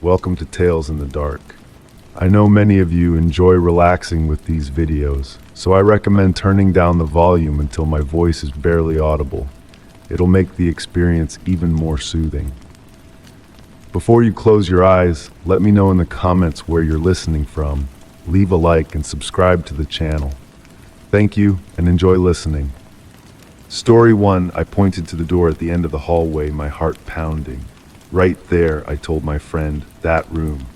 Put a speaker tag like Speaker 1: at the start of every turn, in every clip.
Speaker 1: welcome to Tales in the Dark. I know many of you enjoy relaxing with these videos, so I recommend turning down the volume until my voice is barely audible. It'll make the experience even more soothing. Before you close your eyes, let me know in the comments where you're listening from. Leave a like and subscribe to the channel. Thank you and enjoy listening. Story 1, I pointed to the door at the end of the hallway, my heart pounding. Right there, I told my friend, that room.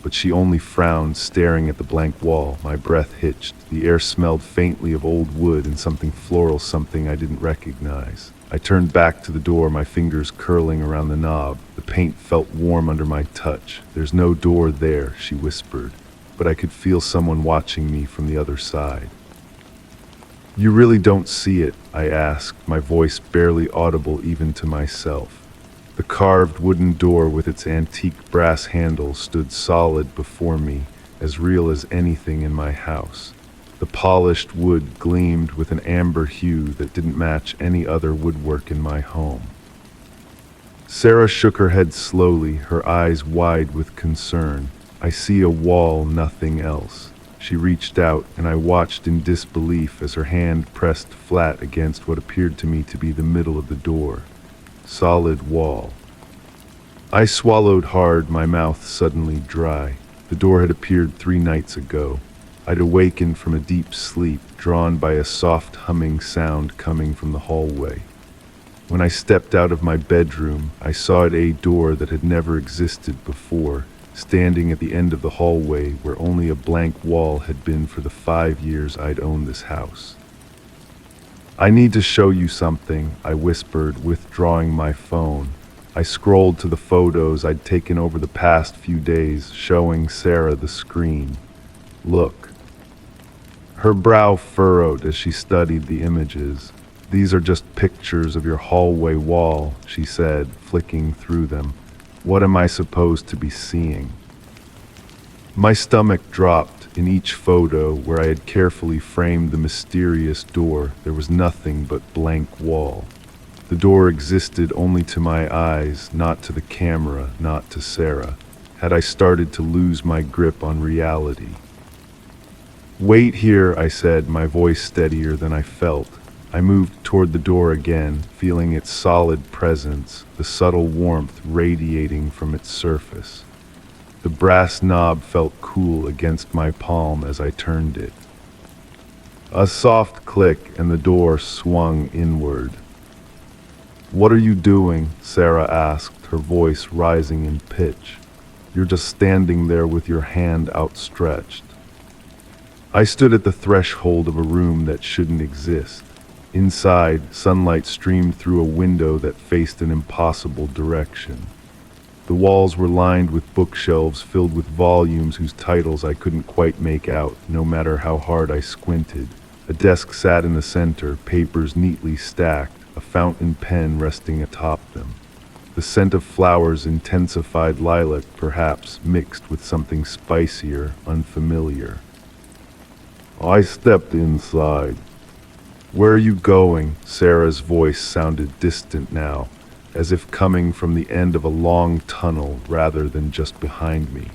Speaker 1: But she only frowned, staring at the blank wall. My breath hitched. The air smelled faintly of old wood and something floral, something I didn't recognize. I turned back to the door, my fingers curling around the knob. The paint felt warm under my touch. There's no door there, she whispered, but I could feel someone watching me from the other side. You really don't see it, I asked, my voice barely audible even to myself. The carved wooden door with its antique brass handle stood solid before me, as real as anything in my house. The polished wood gleamed with an amber hue that didn't match any other woodwork in my home. Sarah shook her head slowly, her eyes wide with concern. I see a wall, nothing else. She reached out, and I watched in disbelief as her hand pressed flat against what appeared to me to be the middle of the door. Solid wall. I swallowed hard, my mouth suddenly dry. The door had appeared 3 nights ago. I'd awakened from a deep sleep, drawn by a soft humming sound coming from the hallway. When I stepped out of my bedroom, I saw a door that had never existed before, standing at the end of the hallway where only a blank wall had been for the 5 years I'd owned this house. I need to show you something, I whispered, withdrawing my phone. I scrolled to the photos I'd taken over the past few days, showing Sarah the screen. Look. Her brow furrowed as she studied the images. These are just pictures of your hallway wall, she said, flicking through them. What am I supposed to be seeing? My stomach dropped. In each photo, where I had carefully framed the mysterious door, there was nothing but blank wall. The door existed only to my eyes, not to the camera, not to Sarah. Had I started to lose my grip on reality? Wait here, I said, my voice steadier than I felt. I moved toward the door again, feeling its solid presence, the subtle warmth radiating from its surface. The brass knob felt cool against my palm as I turned it. A soft click and the door swung inward. What are you doing? Sarah asked, her voice rising in pitch. You're just standing there with your hand outstretched. I stood at the threshold of a room that shouldn't exist. Inside, sunlight streamed through a window that faced an impossible direction. The walls were lined with bookshelves filled with volumes whose titles I couldn't quite make out, no matter how hard I squinted. A desk sat in the center, papers neatly stacked, a fountain pen resting atop them. The scent of flowers intensified, lilac perhaps, mixed with something spicier, unfamiliar. I stepped inside. Where are you going? Sarah's voice sounded distant now, as if coming from the end of a long tunnel rather than just behind me.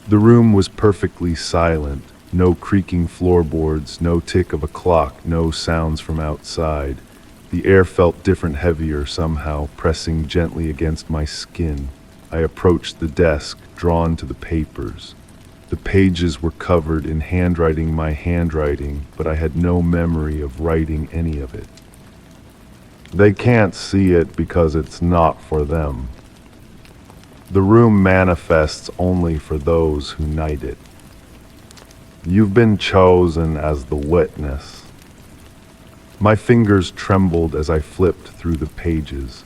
Speaker 1: The room was perfectly silent, no creaking floorboards, no tick of a clock, no sounds from outside. The air felt different, heavier somehow, pressing gently against my skin. I approached the desk, drawn to the papers. The pages were covered in handwriting, my handwriting, but I had no memory of writing any of it. They can't see it because it's not for them. The room manifests only for those who night it. You've been chosen as the witness. My fingers trembled as I flipped through the pages.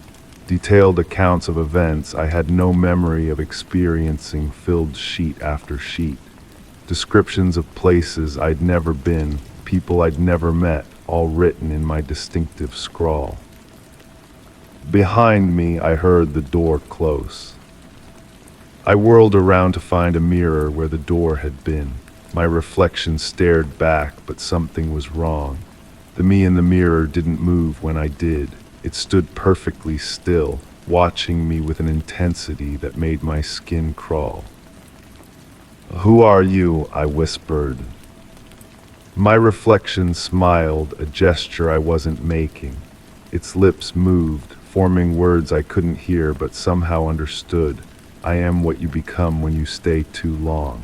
Speaker 1: Detailed accounts of events I had no memory of experiencing filled sheet after sheet. Descriptions of places I'd never been, people I'd never met, all written in my distinctive scrawl. Behind me, I heard the door close. I whirled around to find a mirror where the door had been. My reflection stared back, but something was wrong. The me in the mirror didn't move when I did. It stood perfectly still, watching me with an intensity that made my skin crawl. "Who are you?" I whispered. My reflection smiled, a gesture I wasn't making. Its lips moved, forming words I couldn't hear but somehow understood. "I am what you become when you stay too long."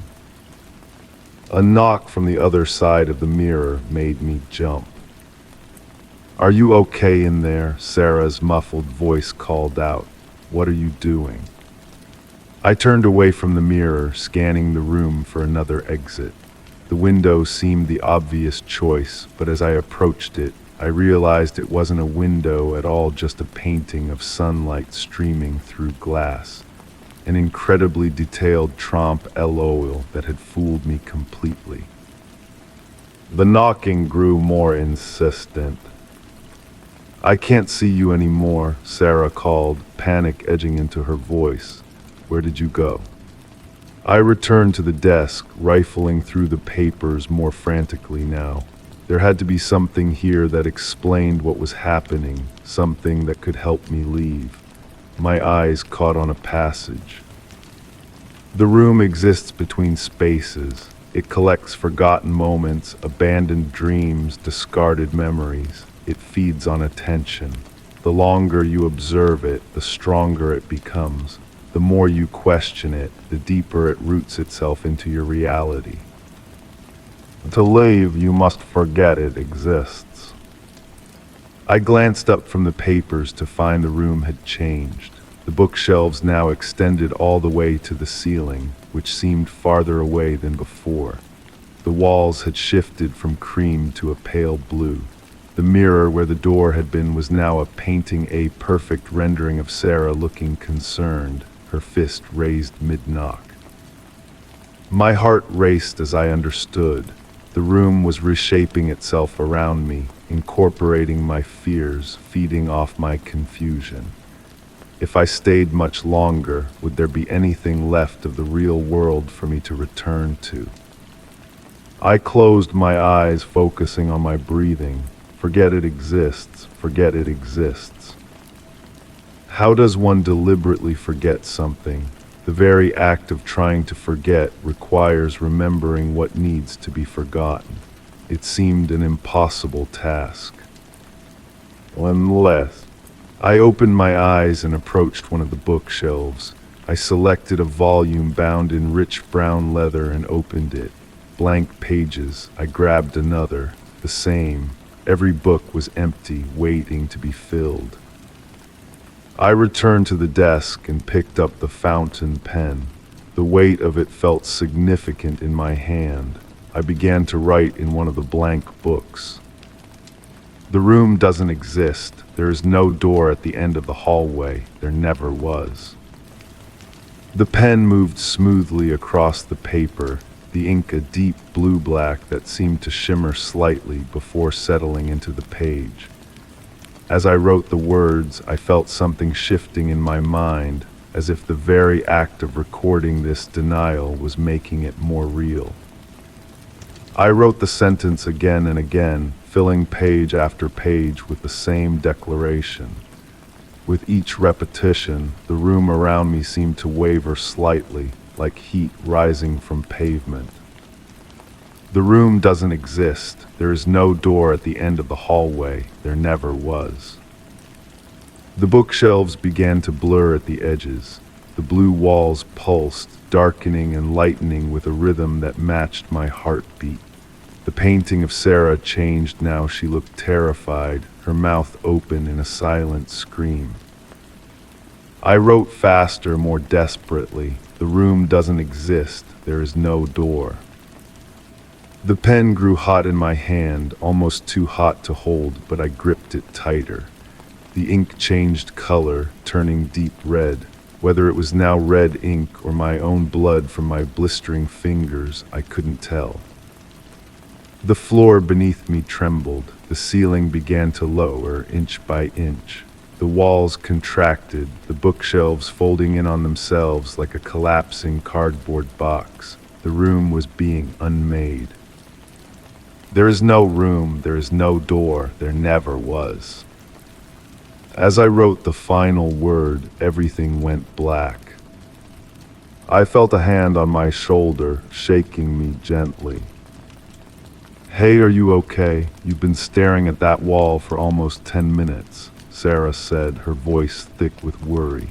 Speaker 1: A knock from the other side of the mirror made me jump. "Are you okay in there?" Sarah's muffled voice called out. "What are you doing?" I turned away from the mirror, scanning the room for another exit. The window seemed the obvious choice, but as I approached it, I realized it wasn't a window at all, just a painting of sunlight streaming through glass. An incredibly detailed trompe l'oeil that had fooled me completely. The knocking grew more insistent. "I can't see you anymore," Sarah called, panic edging into her voice. "Where did you go?" I returned to the desk, rifling through the papers more frantically now. There had to be something here that explained what was happening, something that could help me leave. My eyes caught on a passage. The room exists between spaces. It collects forgotten moments, abandoned dreams, discarded memories. It feeds on attention. The longer you observe it, the stronger it becomes. The more you question it, the deeper it roots itself into your reality. To leave, you must forget it exists. I glanced up from the papers to find the room had changed. The bookshelves now extended all the way to the ceiling, which seemed farther away than before. The walls had shifted from cream to a pale blue. The mirror where the door had been was now a painting, a perfect rendering of Sarah looking concerned, her fist raised mid-knock. My heart raced as I understood. The room was reshaping itself around me, incorporating my fears, feeding off my confusion. If I stayed much longer, would there be anything left of the real world for me to return to? I closed my eyes, focusing on my breathing. Forget it exists. Forget it exists. How does one deliberately forget something? The very act of trying to forget requires remembering what needs to be forgotten. It seemed an impossible task. Unless I opened my eyes and approached one of the bookshelves. I selected a volume bound in rich brown leather and opened it. Blank pages. I grabbed another. The same. Every book was empty, waiting to be filled. I returned to the desk and picked up the fountain pen. The weight of it felt significant in my hand. I began to write in one of the blank books. The room doesn't exist. There is no door at the end of the hallway. There never was. The pen moved smoothly across the paper, the ink a deep blue-black that seemed to shimmer slightly before settling into the page. As I wrote the words, I felt something shifting in my mind, as if the very act of recording this denial was making it more real. I wrote the sentence again and again, filling page after page with the same declaration. With each repetition, the room around me seemed to waver slightly, like heat rising from pavement. The room doesn't exist. There is no door at the end of the hallway. There never was. The bookshelves began to blur at the edges. The blue walls pulsed, darkening and lightening with a rhythm that matched my heartbeat. The painting of Sarah changed now. She looked terrified, her mouth open in a silent scream. I wrote faster, more desperately. The room doesn't exist. There is no door. The pen grew hot in my hand, almost too hot to hold, but I gripped it tighter. The ink changed color, turning deep red. Whether it was now red ink or my own blood from my blistering fingers, I couldn't tell. The floor beneath me trembled. The ceiling began to lower, inch by inch. The walls contracted, the bookshelves folding in on themselves like a collapsing cardboard box. The room was being unmade. There is no room, there is no door, there never was. As I wrote the final word, everything went black. I felt a hand on my shoulder, shaking me gently. "Hey, are you okay? You've been staring at that wall for almost 10 minutes, Sarah said, her voice thick with worry.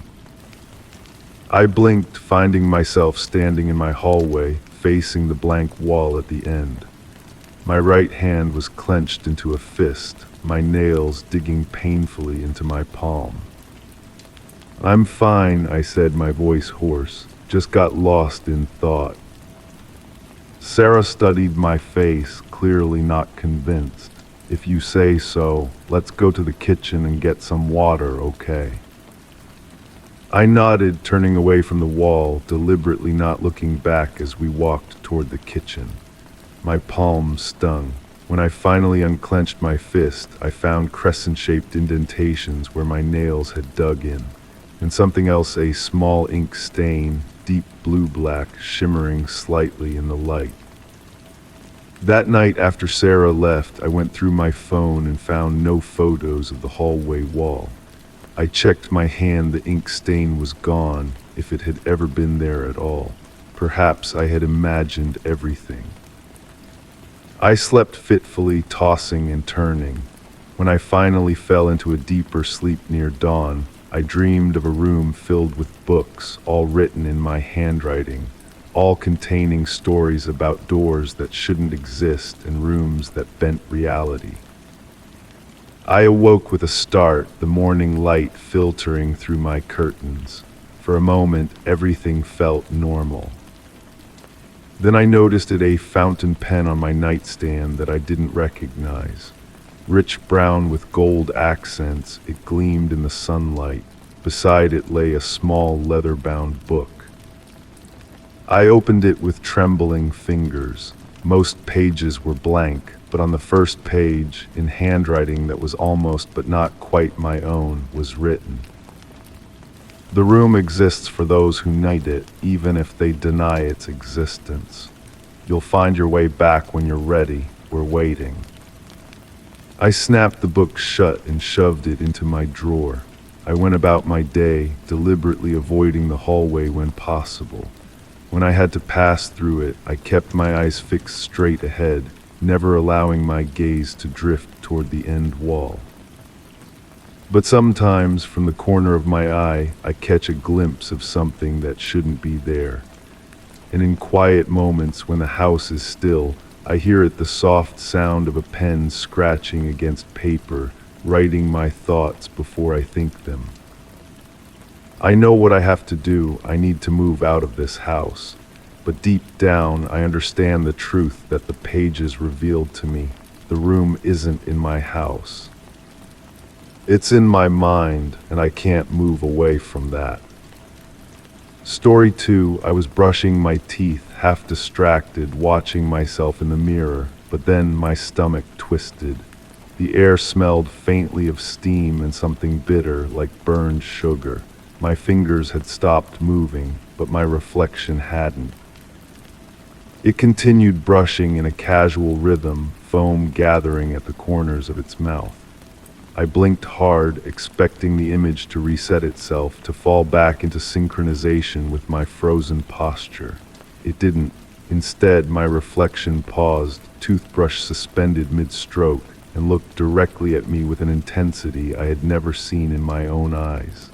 Speaker 1: I blinked, finding myself standing in my hallway, facing the blank wall at the end. My right hand was clenched into a fist, my nails digging painfully into my palm. "I'm fine," I said, my voice hoarse. "Just got lost in thought." Sarah studied my face, clearly not convinced. "If you say so, let's go to the kitchen and get some water, okay?" I nodded, turning away from the wall, deliberately not looking back as we walked toward the kitchen. My palms stung. When I finally unclenched my fist, I found crescent-shaped indentations where my nails had dug in, and something else, a small ink stain, deep blue-black, shimmering slightly in the light. That night after Sarah left, I went through my phone and found no photos of the hallway wall. I checked my hand, the ink stain was gone, if it had ever been there at all. Perhaps I had imagined everything. I slept fitfully, tossing and turning. When I finally fell into a deeper sleep near dawn, I dreamed of a room filled with books, all written in my handwriting, all containing stories about doors that shouldn't exist and rooms that bent reality. I awoke with a start, the morning light filtering through my curtains. For a moment, everything felt normal. Then I noticed a fountain pen on my nightstand that I didn't recognize. Rich brown with gold accents, it gleamed in the sunlight. Beside it lay a small leather-bound book. I opened it with trembling fingers. Most pages were blank, but on the first page, in handwriting that was almost but not quite my own, was written, "The room exists for those who need it, even if they deny its existence. You'll find your way back when you're ready. We're waiting." I snapped the book shut and shoved it into my drawer. I went about my day, deliberately avoiding the hallway when possible. When I had to pass through it, I kept my eyes fixed straight ahead, never allowing my gaze to drift toward the end wall. But sometimes, from the corner of my eye, I catch a glimpse of something that shouldn't be there. And in quiet moments, when the house is still, I hear it, the soft sound of a pen scratching against paper, writing my thoughts before I think them. I know what I have to do. I need to move out of this house. But deep down, I understand the truth that the pages revealed to me. The room isn't in my house. It's in my mind, and I can't move away from that. Story 2, I was brushing my teeth, half distracted, watching myself in the mirror, but then my stomach twisted. The air smelled faintly of steam and something bitter, like burned sugar. My fingers had stopped moving, but my reflection hadn't. It continued brushing in a casual rhythm, foam gathering at the corners of its mouth. I blinked hard, expecting the image to reset itself, to fall back into synchronization with my frozen posture. It didn't. Instead, my reflection paused, toothbrush suspended mid-stroke, and looked directly at me with an intensity I had never seen in my own eyes.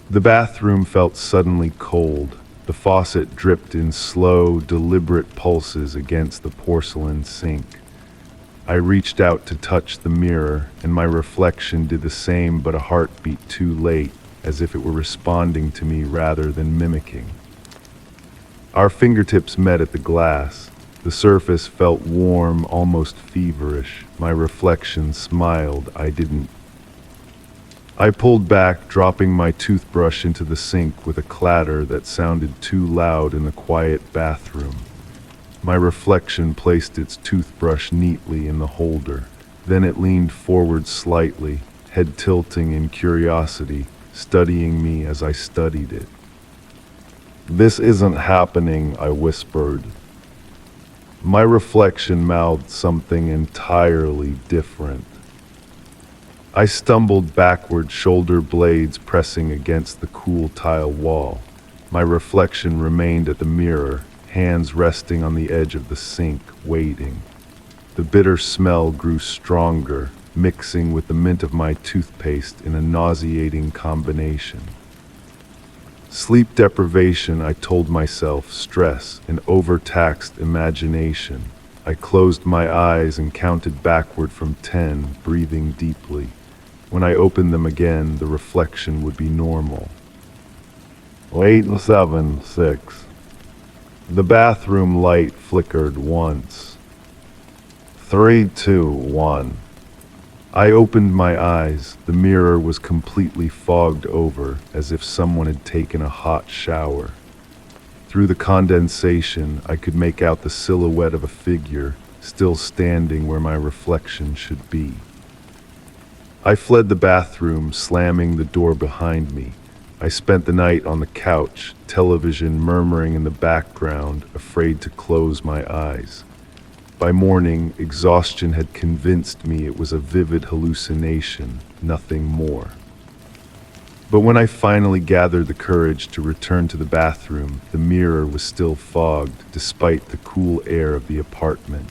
Speaker 1: The bathroom felt suddenly cold. The faucet dripped in slow, deliberate pulses against the porcelain sink. I reached out to touch the mirror, and my reflection did the same, but a heartbeat too late, as if it were responding to me rather than mimicking. Our fingertips met at the glass. The surface felt warm, almost feverish. My reflection smiled. I didn't. I pulled back, dropping my toothbrush into the sink with a clatter that sounded too loud in the quiet bathroom. My reflection placed its toothbrush neatly in the holder. Then it leaned forward slightly, head tilting in curiosity, studying me as I studied it. "This isn't happening," I whispered. My reflection mouthed something entirely different. I stumbled backward, shoulder blades pressing against the cool tile wall. My reflection remained at the mirror, hands resting on the edge of the sink, waiting. The bitter smell grew stronger, mixing with the mint of my toothpaste in a nauseating combination. Sleep deprivation, I told myself, stress, an overtaxed imagination. I closed my eyes and counted backward from 10, breathing deeply. When I opened them again, the reflection would be normal. 8, 7, 6. The bathroom light flickered once. 3, 2, 1. I opened my eyes. The mirror was completely fogged over, as if someone had taken a hot shower. Through the condensation, I could make out the silhouette of a figure, still standing where my reflection should be. I fled the bathroom, slamming the door behind me. I spent the night on the couch, television murmuring in the background, afraid to close my eyes. By morning, exhaustion had convinced me it was a vivid hallucination, nothing more. But when I finally gathered the courage to return to the bathroom, the mirror was still fogged, despite the cool air of the apartment.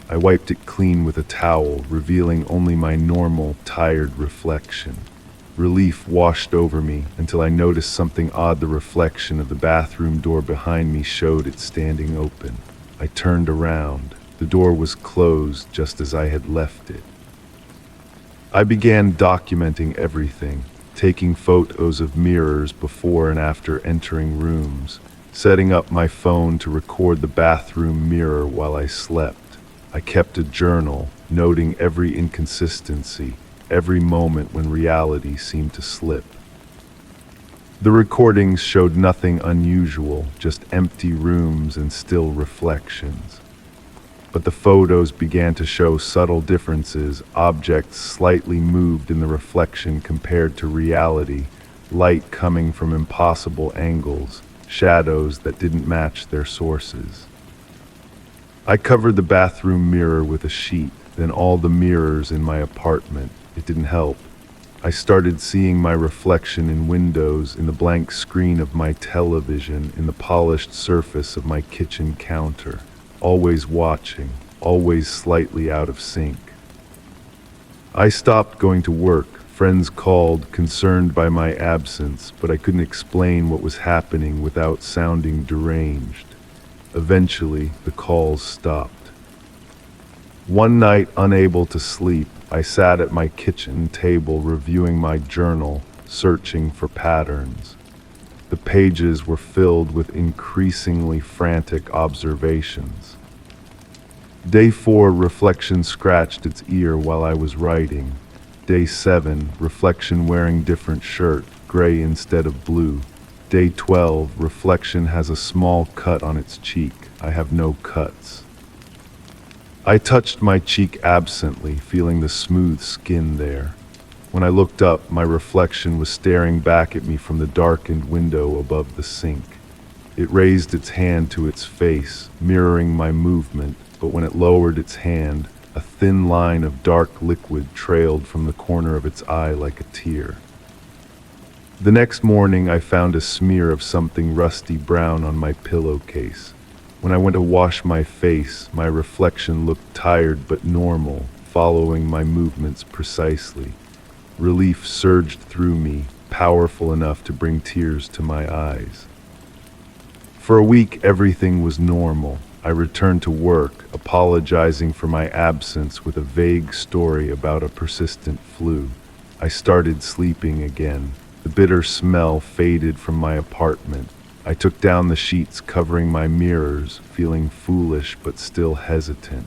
Speaker 1: I wiped it clean with a towel, revealing only my normal, tired reflection. Relief washed over me until I noticed something odd. The reflection of the bathroom door behind me showed it standing open. I turned around. The door was closed just as I had left it. I began documenting everything, taking photos of mirrors before and after entering rooms, setting up my phone to record the bathroom mirror while I slept. I kept a journal, noting every inconsistency, every moment when reality seemed to slip. The recordings showed nothing unusual, just empty rooms and still reflections. But the photos began to show subtle differences. Objects slightly moved in the reflection compared to reality, light coming from impossible angles, shadows that didn't match their sources. I covered the bathroom mirror with a sheet, then all the mirrors in my apartment. It didn't help. I started seeing my reflection in windows, in the blank screen of my television, in the polished surface of my kitchen counter. Always watching, always slightly out of sync. I stopped going to work. Friends called, concerned by my absence, but I couldn't explain what was happening without sounding deranged. Eventually, the calls stopped. One night, unable to sleep, I sat at my kitchen table reviewing my journal, searching for patterns. The pages were filled with increasingly frantic observations. Day 4, reflection scratched its ear while I was writing. Day 7, reflection wearing different shirt, gray instead of blue. Day 12, reflection has a small cut on its cheek. I have no cuts. I touched my cheek absently, feeling the smooth skin there. When I looked up, my reflection was staring back at me from the darkened window above the sink. It raised its hand to its face, mirroring my movement, but when it lowered its hand, a thin line of dark liquid trailed from the corner of its eye like a tear. The next morning, I found a smear of something rusty brown on my pillowcase. When I went to wash my face, my reflection looked tired but normal, following my movements precisely. Relief surged through me, powerful enough to bring tears to my eyes. For a week, everything was normal. I returned to work, apologizing for my absence with a vague story about a persistent flu. I started sleeping again. The bitter smell faded from my apartment. I took down the sheets covering my mirrors, feeling foolish but still hesitant.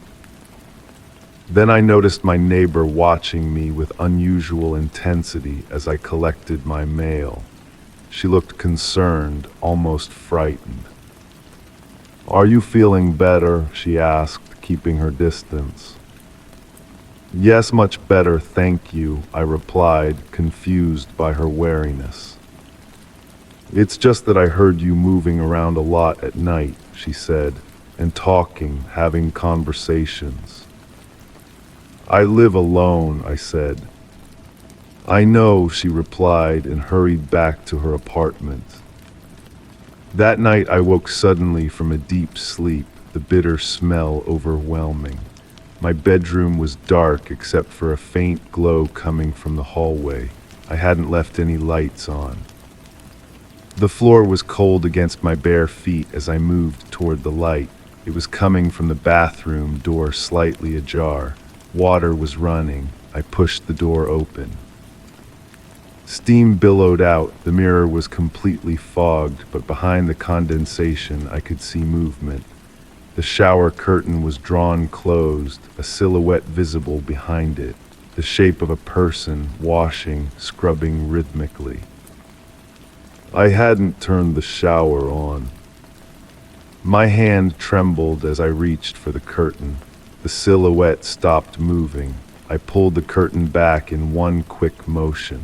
Speaker 1: Then I noticed my neighbor watching me with unusual intensity as I collected my mail. She looked concerned, almost frightened. "Are you feeling better?" she asked, keeping her distance. "Yes, much better, thank you," I replied, confused by her wariness. "It's just that I heard you moving around a lot at night," she said, "and talking, having conversations." "I live alone," I said. "I know," she replied and hurried back to her apartment. That night I woke suddenly from a deep sleep, the bitter smell overwhelming. My bedroom was dark except for a faint glow coming from the hallway. I hadn't left any lights on. The floor was cold against my bare feet as I moved toward the light. It was coming from the bathroom door slightly ajar. Water was running. I pushed the door open. Steam billowed out. The mirror was completely fogged, but behind the condensation I could see movement. The shower curtain was drawn closed, a silhouette visible behind it, the shape of a person washing, scrubbing rhythmically. I hadn't turned the shower on. My hand trembled as I reached for the curtain. The silhouette stopped moving. I pulled the curtain back in one quick motion.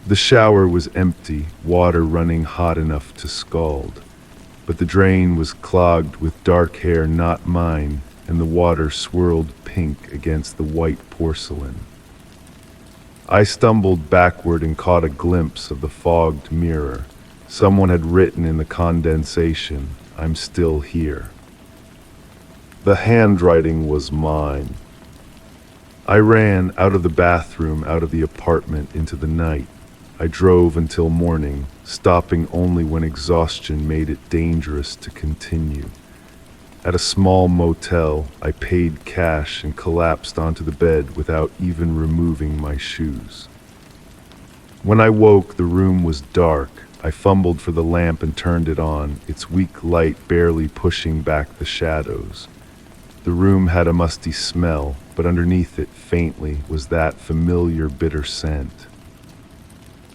Speaker 1: The shower was empty, water running hot enough to scald. But the drain was clogged with dark hair not mine, and the water swirled pink against the white porcelain. I stumbled backward and caught a glimpse of the fogged mirror. Someone had written in the condensation, "I'm still here." The handwriting was mine. I ran out of the bathroom, out of the apartment, into the night. I drove until morning, stopping only when exhaustion made it dangerous to continue. At a small motel, I paid cash and collapsed onto the bed without even removing my shoes. When I woke, the room was dark. I fumbled for the lamp and turned it on, its weak light barely pushing back the shadows. The room had a musty smell, but underneath it, faintly, was that familiar bitter scent.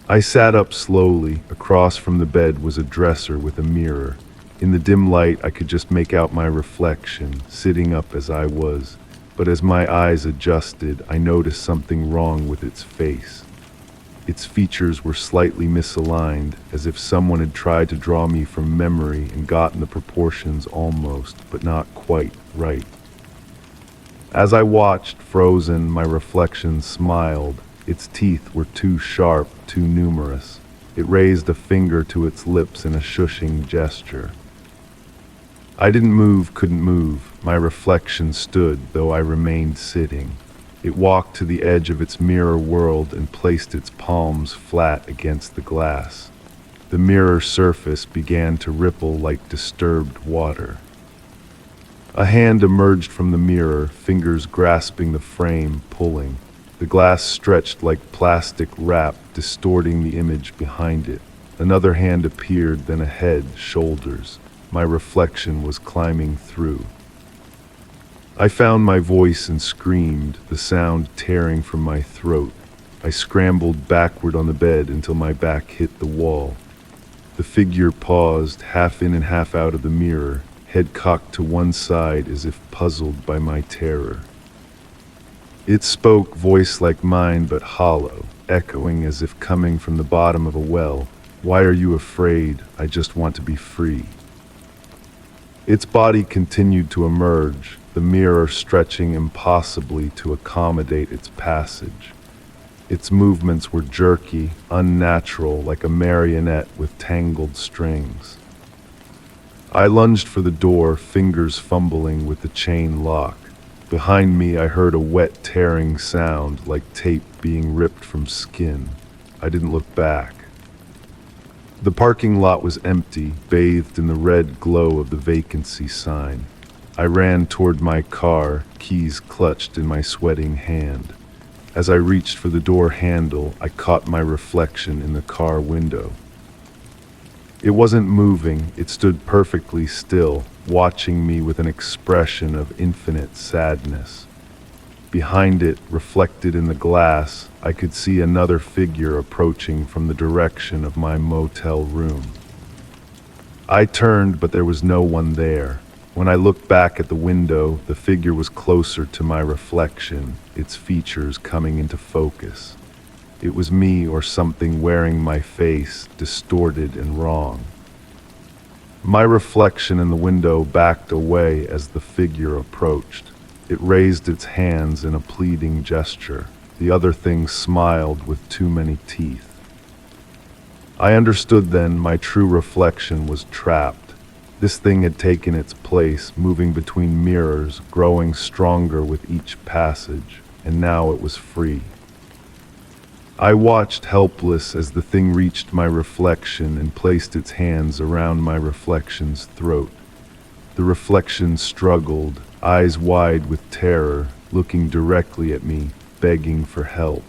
Speaker 1: I sat up slowly. Across from the bed was a dresser with a mirror. In the dim light, I could just make out my reflection, sitting up as I was. But as my eyes adjusted, I noticed something wrong with its face. Its features were slightly misaligned, as if someone had tried to draw me from memory and gotten the proportions almost, but not quite, right. As I watched, frozen, my reflection smiled. Its teeth were too sharp, too numerous. It raised a finger to its lips in a shushing gesture. I didn't move, couldn't move. My reflection stood, though I remained sitting. It walked to the edge of its mirror world and placed its palms flat against the glass. The mirror surface began to ripple like disturbed water. A hand emerged from the mirror, fingers grasping the frame, pulling. The glass stretched like plastic wrap, distorting the image behind it. Another hand appeared, then a head, shoulders. My reflection was climbing through. I found my voice and screamed, the sound tearing from my throat. I scrambled backward on the bed until my back hit the wall. The figure paused, half in and half out of the mirror, head cocked to one side as if puzzled by my terror. It spoke, voice like mine but hollow, echoing as if coming from the bottom of a well. "Why are you afraid? I just want to be free." Its body continued to emerge, the mirror stretching impossibly to accommodate its passage. Its movements were jerky, unnatural, like a marionette with tangled strings. I lunged for the door, fingers fumbling with the chain lock. Behind me, I heard a wet, tearing sound, like tape being ripped from skin. I didn't look back. The parking lot was empty, bathed in the red glow of the vacancy sign. I ran toward my car, keys clutched in my sweating hand. As I reached for the door handle, I caught my reflection in the car window. It wasn't moving, it stood perfectly still, watching me with an expression of infinite sadness. Behind it, reflected in the glass, I could see another figure approaching from the direction of my motel room. I turned, but there was no one there. When I looked back at the window, the figure was closer to my reflection, its features coming into focus. It was me or something wearing my face, distorted and wrong. My reflection in the window backed away as the figure approached. It raised its hands in a pleading gesture. The other thing smiled with too many teeth. I understood then my true reflection was trapped. This thing had taken its place, moving between mirrors, growing stronger with each passage, and now it was free. I watched helpless as the thing reached my reflection and placed its hands around my reflection's throat. The reflection struggled, eyes wide with terror, looking directly at me, begging for help.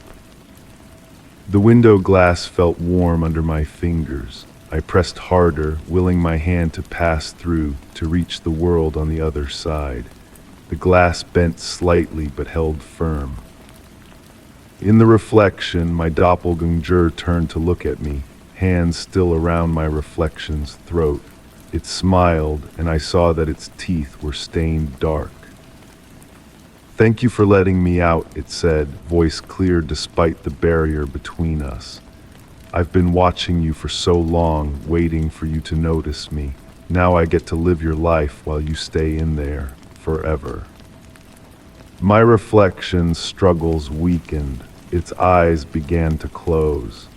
Speaker 1: The window glass felt warm under my fingers. I pressed harder, willing my hand to pass through, to reach the world on the other side. The glass bent slightly but held firm. In the reflection, my doppelganger turned to look at me, hands still around my reflection's throat. It smiled, and I saw that its teeth were stained dark. "Thank you for letting me out," it said, voice clear despite the barrier between us. "I've been watching you for so long, waiting for you to notice me. Now I get to live your life while you stay in there, forever." My reflection's struggles weakened. Its eyes began to close.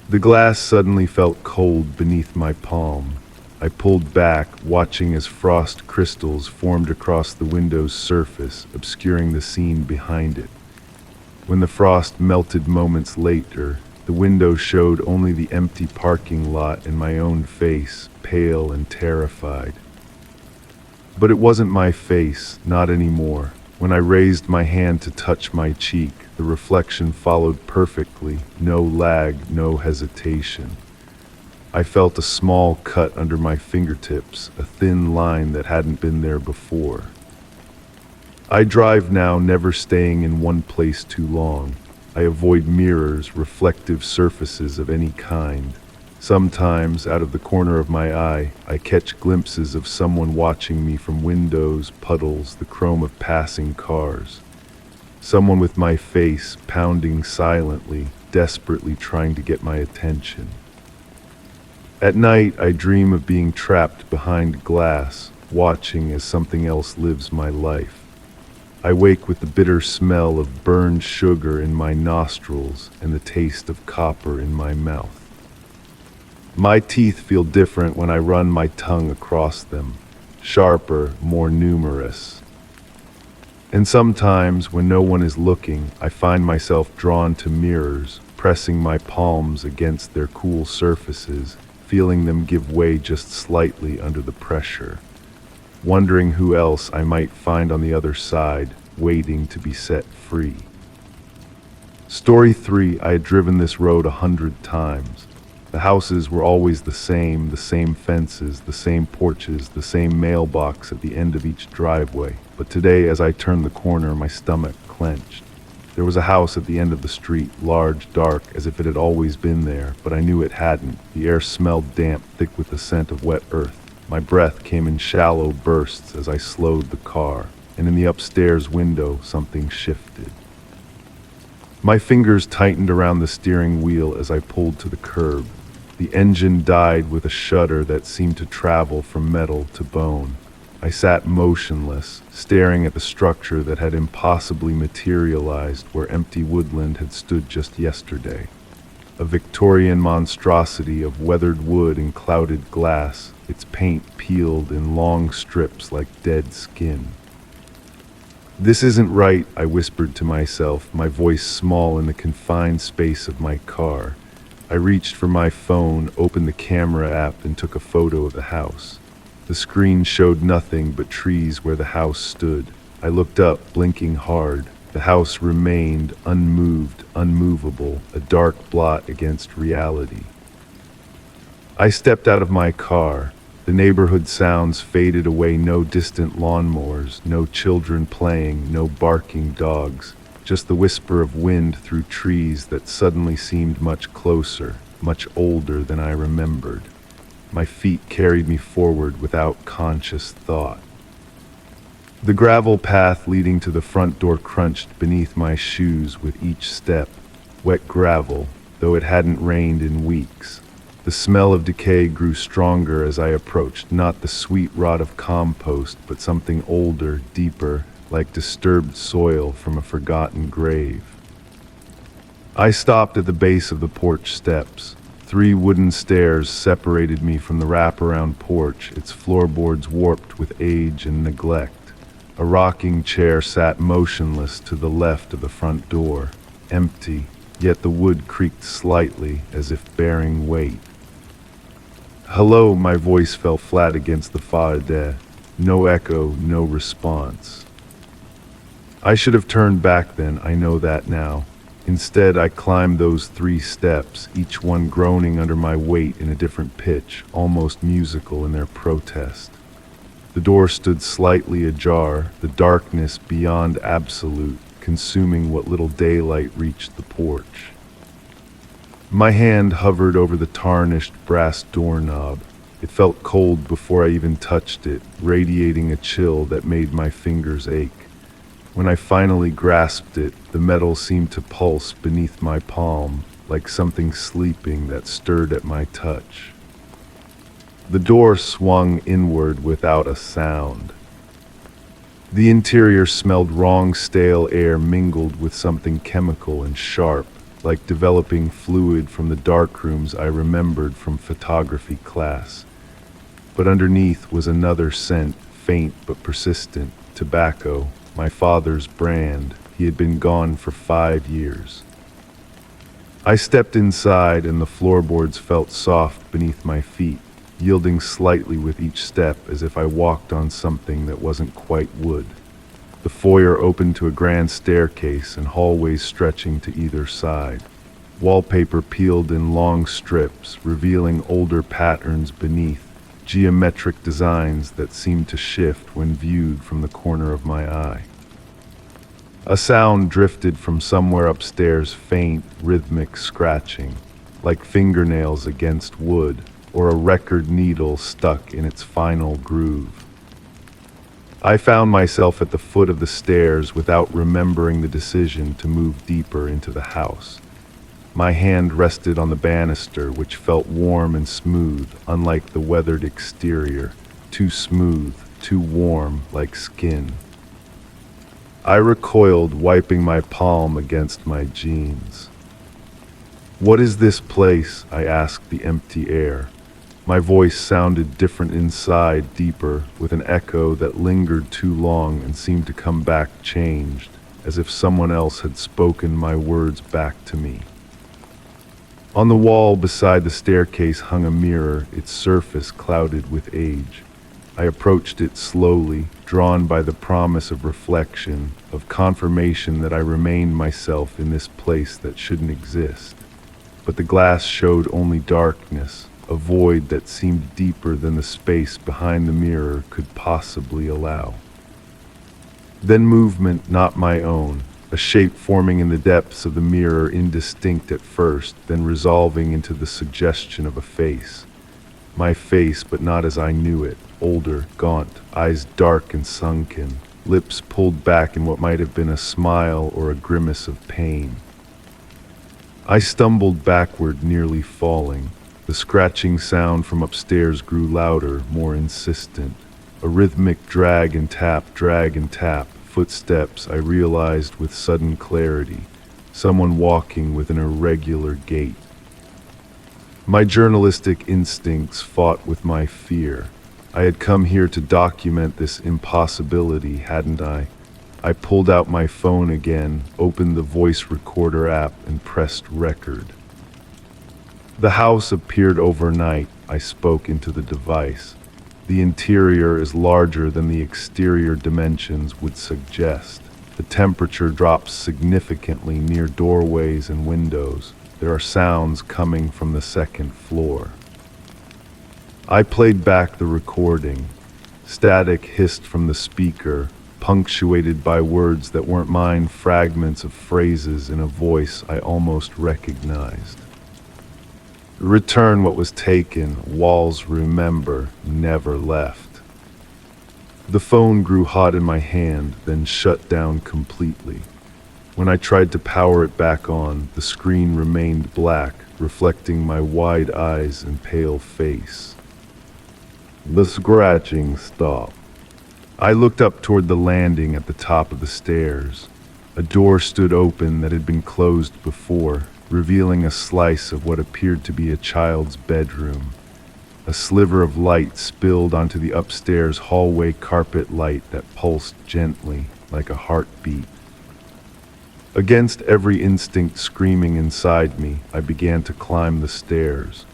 Speaker 1: The glass suddenly felt cold beneath my palm. I pulled back, watching as frost crystals formed across the window's surface, obscuring the scene behind it. When the frost melted moments later, the window showed only the empty parking lot and my own face, pale and terrified. But it wasn't my face, not anymore. When I raised my hand to touch my cheek, the reflection followed perfectly, no lag, no hesitation. I felt a small cut under my fingertips, a thin line that hadn't been there before. I drive now, never staying in one place too long. I avoid mirrors, reflective surfaces of any kind. Sometimes, out of the corner of my eye, I catch glimpses of someone watching me from windows, puddles, the chrome of passing cars. Someone with my face pounding silently, desperately trying to get my attention. At night, I dream of being trapped behind glass, watching as something else lives my life. I wake with the bitter smell of burned sugar in my nostrils and the taste of copper in my mouth. My teeth feel different when I run my tongue across them, sharper, more numerous. And sometimes, when no one is looking, I find myself drawn to mirrors, pressing my palms against their cool surfaces, feeling them give way just slightly under the pressure, wondering who else I might find on the other side, waiting to be set free. Story 3, I had driven this road 100 times. The houses were always the same fences, the same porches, the same mailbox at the end of each driveway. But today, as I turned the corner, my stomach clenched. There was a house at the end of the street, large, dark, as if it had always been there, but I knew it hadn't. The air smelled damp, thick with the scent of wet earth. My breath came in shallow bursts as I slowed the car, and in the upstairs window, something shifted. My fingers tightened around the steering wheel as I pulled to the curb. The engine died with a shudder that seemed to travel from metal to bone. I sat motionless, staring at the structure that had impossibly materialized where empty woodland had stood just yesterday. A Victorian monstrosity of weathered wood and clouded glass, its paint peeled in long strips like dead skin. "This isn't right," I whispered to myself, my voice small in the confined space of my car. I reached for my phone, opened the camera app, and took a photo of the house. The screen showed nothing but trees where the house stood. I looked up, blinking hard. The house remained unmoved, unmovable, a dark blot against reality. I stepped out of my car. The neighborhood sounds faded away, no distant lawnmowers, no children playing, no barking dogs, just the whisper of wind through trees that suddenly seemed much closer, much older than I remembered. My feet carried me forward without conscious thought. The gravel path leading to the front door crunched beneath my shoes with each step, wet gravel, though it hadn't rained in weeks. The smell of decay grew stronger as I approached, not the sweet rot of compost, but something older, deeper, like disturbed soil from a forgotten grave. I stopped at the base of the porch steps. 3 wooden stairs separated me from the wraparound porch, its floorboards warped with age and neglect. A rocking chair sat motionless to the left of the front door, empty, yet the wood creaked slightly as if bearing weight. "Hello," my voice fell flat against the faade. No echo, no response. I should have turned back then, I know that now. Instead, I climbed those 3 steps, each one groaning under my weight in a different pitch, almost musical in their protest. The door stood slightly ajar, the darkness beyond absolute, consuming what little daylight reached the porch. My hand hovered over the tarnished brass doorknob. It felt cold before I even touched it, radiating a chill that made my fingers ache. When I finally grasped it, the metal seemed to pulse beneath my palm, like something sleeping that stirred at my touch. The door swung inward without a sound. The interior smelled wrong, stale air mingled with something chemical and sharp, like developing fluid from the darkrooms I remembered from photography class. But underneath was another scent, faint but persistent, tobacco. My father's brand. He had been gone for 5 years. I stepped inside and the floorboards felt soft beneath my feet, yielding slightly with each step as if I walked on something that wasn't quite wood. The foyer opened to a grand staircase and hallways stretching to either side. Wallpaper peeled in long strips, revealing older patterns beneath, geometric designs that seemed to shift when viewed from the corner of my eye. A sound drifted from somewhere upstairs, faint, rhythmic scratching, like fingernails against wood, or a record needle stuck in its final groove. I found myself at the foot of the stairs without remembering the decision to move deeper into the house. My hand rested on the banister, which felt warm and smooth, unlike the weathered exterior, too smooth, too warm, like skin. I recoiled, wiping my palm against my jeans. "What is this place?" I asked the empty air. My voice sounded different inside, deeper, with an echo that lingered too long and seemed to come back changed, as if someone else had spoken my words back to me. On the wall beside the staircase hung a mirror, its surface clouded with age. I approached it slowly, drawn by the promise of reflection, of confirmation that I remained myself in this place that shouldn't exist. But the glass showed only darkness, a void that seemed deeper than the space behind the mirror could possibly allow. Then movement, not my own, a shape forming in the depths of the mirror, indistinct at first, then resolving into the suggestion of a face. My face, but not as I knew it, older, gaunt, eyes dark and sunken, lips pulled back in what might have been a smile or a grimace of pain. I stumbled backward, nearly falling. The scratching sound from upstairs grew louder, more insistent. A rhythmic drag and tap, footsteps, I realized with sudden clarity. Someone walking with an irregular gait. My journalistic instincts fought with my fear. I had come here to document this impossibility, hadn't I? I pulled out my phone again, opened the voice recorder app, and pressed record. The house appeared overnight. I spoke into the device. The interior is larger than the exterior dimensions would suggest. The temperature drops significantly near doorways and windows. There are sounds coming from the second floor. I played back the recording. Static hissed from the speaker, punctuated by words that weren't mine, fragments of phrases in a voice I almost recognized. Return what was taken, walls remember, never left. The phone grew hot in my hand, then shut down completely. When I tried to power it back on, the screen remained black, reflecting my wide eyes and pale face. The scratching stopped. I looked up toward the landing at the top of the stairs. A door stood open that had been closed before, revealing a slice of what appeared to be a child's bedroom. A sliver of light spilled onto the upstairs hallway carpet light that pulsed gently, like a heartbeat. Against every instinct screaming inside me, I began to climb the stairs.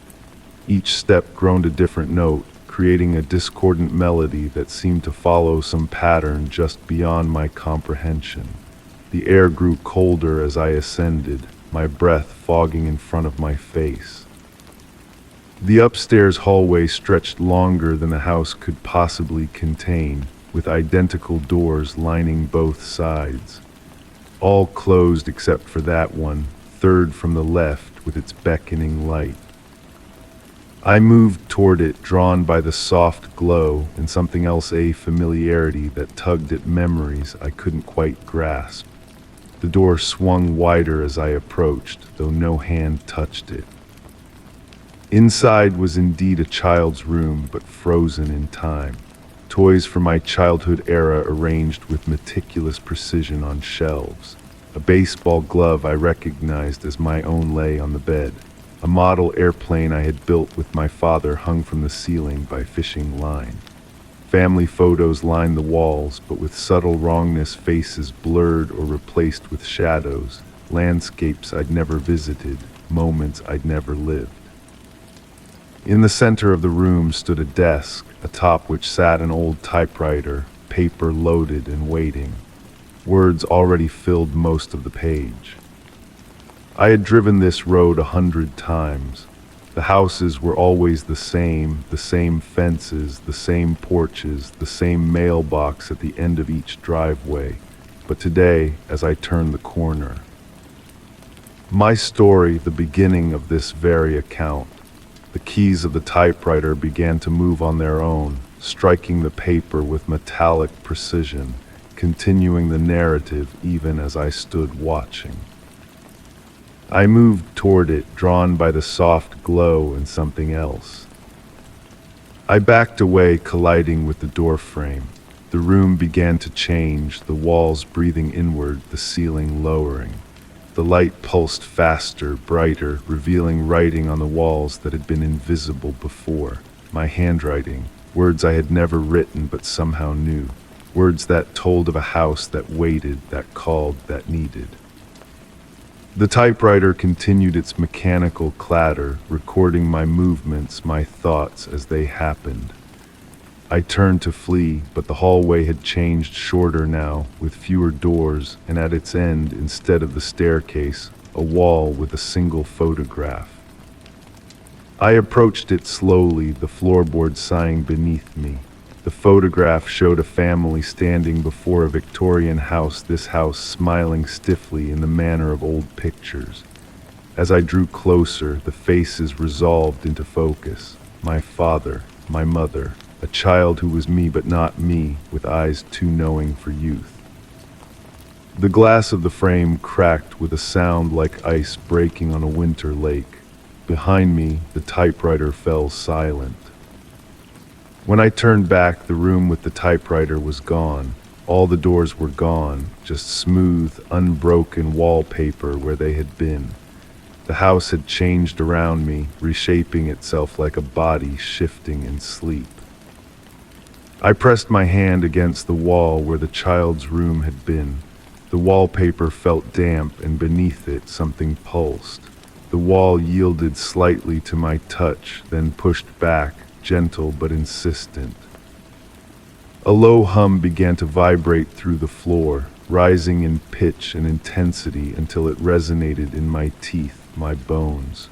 Speaker 1: Each step groaned a different note, creating a discordant melody that seemed to follow some pattern just beyond my comprehension. The air grew colder as I ascended, my breath fogging in front of my face. The upstairs hallway stretched longer than the house could possibly contain, with identical doors lining both sides. All closed except for that one, third from the left with its beckoning light. I moved toward it, drawn by the soft glow and something else, a familiarity that tugged at memories I couldn't quite grasp. The door swung wider as I approached, though no hand touched it. Inside was indeed a child's room, but frozen in time. Toys from my childhood era arranged with meticulous precision on shelves. A baseball glove I recognized as my own lay on the bed. A model airplane I had built with my father hung from the ceiling by fishing line. Family photos lined the walls, but with subtle wrongness, faces blurred or replaced with shadows, landscapes I'd never visited, moments I'd never lived. In the center of the room stood a desk, atop which sat an old typewriter, paper loaded and waiting. Words already filled most of the page. I had driven this road 100 times. The houses were always the same fences, the same porches, the same mailbox at the end of each driveway. But today, as I turned the corner, my story, the beginning of this very account, the keys of the typewriter began to move on their own, striking the paper with metallic precision, continuing the narrative even as I stood watching. I moved toward it, drawn by the soft glow and something else. I backed away, colliding with the door frame. The room began to change, the walls breathing inward, the ceiling lowering. The light pulsed faster, brighter, revealing writing on the walls that had been invisible before. My handwriting, words I had never written but somehow knew. Words that told of a house that waited, that called, that needed. The typewriter continued its mechanical clatter, recording my movements, my thoughts as they happened. I turned to flee, but the hallway had changed, shorter now, with fewer doors, and at its end, instead of the staircase, a wall with a single photograph. I approached it slowly, the floorboard sighing beneath me. The photograph showed a family standing before a Victorian house, this house smiling stiffly in the manner of old pictures. As I drew closer, the faces resolved into focus. My father, my mother, a child who was me but not me, with eyes too knowing for youth. The glass of the frame cracked with a sound like ice breaking on a winter lake. Behind me, the typewriter fell silent. When I turned back, the room with the typewriter was gone. All the doors were gone, just smooth, unbroken wallpaper where they had been. The house had changed around me, reshaping itself like a body shifting in sleep. I pressed my hand against the wall where the child's room had been. The wallpaper felt damp, and beneath it something pulsed. The wall yielded slightly to my touch, then pushed back, gentle but insistent. A low hum began to vibrate through the floor, rising in pitch and intensity until it resonated in my teeth, my bones.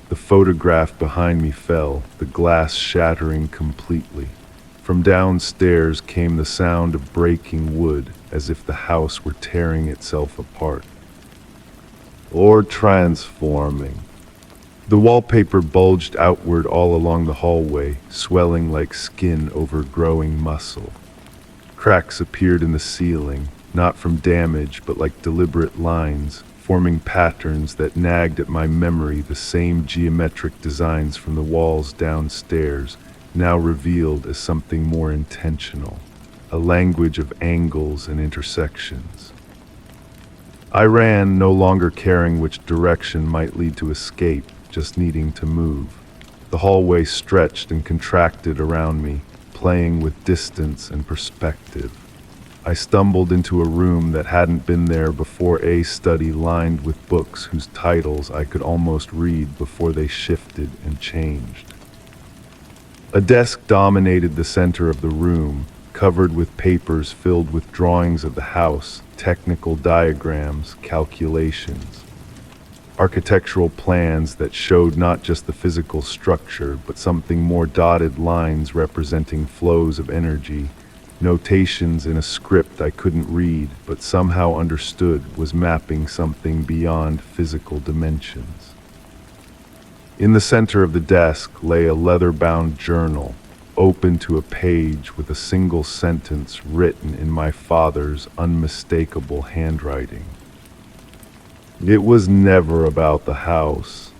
Speaker 1: The photograph behind me fell, the glass shattering completely. From downstairs came the sound of breaking wood, as if the house were tearing itself apart. Or transforming. The wallpaper bulged outward all along the hallway, swelling like skin over growing muscle. Cracks appeared in the ceiling, not from damage but like deliberate lines, forming patterns that nagged at my memory, the same geometric designs from the walls downstairs, now revealed as something more intentional. a language of angles and intersections. I ran, no longer caring which direction might lead to escape, just needing to move. The hallway stretched and contracted around me, playing with distance and perspective. I stumbled into a room that hadn't been there before, a study lined with books whose titles I could almost read before they shifted and changed. A desk dominated the center of the room, covered with papers filled with drawings of the house, technical diagrams, calculations. Architectural plans that showed not just the physical structure, but something more: dotted lines representing flows of energy, notations in a script I couldn't read, but somehow understood was mapping something beyond physical dimensions. In the center of the desk lay a leather-bound journal, open to a page with a single sentence written in my father's unmistakable handwriting. It was never about the house.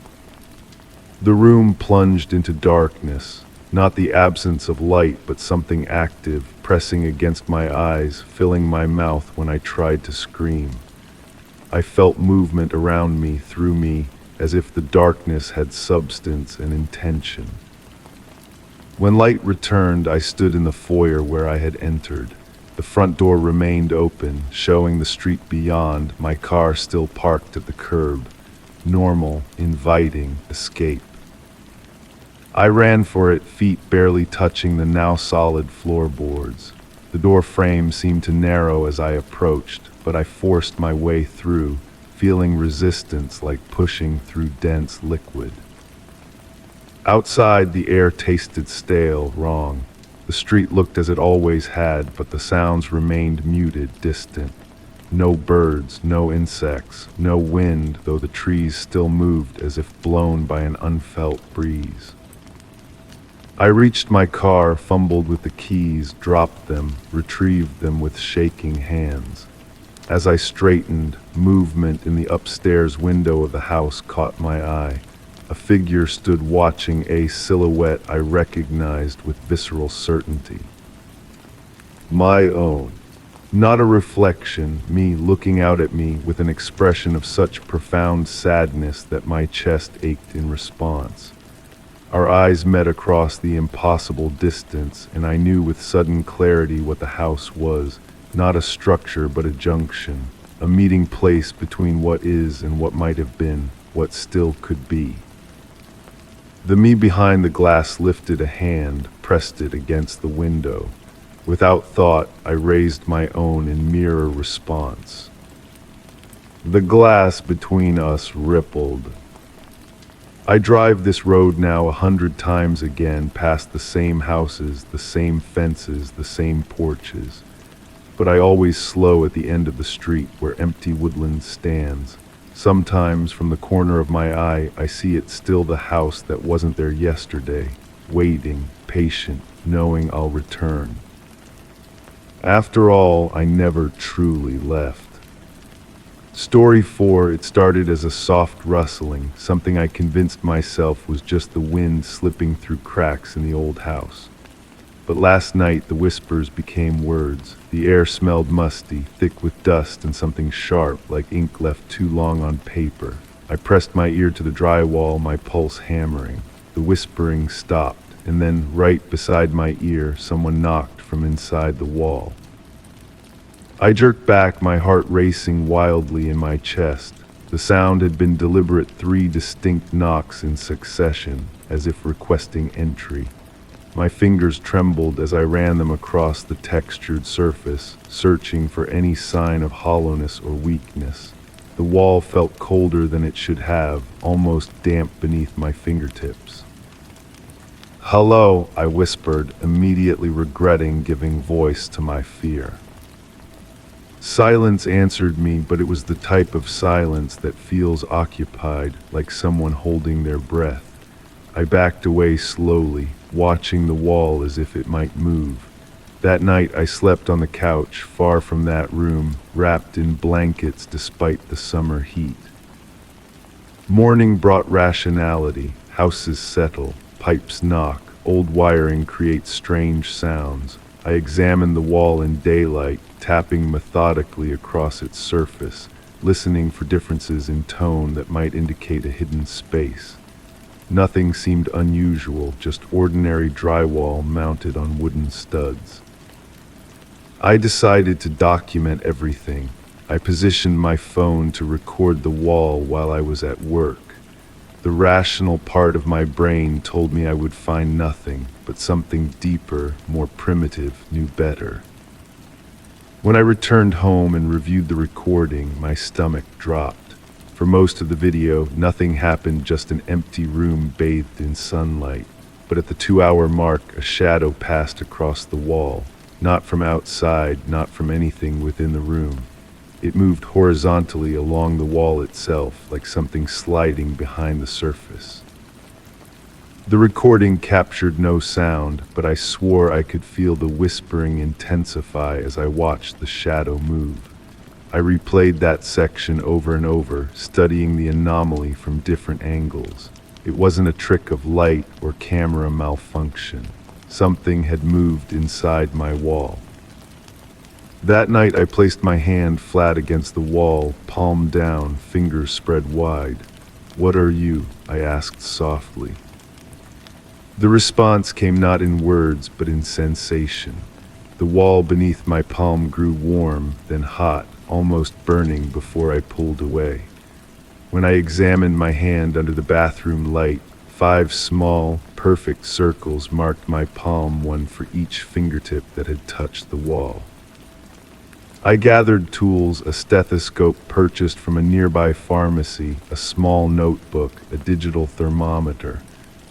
Speaker 1: The room plunged into darkness, not the absence of light, but something active, pressing against my eyes, filling my mouth when I tried to scream. I felt movement around me, through me, as if the darkness had substance and intention. When light returned, I stood in the foyer where I had entered. The front door remained open, showing the street beyond, my car still parked at the curb. Normal, inviting escape. I ran for it, feet barely touching the now solid floorboards. The door frame seemed to narrow as I approached, but I forced my way through, feeling resistance like pushing through dense liquid. Outside, the air tasted stale, wrong. The street looked as it always had, but the sounds remained muted, distant. No birds, no insects, no wind, though the trees still moved as if blown by an unfelt breeze. I reached my car, fumbled with the keys, dropped them, retrieved them with shaking hands. As I straightened, movement in the upstairs window of the house caught my eye. A figure stood watching, a silhouette I recognized with visceral certainty. My own. Not a reflection, me looking out at me with an expression of such profound sadness that my chest ached in response. Our eyes met across the impossible distance, and I knew with sudden clarity what the house was. Not a structure, but a junction, a meeting place between what is and what might have been, what still could be. The me behind the glass lifted a hand, pressed it against the window. Without thought, I raised my own in mirror response. The glass between us rippled. I drive this road now 100 times again, past the same houses, the same fences, the same porches. But I always slow at the end of the street where empty woodland stands. Sometimes from the corner of my eye, I see it still, the house that wasn't there yesterday, waiting, patient, knowing I'll return. After all, I never truly left. Story 4, it started as a soft rustling, something I convinced myself was just the wind slipping through cracks in the old house. But last night the whispers became words. The air smelled musty, thick with dust and something sharp, like ink left too long on paper. I pressed my ear to the drywall, my pulse hammering. The whispering stopped, and then right beside my ear, someone knocked from inside the wall. I jerked back, my heart racing wildly in my chest. The sound had been deliberate, 3 distinct knocks in succession, as if requesting entry. My fingers trembled as I ran them across the textured surface, searching for any sign of hollowness or weakness. The wall felt colder than it should have, almost damp beneath my fingertips. "Hello," I whispered, immediately regretting giving voice to my fear. Silence answered me, but it was the type of silence that feels occupied, like someone holding their breath. I backed away slowly, watching the wall as if it might move. That night I slept on the couch, far from that room, wrapped in blankets despite the summer heat. Morning brought rationality. Houses settle, pipes knock, old wiring creates strange sounds. I examined the wall in daylight, tapping methodically across its surface, listening for differences in tone that might indicate a hidden space. Nothing seemed unusual, just ordinary drywall mounted on wooden studs. I decided to document everything. I positioned my phone to record the wall while I was at work. The rational part of my brain told me I would find nothing, but something deeper, more primitive, knew better. When I returned home and reviewed the recording, my stomach dropped. For most of the video, nothing happened, just an empty room bathed in sunlight. But at the 2-hour mark, a shadow passed across the wall, not from outside, not from anything within the room. It moved horizontally along the wall itself, like something sliding behind the surface. The recording captured no sound, but I swore I could feel the whispering intensify as I watched the shadow move. I replayed that section over and over, studying the anomaly from different angles. It wasn't a trick of light or camera malfunction. Something had moved inside my wall. That night I placed my hand flat against the wall, palm down, fingers spread wide. "What are you?" I asked softly. The response came not in words, but in sensation. The wall beneath my palm grew warm, then hot, almost burning before I pulled away. When I examined my hand under the bathroom light, 5 small, perfect circles marked my palm, one for each fingertip that had touched the wall. I gathered tools, a stethoscope purchased from a nearby pharmacy, a small notebook, a digital thermometer.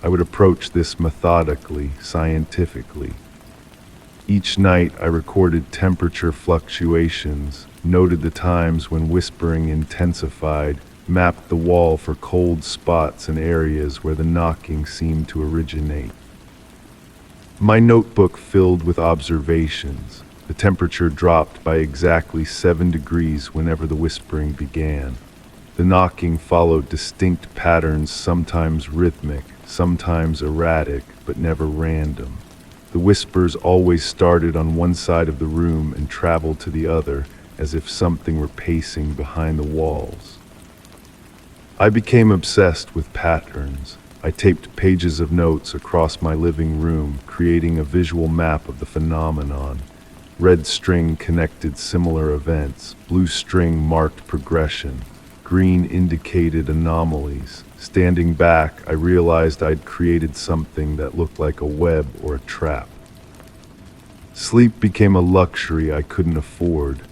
Speaker 1: I would approach this methodically, scientifically. Each night I recorded temperature fluctuations, noted the times when whispering intensified, mapped the wall for cold spots and areas where the knocking seemed to originate. My notebook filled with observations. The temperature dropped by exactly 7 degrees whenever the whispering began. The knocking followed distinct patterns, sometimes rhythmic, sometimes erratic, but never random. The whispers always started on one side of the room and traveled to the other, as if something were pacing behind the walls. I became obsessed with patterns. I taped pages of notes across my living room, creating a visual map of the phenomenon. Red string connected similar events, blue string marked progression, green indicated anomalies. Standing back, I realized I'd created something that looked like a web or a trap. Sleep became a luxury I couldn't afford.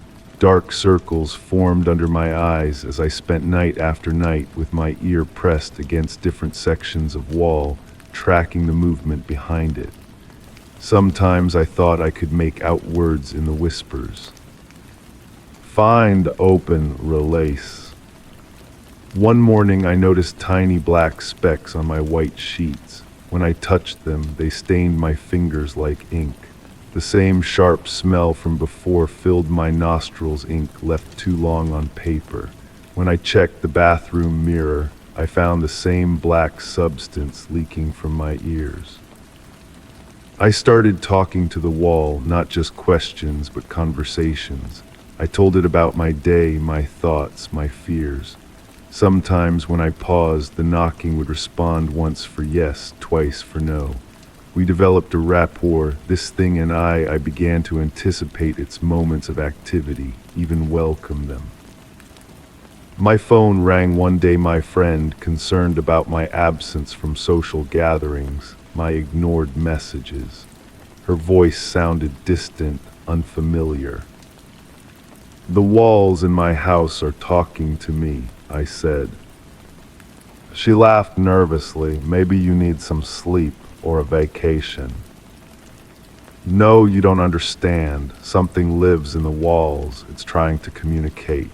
Speaker 1: Dark circles formed under my eyes as I spent night after night with my ear pressed against different sections of wall, tracking the movement behind it. Sometimes I thought I could make out words in the whispers. Find, open, release. One morning I noticed tiny black specks on my white sheets. When I touched them, they stained my fingers like ink. The same sharp smell from before filled my nostrils, ink left too long on paper. When I checked the bathroom mirror, I found the same black substance leaking from my ears. I started talking to the wall, not just questions, but conversations. I told it about my day, my thoughts, my fears. Sometimes when I paused, the knocking would respond once for yes, twice for no. We developed a rapport. This thing and I began to anticipate its moments of activity, even welcome them. My phone rang one day. My friend, concerned about my absence from social gatherings, my ignored messages. Her voice sounded distant, unfamiliar. "The walls in my house are talking to me," I said. She laughed nervously. "Maybe you need some sleep or a vacation." "No, you don't understand. Something lives in the walls. It's trying to communicate."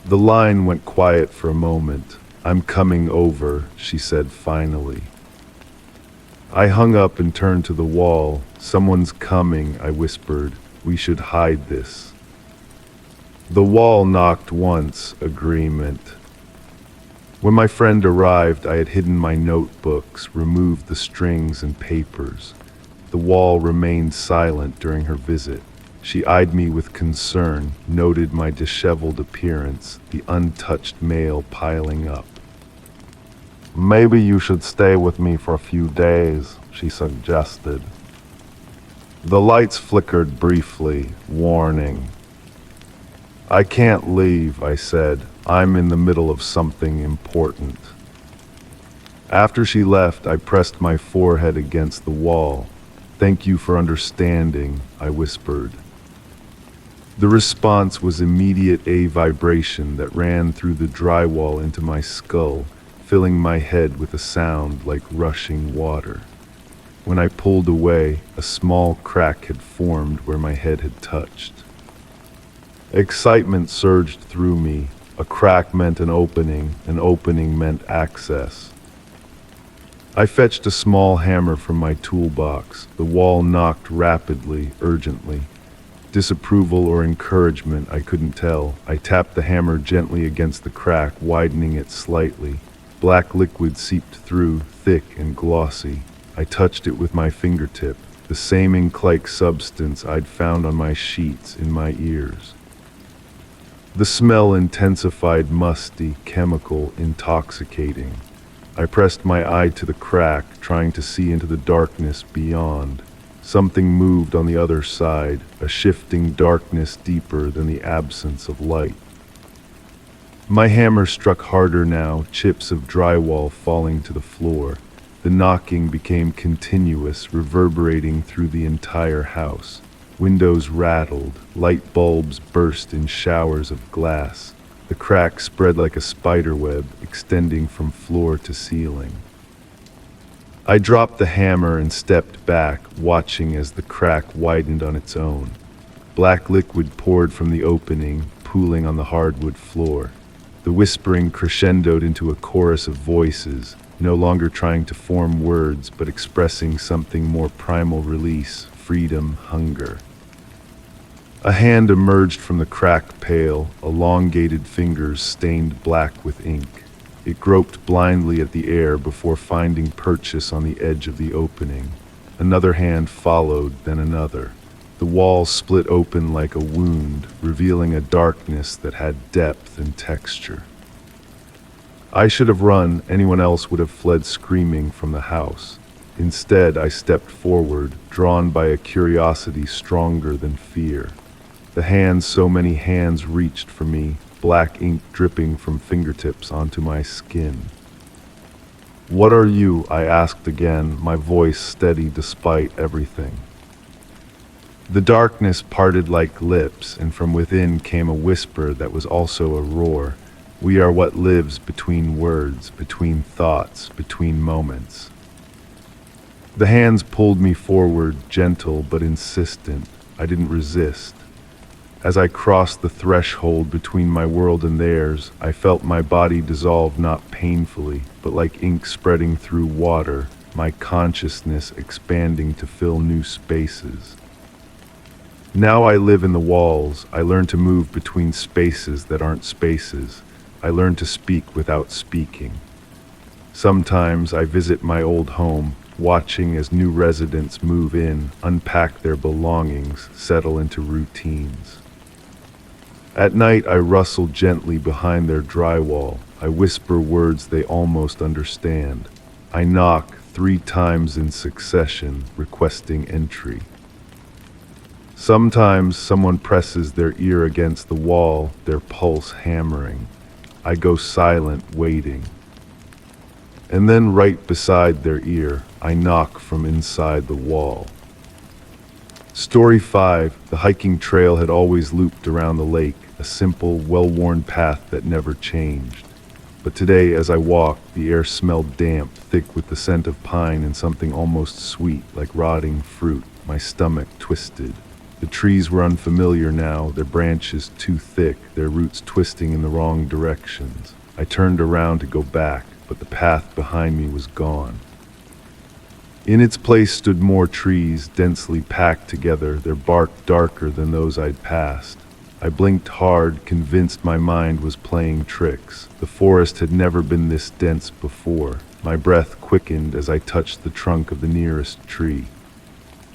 Speaker 1: The line went quiet for a moment. "I'm coming over," she said finally. I hung up and turned to the wall. "Someone's coming," I whispered. "We should hide this." The wall knocked once, agreement. When my friend arrived, I had hidden my notebooks, removed the strings and papers. The wall remained silent during her visit. She eyed me with concern, noted my disheveled appearance, the untouched mail piling up. "Maybe you should stay with me for a few days," she suggested. The lights flickered briefly, warning. "I can't leave," I said. "I'm in the middle of something important." After she left, I pressed my forehead against the wall. "Thank you for understanding," I whispered. The response was immediate, a vibration that ran through the drywall into my skull, filling my head with a sound like rushing water. When I pulled away, a small crack had formed where my head had touched. Excitement surged through me. A crack meant an opening meant access. I fetched a small hammer from my toolbox. The wall knocked rapidly, urgently. Disapproval or encouragement, I couldn't tell. I tapped the hammer gently against the crack, widening it slightly. Black liquid seeped through, thick and glossy. I touched it with my fingertip, the same ink-like substance I'd found on my sheets, in my ears. The smell intensified, musty, chemical, intoxicating. I pressed my eye to the crack, trying to see into the darkness beyond. Something moved on the other side, a shifting darkness deeper than the absence of light. My hammer struck harder now, chips of drywall falling to the floor. The knocking became continuous, reverberating through the entire house. Windows rattled, light bulbs burst in showers of glass. The crack spread like a spiderweb, extending from floor to ceiling. I dropped the hammer and stepped back, watching as the crack widened on its own. Black liquid poured from the opening, pooling on the hardwood floor. The whispering crescendoed into a chorus of voices, no longer trying to form words, but expressing something more primal: release, freedom, hunger. A hand emerged from the crack pail, elongated fingers stained black with ink. It groped blindly at the air before finding purchase on the edge of the opening. Another hand followed, then another. The wall split open like a wound, revealing a darkness that had depth and texture. I should have run. Anyone else would have fled screaming from the house. Instead, I stepped forward, drawn by a curiosity stronger than fear. The hands, so many hands, reached for me, black ink dripping from fingertips onto my skin. "What are you?" I asked again, my voice steady despite everything. The darkness parted like lips, and from within came a whisper that was also a roar. "We are what lives between words, between thoughts, between moments." The hands pulled me forward, gentle but insistent. I didn't resist. As I crossed the threshold between my world and theirs, I felt my body dissolve, not painfully, but like ink spreading through water, my consciousness expanding to fill new spaces. Now I live in the walls. I learn to move between spaces that aren't spaces. I learn to speak without speaking. Sometimes I visit my old home, watching as new residents move in, unpack their belongings, settle into routines. At night, I rustle gently behind their drywall. I whisper words they almost understand. I knock 3 times in succession, requesting entry. Sometimes someone presses their ear against the wall, their pulse hammering. I go silent, waiting. And then right beside their ear, I knock from inside the wall. Story 5. The hiking trail had always looped around the lake, a simple, well-worn path that never changed. But today, as I walked, the air smelled damp, thick with the scent of pine and something almost sweet, like rotting fruit. My stomach twisted. The trees were unfamiliar now, their branches too thick, their roots twisting in the wrong directions. I turned around to go back, but the path behind me was gone. In its place stood more trees, densely packed together, their bark darker than those I'd passed. I blinked hard, convinced my mind was playing tricks. The forest had never been this dense before. My breath quickened as I touched the trunk of the nearest tree.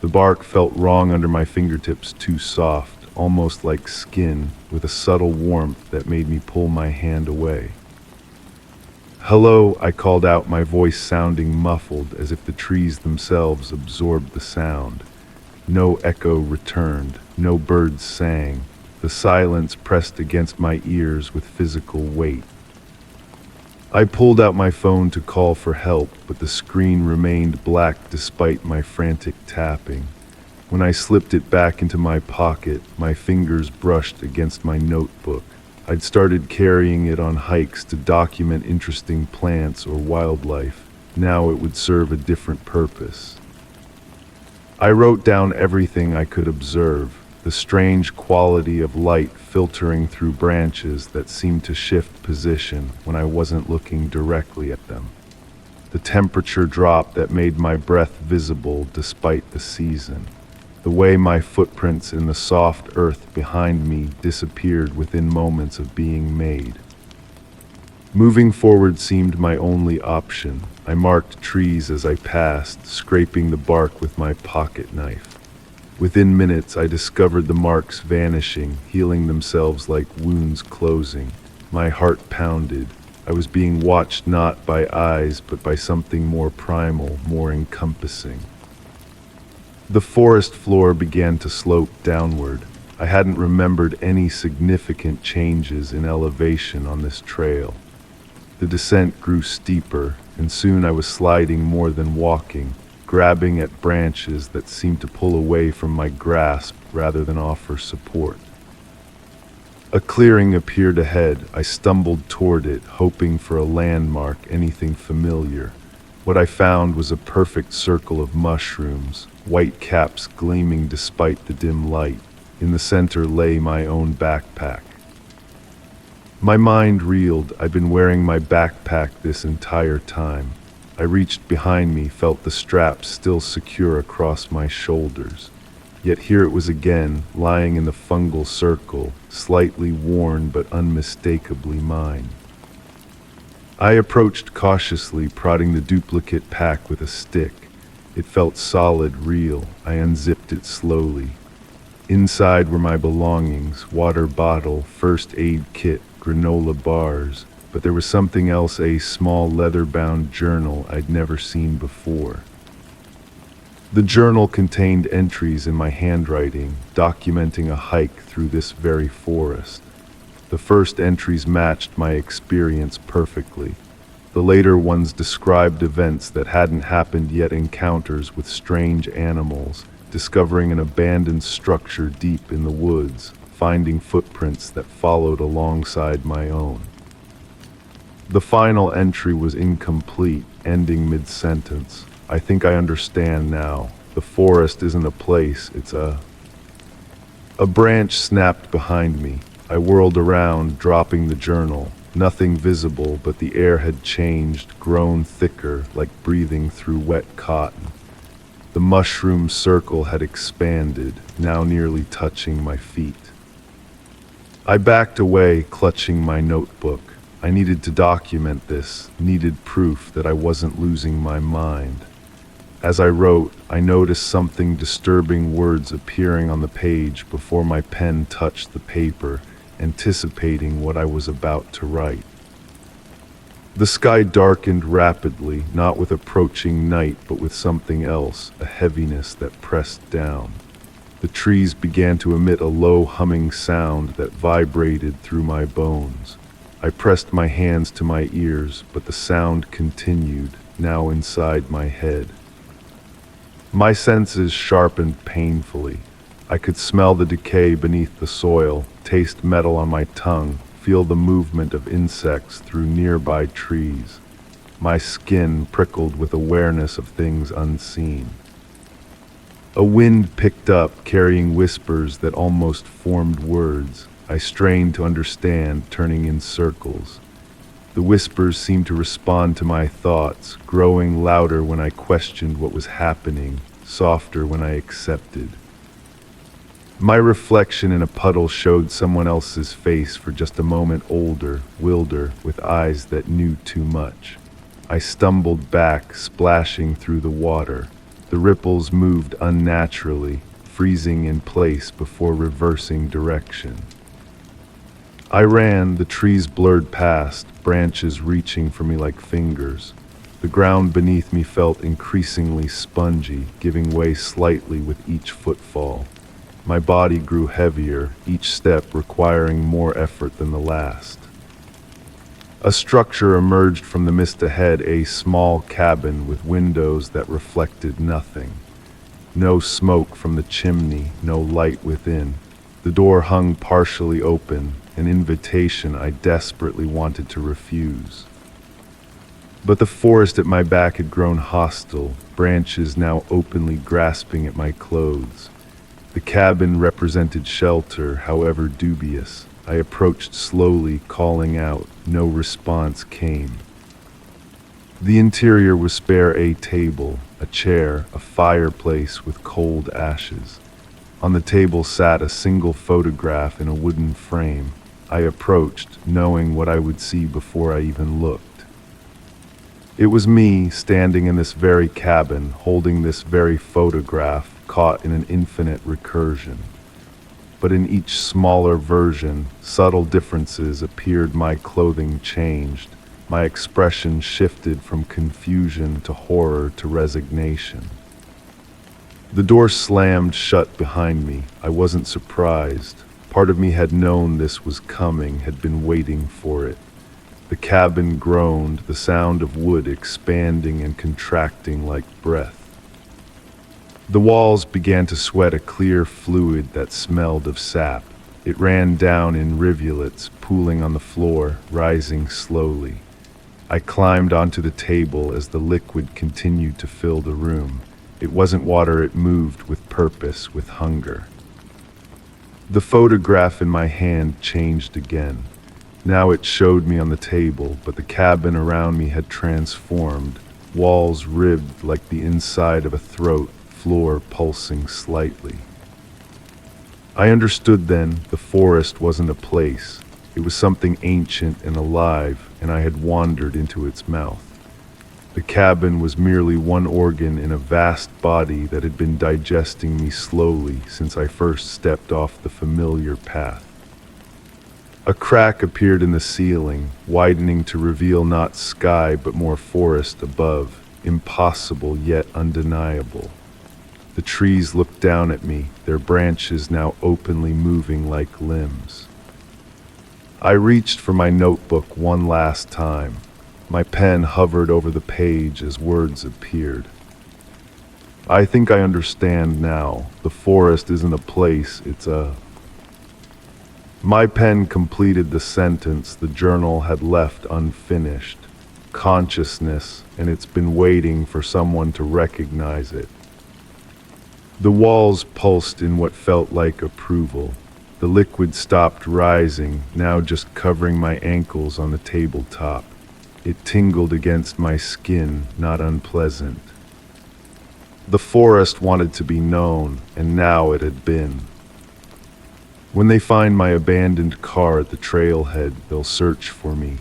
Speaker 1: The bark felt wrong under my fingertips, too soft, almost like skin, with a subtle warmth that made me pull my hand away. "Hello," I called out, my voice sounding muffled, as if the trees themselves absorbed the sound. No echo returned, no birds sang. The silence pressed against my ears with physical weight. I pulled out my phone to call for help, but the screen remained black despite my frantic tapping. When I slipped it back into my pocket, my fingers brushed against my notebook. I'd started carrying it on hikes to document interesting plants or wildlife. Now it would serve a different purpose. I wrote down everything I could observe, the strange quality of light filtering through branches that seemed to shift position when I wasn't looking directly at them. The temperature drop that made my breath visible despite the season. The way my footprints in the soft earth behind me disappeared within moments of being made. Moving forward seemed my only option. I marked trees as I passed, scraping the bark with my pocket knife. Within minutes, I discovered the marks vanishing, healing themselves like wounds closing. My heart pounded. I was being watched not by eyes, but by something more primal, more encompassing. The forest floor began to slope downward. I hadn't remembered any significant changes in elevation on this trail. The descent grew steeper, and soon I was sliding more than walking, grabbing at branches that seemed to pull away from my grasp rather than offer support. A clearing appeared ahead. I stumbled toward it, hoping for a landmark, anything familiar. What I found was a perfect circle of mushrooms, white caps gleaming despite the dim light. In the center lay my own backpack. My mind reeled. I'd been wearing my backpack this entire time. I reached behind me, felt the strap still secure across my shoulders. Yet here it was again, lying in the fungal circle, slightly worn but unmistakably mine. I approached cautiously, prodding the duplicate pack with a stick. It felt solid, real. I unzipped it slowly. Inside were my belongings: water bottle, first aid kit, granola bars. But there was something else, a small leather-bound journal I'd never seen before. The journal contained entries in my handwriting, documenting a hike through this very forest. The first entries matched my experience perfectly. The later ones described events that hadn't happened yet, encounters with strange animals, discovering an abandoned structure deep in the woods, finding footprints that followed alongside my own. The final entry was incomplete, ending mid-sentence. "I think I understand now. The forest isn't a place, it's a..." A branch snapped behind me. I whirled around, dropping the journal. Nothing visible, but the air had changed, grown thicker, like breathing through wet cotton. The mushroom circle had expanded, now nearly touching my feet. I backed away, clutching my notebook. I needed to document this, needed proof that I wasn't losing my mind. As I wrote, I noticed something disturbing, words appearing on the page before my pen touched the paper, anticipating what I was about to write. The sky darkened rapidly, not with approaching night, but with something else, a heaviness that pressed down. The trees began to emit a low humming sound that vibrated through my bones. I pressed my hands to my ears, but the sound continued, now inside my head. My senses sharpened painfully. I could smell the decay beneath the soil, taste metal on my tongue, feel the movement of insects through nearby trees. My skin prickled with awareness of things unseen. A wind picked up, carrying whispers that almost formed words. I strained to understand, turning in circles. The whispers seemed to respond to my thoughts, growing louder when I questioned what was happening, softer when I accepted. My reflection in a puddle showed someone else's face for just a moment, older, wilder, with eyes that knew too much. I stumbled back, splashing through the water. The ripples moved unnaturally, freezing in place before reversing direction. I ran, the trees blurred past, branches reaching for me like fingers. The ground beneath me felt increasingly spongy, giving way slightly with each footfall. My body grew heavier, each step requiring more effort than the last. A structure emerged from the mist ahead, a small cabin with windows that reflected nothing. No smoke from the chimney, no light within. The door hung partially open, an invitation I desperately wanted to refuse. But the forest at my back had grown hostile, branches now openly grasping at my clothes. The cabin represented shelter, however dubious. I approached slowly, calling out. No response came. The interior was spare: a table, a chair, a fireplace with cold ashes. On the table sat a single photograph in a wooden frame. I approached, knowing what I would see before I even looked. It was me, standing in this very cabin, holding this very photograph, caught in an infinite recursion. But in each smaller version, subtle differences appeared. My clothing changed. My expression shifted from confusion to horror to resignation. The door slammed shut behind me. I wasn't surprised. Part of me had known this was coming, had been waiting for it. The cabin groaned, the sound of wood expanding and contracting like breath. The walls began to sweat a clear fluid that smelled of sap. It ran down in rivulets, pooling on the floor, rising slowly. I climbed onto the table as the liquid continued to fill the room. It wasn't water, it moved with purpose, with hunger. The photograph in my hand changed again. Now it showed me on the table, but the cabin around me had transformed. Walls ribbed like the inside of a throat, floor pulsing slightly. I understood then, the forest wasn't a place. It was something ancient and alive, and I had wandered into its mouth. The cabin was merely one organ in a vast body that had been digesting me slowly since I first stepped off the familiar path. A crack appeared in the ceiling, widening to reveal not sky but more forest above, impossible yet undeniable. The trees looked down at me, their branches now openly moving like limbs. I reached for my notebook one last time. My pen hovered over the page as words appeared. I think I understand now. The forest isn't a place, it's a... My pen completed the sentence the journal had left unfinished. Consciousness, and it's been waiting for someone to recognize it. The walls pulsed in what felt like approval. The liquid stopped rising, now just covering my ankles on the tabletop. It tingled against my skin, not unpleasant. The forest wanted to be known, and now it had been. When they find my abandoned car at the trailhead, they'll search for me.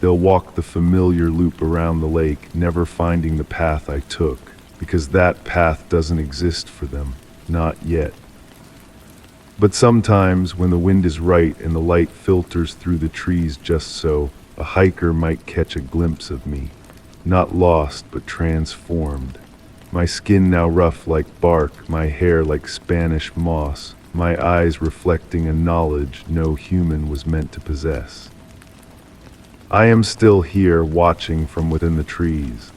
Speaker 1: They'll walk the familiar loop around the lake, never finding the path I took, because that path doesn't exist for them, not yet. But sometimes, when the wind is right and the light filters through the trees just so, a hiker might catch a glimpse of me, not lost but transformed. My skin now rough like bark, my hair like Spanish moss, my eyes reflecting a knowledge no human was meant to possess. I am still here, watching from within the trees,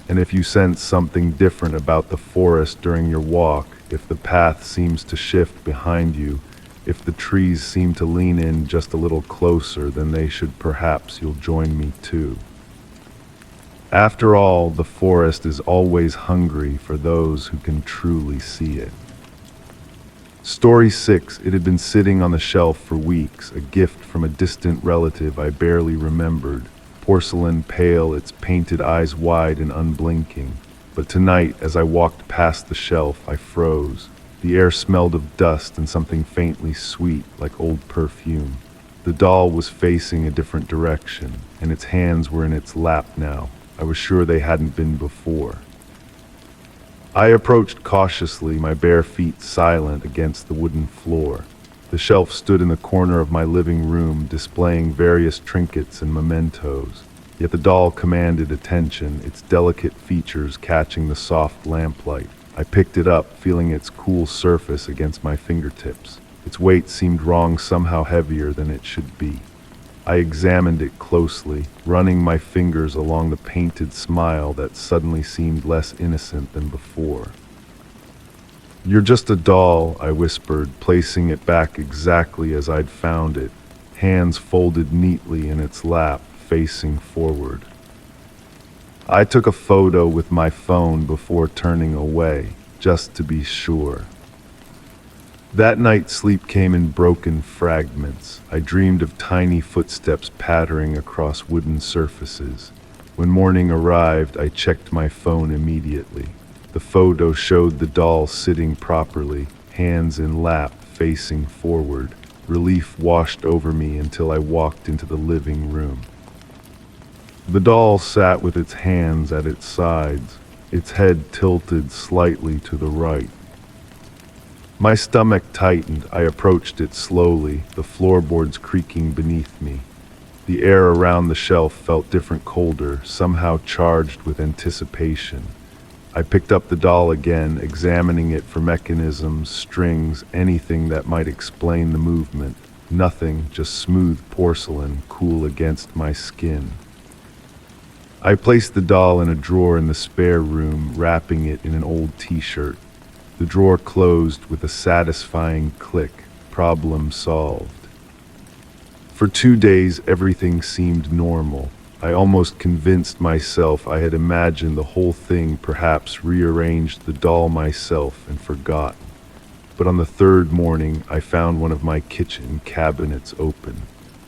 Speaker 1: and if you sense something different about the forest during your walk, if the path seems to shift behind you, if the trees seem to lean in just a little closer, then they should perhaps you'll join me too. After all, the forest is always hungry for those who can truly see it. Story 6. It had been sitting on the shelf for weeks, a gift from a distant relative I barely remembered. Porcelain pale, its painted eyes wide and unblinking. But tonight, as I walked past the shelf, I froze. The air smelled of dust and something faintly sweet, like old perfume. The doll was facing a different direction, and its hands were in its lap now. I was sure they hadn't been before. I approached cautiously, my bare feet silent against the wooden floor. The shelf stood in the corner of my living room, displaying various trinkets and mementos. Yet the doll commanded attention, its delicate features catching the soft lamplight. I picked it up, feeling its cool surface against my fingertips. Its weight seemed wrong, somehow heavier than it should be. I examined it closely, running my fingers along the painted smile that suddenly seemed less innocent than before. "You're just a doll," I whispered, placing it back exactly as I'd found it, hands folded neatly in its lap, facing forward. I took a photo with my phone before turning away, just to be sure. That night, sleep came in broken fragments. I dreamed of tiny footsteps pattering across wooden surfaces. When morning arrived, I checked my phone immediately. The photo showed the doll sitting properly, hands in lap, facing forward. Relief washed over me until I walked into the living room. The doll sat with its hands at its sides, its head tilted slightly to the right. My stomach tightened. I approached it slowly, the floorboards creaking beneath me. The air around the shelf felt different, colder, somehow charged with anticipation. I picked up the doll again, examining it for mechanisms, strings, anything that might explain the movement. Nothing, just smooth porcelain, cool against my skin. I placed the doll in a drawer in the spare room, wrapping it in an old t-shirt. The drawer closed with a satisfying click. Problem solved. For 2 days, everything seemed normal. I almost convinced myself I had imagined the whole thing, perhaps rearranged the doll myself and forgotten. But on the third morning, I found one of my kitchen cabinets open.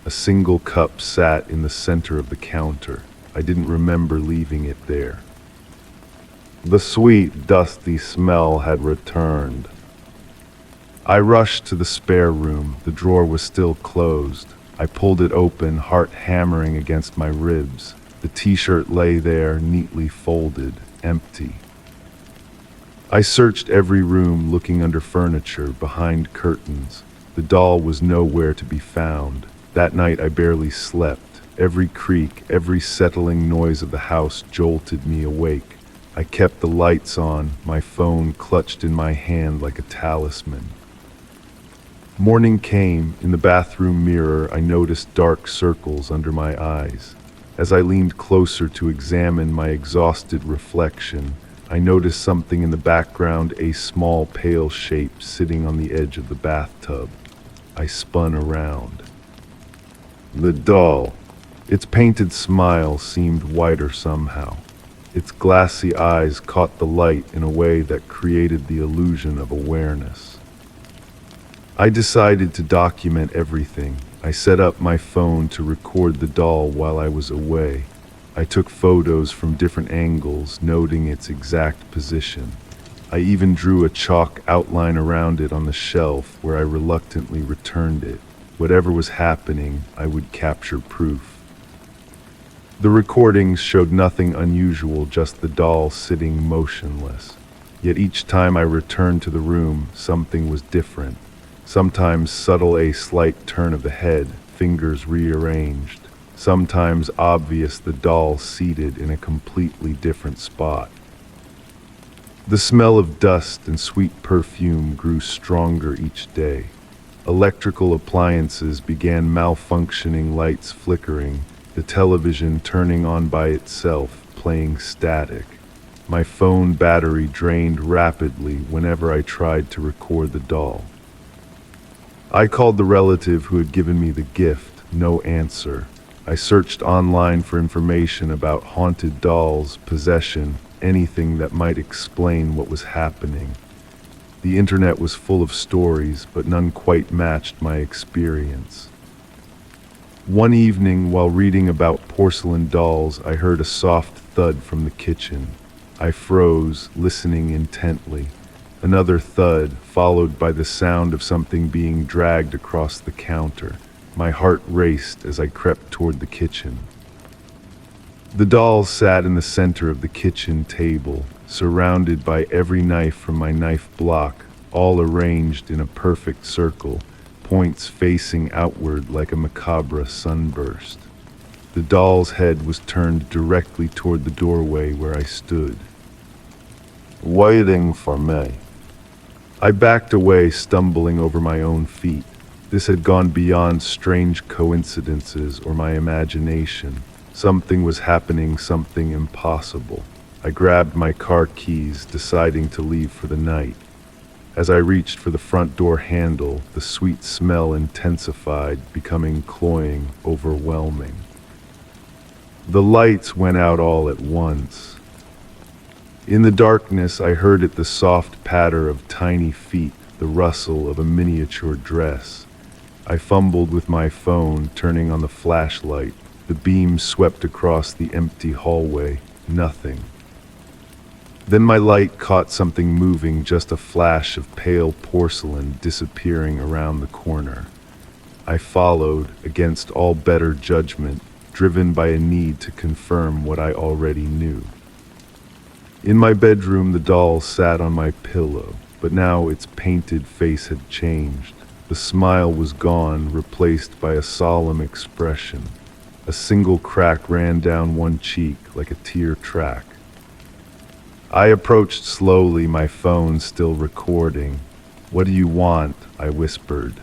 Speaker 1: A single cup sat in the center of the counter. I didn't remember leaving it there. The sweet, dusty smell had returned. I rushed to the spare room. The drawer was still closed. I pulled it open, heart hammering against my ribs. The t-shirt lay there, neatly folded, empty. I searched every room, looking under furniture, behind curtains. The doll was nowhere to be found. That night I barely slept. Every creak, every settling noise of the house jolted me awake. I kept the lights on, my phone clutched in my hand like a talisman. Morning came. In the bathroom mirror, I noticed dark circles under my eyes. As I leaned closer to examine my exhausted reflection, I noticed something in the background, a small pale shape sitting on the edge of the bathtub. I spun around. The doll. Its painted smile seemed whiter somehow. Its glassy eyes caught the light in a way that created the illusion of awareness. I decided to document everything. I set up my phone to record the doll while I was away. I took photos from different angles, noting its exact position. I even drew a chalk outline around it on the shelf where I reluctantly returned it. Whatever was happening, I would capture proof. The recordings showed nothing unusual, just the doll sitting motionless. Yet each time I returned to the room, something was different. Sometimes subtle, a slight turn of the head, fingers rearranged. Sometimes obvious, the doll seated in a completely different spot. The smell of dust and sweet perfume grew stronger each day. Electrical appliances began malfunctioning, lights flickering, the television turning on by itself, playing static. My phone battery drained rapidly whenever I tried to record the doll. I called the relative who had given me the gift. No answer. I searched online for information about haunted dolls, possession, anything that might explain what was happening. The internet was full of stories, but none quite matched my experience. One evening, while reading about porcelain dolls, I heard a soft thud from the kitchen. I froze, listening intently. Another thud, followed by the sound of something being dragged across the counter. My heart raced as I crept toward the kitchen. The doll sat in the center of the kitchen table, surrounded by every knife from my knife block, all arranged in a perfect circle, points facing outward like a macabre sunburst. The doll's head was turned directly toward the doorway where I stood, waiting for me. I backed away, stumbling over my own feet. This had gone beyond strange coincidences or my imagination. Something was happening, something impossible. I grabbed my car keys, deciding to leave for the night. As I reached for the front door handle, the sweet smell intensified, becoming cloying, overwhelming. The lights went out all at once. In the darkness, I heard the soft patter of tiny feet, the rustle of a miniature dress. I fumbled with my phone, turning on the flashlight. The beam swept across the empty hallway. Nothing. Then my light caught something moving, just a flash of pale porcelain disappearing around the corner. I followed, against all better judgment, driven by a need to confirm what I already knew. In my bedroom, the doll sat on my pillow, but now its painted face had changed. The smile was gone, replaced by a solemn expression. A single crack ran down one cheek like a tear track. I approached slowly, my phone still recording. "What do you want?" I whispered.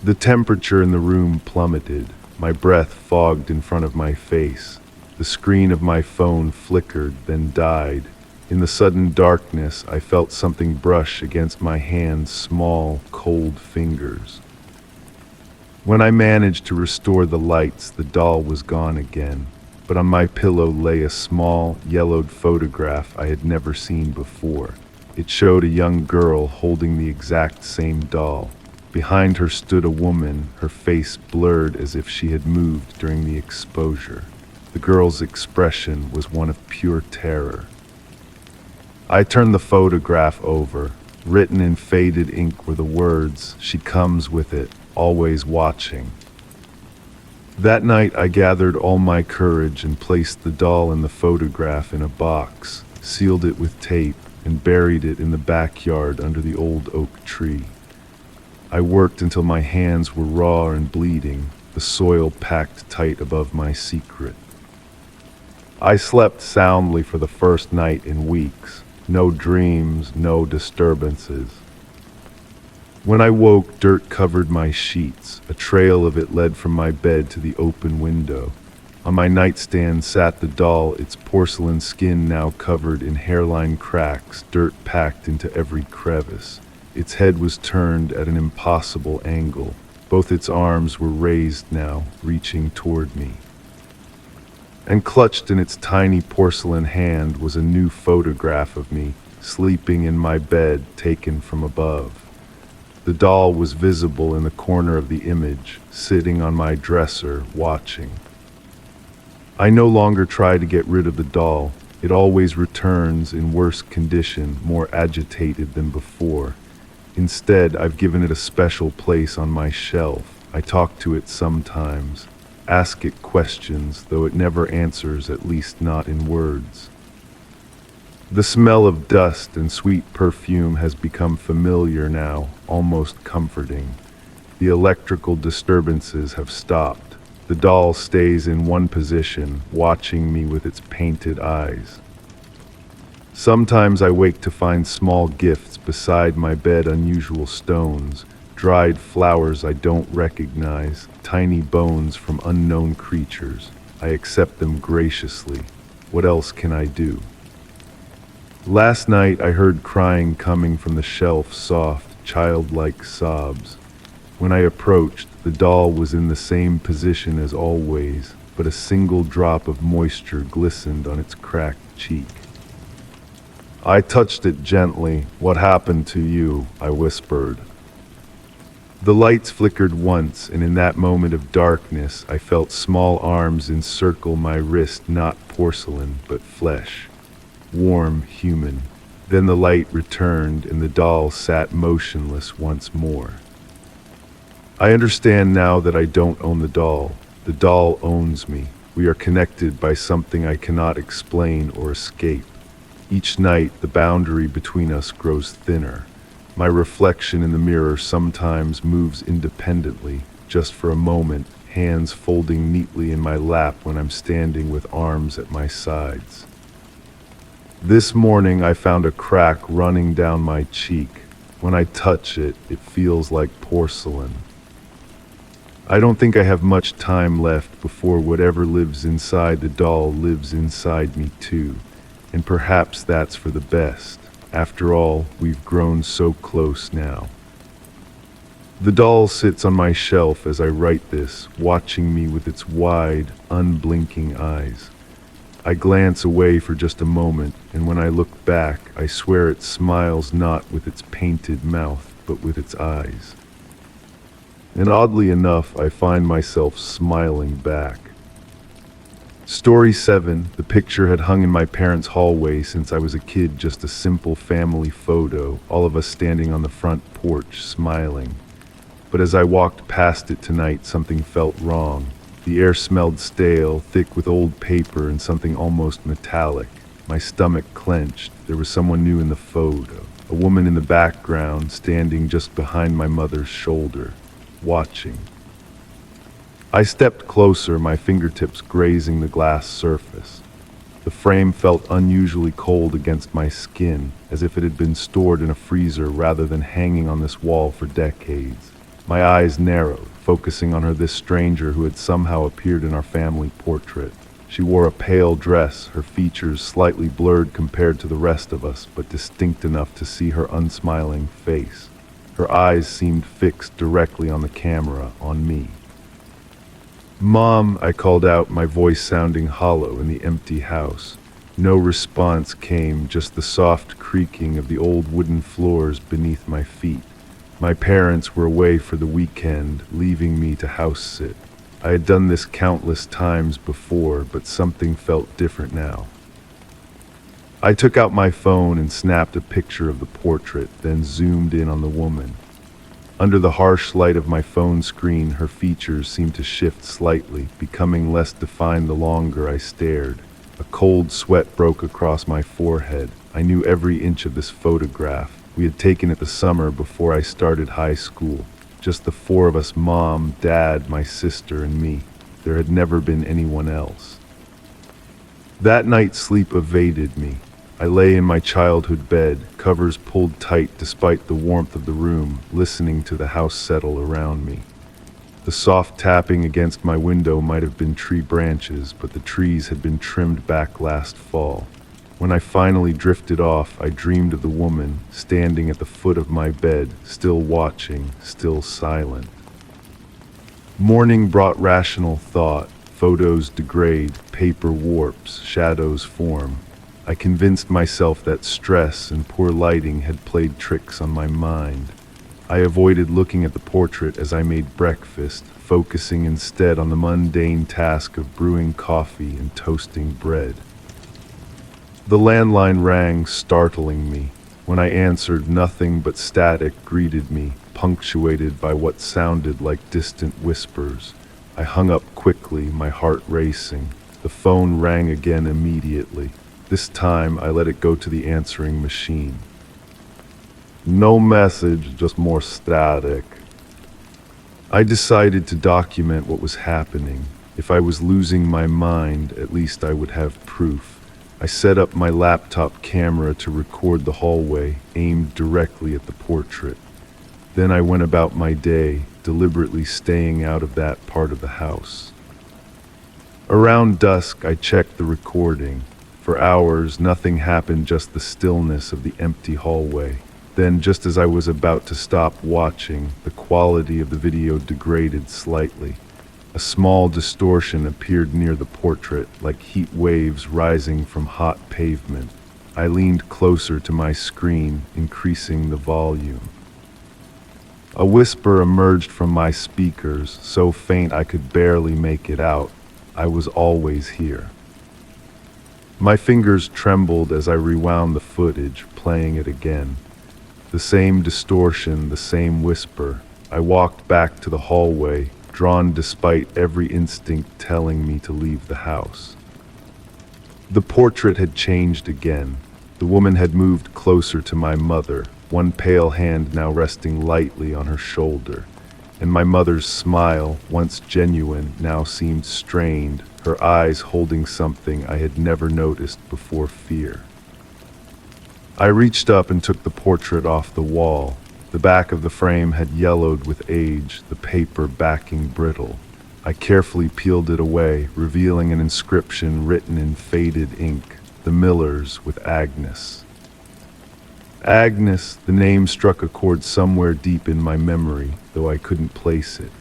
Speaker 1: The temperature in the room plummeted. My breath fogged in front of my face. The screen of my phone flickered, then died. In the sudden darkness, I felt something brush against my hand's small, cold fingers. When I managed to restore the lights, the doll was gone again, but on my pillow lay a small, yellowed photograph I had never seen before. It showed a young girl holding the exact same doll. Behind her stood a woman, her face blurred as if she had moved during the exposure. The girl's expression was one of pure terror. I turned the photograph over. Written in faded ink were the words, "She comes with it, always watching." That night I gathered all my courage and placed the doll and the photograph in a box, sealed it with tape, and buried it in the backyard under the old oak tree. I worked until my hands were raw and bleeding, the soil packed tight above my secret. I slept soundly for the first night in weeks. No dreams, no disturbances. When I woke, dirt covered my sheets. A trail of it led from my bed to the open window. On my nightstand sat the doll, its porcelain skin now covered in hairline cracks, dirt packed into every crevice. Its head was turned at an impossible angle. Both its arms were raised now, reaching toward me. And clutched in its tiny porcelain hand was a new photograph of me, sleeping in my bed, taken from above. The doll was visible in the corner of the image, sitting on my dresser, watching. I no longer try to get rid of the doll. It always returns in worse condition, more agitated than before. Instead, I've given it a special place on my shelf. I talk to it sometimes, ask it questions, though it never answers, at least not in words. The smell of dust and sweet perfume has become familiar now, almost comforting. The electrical disturbances have stopped. The doll stays in one position, watching me with its painted eyes. Sometimes I wake to find small gifts beside my bed, unusual stones, dried flowers I don't recognize, tiny bones from unknown creatures. I accept them graciously. What else can I do? Last night I heard crying coming from the shelf, soft, childlike sobs. When I approached, the doll was in the same position as always, but a single drop of moisture glistened on its cracked cheek. I touched it gently. "What happened to you?" I whispered. The lights flickered once, and in that moment of darkness, I felt small arms encircle my wrist, not porcelain, but flesh. Warm, human. Then the light returned, and the doll sat motionless once more. I understand now that I don't own the doll. The doll owns me. We are connected by something I cannot explain or escape. Each night, the boundary between us grows thinner. My reflection in the mirror sometimes moves independently, just for a moment, hands folding neatly in my lap when I'm standing with arms at my sides. This morning, I found a crack running down my cheek. When I touch it, it feels like porcelain. I don't think I have much time left before whatever lives inside the doll lives inside me too. And perhaps that's for the best. After all, we've grown so close now. The doll sits on my shelf as I write this, watching me with its wide, unblinking eyes. I glance away for just a moment, and when I look back, I swear it smiles not with its painted mouth, but with its eyes. And oddly enough, I find myself smiling back. Story 7. The picture had hung in my parents' hallway since I was a kid, just a simple family photo, all of us standing on the front porch, smiling. But as I walked past it tonight, something felt wrong. The air smelled stale, thick with old paper and something almost metallic. My stomach clenched. There was someone new in the photo. A woman in the background, standing just behind my mother's shoulder, watching. I stepped closer, my fingertips grazing the glass surface. The frame felt unusually cold against my skin, as if it had been stored in a freezer rather than hanging on this wall for decades. My eyes narrowed, focusing on her, this stranger who had somehow appeared in our family portrait. She wore a pale dress, her features slightly blurred compared to the rest of us, but distinct enough to see her unsmiling face. Her eyes seemed fixed directly on the camera, on me. "Mom," I called out, my voice sounding hollow in the empty house. No response came, just the soft creaking of the old wooden floors beneath my feet. My parents were away for the weekend, leaving me to house sit. I had done this countless times before, but something felt different now. I took out my phone and snapped a picture of the portrait, then zoomed in on the woman. Under the harsh light of my phone screen, her features seemed to shift slightly, becoming less defined the longer I stared. A cold sweat broke across my forehead. I knew every inch of this photograph. We had taken it the summer before I started high school. Just the four of us, Mom, Dad, my sister, and me. There had never been anyone else. That night, sleep evaded me. I lay in my childhood bed, covers pulled tight despite the warmth of the room, listening to the house settle around me. The soft tapping against my window might have been tree branches, but the trees had been trimmed back last fall. When I finally drifted off, I dreamed of the woman, standing at the foot of my bed, still watching, still silent. Morning brought rational thought. Photos degrade, paper warps, shadows form. I convinced myself that stress and poor lighting had played tricks on my mind. I avoided looking at the portrait as I made breakfast, focusing instead on the mundane task of brewing coffee and toasting bread. The landline rang, startling me. When I answered, nothing but static greeted me, punctuated by what sounded like distant whispers. I hung up quickly, my heart racing. The phone rang again immediately. This time, I let it go to the answering machine. No message, just more static. I decided to document what was happening. If I was losing my mind, at least I would have proof. I set up my laptop camera to record the hallway, aimed directly at the portrait. Then I went about my day, deliberately staying out of that part of the house. Around dusk, I checked the recording. For hours, nothing happened, just the stillness of the empty hallway. Then, just as I was about to stop watching, the quality of the video degraded slightly. A small distortion appeared near the portrait, like heat waves rising from hot pavement. I leaned closer to my screen, increasing the volume. A whisper emerged from my speakers, so faint I could barely make it out. I was always here. My fingers trembled as I rewound the footage, playing it again. The same distortion, the same whisper. I walked back to the hallway, drawn despite every instinct telling me to leave the house. The portrait had changed again. The woman had moved closer to my mother, one pale hand now resting lightly on her shoulder, and my mother's smile, once genuine, now seemed strained, her eyes holding something I had never noticed before: fear. I reached up and took the portrait off the wall. The back of the frame had yellowed with age, the paper backing brittle. I carefully peeled it away, revealing an inscription written in faded ink: "The Millers with Agnes." Agnes, the name struck a chord somewhere deep in my memory, though I couldn't place it.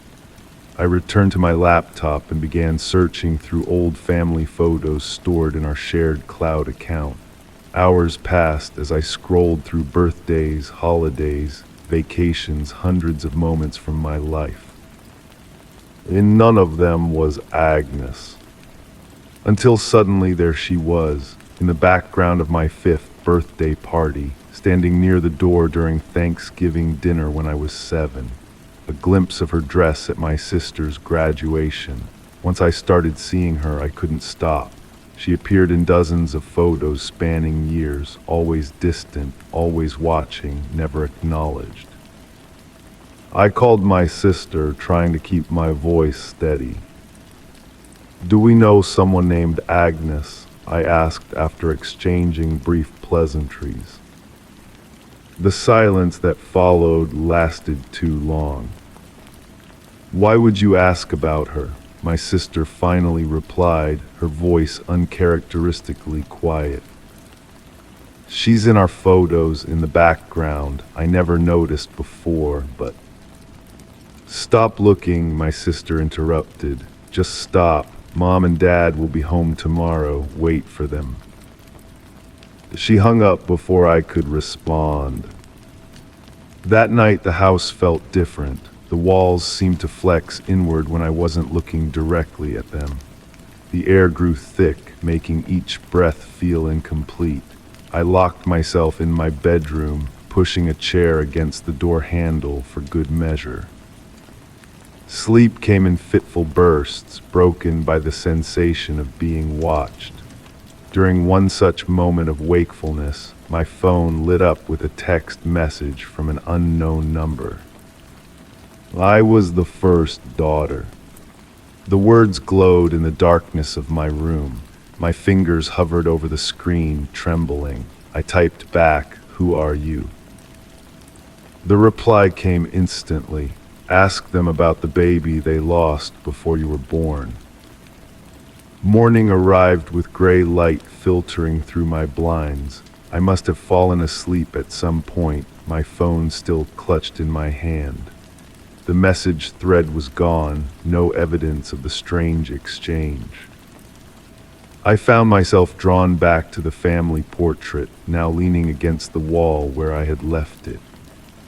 Speaker 1: I returned to my laptop and began searching through old family photos stored in our shared cloud account. Hours passed as I scrolled through birthdays, holidays, vacations, hundreds of moments from my life. In none of them was Agnes. Until suddenly there she was, in the background of my 5th birthday party, standing near the door during Thanksgiving dinner when I was 7. A glimpse of her dress at my sister's graduation. Once I started seeing her, I couldn't stop. She appeared in dozens of photos spanning years, always distant, always watching, never acknowledged. I called my sister, trying to keep my voice steady. "Do we know someone named Agnes?" I asked after exchanging brief pleasantries. The silence that followed lasted too long. "Why would you ask about her?" my sister finally replied, her voice uncharacteristically quiet. "She's in our photos in the background. I never noticed before, but—" "Stop looking," my sister interrupted. "Just stop. Mom and Dad will be home tomorrow. Wait for them." She hung up before I could respond. That night the house felt different. The walls seemed to flex inward when I wasn't looking directly at them. The air grew thick, making each breath feel incomplete. I locked myself in my bedroom, pushing a chair against the door handle for good measure. Sleep came in fitful bursts, broken by the sensation of being watched. During one such moment of wakefulness, my phone lit up with a text message from an unknown number. I was the first daughter. The words glowed in the darkness of my room. My fingers hovered over the screen, trembling. I typed back, "Who are you?" The reply came instantly. "Ask them about the baby they lost before you were born." Morning arrived with gray light filtering through my blinds. I must have fallen asleep at some point, my phone still clutched in my hand. The message thread was gone, no evidence of the strange exchange. I found myself drawn back to the family portrait, now leaning against the wall where I had left it.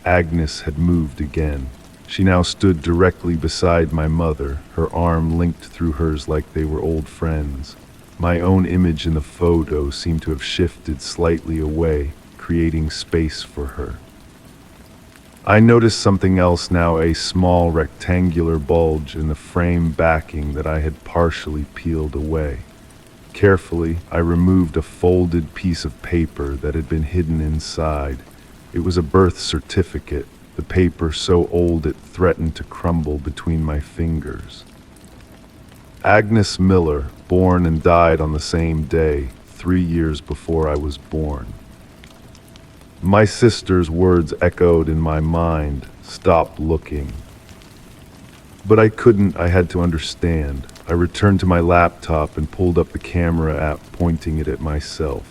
Speaker 1: Agnes had moved again. She now stood directly beside my mother, her arm linked through hers like they were old friends. My own image in the photo seemed to have shifted slightly away, creating space for her. I noticed something else now, a small rectangular bulge in the frame backing that I had partially peeled away. Carefully, I removed a folded piece of paper that had been hidden inside. It was a birth certificate, the paper so old it threatened to crumble between my fingers. Agnes Miller, born and died on the same day, 3 years before I was born. My sister's words echoed in my mind, "Stop looking." But I couldn't, I had to understand. I returned to my laptop and pulled up the camera app, pointing it at myself.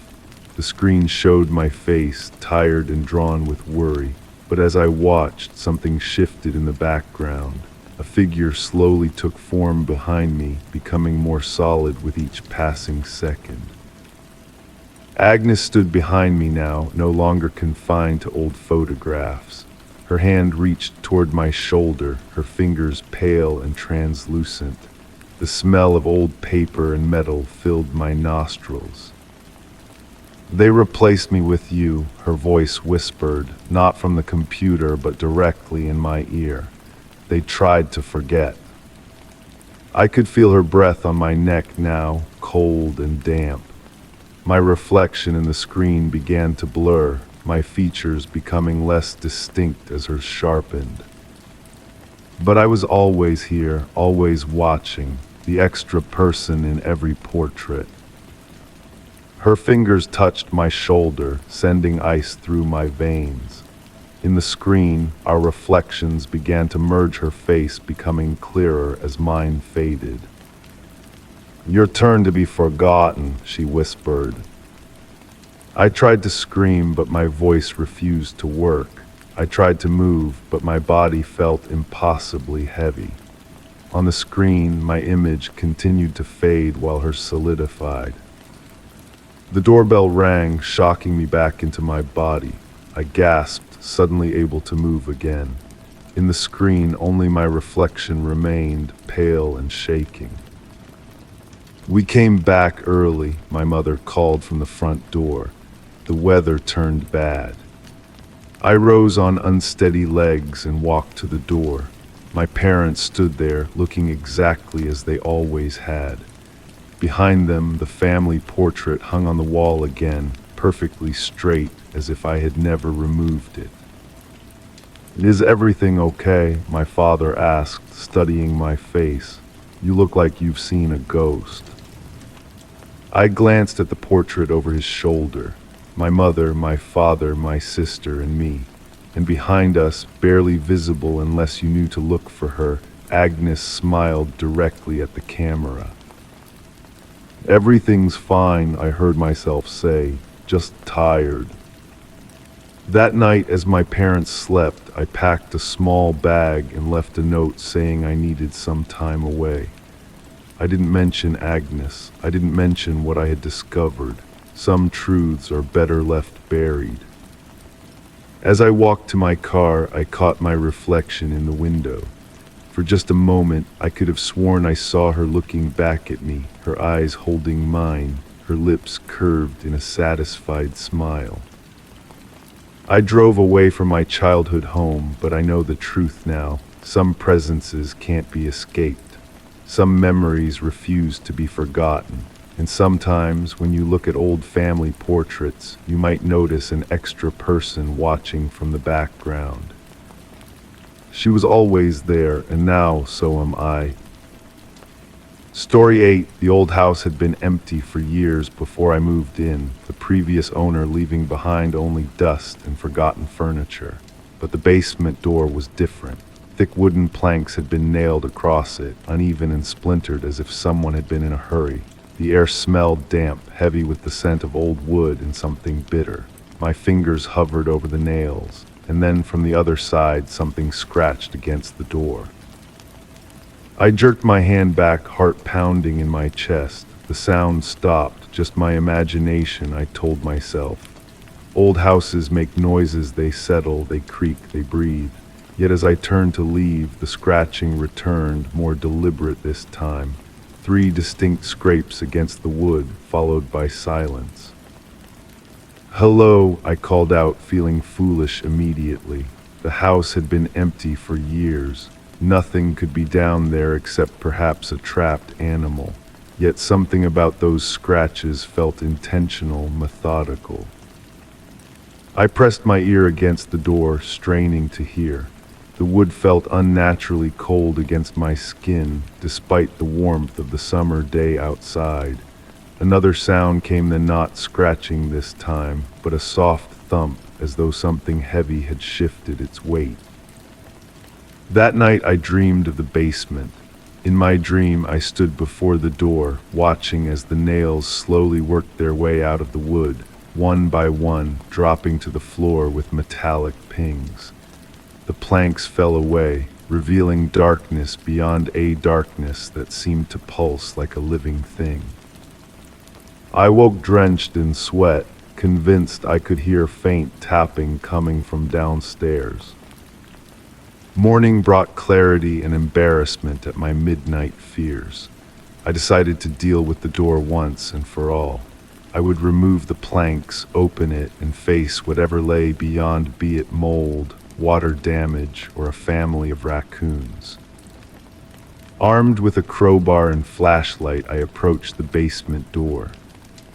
Speaker 1: The screen showed my face, tired and drawn with worry, but as I watched, something shifted in the background. A figure slowly took form behind me, becoming more solid with each passing second. Agnes stood behind me now, no longer confined to old photographs. Her hand reached toward my shoulder, her fingers pale and translucent. The smell of old paper and metal filled my nostrils. "They replaced me with you," her voice whispered, not from the computer but directly in my ear. "They tried to forget." I could feel her breath on my neck now, cold and damp. My reflection in the screen began to blur, my features becoming less distinct as hers sharpened. But I was always here, always watching, the extra person in every portrait. Her fingers touched my shoulder, sending ice through my veins. In the screen, our reflections began to merge, her face becoming clearer as mine faded. "Your turn to be forgotten," she whispered. I tried to scream, but my voice refused to work. I tried to move, but my body felt impossibly heavy. On the screen, my image continued to fade while hers solidified. The doorbell rang, shocking me back into my body. I gasped, suddenly able to move again. In the screen, only my reflection remained, pale and shaking. "We came back early," my mother called from the front door. The weather turned bad. I rose on unsteady legs and walked to the door. My parents stood there, looking exactly as they always had. Behind them, the family portrait hung on the wall again, perfectly straight, as if I had never removed it. "Is everything okay?" my father asked, studying my face. "You look like you've seen a ghost." I glanced at the portrait over his shoulder. My mother, my father, my sister, and me. And behind us, barely visible unless you knew to look for her, Agnes smiled directly at the camera. "Everything's fine," I heard myself say, "just tired." That night, as my parents slept, I packed a small bag and left a note saying I needed some time away. I didn't mention Agnes. I didn't mention what I had discovered. Some truths are better left buried. As I walked to my car, I caught my reflection in the window. For just a moment, I could have sworn I saw her looking back at me, her eyes holding mine, her lips curved in a satisfied smile. I drove away from my childhood home, but I know the truth now. Some presences can't be escaped. Some memories refuse to be forgotten. And sometimes, when you look at old family portraits, you might notice an extra person watching from the background. She was always there, and now so am I. Story 8. The old house had been empty for years before I moved in, the previous owner leaving behind only dust and forgotten furniture. But the basement door was different. Thick wooden planks had been nailed across it, uneven and splintered as if someone had been in a hurry. The air smelled damp, heavy with the scent of old wood and something bitter. My fingers hovered over the nails, and then from the other side something scratched against the door. I jerked my hand back, heart pounding in my chest. The sound stopped, just my imagination, I told myself. Old houses make noises, they settle, they creak, they breathe. Yet as I turned to leave, the scratching returned, more deliberate this time. 3 distinct scrapes against the wood, followed by silence. "Hello," I called out, feeling foolish immediately. The house had been empty for years. Nothing could be down there except perhaps a trapped animal. Yet something about those scratches felt intentional, methodical. I pressed my ear against the door, straining to hear. The wood felt unnaturally cold against my skin, despite the warmth of the summer day outside. Another sound came, then not scratching this time, but a soft thump, as though something heavy had shifted its weight. That night I dreamed of the basement. In my dream I stood before the door, watching as the nails slowly worked their way out of the wood, one by one, dropping to the floor with metallic pings. The planks fell away, revealing darkness beyond a darkness that seemed to pulse like a living thing. I woke drenched in sweat, convinced I could hear faint tapping coming from downstairs. Morning brought clarity and embarrassment at my midnight fears. I decided to deal with the door once and for all. I would remove the planks, open it, and face whatever lay beyond, be it mold, water damage, or a family of raccoons. Armed with a crowbar and flashlight, I approached the basement door.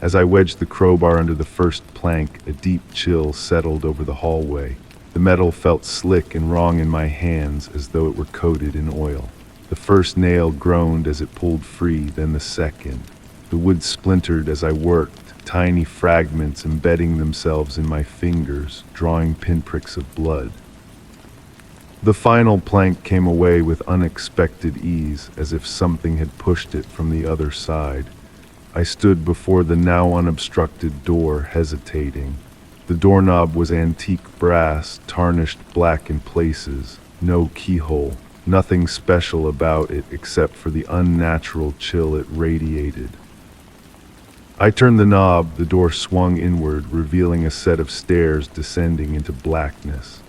Speaker 1: As I wedged the crowbar under the first plank, a deep chill settled over the hallway. The metal felt slick and wrong in my hands, as though it were coated in oil. The first nail groaned as it pulled free, then the second. The wood splintered as I worked, tiny fragments embedding themselves in my fingers, drawing pinpricks of blood. The final plank came away with unexpected ease, as if something had pushed it from the other side. I stood before the now unobstructed door, hesitating. The doorknob was antique brass, tarnished black in places, no keyhole, nothing special about it except for the unnatural chill it radiated. I turned the knob, the door swung inward, revealing a set of stairs descending into blackness.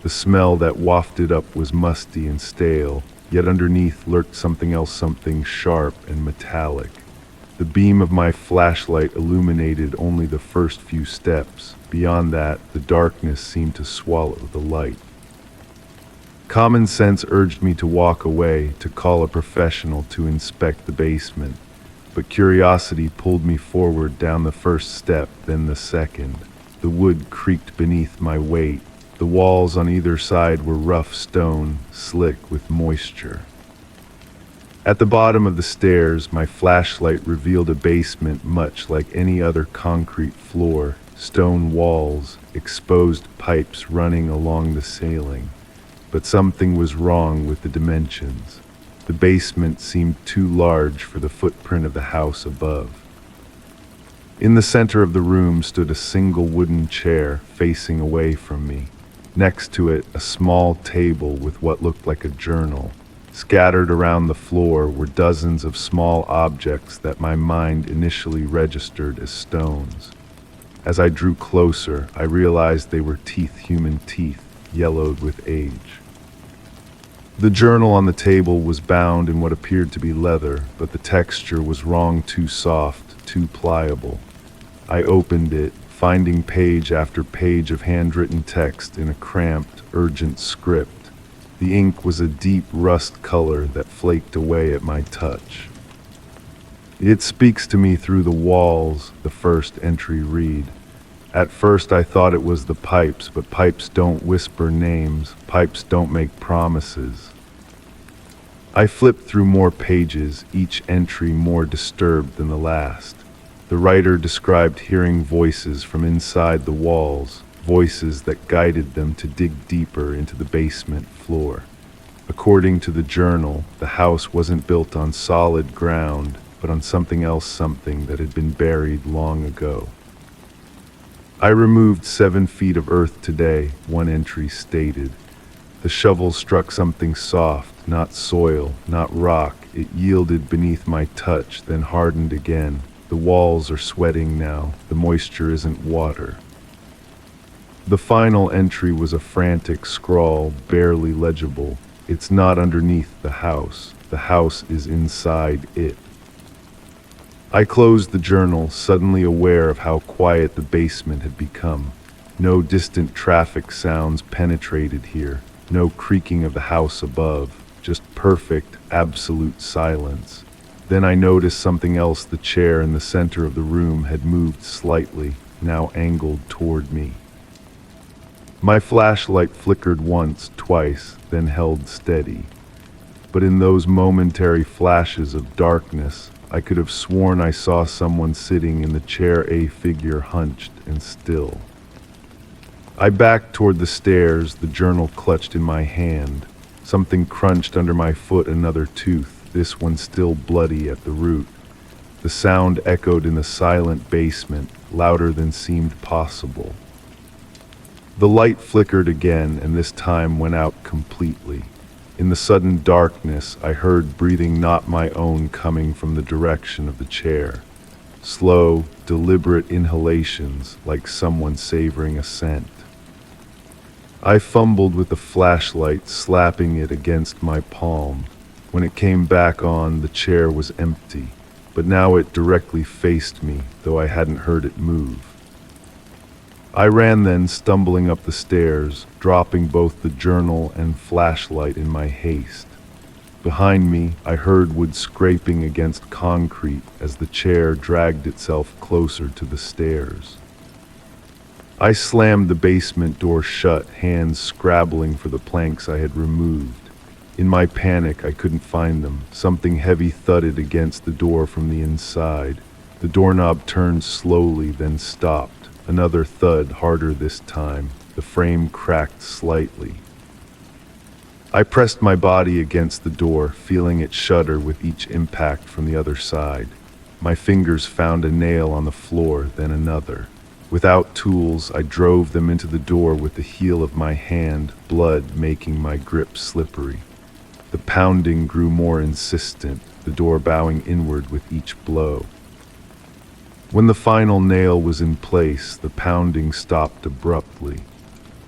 Speaker 1: The smell that wafted up was musty and stale, yet underneath lurked something else, something sharp and metallic. The beam of my flashlight illuminated only the first few steps. Beyond that, the darkness seemed to swallow the light. Common sense urged me to walk away, to call a professional to inspect the basement. But curiosity pulled me forward down the first step, then the second. The wood creaked beneath my weight. The walls on either side were rough stone, slick with moisture. At the bottom of the stairs, my flashlight revealed a basement much like any other concrete floor, stone walls, exposed pipes running along the ceiling. But something was wrong with the dimensions. The basement seemed too large for the footprint of the house above. In the center of the room stood a single wooden chair facing away from me. Next to it, a small table with what looked like a journal. Scattered around the floor were dozens of small objects that my mind initially registered as stones. As I drew closer, I realized they were human teeth, yellowed with age. The journal on the table was bound in what appeared to be leather, but the texture was wrong, too soft, too pliable. I opened it, finding page after page of handwritten text in a cramped, urgent script. The ink was a deep rust color that flaked away at my touch. "It speaks to me through the walls," the first entry read. At first I thought it was the pipes, but pipes don't whisper names, pipes don't make promises. I flipped through more pages, each entry more disturbed than the last. The writer described hearing voices from inside the walls, voices that guided them to dig deeper into the basement floor. According to the journal, the house wasn't built on solid ground, but on something else, something that had been buried long ago. "I removed 7 feet of earth today," one entry stated. "The shovel struck something soft, not soil, not rock. It yielded beneath my touch, then hardened again. The walls are sweating now. The moisture isn't water." The final entry was a frantic scrawl, barely legible. "It's not underneath the house. The house is inside it." I closed the journal, suddenly aware of how quiet the basement had become. No distant traffic sounds penetrated here, no creaking of the house above, just perfect, absolute silence. Then I noticed something else. The chair in the center of the room had moved slightly, now angled toward me. My flashlight flickered once, twice, then held steady. But in those momentary flashes of darkness, I could have sworn I saw someone sitting in the chair, a figure hunched and still. I backed toward the stairs, the journal clutched in my hand. Something crunched under my foot, another tooth, this one still bloody at the root. The sound echoed in the silent basement, louder than seemed possible. The light flickered again, and this time went out completely. In the sudden darkness, I heard breathing not my own coming from the direction of the chair. Slow, deliberate inhalations, like someone savoring a scent. I fumbled with the flashlight, slapping it against my palm. When it came back on, the chair was empty, but now it directly faced me, though I hadn't heard it move. I ran then, stumbling up the stairs, dropping both the journal and flashlight in my haste. Behind me, I heard wood scraping against concrete as the chair dragged itself closer to the stairs. I slammed the basement door shut, hands scrabbling for the planks I had removed. In my panic, I couldn't find them. Something heavy thudded against the door from the inside. The doorknob turned slowly, then stopped. Another thud, harder this time. The frame cracked slightly. I pressed my body against the door, feeling it shudder with each impact from the other side. My fingers found a nail on the floor, then another. Without tools, I drove them into the door with the heel of my hand, blood making my grip slippery. The pounding grew more insistent, the door bowing inward with each blow. When the final nail was in place, the pounding stopped abruptly.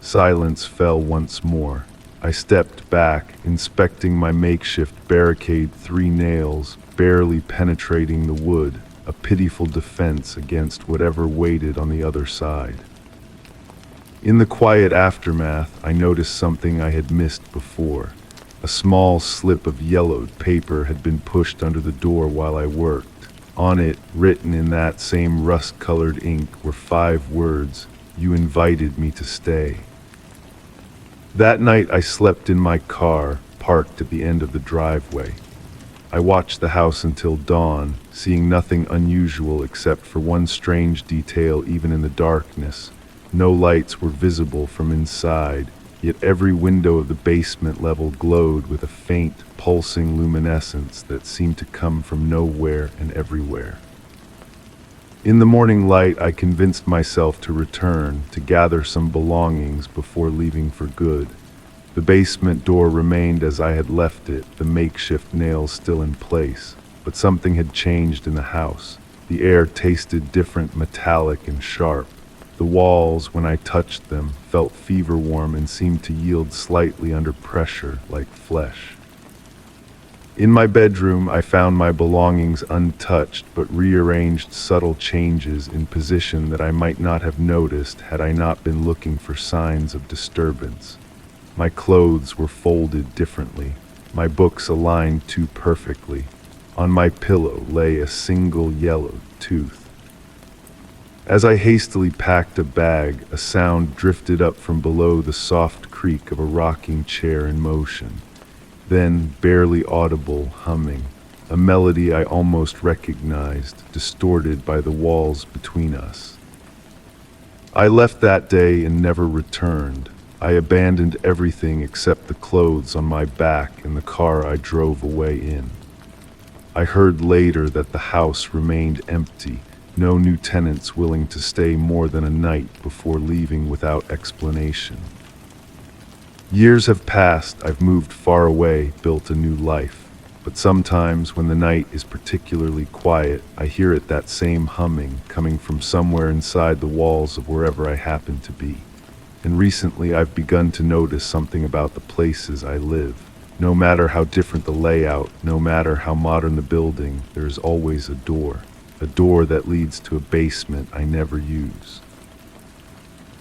Speaker 1: Silence fell once more. I stepped back, inspecting my makeshift barricade, 3 nails, barely penetrating the wood, a pitiful defense against whatever waited on the other side. In the quiet aftermath, I noticed something I had missed before. A small slip of yellowed paper had been pushed under the door while I worked. On it, written in that same rust-colored ink, were 5 words: "You invited me to stay." That night I slept in my car, parked at the end of the driveway. I watched the house until dawn, seeing nothing unusual except for one strange detail even in the darkness. No lights were visible from inside, yet every window of the basement level glowed with a faint, pulsing luminescence that seemed to come from nowhere and everywhere. In the morning light, I convinced myself to return, to gather some belongings before leaving for good. The basement door remained as I had left it, the makeshift nails still in place, but something had changed in the house. The air tasted different, metallic and sharp. The walls, when I touched them, felt fever-warm and seemed to yield slightly under pressure, like flesh. In my bedroom, I found my belongings untouched, but rearranged, subtle changes in position that I might not have noticed had I not been looking for signs of disturbance. My clothes were folded differently, my books aligned too perfectly. On my pillow lay a single yellowed tooth. As I hastily packed a bag, a sound drifted up from below, the soft creak of a rocking chair in motion. Then, barely audible humming, a melody I almost recognized, distorted by the walls between us. I left that day and never returned. I abandoned everything except the clothes on my back and the car I drove away in. I heard later that the house remained empty, no new tenants willing to stay more than a night before leaving without explanation. Years have passed, I've moved far away, built a new life. But sometimes when the night is particularly quiet, I hear it, that same humming, coming from somewhere inside the walls of wherever I happen to be. And recently I've begun to notice something about the places I live. No matter how different the layout, no matter how modern the building, there is always a door that leads to a basement I never use.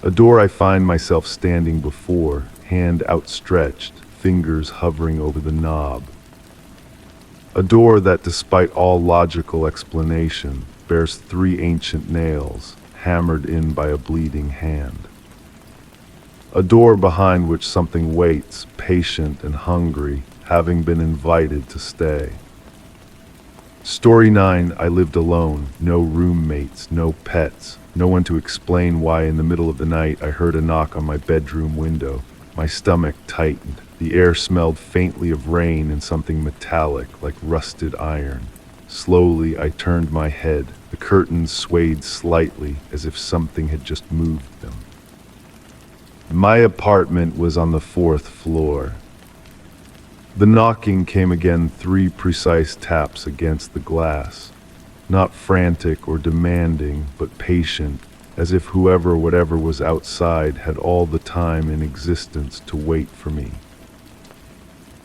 Speaker 1: A door I find myself standing before, hand outstretched, fingers hovering over the knob. A door that, despite all logical explanation, bears 3 ancient nails, hammered in by a bleeding hand. A door behind which something waits, patient and hungry, having been invited to stay. Story 9, I lived alone, no roommates, no pets, no one to explain why in the middle of the night I heard a knock on my bedroom window. My stomach tightened. The air smelled faintly of rain and something metallic, like rusted iron. Slowly, I turned my head. The curtains swayed slightly, as if something had just moved them. My apartment was on the 4th floor. The knocking came again, 3 precise taps against the glass. Not frantic or demanding, but patient, as if whatever was outside had all the time in existence to wait for me.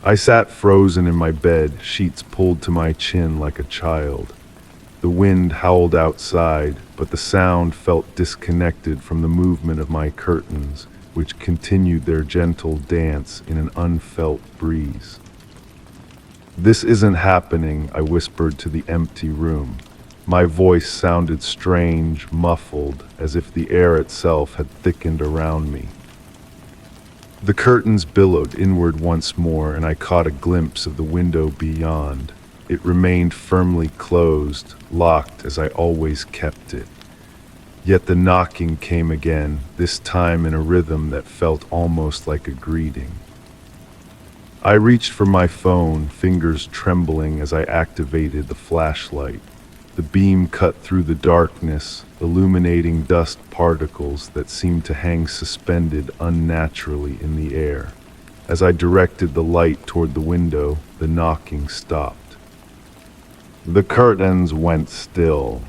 Speaker 1: I sat frozen in my bed, sheets pulled to my chin like a child. The wind howled outside, but the sound felt disconnected from the movement of my curtains, which continued their gentle dance in an unfelt breeze. "This isn't happening," I whispered to the empty room. My voice sounded strange, muffled, as if the air itself had thickened around me. The curtains billowed inward once more, and I caught a glimpse of the window beyond. It remained firmly closed, locked as I always kept it. Yet the knocking came again, this time in a rhythm that felt almost like a greeting. I reached for my phone, fingers trembling as I activated the flashlight. The beam cut through the darkness, illuminating dust particles that seemed to hang suspended unnaturally in the air. As I directed the light toward the window, the knocking stopped. The curtains went still.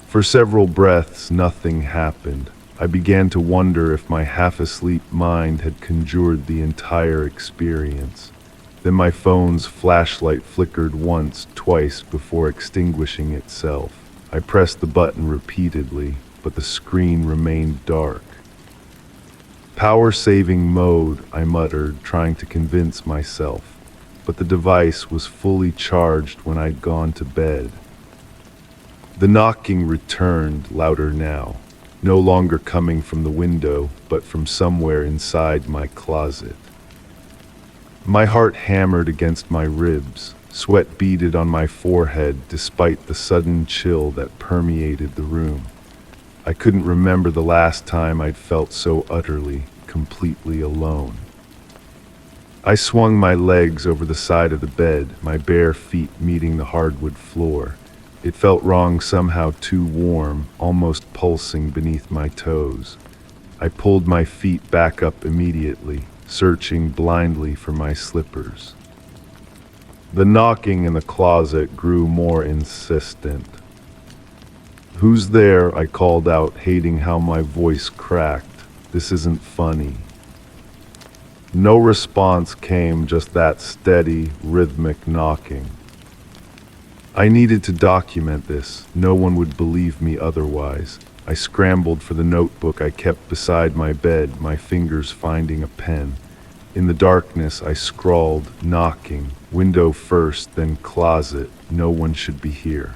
Speaker 1: For several breaths, nothing happened. I began to wonder if my half-asleep mind had conjured the entire experience. Then my phone's flashlight flickered once, twice before extinguishing itself. I pressed the button repeatedly, but the screen remained dark. "Power saving mode," I muttered, trying to convince myself, but the device was fully charged when I'd gone to bed. The knocking returned, louder now, no longer coming from the window, but from somewhere inside my closet. My heart hammered against my ribs, sweat beaded on my forehead despite the sudden chill that permeated the room. I couldn't remember the last time I'd felt so utterly, completely alone. I swung my legs over the side of the bed, my bare feet meeting the hardwood floor. It felt wrong, somehow too warm, almost pulsing beneath my toes. I pulled my feet back up immediately, searching blindly for my slippers. The knocking in the closet grew more insistent. "Who's there?" I called out, hating how my voice cracked. "This isn't funny." No response came, just that steady, rhythmic knocking. I needed to document this. No one would believe me otherwise. I scrambled for the notebook I kept beside my bed, my fingers finding a pen. In the darkness, I scrawled, knocking, window first, then closet, no one should be here.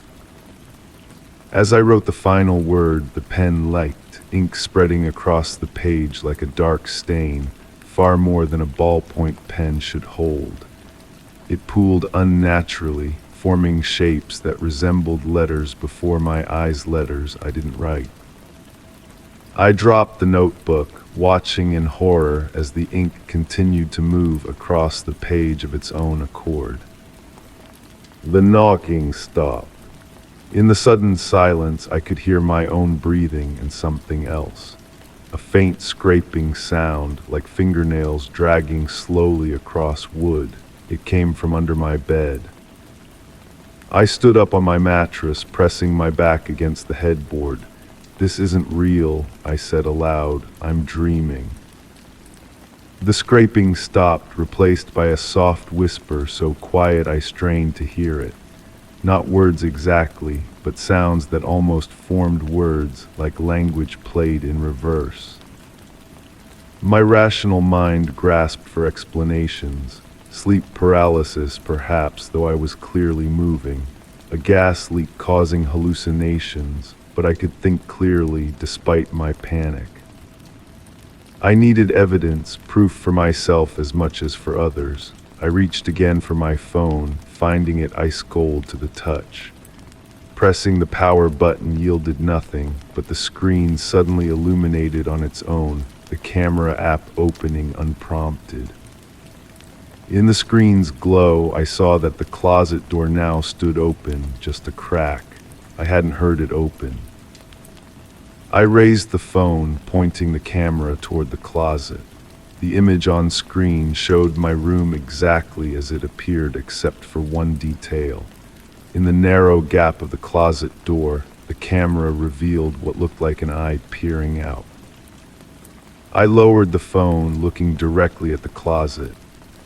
Speaker 1: As I wrote the final word, the pen leaked, ink spreading across the page like a dark stain, far more than a ballpoint pen should hold. It pooled unnaturally, forming shapes that resembled letters before my eyes, letters I didn't write. I dropped the notebook, watching in horror as the ink continued to move across the page of its own accord. The knocking stopped. In the sudden silence, I could hear my own breathing and something else. A faint scraping sound, like fingernails dragging slowly across wood. It came from under my bed. I stood up on my mattress, pressing my back against the headboard. "This isn't real," I said aloud. "I'm dreaming." The scraping stopped, replaced by a soft whisper so quiet I strained to hear it. Not words exactly, but sounds that almost formed words, like language played in reverse. My rational mind grasped for explanations. Sleep paralysis, perhaps, though I was clearly moving. A gas leak causing hallucinations, but I could think clearly despite my panic. I needed evidence, proof for myself as much as for others. I reached again for my phone, finding it ice cold to the touch. Pressing the power button yielded nothing, but the screen suddenly illuminated on its own, the camera app opening unprompted. In the screen's glow, I saw that the closet door now stood open, just a crack. I hadn't heard it open. I raised the phone, pointing the camera toward the closet. The image on screen showed my room exactly as it appeared, except for one detail. In the narrow gap of the closet door, the camera revealed what looked like an eye peering out. I lowered the phone, looking directly at the closet.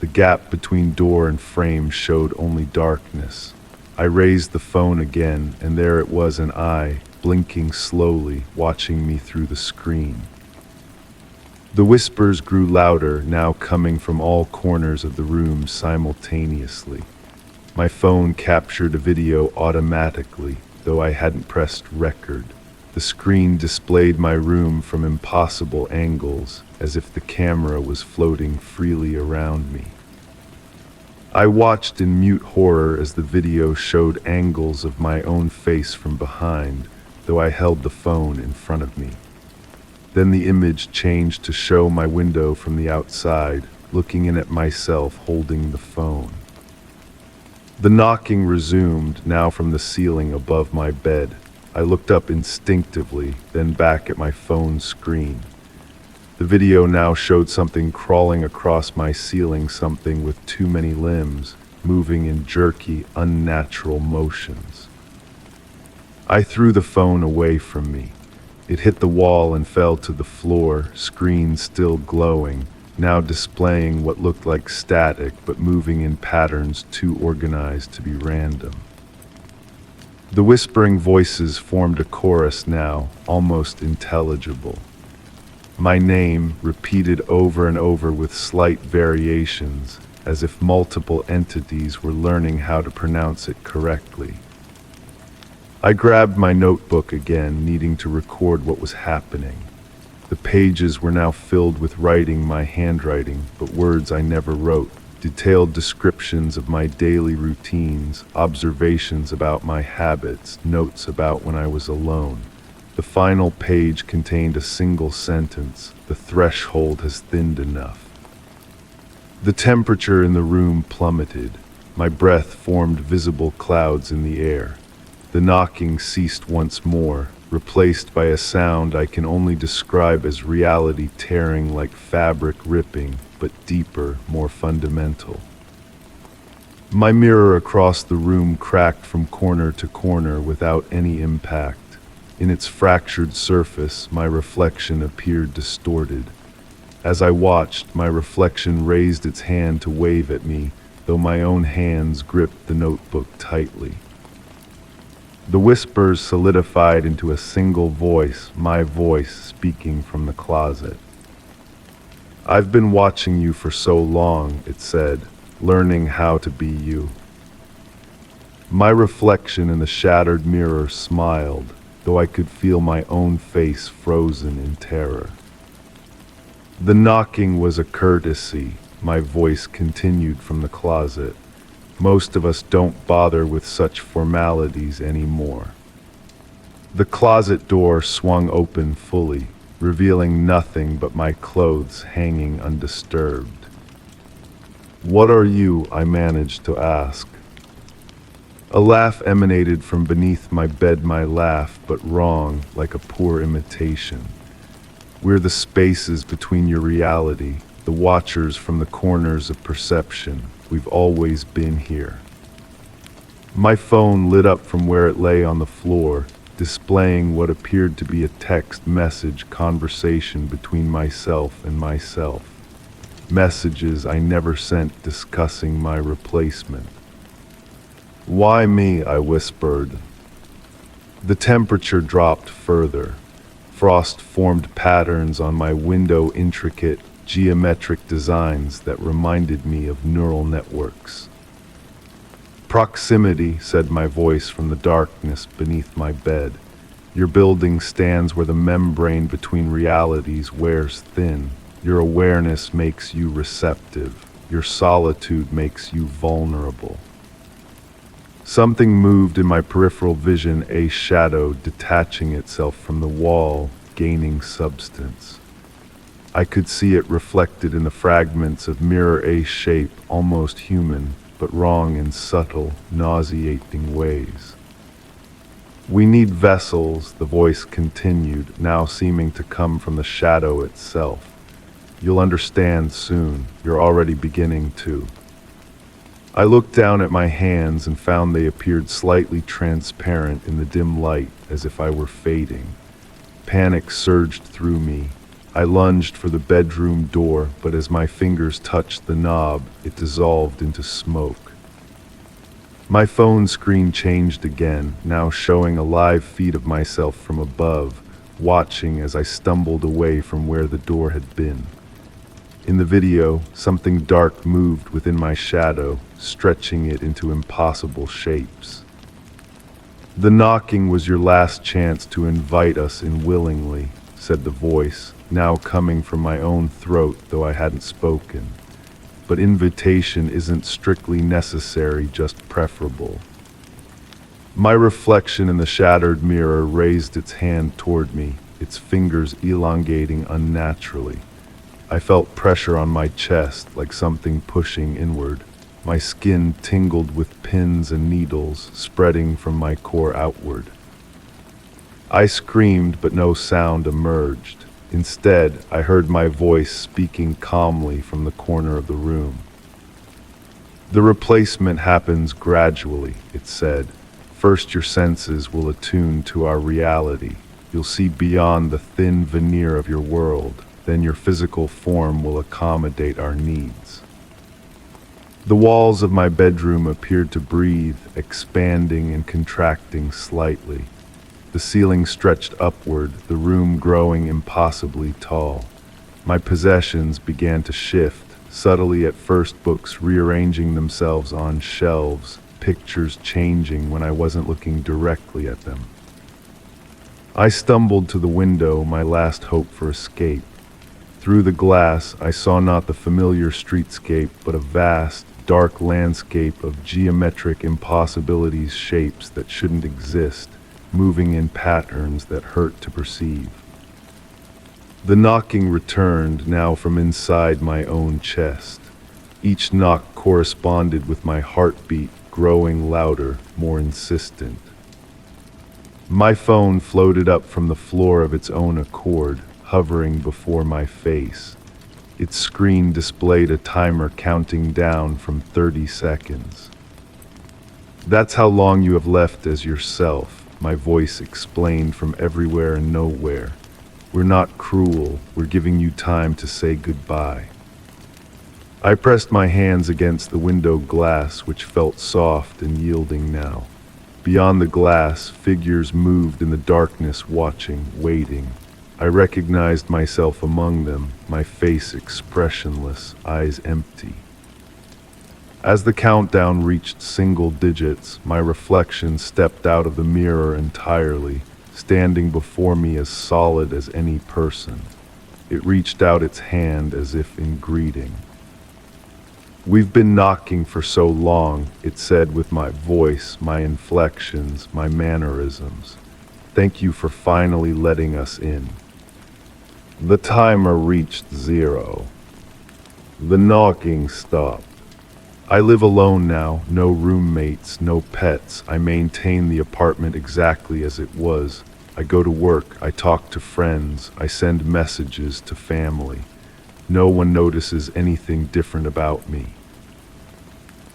Speaker 1: The gap between door and frame showed only darkness. I raised the phone again, and there it was, an eye, blinking slowly, watching me through the screen. The whispers grew louder, now coming from all corners of the room simultaneously. My phone captured a video automatically, though I hadn't pressed record. The screen displayed my room from impossible angles, as if the camera was floating freely around me. I watched in mute horror as the video showed angles of my own face from behind, though I held the phone in front of me. Then the image changed to show my window from the outside, looking in at myself holding the phone. The knocking resumed, now from the ceiling above my bed. I looked up instinctively, then back at my phone screen. The video now showed something crawling across my ceiling, something with too many limbs, moving in jerky, unnatural motions. I threw the phone away from me. It hit the wall and fell to the floor, screen still glowing, now displaying what looked like static but moving in patterns too organized to be random. The whispering voices formed a chorus now, almost intelligible. My name, repeated over and over with slight variations, as if multiple entities were learning how to pronounce it correctly. I grabbed my notebook again, needing to record what was happening. The pages were now filled with writing my handwriting, but words I never wrote. Detailed descriptions of my daily routines, observations about my habits, notes about when I was alone. The final page contained a single sentence: "The threshold has thinned enough." The temperature in the room plummeted. My breath formed visible clouds in the air. The knocking ceased once more, replaced by a sound I can only describe as reality tearing like fabric ripping, but deeper, more fundamental. My mirror across the room cracked from corner to corner without any impact. In its fractured surface, my reflection appeared distorted. As I watched, my reflection raised its hand to wave at me, though my own hands gripped the notebook tightly. The whispers solidified into a single voice, my voice speaking from the closet. "I've been watching you for so long," it said, "learning how to be you." My reflection in the shattered mirror smiled, though I could feel my own face frozen in terror. The knocking was a courtesy, my voice continued from the closet. Most of us don't bother with such formalities anymore. The closet door swung open fully, revealing nothing but my clothes hanging undisturbed. "What are you?" I managed to ask. A laugh emanated from beneath my bed, my laugh, but wrong, like a poor imitation. "We're the spaces between your reality, the watchers from the corners of perception. We've always been here." My phone lit up from where it lay on the floor, displaying what appeared to be a text message conversation between myself and myself. Messages I never sent discussing my replacement. "Why me?" I whispered. The temperature dropped further. Frost formed patterns on my window, intricate, geometric designs that reminded me of neural networks. "Proximity," said my voice from the darkness beneath my bed. "Your building stands where the membrane between realities wears thin. Your awareness makes you receptive. Your solitude makes you vulnerable." Something moved in my peripheral vision, a shadow detaching itself from the wall, gaining substance. I could see it reflected in the fragments of mirror, a shape almost human, but wrong in subtle, nauseating ways. "We need vessels," the voice continued, now seeming to come from the shadow itself. "You'll understand soon. You're already beginning to." I looked down at my hands and found they appeared slightly transparent in the dim light, as if I were fading. Panic surged through me. I lunged for the bedroom door, but as my fingers touched the knob, it dissolved into smoke. My phone screen changed again, now showing a live feed of myself from above, watching as I stumbled away from where the door had been. In the video, something dark moved within my shadow, stretching it into impossible shapes. "The knocking was your last chance to invite us in willingly," said the voice, now coming from my own throat, though I hadn't spoken. "But invitation isn't strictly necessary, just preferable." My reflection in the shattered mirror raised its hand toward me, its fingers elongating unnaturally. I felt pressure on my chest, like something pushing inward. My skin tingled with pins and needles, spreading from my core outward. I screamed, but no sound emerged. Instead, I heard my voice speaking calmly from the corner of the room. "The replacement happens gradually," it said. "First, your senses will attune to our reality. You'll see beyond the thin veneer of your world. Then your physical form will accommodate our needs." The walls of my bedroom appeared to breathe, expanding and contracting slightly. The ceiling stretched upward, the room growing impossibly tall. My possessions began to shift, subtly at first, books rearranging themselves on shelves, pictures changing when I wasn't looking directly at them. I stumbled to the window, my last hope for escape. Through the glass, I saw not the familiar streetscape, but a vast, dark landscape of geometric impossibilities, shapes that shouldn't exist, moving in patterns that hurt to perceive. The knocking returned, now from inside my own chest. Each knock corresponded with my heartbeat, growing louder, more insistent. My phone floated up from the floor of its own accord, hovering before my face. Its screen displayed a timer counting down from 30 seconds. "That's how long you have left as yourself," my voice explained from everywhere and nowhere. "We're not cruel, we're giving you time to say goodbye." I pressed my hands against the window glass, which felt soft and yielding now. Beyond the glass, figures moved in the darkness, watching, waiting. I recognized myself among them, my face expressionless, eyes empty. As the countdown reached single digits, my reflection stepped out of the mirror entirely, standing before me as solid as any person. It reached out its hand as if in greeting. "We've been knocking for so long," it said, with my voice, my inflections, my mannerisms. "Thank you for finally letting us in." The timer reached 0. The knocking stopped. I live alone now, no roommates, no pets. I maintain the apartment exactly as it was. I go to work, I talk to friends, I send messages to family. No one notices anything different about me.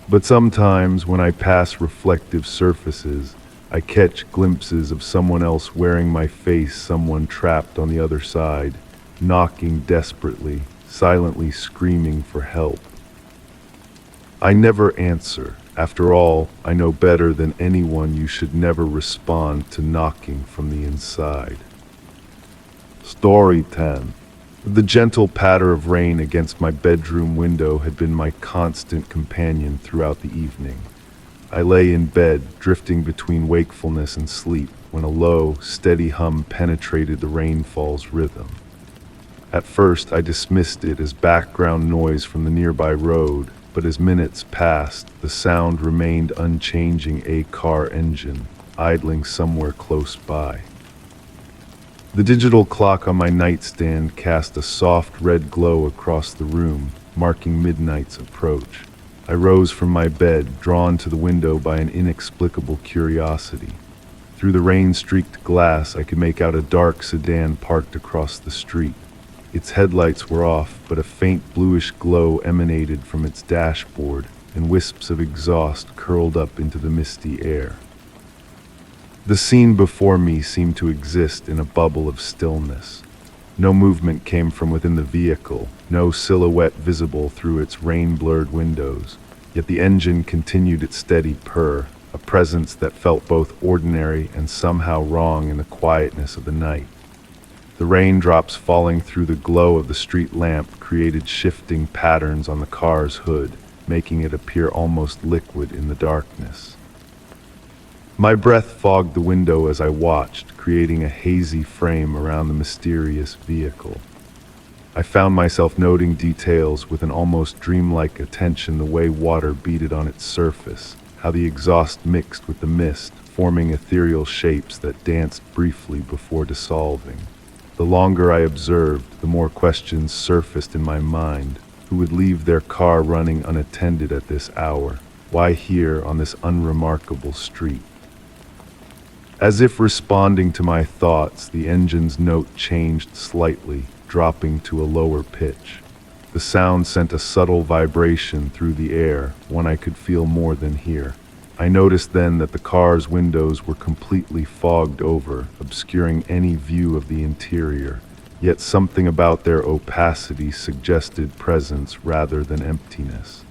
Speaker 1: But sometimes, when I pass reflective surfaces, I catch glimpses of someone else wearing my face, someone trapped on the other side, knocking desperately, silently screaming for help. I never answer. After all, I know better than anyone you should never respond to knocking from the inside. Story 10. The gentle patter of rain against my bedroom window had been my constant companion throughout the evening. I lay in bed, drifting between wakefulness and sleep, when a low, steady hum penetrated the rainfall's rhythm. At first, I dismissed it as background noise from the nearby road, but as minutes passed, the sound remained unchanging, a car engine, idling somewhere close by. The digital clock on my nightstand cast a soft red glow across the room, marking midnight's approach. I rose from my bed, drawn to the window by an inexplicable curiosity. Through the rain-streaked glass, I could make out a dark sedan parked across the street. Its headlights were off, but a faint bluish glow emanated from its dashboard, and wisps of exhaust curled up into the misty air. The scene before me seemed to exist in a bubble of stillness. No movement came from within the vehicle, no silhouette visible through its rain-blurred windows, yet the engine continued its steady purr, a presence that felt both ordinary and somehow wrong in the quietness of the night. The raindrops falling through the glow of the street lamp created shifting patterns on the car's hood, making it appear almost liquid in the darkness. My breath fogged the window as I watched, creating a hazy frame around the mysterious vehicle. I found myself noting details with an almost dreamlike attention: the way water beaded on its surface, how the exhaust mixed with the mist, forming ethereal shapes that danced briefly before dissolving. The longer I observed, the more questions surfaced in my mind. Who would leave their car running unattended at this hour? Why here on this unremarkable street? As if responding to my thoughts, the engine's note changed slightly, dropping to a lower pitch. The sound sent a subtle vibration through the air, one I could feel more than hear. I noticed then that the car's windows were completely fogged over, obscuring any view of the interior, yet something about their opacity suggested presence rather than emptiness.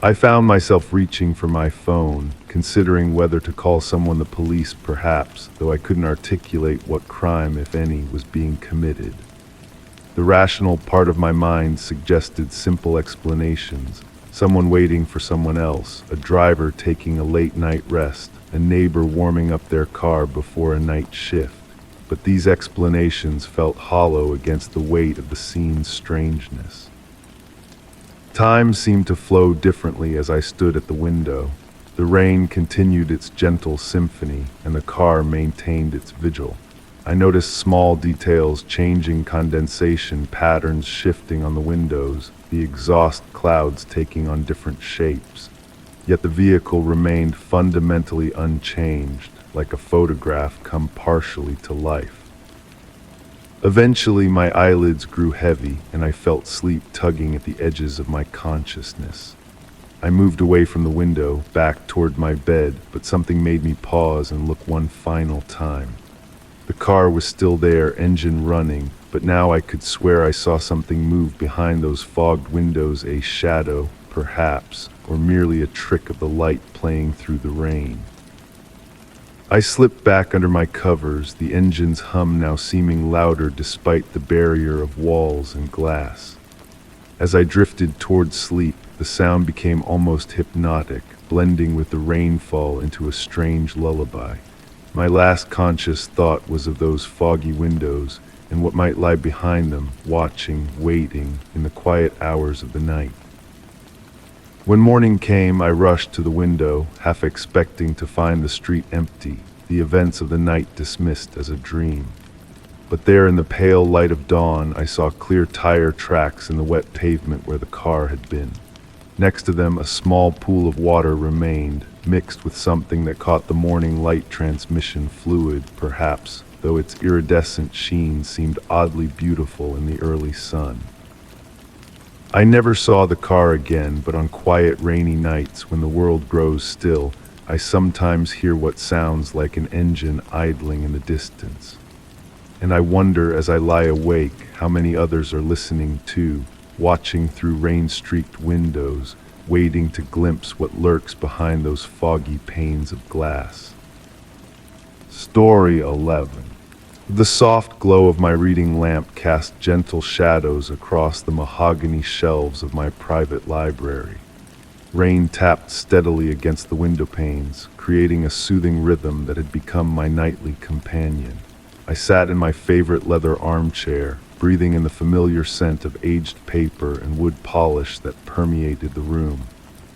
Speaker 1: I found myself reaching for my phone, considering whether to call someone, the police perhaps, though I couldn't articulate what crime, if any, was being committed. The rational part of my mind suggested simple explanations: someone waiting for someone else, a driver taking a late night rest, a neighbor warming up their car before a night shift. But these explanations felt hollow against the weight of the scene's strangeness. Time seemed to flow differently as I stood at the window. The rain continued its gentle symphony, and the car maintained its vigil. I noticed small details changing: condensation patterns shifting on the windows, the exhaust clouds taking on different shapes. Yet the vehicle remained fundamentally unchanged, like a photograph come partially to life. Eventually, my eyelids grew heavy, and I felt sleep tugging at the edges of my consciousness. I moved away from the window, back toward my bed, but something made me pause and look one final time. The car was still there, engine running, but now I could swear I saw something move behind those fogged windows: a shadow, perhaps, or merely a trick of the light playing through the rain. I slipped back under my covers, the engine's hum now seeming louder despite the barrier of walls and glass. As I drifted toward sleep, the sound became almost hypnotic, blending with the rainfall into a strange lullaby. My last conscious thought was of those foggy windows and what might lie behind them, watching, waiting, in the quiet hours of the night. When morning came, I rushed to the window, half expecting to find the street empty, the events of the night dismissed as a dream. But there, in the pale light of dawn, I saw clear tire tracks in the wet pavement where the car had been. Next to them, a small pool of water remained, mixed with something that caught the morning light transmission fluid, perhaps, though its iridescent sheen seemed oddly beautiful in the early sun. I never saw the car again, but on quiet rainy nights when the world grows still, I sometimes hear what sounds like an engine idling in the distance. And I wonder, as I lie awake, how many others are listening too, watching through rain-streaked windows, waiting to glimpse what lurks behind those foggy panes of glass. Story 11. The soft glow of my reading lamp cast gentle shadows across the mahogany shelves of my private library. Rain tapped steadily against the window panes, creating a soothing rhythm that had become my nightly companion. I sat in my favorite leather armchair, breathing in the familiar scent of aged paper and wood polish that permeated the room.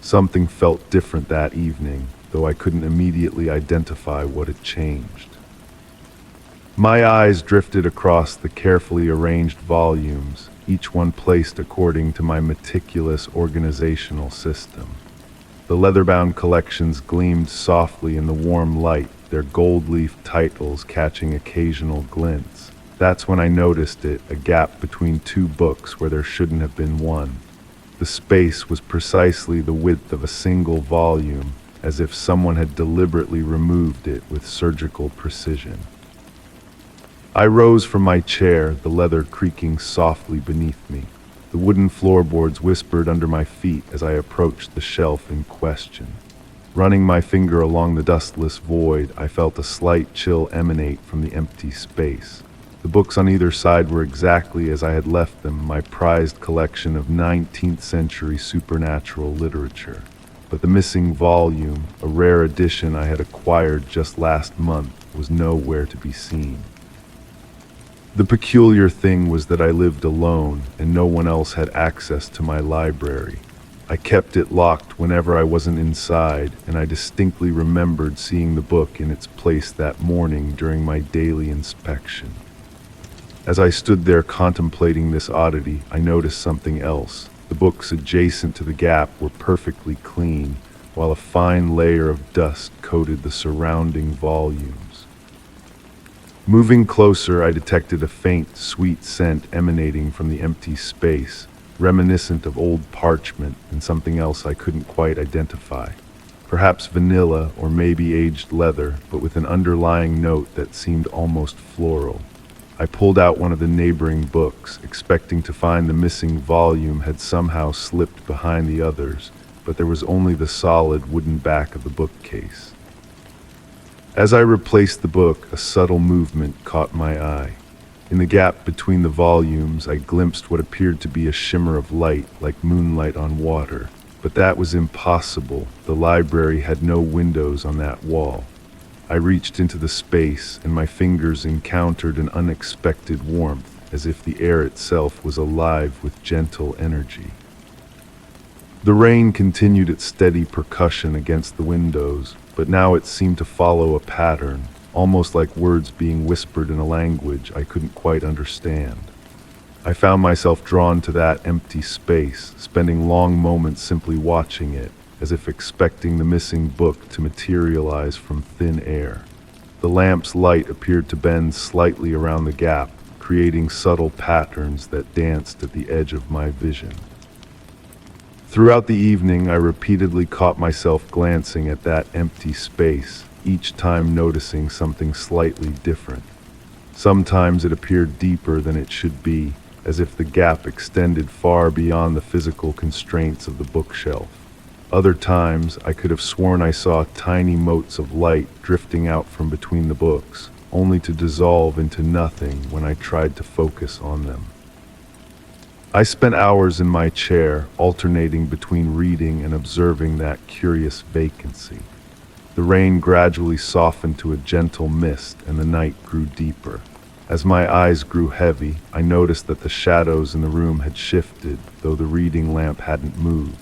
Speaker 1: Something felt different that evening, though I couldn't immediately identify what had changed. My eyes drifted across the carefully arranged volumes, each one placed according to my meticulous organizational system. The leather-bound collections gleamed softly in the warm light, their gold-leaf titles catching occasional glints. That's when I noticed it, a gap between two books where there shouldn't have been one. The space was precisely the width of a single volume, as if someone had deliberately removed it with surgical precision. I rose from my chair, the leather creaking softly beneath me. The wooden floorboards whispered under my feet as I approached the shelf in question. Running my finger along the dustless void, I felt a slight chill emanate from the empty space. The books on either side were exactly as I had left them, my prized collection of 19th century supernatural literature. But the missing volume, a rare edition I had acquired just last month, was nowhere to be seen. The peculiar thing was that I lived alone, and no one else had access to my library. I kept it locked whenever I wasn't inside, and I distinctly remembered seeing the book in its place that morning during my daily inspection. As I stood there contemplating this oddity, I noticed something else. The books adjacent to the gap were perfectly clean, while a fine layer of dust coated the surrounding volumes. Moving closer, I detected a faint, sweet scent emanating from the empty space, reminiscent of old parchment and something else I couldn't quite identify. Perhaps vanilla or maybe aged leather, but with an underlying note that seemed almost floral. I pulled out one of the neighboring books, expecting to find the missing volume had somehow slipped behind the others, but there was only the solid wooden back of the bookcase. As I replaced the book, a subtle movement caught my eye. In the gap between the volumes, I glimpsed what appeared to be a shimmer of light, like moonlight on water. But that was impossible. The library had no windows on that wall. I reached into the space, and my fingers encountered an unexpected warmth, as if the air itself was alive with gentle energy. The rain continued its steady percussion against the windows, but now it seemed to follow a pattern, almost like words being whispered in a language I couldn't quite understand. I found myself drawn to that empty space, spending long moments simply watching it, as if expecting the missing book to materialize from thin air. The lamp's light appeared to bend slightly around the gap, creating subtle patterns that danced at the edge of my vision. Throughout the evening, I repeatedly caught myself glancing at that empty space, each time noticing something slightly different. Sometimes it appeared deeper than it should be, as if the gap extended far beyond the physical constraints of the bookshelf. Other times, I could have sworn I saw tiny motes of light drifting out from between the books, only to dissolve into nothing when I tried to focus on them. I spent hours in my chair, alternating between reading and observing that curious vacancy. The rain gradually softened to a gentle mist, and the night grew deeper. As my eyes grew heavy, I noticed that the shadows in the room had shifted, though the reading lamp hadn't moved.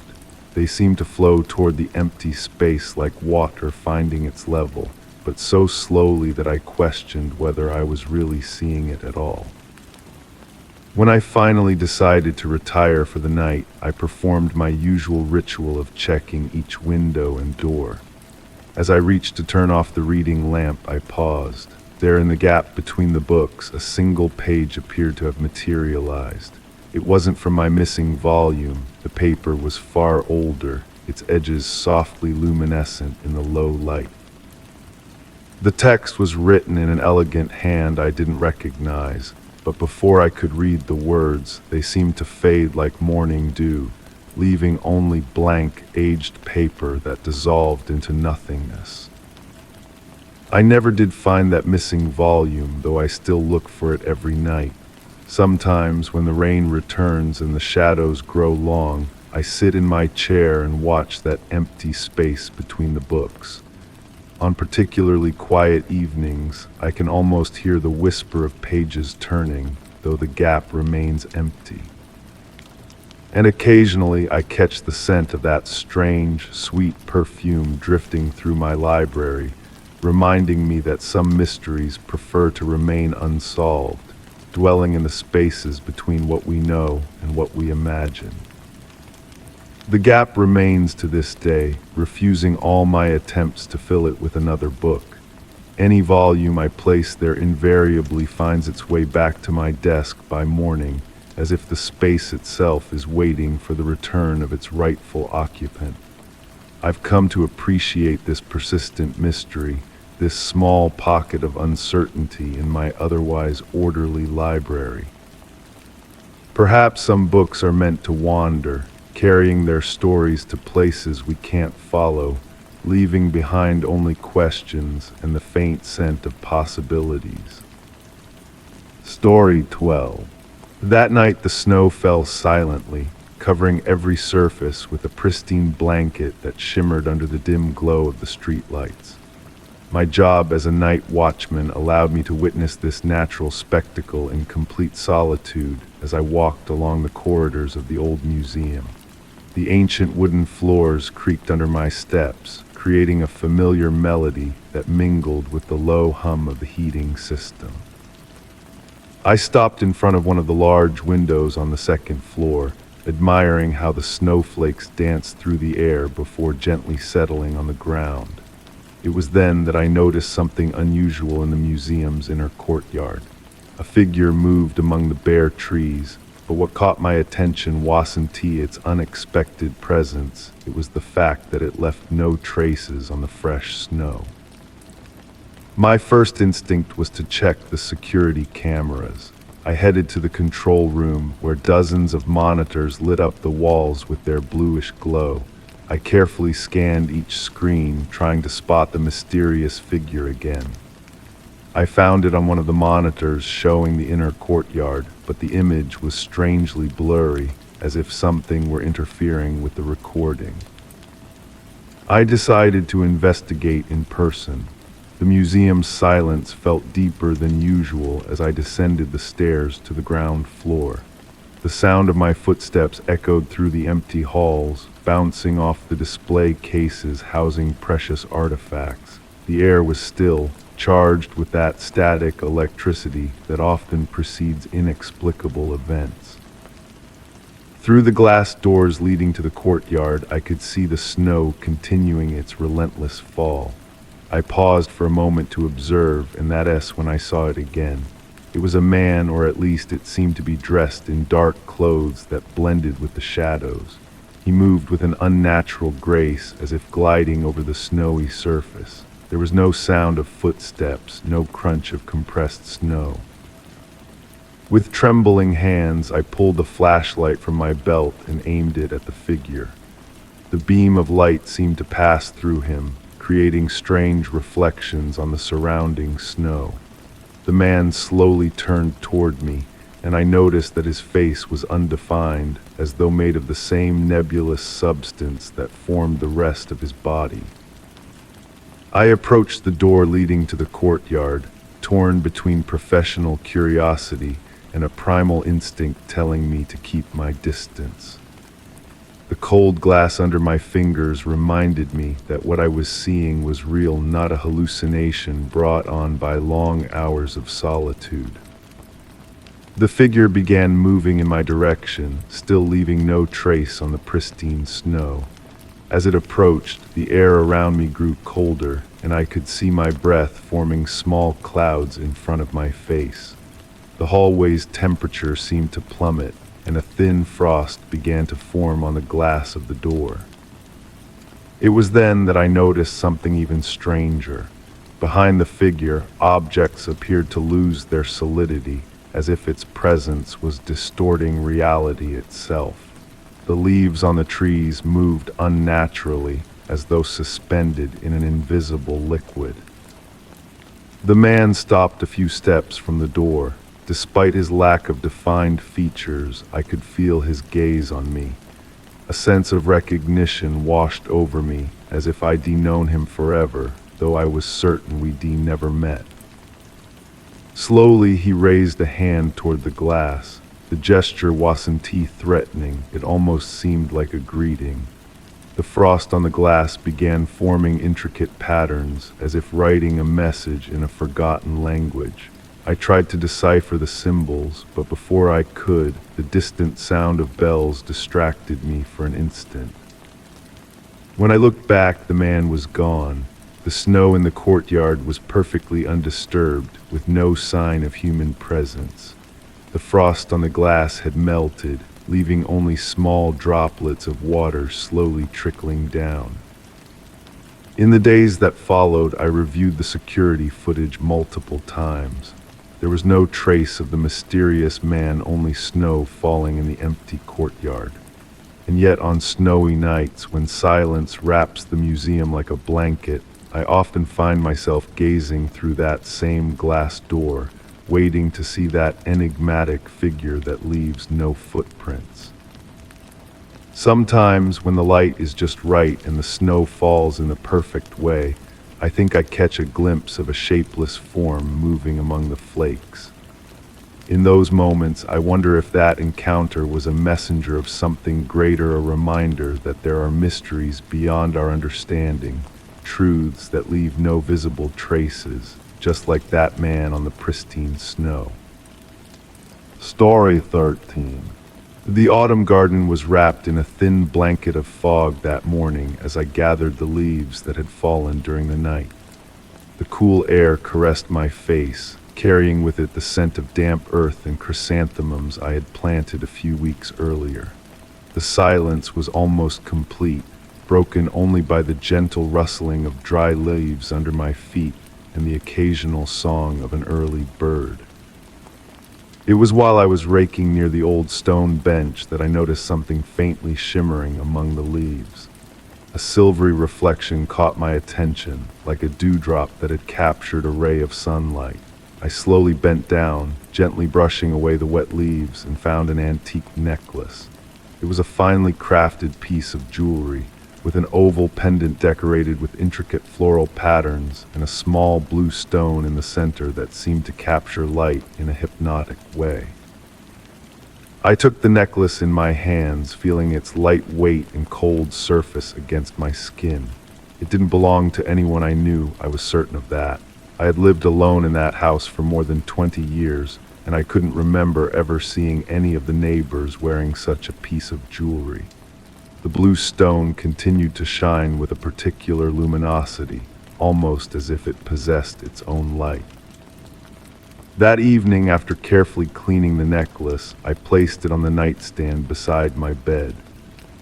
Speaker 1: They seemed to flow toward the empty space like water finding its level, but so slowly that I questioned whether I was really seeing it at all. When I finally decided to retire for the night, I performed my usual ritual of checking each window and door. As I reached to turn off the reading lamp, I paused. There in the gap between the books, a single page appeared to have materialized. It wasn't from my missing volume. The paper was far older, its edges softly luminescent in the low light. The text was written in an elegant hand I didn't recognize, but before I could read the words, they seemed to fade like morning dew, leaving only blank, aged paper that dissolved into nothingness. I never did find that missing volume, though I still look for it every night. Sometimes, when the rain returns and the shadows grow long, I sit in my chair and watch that empty space between the books. On particularly quiet evenings, I can almost hear the whisper of pages turning, though the gap remains empty. And occasionally, I catch the scent of that strange, sweet perfume drifting through my library, reminding me that some mysteries prefer to remain unsolved, dwelling in the spaces between what we know and what we imagine. The gap remains to this day, refusing all my attempts to fill it with another book. Any volume I place there invariably finds its way back to my desk by morning, as if the space itself is waiting for the return of its rightful occupant. I've come to appreciate this persistent mystery, this small pocket of uncertainty in my otherwise orderly library. Perhaps some books are meant to wander, carrying their stories to places we can't follow, leaving behind only questions and the faint scent of possibilities. Story 12. That night the snow fell silently, covering every surface with a pristine blanket that shimmered under the dim glow of the streetlights. My job as a night watchman allowed me to witness this natural spectacle in complete solitude as I walked along the corridors of the old museum. The ancient wooden floors creaked under my steps, creating a familiar melody that mingled with the low hum of the heating system. I stopped in front of one of the large windows on the second floor, admiring how the snowflakes danced through the air before gently settling on the ground. It was then that I noticed something unusual in the museum's inner courtyard. A figure moved among the bare trees, but what caught my attention wasn't its unexpected presence, it was the fact that it left no traces on the fresh snow. My first instinct was to check the security cameras. I headed to the control room where dozens of monitors lit up the walls with their bluish glow. I carefully scanned each screen, trying to spot the mysterious figure again. I found it on one of the monitors showing the inner courtyard, but the image was strangely blurry, as if something were interfering with the recording. I decided to investigate in person. The museum's silence felt deeper than usual as I descended the stairs to the ground floor. The sound of my footsteps echoed through the empty halls, bouncing off the display cases housing precious artifacts. The air was still, charged with that static electricity that often precedes inexplicable events. Through the glass doors leading to the courtyard, I could see the snow continuing its relentless fall. I paused for a moment to observe, and that's when I saw it again. It was a man, or at least it seemed to be dressed in dark clothes that blended with the shadows. He moved with an unnatural grace, as if gliding over the snowy surface. There was no sound of footsteps, no crunch of compressed snow. With trembling hands, I pulled the flashlight from my belt and aimed it at the figure. The beam of light seemed to pass through him, creating strange reflections on the surrounding snow. The man slowly turned toward me, and I noticed that his face was undefined, as though made of the same nebulous substance that formed the rest of his body. I approached the door leading to the courtyard, torn between professional curiosity and a primal instinct telling me to keep my distance. The cold glass under my fingers reminded me that what I was seeing was real, not a hallucination brought on by long hours of solitude. The figure began moving in my direction, still leaving no trace on the pristine snow. As it approached, the air around me grew colder, and I could see my breath forming small clouds in front of my face. The hallway's temperature seemed to plummet, and a thin frost began to form on the glass of the door. It was then that I noticed something even stranger. Behind the figure, objects appeared to lose their solidity, as if its presence was distorting reality itself. The leaves on the trees moved unnaturally, as though suspended in an invisible liquid. The man stopped a few steps from the door. Despite his lack of defined features, I could feel his gaze on me. A sense of recognition washed over me, as if I'd known him forever, though I was certain we'd never met. Slowly, he raised a hand toward the glass. The gesture wasn't threatening, it almost seemed like a greeting. The frost on the glass began forming intricate patterns, as if writing a message in a forgotten language. I tried to decipher the symbols, but before I could, the distant sound of bells distracted me for an instant. When I looked back, the man was gone. The snow in the courtyard was perfectly undisturbed, with no sign of human presence. The frost on the glass had melted, leaving only small droplets of water slowly trickling down. In the days that followed, I reviewed the security footage multiple times. There was no trace of the mysterious man, only snow falling in the empty courtyard. And yet on snowy nights, when silence wraps the museum like a blanket, I often find myself gazing through that same glass door, waiting to see that enigmatic figure that leaves no footprints. Sometimes, when the light is just right and the snow falls in the perfect way, I think I catch a glimpse of a shapeless form moving among the flakes. In those moments, I wonder if that encounter was a messenger of something greater, a reminder that there are mysteries beyond our understanding, truths that leave no visible traces, just like that man on the pristine snow. Story 13. The autumn garden was wrapped in a thin blanket of fog that morning as I gathered the leaves that had fallen during the night. The cool air caressed my face, carrying with it the scent of damp earth and chrysanthemums I had planted a few weeks earlier. The silence was almost complete, broken only by the gentle rustling of dry leaves under my feet and the occasional song of an early bird. It was while I was raking near the old stone bench that I noticed something faintly shimmering among the leaves. A silvery reflection caught my attention, like a dewdrop that had captured a ray of sunlight. I slowly bent down, gently brushing away the wet leaves, and found an antique necklace. It was a finely crafted piece of jewelry, with an oval pendant decorated with intricate floral patterns and a small blue stone in the center that seemed to capture light in a hypnotic way. I took the necklace in my hands, feeling its light weight and cold surface against my skin. It didn't belong to anyone I knew, I was certain of that. I had lived alone in that house for more than 20 years, and I couldn't remember ever seeing any of the neighbors wearing such a piece of jewelry. The blue stone continued to shine with a particular luminosity, almost as if it possessed its own light. That evening, after carefully cleaning the necklace, I placed it on the nightstand beside my bed.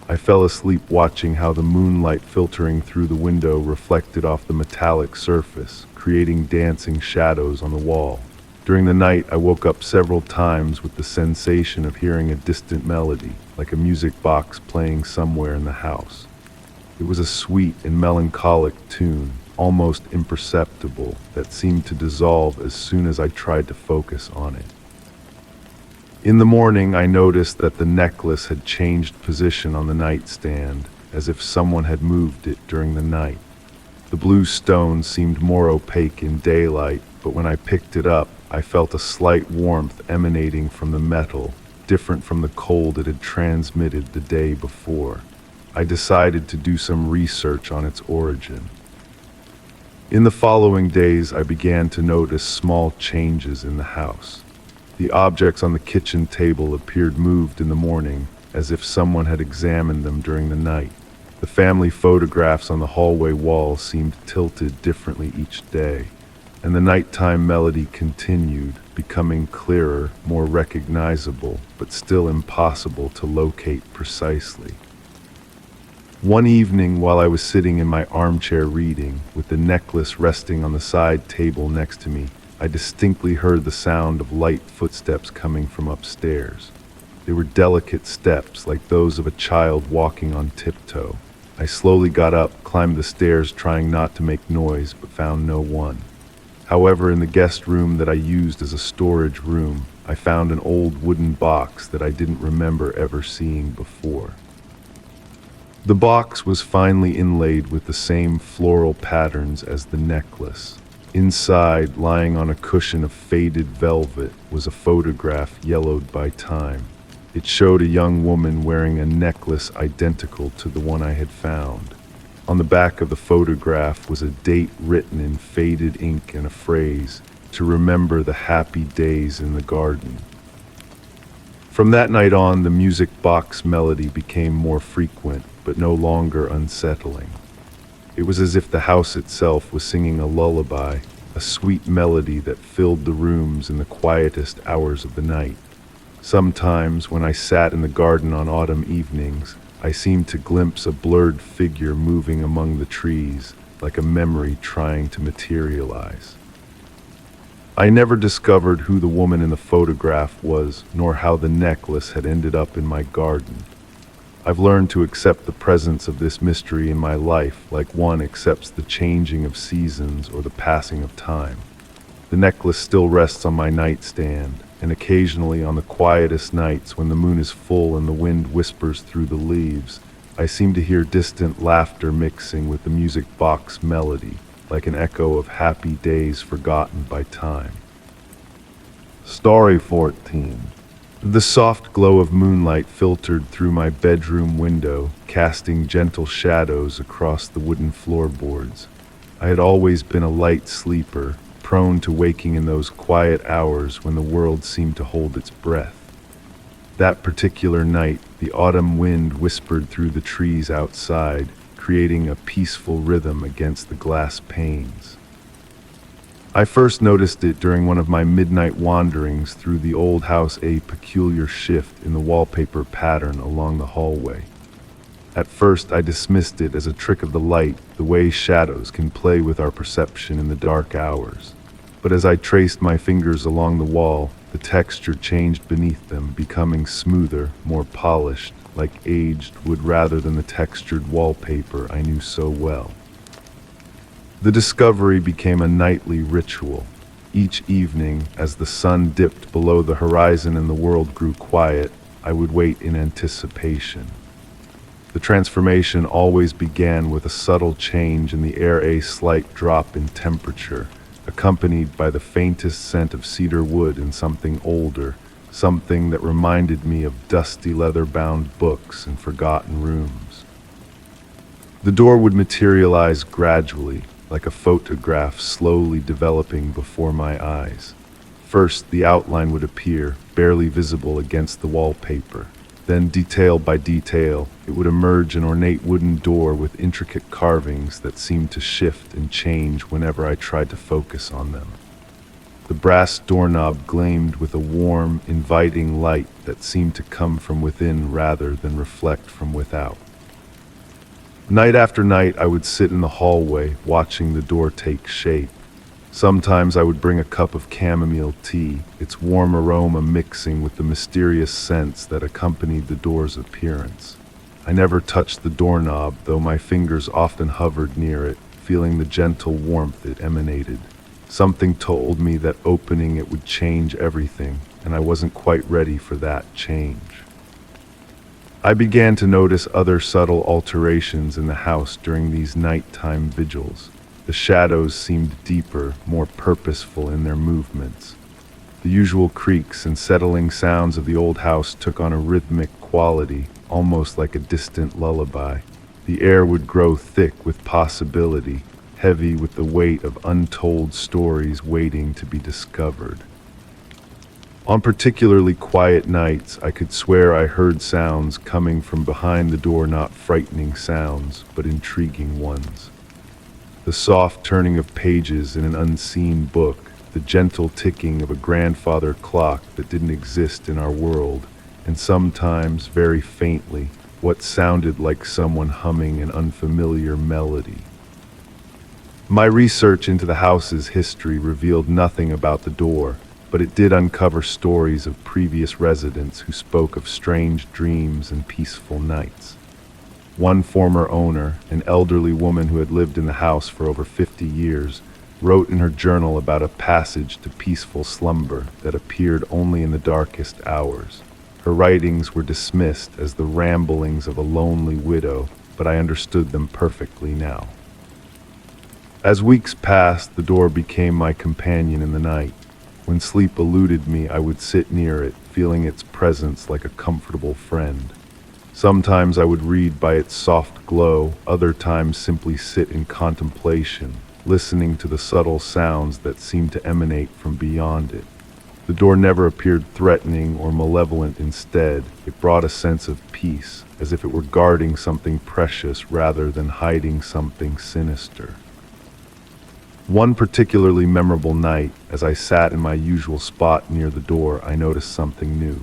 Speaker 1: I fell asleep watching how the moonlight filtering through the window reflected off the metallic surface, creating dancing shadows on the wall. During the night, I woke up several times with the sensation of hearing a distant melody, like a music box playing somewhere in the house. It was a sweet and melancholic tune, almost imperceptible, that seemed to dissolve as soon as I tried to focus on it. In the morning, I noticed that the necklace had changed position on the nightstand, as if someone had moved it during the night. The blue stone seemed more opaque in daylight, but when I picked it up, I felt a slight warmth emanating from the metal, different from the cold it had transmitted the day before. I decided to do some research on its origin. In the following days, I began to notice small changes in the house. The objects on the kitchen table appeared moved in the morning, as if someone had examined them during the night. The family photographs on the hallway wall seemed tilted differently each day, and the nighttime melody continued, becoming clearer, more recognizable, but still impossible to locate precisely. One evening, while I was sitting in my armchair reading, with the necklace resting on the side table next to me, I distinctly heard the sound of light footsteps coming from upstairs. They were delicate steps, like those of a child walking on tiptoe. I slowly got up, climbed the stairs, trying not to make noise, but found no one. However, in the guest room that I used as a storage room, I found an old wooden box that I didn't remember ever seeing before. The box was finely inlaid with the same floral patterns as the necklace. Inside, lying on a cushion of faded velvet, was a photograph yellowed by time. It showed a young woman wearing a necklace identical to the one I had found. On the back of the photograph was a date written in faded ink and a phrase, "To remember the happy days in the garden." From that night on, the music box melody became more frequent, but no longer unsettling. It was as if the house itself was singing a lullaby, a sweet melody that filled the rooms in the quietest hours of the night. Sometimes, when I sat in the garden on autumn evenings, I seemed to glimpse a blurred figure moving among the trees, like a memory trying to materialize. I never discovered who the woman in the photograph was, nor how the necklace had ended up in my garden. I've learned to accept the presence of this mystery in my life like one accepts the changing of seasons or the passing of time. The necklace still rests on my nightstand, and occasionally on the quietest nights when the moon is full and the wind whispers through the leaves, I seem to hear distant laughter mixing with the music box melody, like an echo of happy days forgotten by time. Story 14. The soft glow of moonlight filtered through my bedroom window, casting gentle shadows across the wooden floorboards. I had always been a light sleeper, prone to waking in those quiet hours when the world seemed to hold its breath. That particular night, the autumn wind whispered through the trees outside, creating a peaceful rhythm against the glass panes. I first noticed it during one of my midnight wanderings through the old house, a peculiar shift in the wallpaper pattern along the hallway. At first, I dismissed it as a trick of the light, the way shadows can play with our perception in the dark hours. But as I traced my fingers along the wall, the texture changed beneath them, becoming smoother, more polished, like aged wood rather than the textured wallpaper I knew so well. The discovery became a nightly ritual. Each evening, as the sun dipped below the horizon and the world grew quiet, I would wait in anticipation. The transformation always began with a subtle change in the air, a slight drop in temperature, accompanied by the faintest scent of cedar wood and something older, something that reminded me of dusty leather-bound books and forgotten rooms. The door would materialize gradually, like a photograph slowly developing before my eyes. First, the outline would appear, barely visible against the wallpaper. Then, detail by detail, it would emerge an ornate wooden door with intricate carvings that seemed to shift and change whenever I tried to focus on them. The brass doorknob gleamed with a warm, inviting light that seemed to come from within rather than reflect from without. Night after night, I would sit in the hallway, watching the door take shape. Sometimes I would bring a cup of chamomile tea, its warm aroma mixing with the mysterious scents that accompanied the door's appearance. I never touched the doorknob, though my fingers often hovered near it, feeling the gentle warmth it emanated. Something told me that opening it would change everything, and I wasn't quite ready for that change. I began to notice other subtle alterations in the house during these nighttime vigils. The shadows seemed deeper, more purposeful in their movements. The usual creaks and settling sounds of the old house took on a rhythmic quality, almost like a distant lullaby. The air would grow thick with possibility, heavy with the weight of untold stories waiting to be discovered. On particularly quiet nights, I could swear I heard sounds coming from behind the door, not frightening sounds, but intriguing ones. The soft turning of pages in an unseen book, the gentle ticking of a grandfather clock that didn't exist in our world, and sometimes, very faintly, what sounded like someone humming an unfamiliar melody. My research into the house's history revealed nothing about the door, but it did uncover stories of previous residents who spoke of strange dreams and peaceful nights. One former owner, an elderly woman who had lived in the house for over 50 years, wrote in her journal about a passage to peaceful slumber that appeared only in the darkest hours. Her writings were dismissed as the ramblings of a lonely widow, but I understood them perfectly now. As weeks passed, the door became my companion in the night. When sleep eluded me, I would sit near it, feeling its presence like a comfortable friend. Sometimes I would read by its soft glow, other times simply sit in contemplation, listening to the subtle sounds that seemed to emanate from beyond it. The door never appeared threatening or malevolent. Instead, it brought a sense of peace, as if it were guarding something precious rather than hiding something sinister. One particularly memorable night, as I sat in my usual spot near the door, I noticed something new.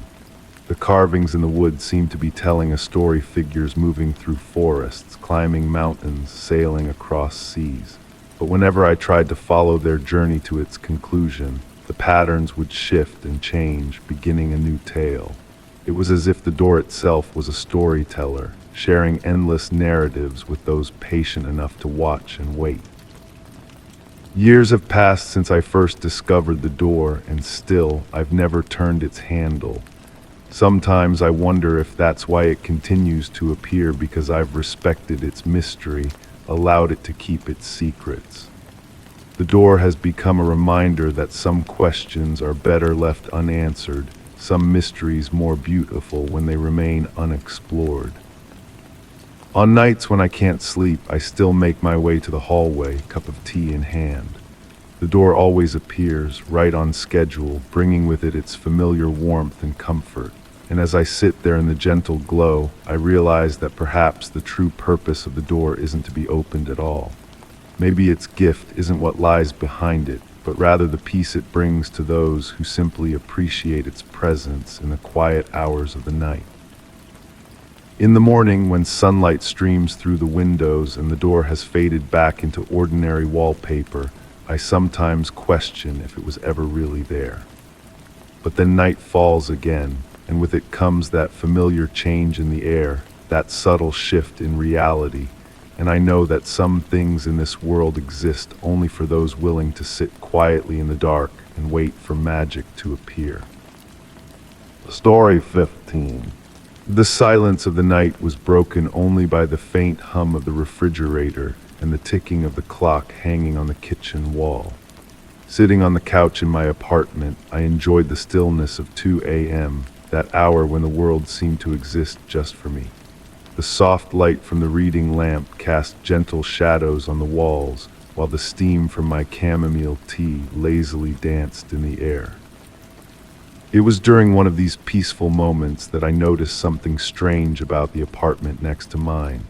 Speaker 1: The carvings in the wood seemed to be telling a story, figures moving through forests, climbing mountains, sailing across seas. But whenever I tried to follow their journey to its conclusion, the patterns would shift and change, beginning a new tale. It was as if the door itself was a storyteller, sharing endless narratives with those patient enough to watch and wait. Years have passed since I first discovered the door, and still, I've never turned its handle. Sometimes I wonder if that's why it continues to appear, because I've respected its mystery, allowed it to keep its secrets. The door has become a reminder that some questions are better left unanswered, some mysteries more beautiful when they remain unexplored. On nights when I can't sleep, I still make my way to the hallway, cup of tea in hand. The door always appears, right on schedule, bringing with it its familiar warmth and comfort. And as I sit there in the gentle glow, I realize that perhaps the true purpose of the door isn't to be opened at all. Maybe its gift isn't what lies behind it, but rather the peace it brings to those who simply appreciate its presence in the quiet hours of the night. In the morning, when sunlight streams through the windows and the door has faded back into ordinary wallpaper, I sometimes question if it was ever really there. But then night falls again, and with it comes that familiar change in the air, that subtle shift in reality, and I know that some things in this world exist only for those willing to sit quietly in the dark and wait for magic to appear. Story 15. The silence of the night was broken only by the faint hum of the refrigerator and the ticking of the clock hanging on the kitchen wall. Sitting on the couch in my apartment, I enjoyed the stillness of 2 a.m., that hour when the world seemed to exist just for me. The soft light from the reading lamp cast gentle shadows on the walls, while the steam from my chamomile tea lazily danced in the air. It was during one of these peaceful moments that I noticed something strange about the apartment next to mine.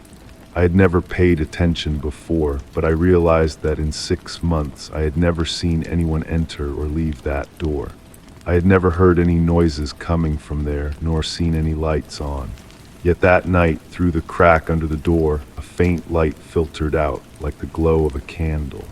Speaker 1: I had never paid attention before, but I realized that in 6 months I had never seen anyone enter or leave that door. I had never heard any noises coming from there, nor seen any lights on. Yet that night, through the crack under the door, a faint light filtered out, like the glow of a candle.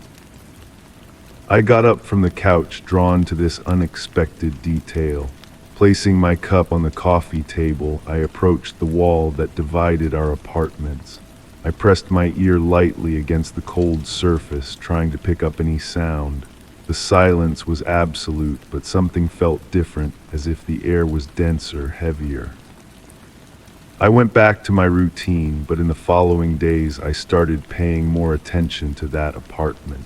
Speaker 1: I got up from the couch, drawn to this unexpected detail. Placing my cup on the coffee table, I approached the wall that divided our apartments. I pressed my ear lightly against the cold surface, trying to pick up any sound. The silence was absolute, but something felt different, as if the air was denser, heavier. I went back to my routine, but in the following days I started paying more attention to that apartment.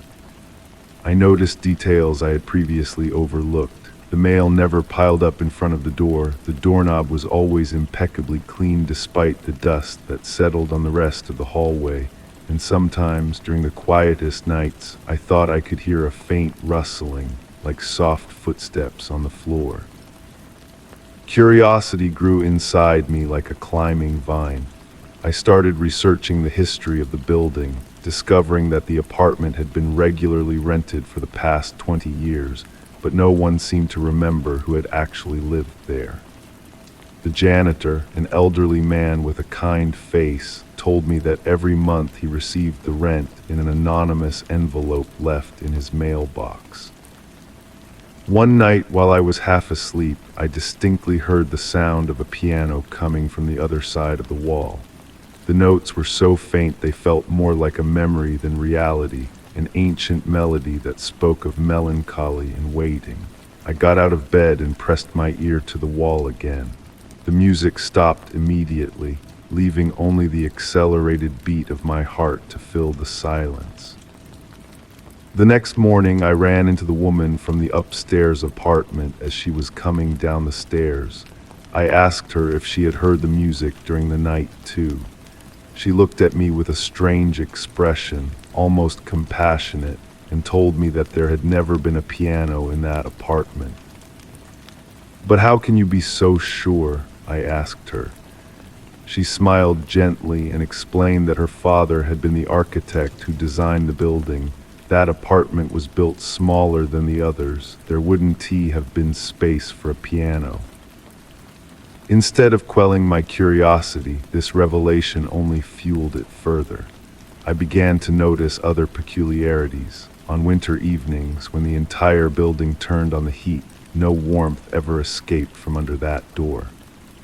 Speaker 1: I noticed details I had previously overlooked. The mail never piled up in front of the door. The doorknob was always impeccably clean despite the dust that settled on the rest of the hallway. And sometimes, during the quietest nights, I thought I could hear a faint rustling, like soft footsteps on the floor. Curiosity grew inside me like a climbing vine. I started researching the history of the building, discovering that the apartment had been regularly rented for the past 20 years, but no one seemed to remember who had actually lived there. The janitor, an elderly man with a kind face, told me that every month he received the rent in an anonymous envelope left in his mailbox. One night, while I was half asleep, I distinctly heard the sound of a piano coming from the other side of the wall. The notes were so faint they felt more like a memory than reality, an ancient melody that spoke of melancholy and waiting. I got out of bed and pressed my ear to the wall again. The music stopped immediately, leaving only the accelerated beat of my heart to fill the silence. The next morning, I ran into the woman from the upstairs apartment as she was coming down the stairs. I asked her if she had heard the music during the night too. She looked at me with a strange expression, almost compassionate, and told me that there had never been a piano in that apartment. "But how can you be so sure?" I asked her. She smiled gently and explained that her father had been the architect who designed the building. That apartment was built smaller than the others. There wouldn't have been space for a piano. Instead of quelling my curiosity, this revelation only fueled it further. I began to notice other peculiarities. On winter evenings, when the entire building turned on the heat, no warmth ever escaped from under that door.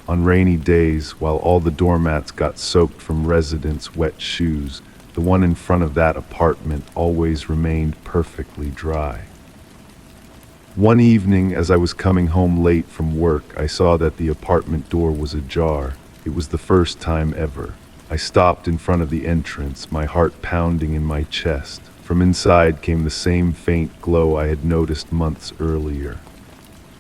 Speaker 1: On rainy days, while all the doormats got soaked from residents' wet shoes, The one in front of that apartment always remained perfectly dry. One evening, as I was coming home late from work, I saw that the apartment door was ajar. It was the first time ever. I stopped in front of the entrance, my heart pounding in my chest. From inside came the same faint glow I had noticed months earlier.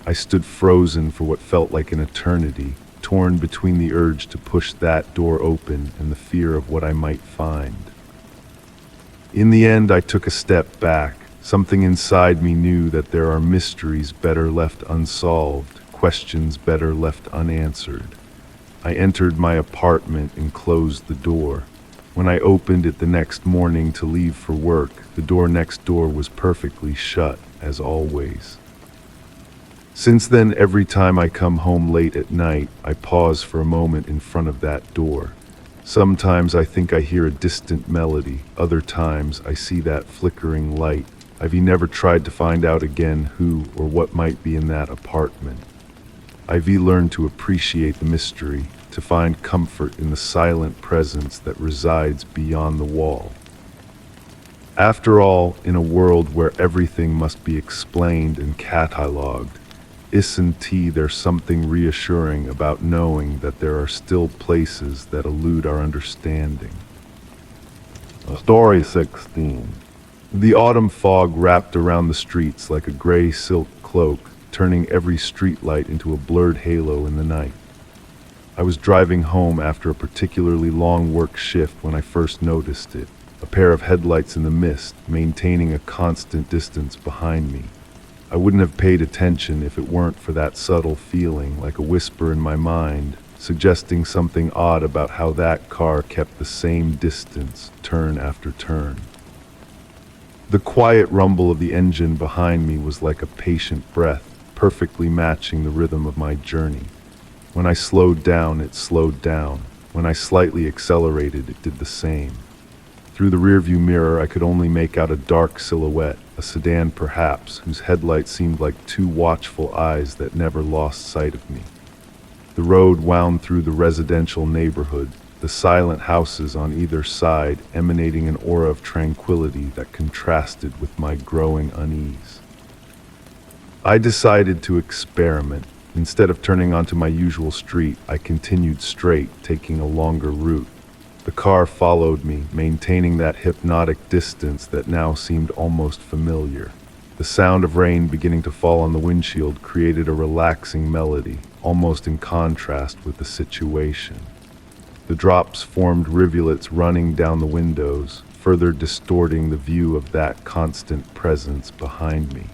Speaker 1: I stood frozen for what felt like an eternity, torn between the urge to push that door open and the fear of what I might find. In the end, I took a step back. Something inside me knew that there are mysteries better left unsolved, questions better left unanswered. I entered my apartment and closed the door. When I opened it the next morning to leave for work, the door next door was perfectly shut, as always. Since then, every time I come home late at night, I pause for a moment in front of that door. Sometimes I think I hear a distant melody, other times I see that flickering light. I've never tried to find out again who or what might be in that apartment. I've learned to appreciate the mystery, to find comfort in the silent presence that resides beyond the wall. After all, in a world where everything must be explained and catalogued, isn't there's something reassuring about knowing that there are still places that elude our understanding. Story 16. The autumn fog wrapped around the streets like a gray silk cloak, turning every streetlight into a blurred halo in the night. I was driving home after a particularly long work shift when I first noticed it, a pair of headlights in the mist, maintaining a constant distance behind me. I wouldn't have paid attention if it weren't for that subtle feeling, like a whisper in my mind, suggesting something odd about how that car kept the same distance, turn after turn. The quiet rumble of the engine behind me was like a patient breath, perfectly matching the rhythm of my journey. When I slowed down, it slowed down. When I slightly accelerated, it did the same. Through the rearview mirror, I could only make out a dark silhouette, a sedan perhaps, whose headlights seemed like two watchful eyes that never lost sight of me. The road wound through the residential neighborhood, the silent houses on either side emanating an aura of tranquility that contrasted with my growing unease. I decided to experiment. Instead of turning onto my usual street, I continued straight, taking a longer route. The car followed me, maintaining that hypnotic distance that now seemed almost familiar. The sound of rain beginning to fall on the windshield created a relaxing melody, almost in contrast with the situation. The drops formed rivulets running down the windows, further distorting the view of that constant presence behind me.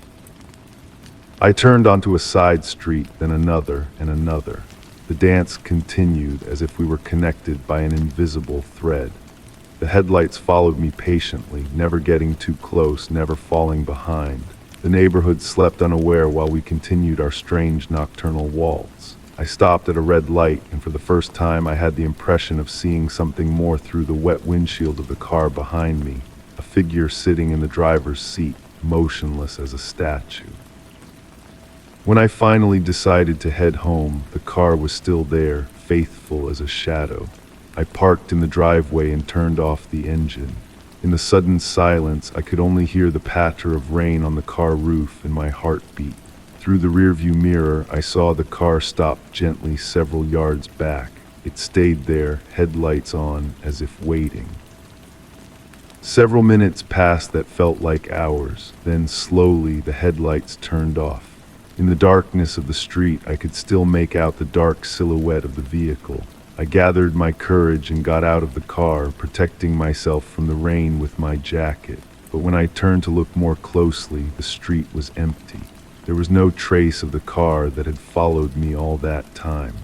Speaker 1: I turned onto a side street, then another and another. The dance continued as if we were connected by an invisible thread. The headlights followed me patiently, never getting too close, never falling behind. The neighborhood slept unaware while we continued our strange nocturnal waltz. I stopped at a red light, and for the first time I had the impression of seeing something more through the wet windshield of the car behind me, a figure sitting in the driver's seat, motionless as a statue. When I finally decided to head home, the car was still there, faithful as a shadow. I parked in the driveway and turned off the engine. In the sudden silence, I could only hear the patter of rain on the car roof and my heart beat. Through the rearview mirror, I saw the car stop gently several yards back. It stayed there, headlights on, as if waiting. Several minutes passed that felt like hours. Then slowly the headlights turned off. In the darkness of the street, I could still make out the dark silhouette of the vehicle. I gathered my courage and got out of the car, protecting myself from the rain with my jacket. But when I turned to look more closely, the street was empty. There was no trace of the car that had followed me all that time.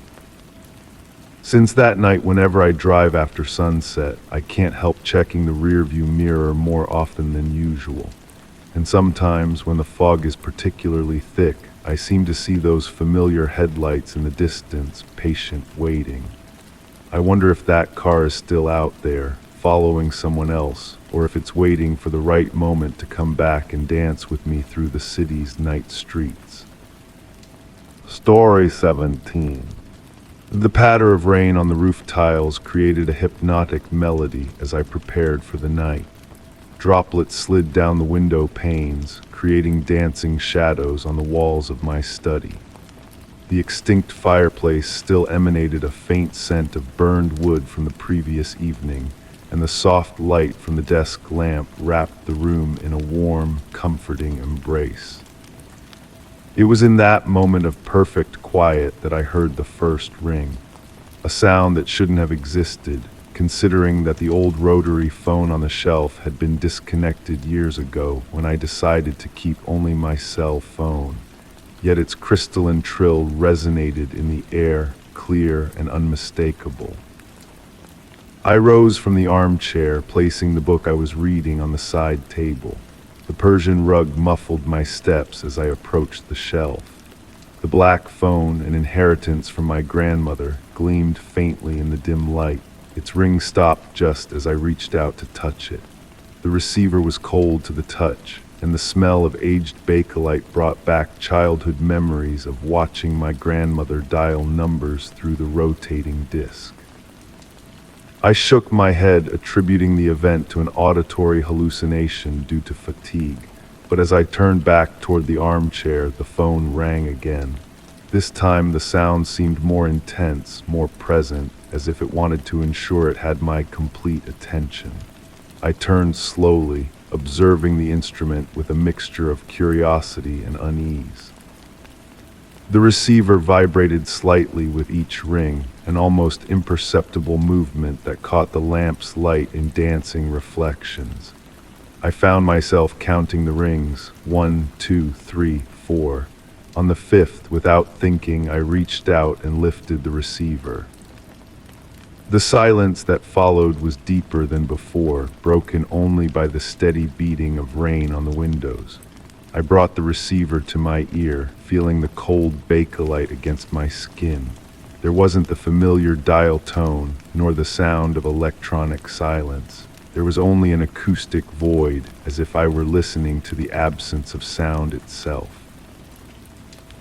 Speaker 1: Since that night, whenever I drive after sunset, I can't help checking the rearview mirror more often than usual. And sometimes, when the fog is particularly thick, I seem to see those familiar headlights in the distance, patient waiting. I wonder if that car is still out there, following someone else, or if it's waiting for the right moment to come back and dance with me through the city's night streets. Story 17. The patter of rain on the roof tiles created a hypnotic melody as I prepared for the night. Droplets slid down the window panes, creating dancing shadows on the walls of my study. The extinct fireplace still emanated a faint scent of burned wood from the previous evening, and the soft light from the desk lamp wrapped the room in a warm, comforting embrace. It was in that moment of perfect quiet that I heard the first ring, a sound that shouldn't have existed, considering that the old rotary phone on the shelf had been disconnected years ago when I decided to keep only my cell phone. Yet its crystalline trill resonated in the air, clear and unmistakable. I rose from the armchair, placing the book I was reading on the side table. The Persian rug muffled my steps as I approached the shelf. The black phone, an inheritance from my grandmother, gleamed faintly in the dim light. Its ring stopped just as I reached out to touch it. The receiver was cold to the touch, and the smell of aged Bakelite brought back childhood memories of watching my grandmother dial numbers through the rotating disc. I shook my head, attributing the event to an auditory hallucination due to fatigue, but as I turned back toward the armchair, the phone rang again. This time the sound seemed more intense, more present, as if it wanted to ensure it had my complete attention. I turned slowly, observing the instrument with a mixture of curiosity and unease. The receiver vibrated slightly with each ring, an almost imperceptible movement that caught the lamp's light in dancing reflections. I found myself counting the rings, 1, 2, 3, 4. On the fifth, without thinking, I reached out and lifted the receiver. The silence that followed was deeper than before, broken only by the steady beating of rain on the windows. I brought the receiver to my ear, feeling the cold Bakelite against my skin. There wasn't the familiar dial tone, nor the sound of electronic silence. There was only an acoustic void, as if I were listening to the absence of sound itself.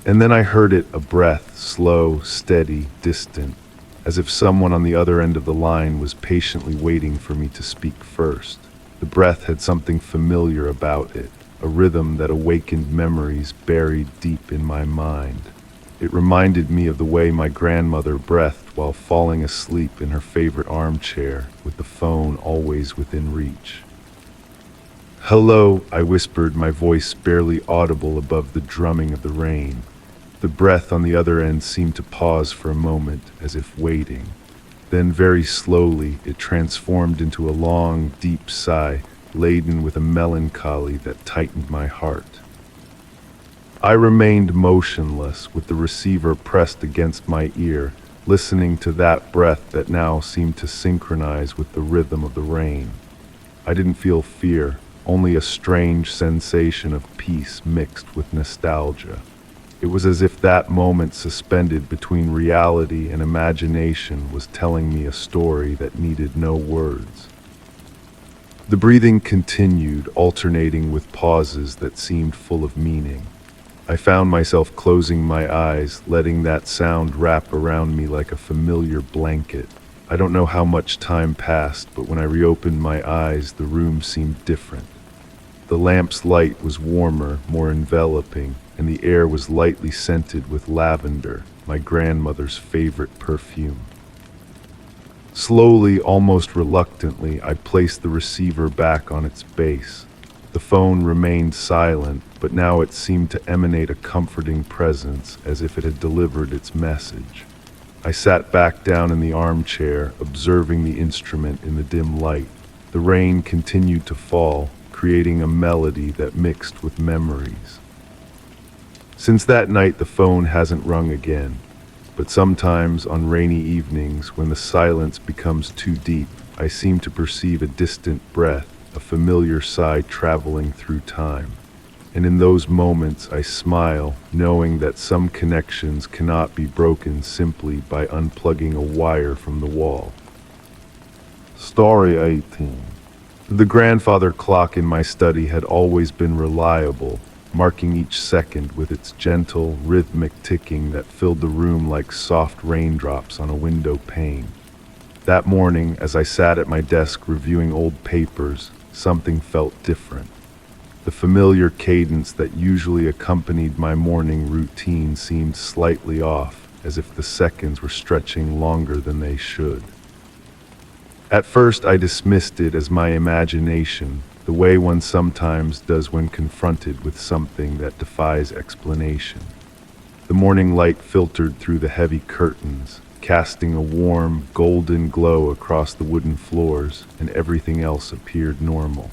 Speaker 1: And then I heard it, a breath, slow, steady, distant, as if someone on the other end of the line was patiently waiting for me to speak first. The breath had something familiar about it, a rhythm that awakened memories buried deep in my mind. It reminded me of the way my grandmother breathed while falling asleep in her favorite armchair, with the phone always within reach. "Hello," I whispered, my voice barely audible above the drumming of the rain. The breath on the other end seemed to pause for a moment, as if waiting. Then very slowly, it transformed into a long, deep sigh, laden with a melancholy that tightened my heart. I remained motionless, with the receiver pressed against my ear, listening to that breath that now seemed to synchronize with the rhythm of the rain. I didn't feel fear, only a strange sensation of peace mixed with nostalgia. It was as if that moment suspended between reality and imagination was telling me a story that needed no words. The breathing continued, alternating with pauses that seemed full of meaning. I found myself closing my eyes, letting that sound wrap around me like a familiar blanket. I don't know how much time passed, but when I reopened my eyes, the room seemed different. The lamp's light was warmer, more enveloping, and the air was lightly scented with lavender, my grandmother's favorite perfume. Slowly, almost reluctantly, I placed the receiver back on its base. The phone remained silent, but now it seemed to emanate a comforting presence, as if it had delivered its message. I sat back down in the armchair, observing the instrument in the dim light. The rain continued to fall, creating a melody that mixed with memories. Since that night, the phone hasn't rung again. But sometimes, on rainy evenings, when the silence becomes too deep, I seem to perceive a distant breath, a familiar sigh traveling through time. And in those moments, I smile, knowing that some connections cannot be broken simply by unplugging a wire from the wall. Story 18. The grandfather clock in my study had always been reliable, marking each second with its gentle, rhythmic ticking that filled the room like soft raindrops on a window pane. That morning, as I sat at my desk reviewing old papers, something felt different. The familiar cadence that usually accompanied my morning routine seemed slightly off, as if the seconds were stretching longer than they should. At first, I dismissed it as my imagination, the way one sometimes does when confronted with something that defies explanation. The morning light filtered through the heavy curtains, casting a warm, golden glow across the wooden floors, and everything else appeared normal.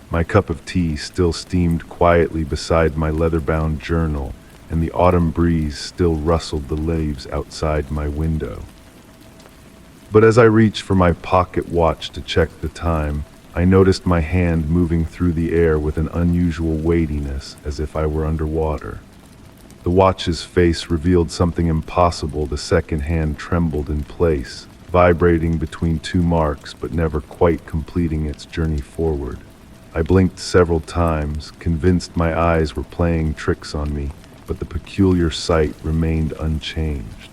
Speaker 1: My cup of tea still steamed quietly beside my leather-bound journal, and the autumn breeze still rustled the leaves outside my window. But as I reached for my pocket watch to check the time, I noticed my hand moving through the air with an unusual weightiness, as if I were underwater. The watch's face revealed something impossible. The second hand trembled in place, vibrating between two marks but never quite completing its journey forward. I blinked several times, convinced my eyes were playing tricks on me, but the peculiar sight remained unchanged.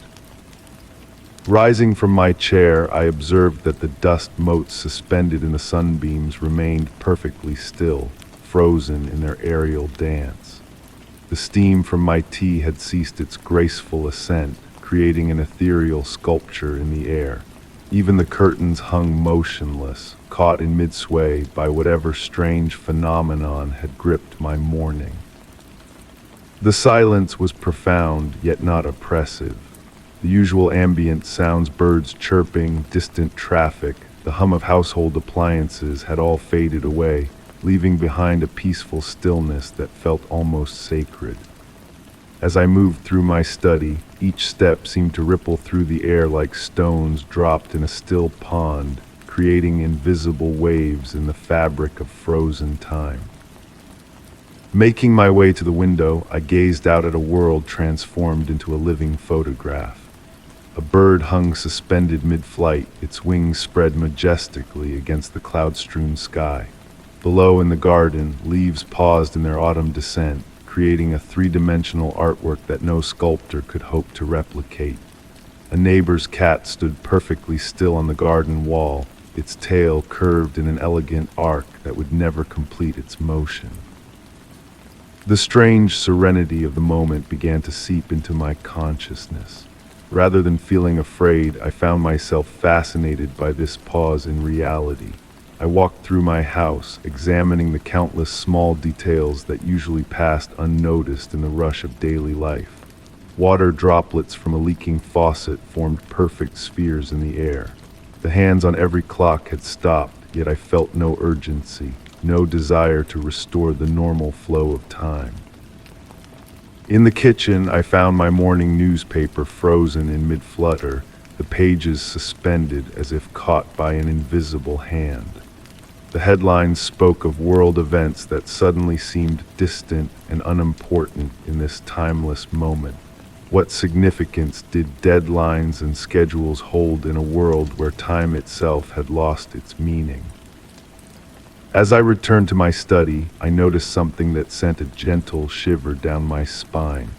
Speaker 1: Rising from my chair, I observed that the dust motes suspended in the sunbeams remained perfectly still, frozen in their aerial dance. The steam from my tea had ceased its graceful ascent, creating an ethereal sculpture in the air. Even the curtains hung motionless, caught in mid-sway by whatever strange phenomenon had gripped my morning. The silence was profound, yet not oppressive. The usual ambient sounds, birds chirping, distant traffic, the hum of household appliances had all faded away, leaving behind a peaceful stillness that felt almost sacred. As I moved through my study, each step seemed to ripple through the air like stones dropped in a still pond, creating invisible waves in the fabric of frozen time. Making my way to the window, I gazed out at a world transformed into a living photograph. A bird hung suspended mid-flight, its wings spread majestically against the cloud-strewn sky. Below in the garden, leaves paused in their autumn descent, creating a three-dimensional artwork that no sculptor could hope to replicate. A neighbor's cat stood perfectly still on the garden wall, its tail curved in an elegant arc that would never complete its motion. The strange serenity of the moment began to seep into my consciousness. Rather than feeling afraid, I found myself fascinated by this pause in reality. I walked through my house, examining the countless small details that usually passed unnoticed in the rush of daily life. Water droplets from a leaking faucet formed perfect spheres in the air. The hands on every clock had stopped, yet I felt no urgency, no desire to restore the normal flow of time. In the kitchen, I found my morning newspaper frozen in mid-flutter, the pages suspended as if caught by an invisible hand. The headlines spoke of world events that suddenly seemed distant and unimportant in this timeless moment. What significance did deadlines and schedules hold in a world where time itself had lost its meaning? As I returned to my study, I noticed something that sent a gentle shiver down my spine.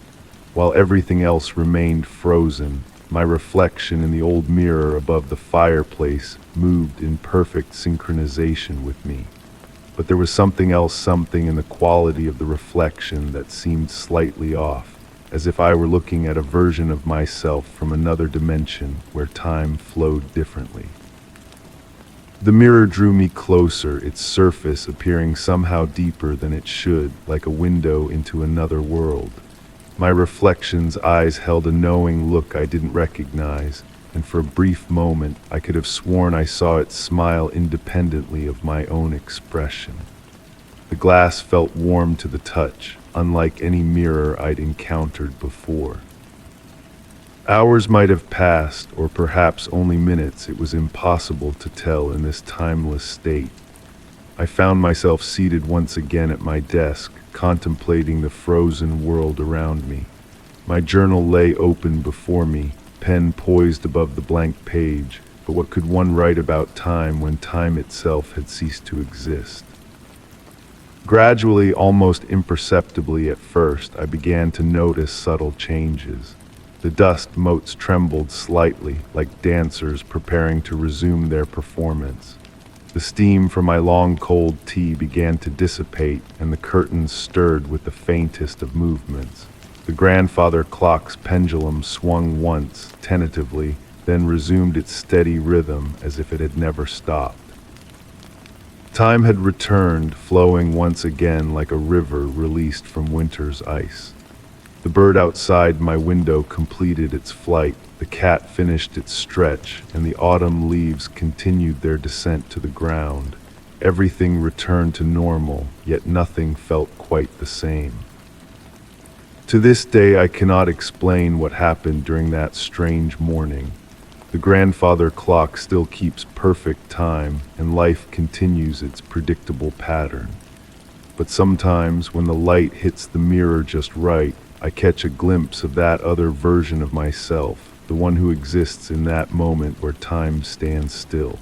Speaker 1: While everything else remained frozen, my reflection in the old mirror above the fireplace moved in perfect synchronization with me. But there was something in the quality of the reflection that seemed slightly off, as if I were looking at a version of myself from another dimension where time flowed differently. The mirror drew me closer, its surface appearing somehow deeper than it should, like a window into another world. My reflection's eyes held a knowing look I didn't recognize, and for a brief moment I could have sworn I saw it smile independently of my own expression. The glass felt warm to the touch, unlike any mirror I'd encountered before. Hours might have passed, or perhaps only minutes. It was impossible to tell in this timeless state. I found myself seated once again at my desk, contemplating the frozen world around me. My journal lay open before me, pen poised above the blank page, but what could one write about time when time itself had ceased to exist? Gradually, almost imperceptibly at first, I began to notice subtle changes. The dust motes trembled slightly, like dancers preparing to resume their performance. The steam from my long cold tea began to dissipate, and the curtains stirred with the faintest of movements. The grandfather clock's pendulum swung once, tentatively, then resumed its steady rhythm as if it had never stopped. Time had returned, flowing once again like a river released from winter's ice. The bird outside my window completed its flight, the cat finished its stretch, and the autumn leaves continued their descent to the ground. Everything returned to normal, yet nothing felt quite the same. To this day, I cannot explain what happened during that strange morning. The grandfather clock still keeps perfect time, and life continues its predictable pattern. But sometimes, when the light hits the mirror just right, I catch a glimpse of that other version of myself, the one who exists in that moment where time stands still.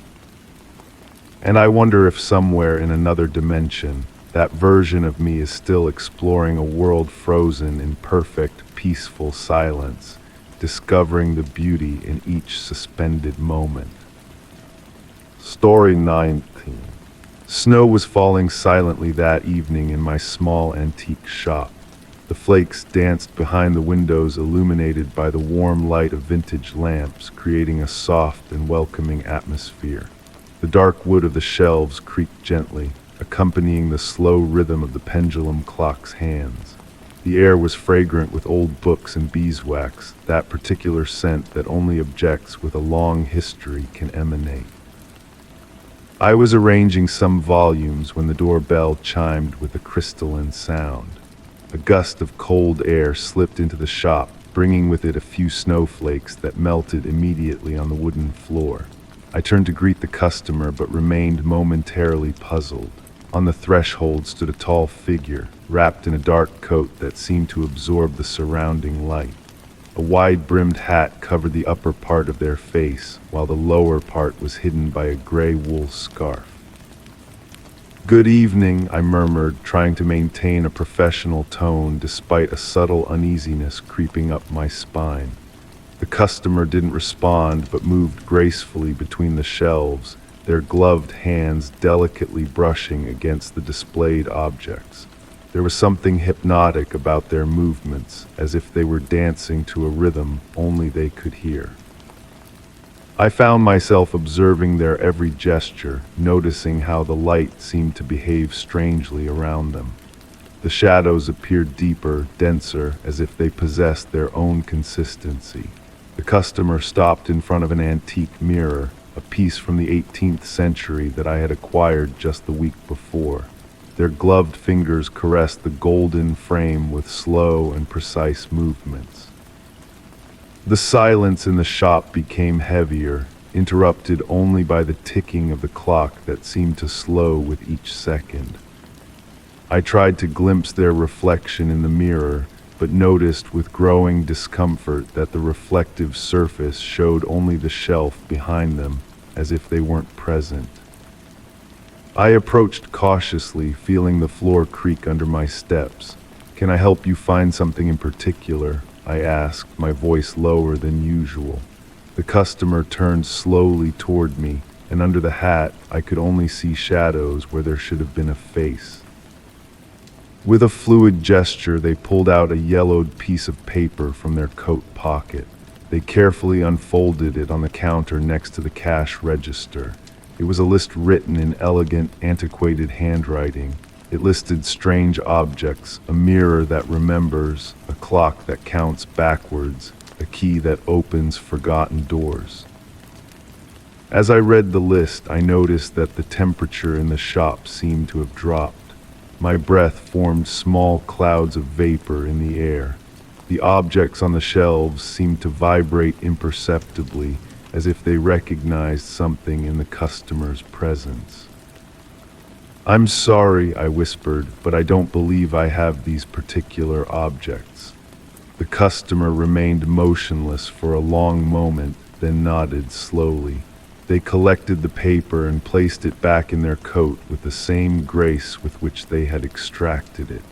Speaker 1: And I wonder if somewhere in another dimension, that version of me is still exploring a world frozen in perfect, peaceful silence, discovering the beauty in each suspended moment. Story 19. Snow was falling silently that evening in my small antique shop. The flakes danced behind the windows, illuminated by the warm light of vintage lamps, creating a soft and welcoming atmosphere. The dark wood of the shelves creaked gently, accompanying the slow rhythm of the pendulum clock's hands. The air was fragrant with old books and beeswax, that particular scent that only objects with a long history can emanate. I was arranging some volumes when the doorbell chimed with a crystalline sound. A gust of cold air slipped into the shop, bringing with it a few snowflakes that melted immediately on the wooden floor. I turned to greet the customer, but remained momentarily puzzled. On the threshold stood a tall figure, wrapped in a dark coat that seemed to absorb the surrounding light. A wide-brimmed hat covered the upper part of their face, while the lower part was hidden by a gray wool scarf. "Good evening," I murmured, trying to maintain a professional tone despite a subtle uneasiness creeping up my spine. The customer didn't respond, but moved gracefully between the shelves, their gloved hands delicately brushing against the displayed objects. There was something hypnotic about their movements, as if they were dancing to a rhythm only they could hear. I found myself observing their every gesture, noticing how the light seemed to behave strangely around them. The shadows appeared deeper, denser, as if they possessed their own consistency. The customer stopped in front of an antique mirror, a piece from the 18th century that I had acquired just the week before. Their gloved fingers caressed the golden frame with slow and precise movements. The silence in the shop became heavier, interrupted only by the ticking of the clock that seemed to slow with each second. I tried to glimpse their reflection in the mirror, but noticed with growing discomfort that the reflective surface showed only the shelf behind them, as if they weren't present. I approached cautiously, feeling the floor creak under my steps. "Can I help you find something in particular?" I asked, my voice lower than usual. The customer turned slowly toward me, and under the hat I could only see shadows where there should have been a face. With a fluid gesture, they pulled out a yellowed piece of paper from their coat pocket. They carefully unfolded it on the counter next to the cash register. It was a list written in elegant, antiquated handwriting. It listed strange objects: a mirror that remembers, a clock that counts backwards, a key that opens forgotten doors. As I read the list, I noticed that the temperature in the shop seemed to have dropped. My breath formed small clouds of vapor in the air. The objects on the shelves seemed to vibrate imperceptibly, as if they recognized something in the customer's presence. "I'm sorry," I whispered, "but I don't believe I have these particular objects." The customer remained motionless for a long moment, then nodded slowly. They collected the paper and placed it back in their coat with the same grace with which they had extracted it.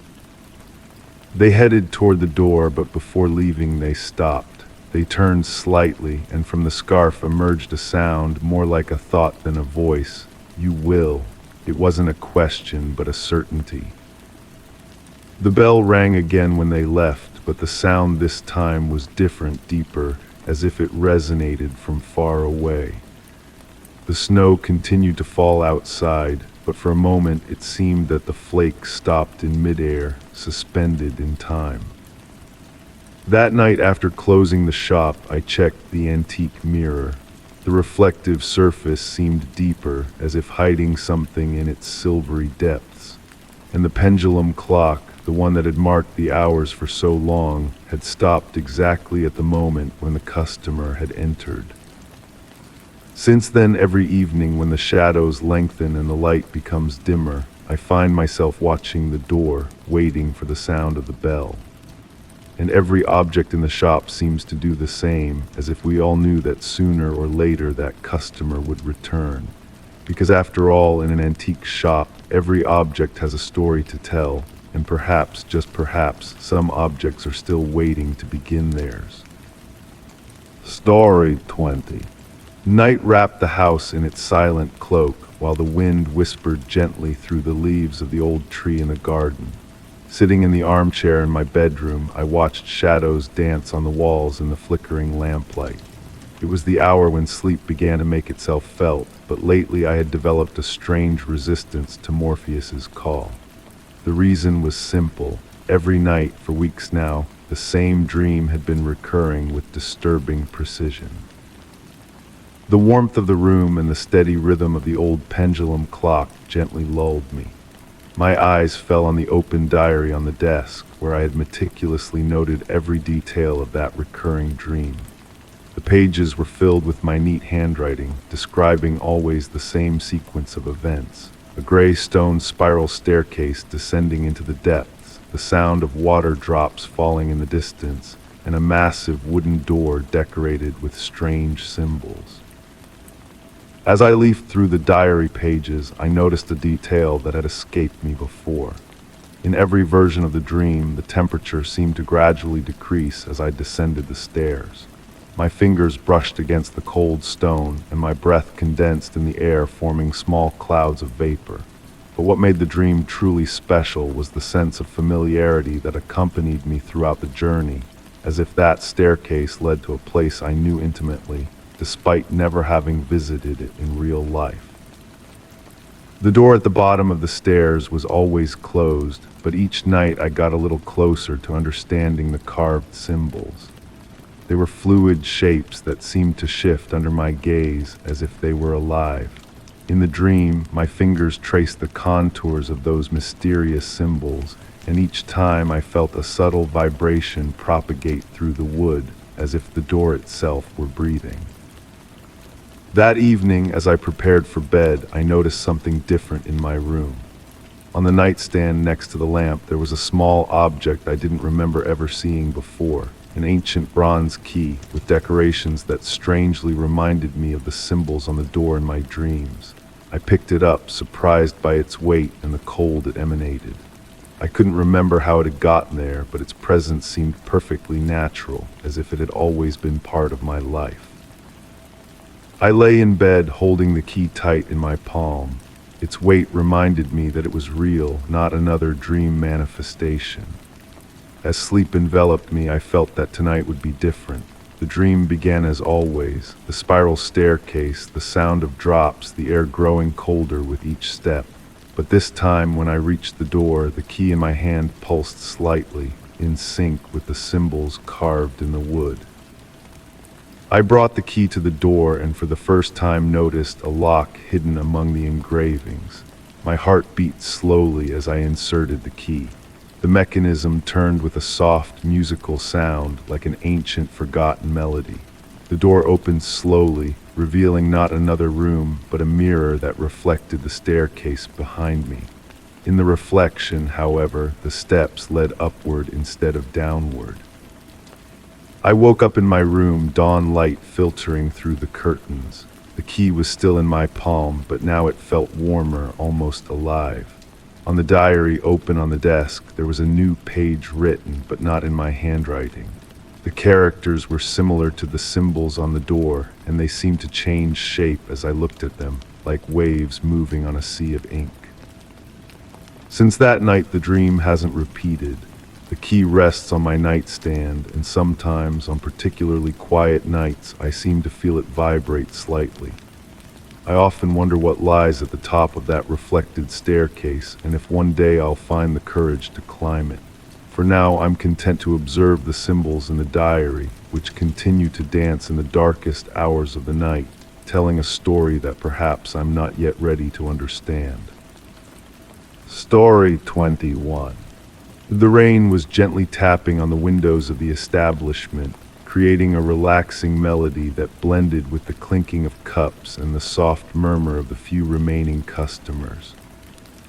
Speaker 1: They headed toward the door, but before leaving they stopped. They turned slightly, and from the scarf emerged a sound more like a thought than a voice. "You will." It wasn't a question, but a certainty. The bell rang again when they left, but the sound this time was different, deeper, as if it resonated from far away. The snow continued to fall outside, but for a moment it seemed that the flakes stopped in midair, suspended in time. That night, after closing the shop, I checked the antique mirror. The reflective surface seemed deeper, as if hiding something in its silvery depths. And the pendulum clock, the one that had marked the hours for so long, had stopped exactly at the moment when the customer had entered. Since then, every evening when the shadows lengthen and the light becomes dimmer, I find myself watching the door, waiting for the sound of the bell. And every object in the shop seems to do the same, as if we all knew that sooner or later that customer would return. Because after all, in an antique shop, every object has a story to tell, and perhaps, just perhaps, some objects are still waiting to begin theirs. Story 20. Night wrapped the house in its silent cloak, while the wind whispered gently through the leaves of the old tree in the garden. Sitting in the armchair in my bedroom, I watched shadows dance on the walls in the flickering lamplight. It was the hour when sleep began to make itself felt, but lately I had developed a strange resistance to Morpheus's call. The reason was simple. Every night, for weeks now, the same dream had been recurring with disturbing precision. The warmth of the room and the steady rhythm of the old pendulum clock gently lulled me. My eyes fell on the open diary on the desk, where I had meticulously noted every detail of that recurring dream. The pages were filled with my neat handwriting, describing always the same sequence of events. A gray stone spiral staircase descending into the depths, the sound of water drops falling in the distance, and a massive wooden door decorated with strange symbols. As I leafed through the diary pages, I noticed a detail that had escaped me before. In every version of the dream, the temperature seemed to gradually decrease as I descended the stairs. My fingers brushed against the cold stone, and my breath condensed in the air, forming small clouds of vapor. But what made the dream truly special was the sense of familiarity that accompanied me throughout the journey, as if that staircase led to a place I knew intimately, despite never having visited it in real life. The door at the bottom of the stairs was always closed, but each night I got a little closer to understanding the carved symbols. They were fluid shapes that seemed to shift under my gaze as if they were alive. In the dream, my fingers traced the contours of those mysterious symbols, and each time I felt a subtle vibration propagate through the wood, as if the door itself were breathing. That evening, as I prepared for bed, I noticed something different in my room. On the nightstand next to the lamp, there was a small object I didn't remember ever seeing before, an ancient bronze key with decorations that strangely reminded me of the symbols on the door in my dreams. I picked it up, surprised by its weight and the cold it emanated. I couldn't remember how it had gotten there, but its presence seemed perfectly natural, as if it had always been part of my life. I lay in bed, holding the key tight in my palm. Its weight reminded me that it was real, not another dream manifestation. As sleep enveloped me, I felt that tonight would be different. The dream began as always, the spiral staircase, the sound of drops, the air growing colder with each step. But this time, when I reached the door, the key in my hand pulsed slightly, in sync with the symbols carved in the wood. I brought the key to the door and for the first time noticed a lock hidden among the engravings. My heart beat slowly as I inserted the key. The mechanism turned with a soft musical sound like an ancient forgotten melody. The door opened slowly, revealing not another room but a mirror that reflected the staircase behind me. In the reflection, however, the steps led upward instead of downward. I woke up in my room, dawn light filtering through the curtains. The key was still in my palm, but now it felt warmer, almost alive. On the diary open on the desk, there was a new page written, but not in my handwriting. The characters were similar to the symbols on the door, and they seemed to change shape as I looked at them, like waves moving on a sea of ink. Since that night, the dream hasn't repeated. The key rests on my nightstand, and sometimes, on particularly quiet nights, I seem to feel it vibrate slightly. I often wonder what lies at the top of that reflected staircase, and if one day I'll find the courage to climb it. For now, I'm content to observe the symbols in the diary, which continue to dance in the darkest hours of the night, telling a story that perhaps I'm not yet ready to understand. Story 21. The rain was gently tapping on the windows of the establishment, creating a relaxing melody that blended with the clinking of cups and the soft murmur of the few remaining customers.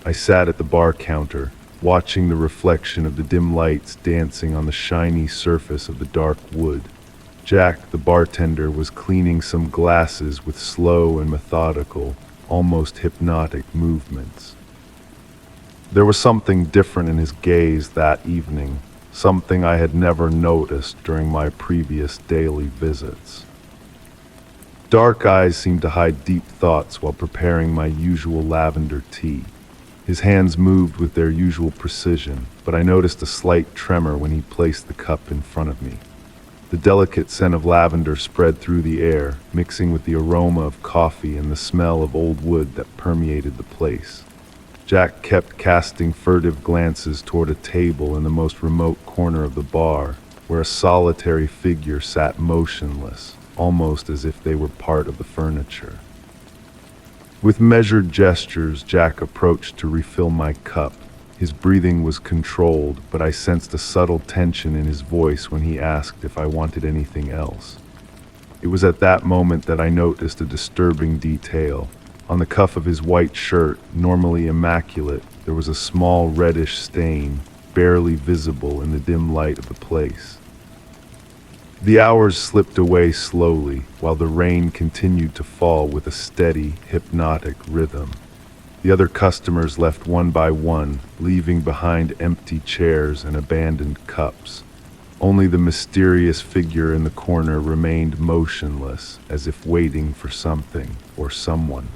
Speaker 1: I sat at the bar counter, watching the reflection of the dim lights dancing on the shiny surface of the dark wood. Jack, the bartender, was cleaning some glasses with slow and methodical, almost hypnotic movements. There was something different in his gaze that evening, something I had never noticed during my previous daily visits. Dark eyes seemed to hide deep thoughts while preparing my usual lavender tea. His hands moved with their usual precision, but I noticed a slight tremor when he placed the cup in front of me. The delicate scent of lavender spread through the air, mixing with the aroma of coffee and the smell of old wood that permeated the place. Jack kept casting furtive glances toward a table in the most remote corner of the bar, where a solitary figure sat motionless, almost as if they were part of the furniture. With measured gestures, Jack approached to refill my cup. His breathing was controlled, but I sensed a subtle tension in his voice when he asked if I wanted anything else. It was at that moment that I noticed a disturbing detail. On the cuff of his white shirt, normally immaculate, there was a small reddish stain, barely visible in the dim light of the place. The hours slipped away slowly, while the rain continued to fall with a steady, hypnotic rhythm. The other customers left one by one, leaving behind empty chairs and abandoned cups. Only the mysterious figure in the corner remained motionless, as if waiting for something or someone.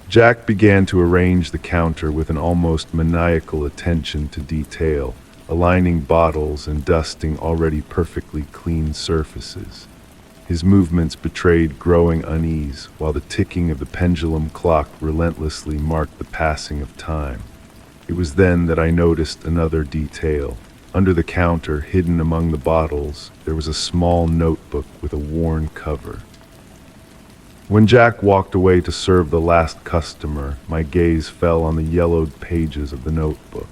Speaker 1: Jack began to arrange the counter with an almost maniacal attention to detail, aligning bottles and dusting already perfectly clean surfaces. His movements betrayed growing unease, while the ticking of the pendulum clock relentlessly marked the passing of time. It was then that I noticed another detail. Under the counter, hidden among the bottles, there was a small notebook with a worn cover. When Jack walked away to serve the last customer, my gaze fell on the yellowed pages of the notebook.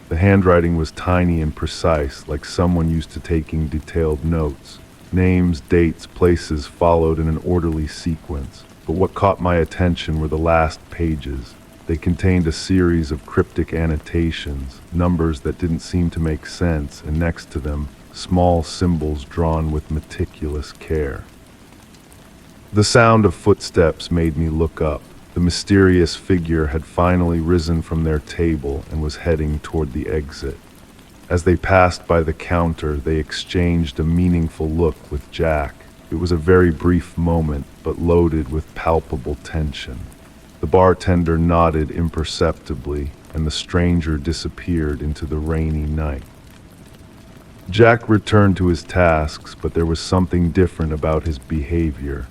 Speaker 1: The handwriting was tiny and precise, like someone used to taking detailed notes. Names, dates, places followed in an orderly sequence, but what caught my attention were the last pages. They contained a series of cryptic annotations, numbers that didn't seem to make sense, and next to them, small symbols drawn with meticulous care. The sound of footsteps made me look up. The mysterious figure had finally risen from their table and was heading toward the exit. As they passed by the counter, they exchanged a meaningful look with Jack. It was a very brief moment, but loaded with palpable tension. The bartender nodded imperceptibly, and the stranger disappeared into the rainy night. Jack returned to his tasks, but there was something different about his behavior.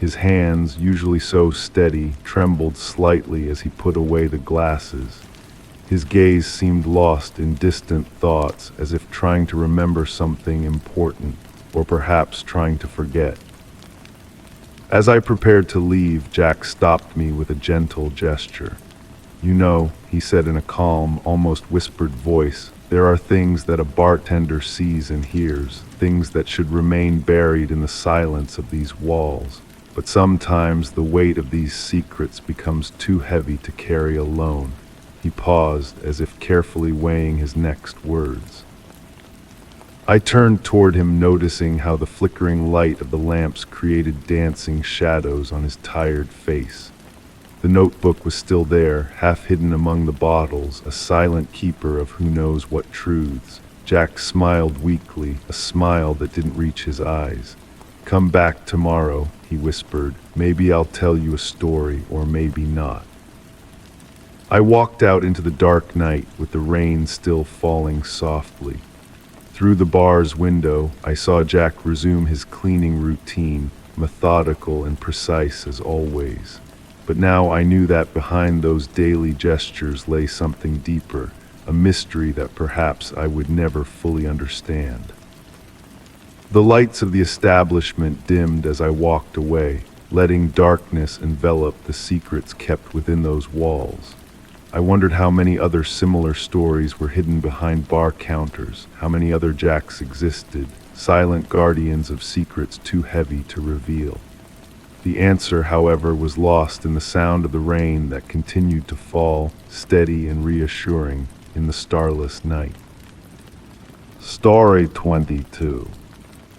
Speaker 1: His hands, usually so steady, trembled slightly as he put away the glasses. His gaze seemed lost in distant thoughts, as if trying to remember something important, or perhaps trying to forget. As I prepared to leave, Jack stopped me with a gentle gesture. "You know," he said in a calm, almost whispered voice, "there are things that a bartender sees and hears, things that should remain buried in the silence of these walls. But sometimes the weight of these secrets becomes too heavy to carry alone." He paused, as if carefully weighing his next words. I turned toward him, noticing how the flickering light of the lamps created dancing shadows on his tired face. The notebook was still there, half hidden among the bottles, a silent keeper of who knows what truths. Jack smiled weakly, a smile that didn't reach his eyes. "Come back tomorrow," he whispered. "Maybe I'll tell you a story, or maybe not." I walked out into the dark night with the rain still falling softly. Through the bar's window, I saw Jack resume his cleaning routine, methodical and precise as always. But now I knew that behind those daily gestures lay something deeper, a mystery that perhaps I would never fully understand. The lights of the establishment dimmed as I walked away, letting darkness envelop the secrets kept within those walls. I wondered how many other similar stories were hidden behind bar counters, how many other Jacks existed, silent guardians of secrets too heavy to reveal. The answer, however, was lost in the sound of the rain that continued to fall, steady and reassuring, in the starless night. Story 22.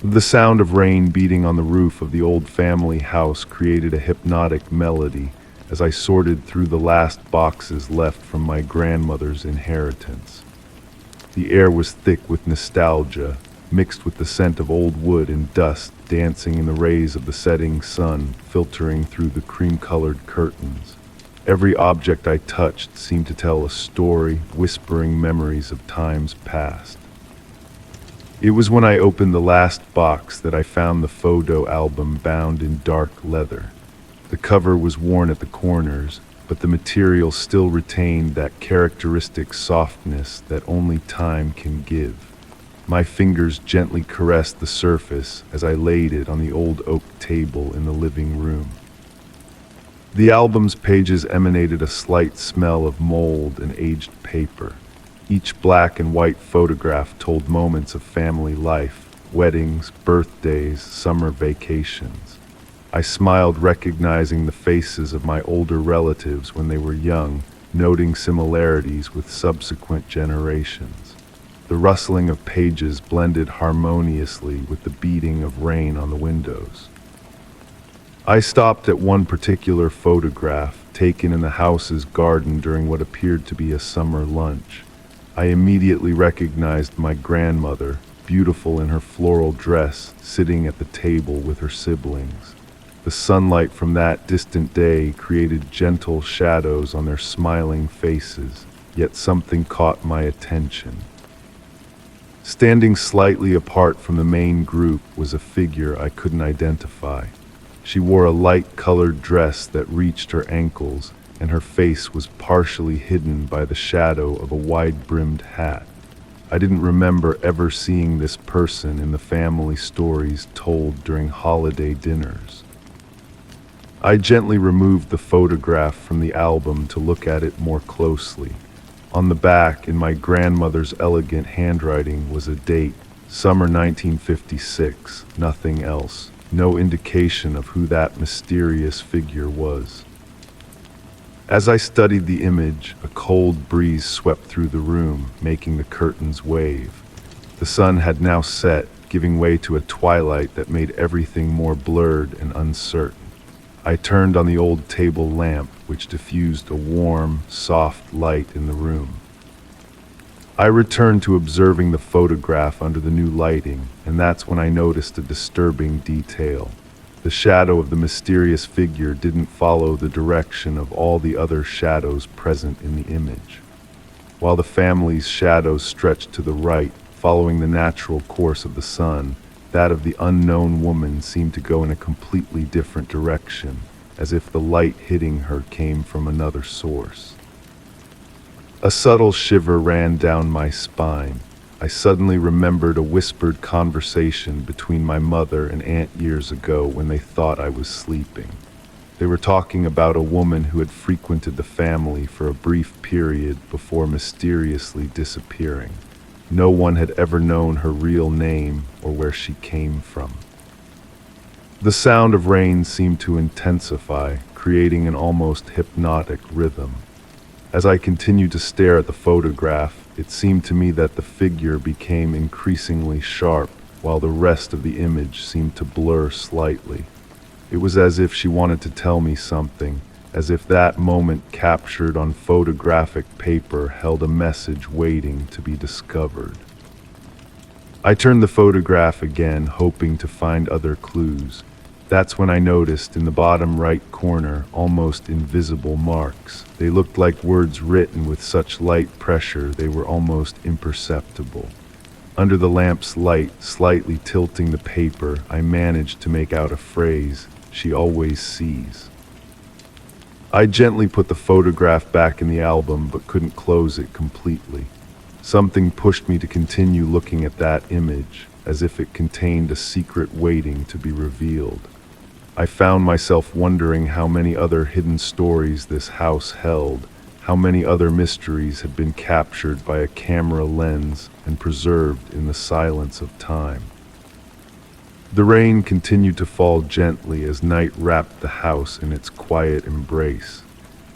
Speaker 1: The sound of rain beating on the roof of the old family house created a hypnotic melody as I sorted through the last boxes left from my grandmother's inheritance. The air was thick with nostalgia, mixed with the scent of old wood and dust dancing in the rays of the setting sun, filtering through the cream-colored curtains. Every object I touched seemed to tell a story, whispering memories of times past. It was when I opened the last box that I found the photo album bound in dark leather. The cover was worn at the corners, but the material still retained that characteristic softness that only time can give. My fingers gently caressed the surface as I laid it on the old oak table in the living room. The album's pages emanated a slight smell of mold and aged paper. Each black and white photograph told moments of family life, weddings, birthdays, summer vacations. I smiled, recognizing the faces of my older relatives when they were young, noting similarities with subsequent generations. The rustling of pages blended harmoniously with the beating of rain on the windows. I stopped at one particular photograph, taken in the house's garden during what appeared to be a summer lunch. I immediately recognized my grandmother, beautiful in her floral dress, sitting at the table with her siblings. The sunlight from that distant day created gentle shadows on their smiling faces, yet something caught my attention. Standing slightly apart from the main group was a figure I couldn't identify. She wore a light-colored dress that reached her ankles, and her face was partially hidden by the shadow of a wide-brimmed hat. I didn't remember ever seeing this person in the family stories told during holiday dinners. I gently removed the photograph from the album to look at it more closely. On the back, in my grandmother's elegant handwriting, was a date, summer 1956, nothing else, no indication of who that mysterious figure was. As I studied the image, a cold breeze swept through the room, making the curtains wave. The sun had now set, giving way to a twilight that made everything more blurred and uncertain. I turned on the old table lamp, which diffused a warm, soft light in the room. I returned to observing the photograph under the new lighting, and that's when I noticed a disturbing detail. The shadow of the mysterious figure didn't follow the direction of all the other shadows present in the image. While the family's shadows stretched to the right, following the natural course of the sun, that of the unknown woman seemed to go in a completely different direction, as if the light hitting her came from another source. A subtle shiver ran down my spine. I suddenly remembered a whispered conversation between my mother and aunt years ago when they thought I was sleeping. They were talking about a woman who had frequented the family for a brief period before mysteriously disappearing. No one had ever known her real name or where she came from. The sound of rain seemed to intensify, creating an almost hypnotic rhythm. As I continued to stare at the photograph, it seemed to me that the figure became increasingly sharp, while the rest of the image seemed to blur slightly. It was as if she wanted to tell me something, as if that moment captured on photographic paper held a message waiting to be discovered. I turned the photograph again, hoping to find other clues. That's when I noticed in the bottom right corner almost invisible marks. They looked like words written with such light pressure they were almost imperceptible. Under the lamp's light, slightly tilting the paper, I managed to make out a phrase, "She always sees." I gently put the photograph back in the album but couldn't close it completely. Something pushed me to continue looking at that image, as if it contained a secret waiting to be revealed. I found myself wondering how many other hidden stories this house held, how many other mysteries had been captured by a camera lens and preserved in the silence of time. The rain continued to fall gently as night wrapped the house in its quiet embrace.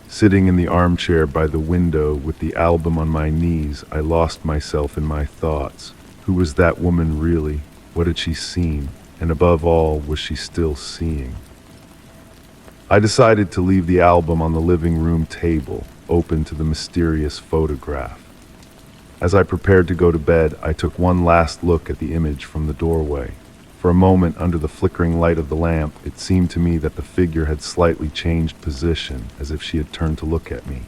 Speaker 1: Sitting in the armchair by the window with the album on my knees, I lost myself in my thoughts. Who was that woman really? What had she seen? And above all, was she still seeing? I decided to leave the album on the living room table, open to the mysterious photograph. As I prepared to go to bed, I took one last look at the image from the doorway. For a moment, under the flickering light of the lamp, it seemed to me that the figure had slightly changed position, as if she had turned to look at me.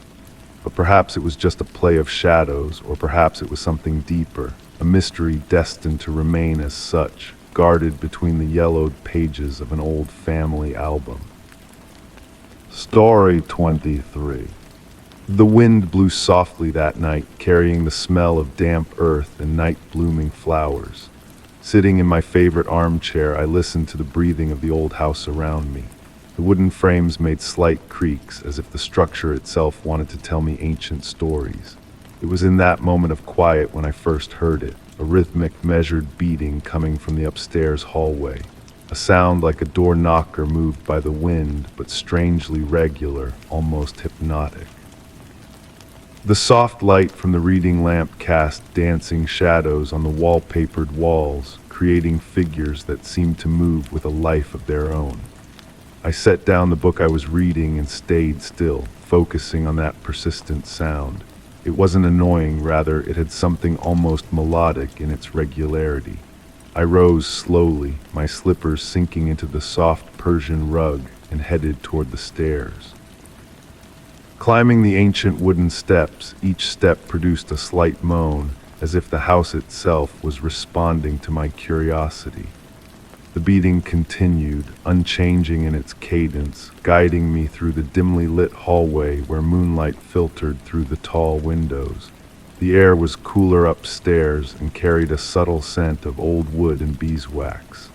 Speaker 1: But perhaps it was just a play of shadows, or perhaps it was something deeper, a mystery destined to remain as such, guarded between the yellowed pages of an old family album. Story 23. The wind blew softly that night, carrying the smell of damp earth and night-blooming flowers. Sitting in my favorite armchair, I listened to the breathing of the old house around me. The wooden frames made slight creaks, as if the structure itself wanted to tell me ancient stories. It was in that moment of quiet when I first heard it, a rhythmic, measured beating coming from the upstairs hallway. A sound like a door knocker moved by the wind, but strangely regular, almost hypnotic. The soft light from the reading lamp cast dancing shadows on the wallpapered walls, creating figures that seemed to move with a life of their own. I set down the book I was reading and stayed still, focusing on that persistent sound. It wasn't annoying, rather, it had something almost melodic in its regularity. I rose slowly, my slippers sinking into the soft Persian rug, and headed toward the stairs. Climbing the ancient wooden steps, each step produced a slight moan, as if the house itself was responding to my curiosity. The beating continued, unchanging in its cadence, guiding me through the dimly lit hallway where moonlight filtered through the tall windows. The air was cooler upstairs and carried a subtle scent of old wood and beeswax.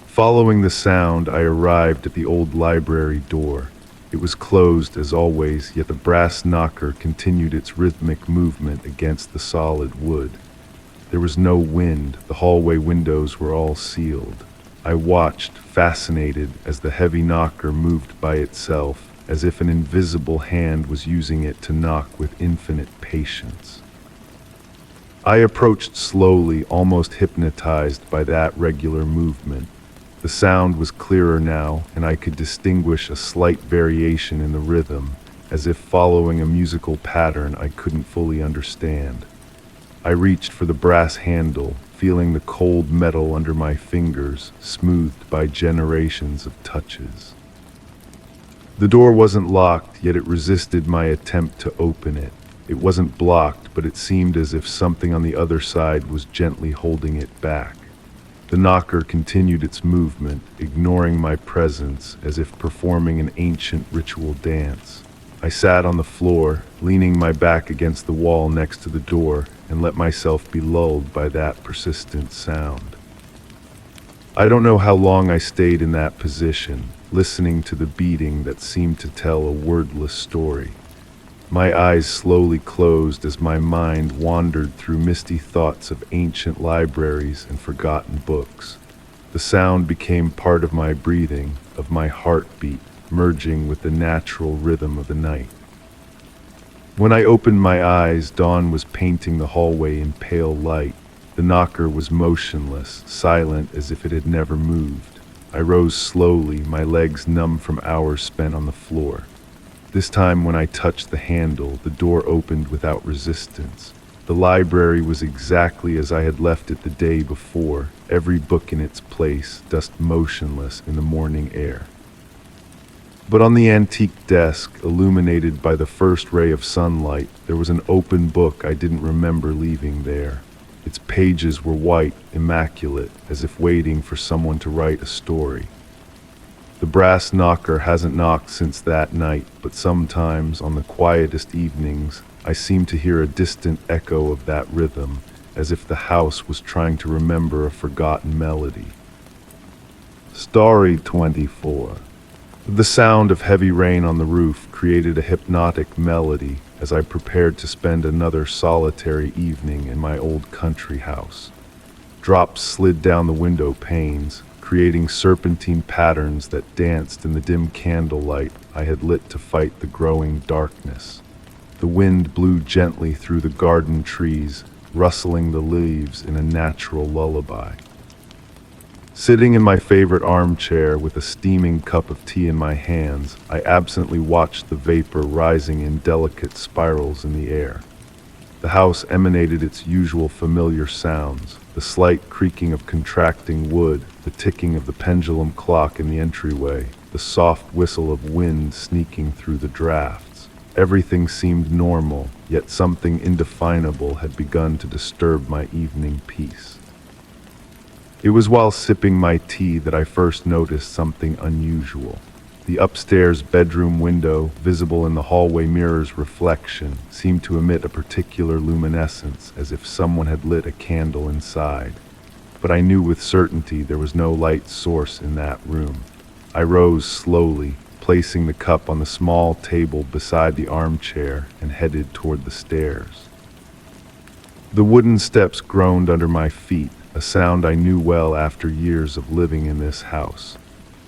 Speaker 1: Following the sound, I arrived at the old library door. It was closed as always, yet the brass knocker continued its rhythmic movement against the solid wood. There was no wind, the hallway windows were all sealed. I watched, fascinated, as the heavy knocker moved by itself, as if an invisible hand was using it to knock with infinite patience. I approached slowly, almost hypnotized by that regular movement. The sound was clearer now, and I could distinguish a slight variation in the rhythm, as if following a musical pattern I couldn't fully understand. I reached for the brass handle, feeling the cold metal under my fingers, smoothed by generations of touches. The door wasn't locked, yet it resisted my attempt to open it. It wasn't blocked, but it seemed as if something on the other side was gently holding it back. The knocker continued its movement, ignoring my presence as if performing an ancient ritual dance. I sat on the floor, leaning my back against the wall next to the door, and let myself be lulled by that persistent sound. I don't know how long I stayed in that position, listening to the beating that seemed to tell a wordless story. My eyes slowly closed as my mind wandered through misty thoughts of ancient libraries and forgotten books. The sound became part of my breathing, of my heartbeat, merging with the natural rhythm of the night. When I opened my eyes, dawn was painting the hallway in pale light. The knocker was motionless, silent as if it had never moved. I rose slowly, my legs numb from hours spent on the floor. This time when I touched the handle, the door opened without resistance. The library was exactly as I had left it the day before, every book in its place, dust motionless in the morning air. But on the antique desk, illuminated by the first ray of sunlight, there was an open book I didn't remember leaving there. Its pages were white, immaculate, as if waiting for someone to write a story. The brass knocker hasn't knocked since that night, but sometimes, on the quietest evenings, I seem to hear a distant echo of that rhythm, as if the house was trying to remember a forgotten melody. Story 24. The sound of heavy rain on the roof created a hypnotic melody as I prepared to spend another solitary evening in my old country house. Drops slid down the window panes, creating serpentine patterns that danced in the dim candlelight I had lit to fight the growing darkness. The wind blew gently through the garden trees, rustling the leaves in a natural lullaby. Sitting in my favorite armchair with a steaming cup of tea in my hands, I absently watched the vapor rising in delicate spirals in the air. The house emanated its usual familiar sounds, the slight creaking of contracting wood, the ticking of the pendulum clock in the entryway, the soft whistle of wind sneaking through the drafts. Everything seemed normal, yet something indefinable had begun to disturb my evening peace. It was while sipping my tea that I first noticed something unusual. The upstairs bedroom window, visible in the hallway mirror's reflection, seemed to emit a particular luminescence, as if someone had lit a candle inside. But I knew with certainty there was no light source in that room. I rose slowly, placing the cup on the small table beside the armchair, and headed toward the stairs. The wooden steps groaned under my feet, a sound I knew well after years of living in this house.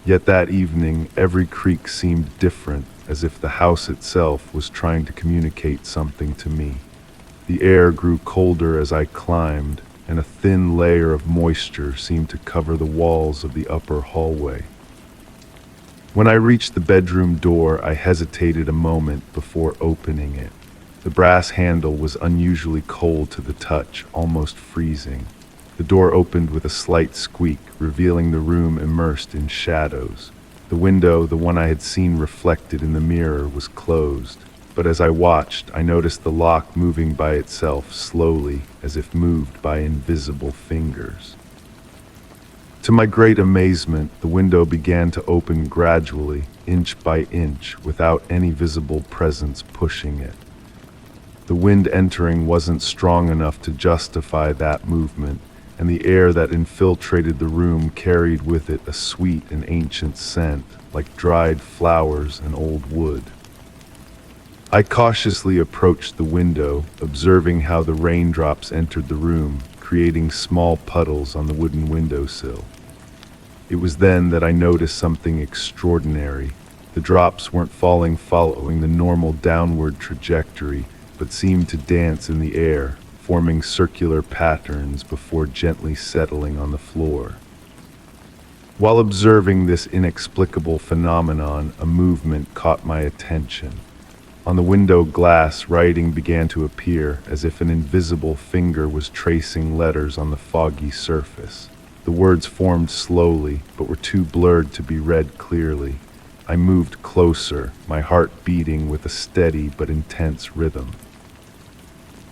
Speaker 1: Yet that evening, every creak seemed different, as if the house itself was trying to communicate something to me. The air grew colder as I climbed, and a thin layer of moisture seemed to cover the walls of the upper hallway. When I reached the bedroom door, I hesitated a moment before opening it. The brass handle was unusually cold to the touch, almost freezing. The door opened with a slight squeak, revealing the room immersed in shadows. The window, the one I had seen reflected in the mirror, was closed, but as I watched, I noticed the lock moving by itself slowly, as if moved by invisible fingers. To my great amazement, the window began to open gradually, inch by inch, without any visible presence pushing it. The wind entering wasn't strong enough to justify that movement, and the air that infiltrated the room carried with it a sweet and ancient scent, like dried flowers and old wood. I cautiously approached the window, observing how the raindrops entered the room, creating small puddles on the wooden windowsill. It was then that I noticed something extraordinary. The drops weren't falling following the normal downward trajectory, but seemed to dance in the air, forming circular patterns before gently settling on the floor. While observing this inexplicable phenomenon, a movement caught my attention. On the window glass, writing began to appear, as if an invisible finger was tracing letters on the foggy surface. The words formed slowly, but were too blurred to be read clearly. I moved closer, my heart beating with a steady but intense rhythm.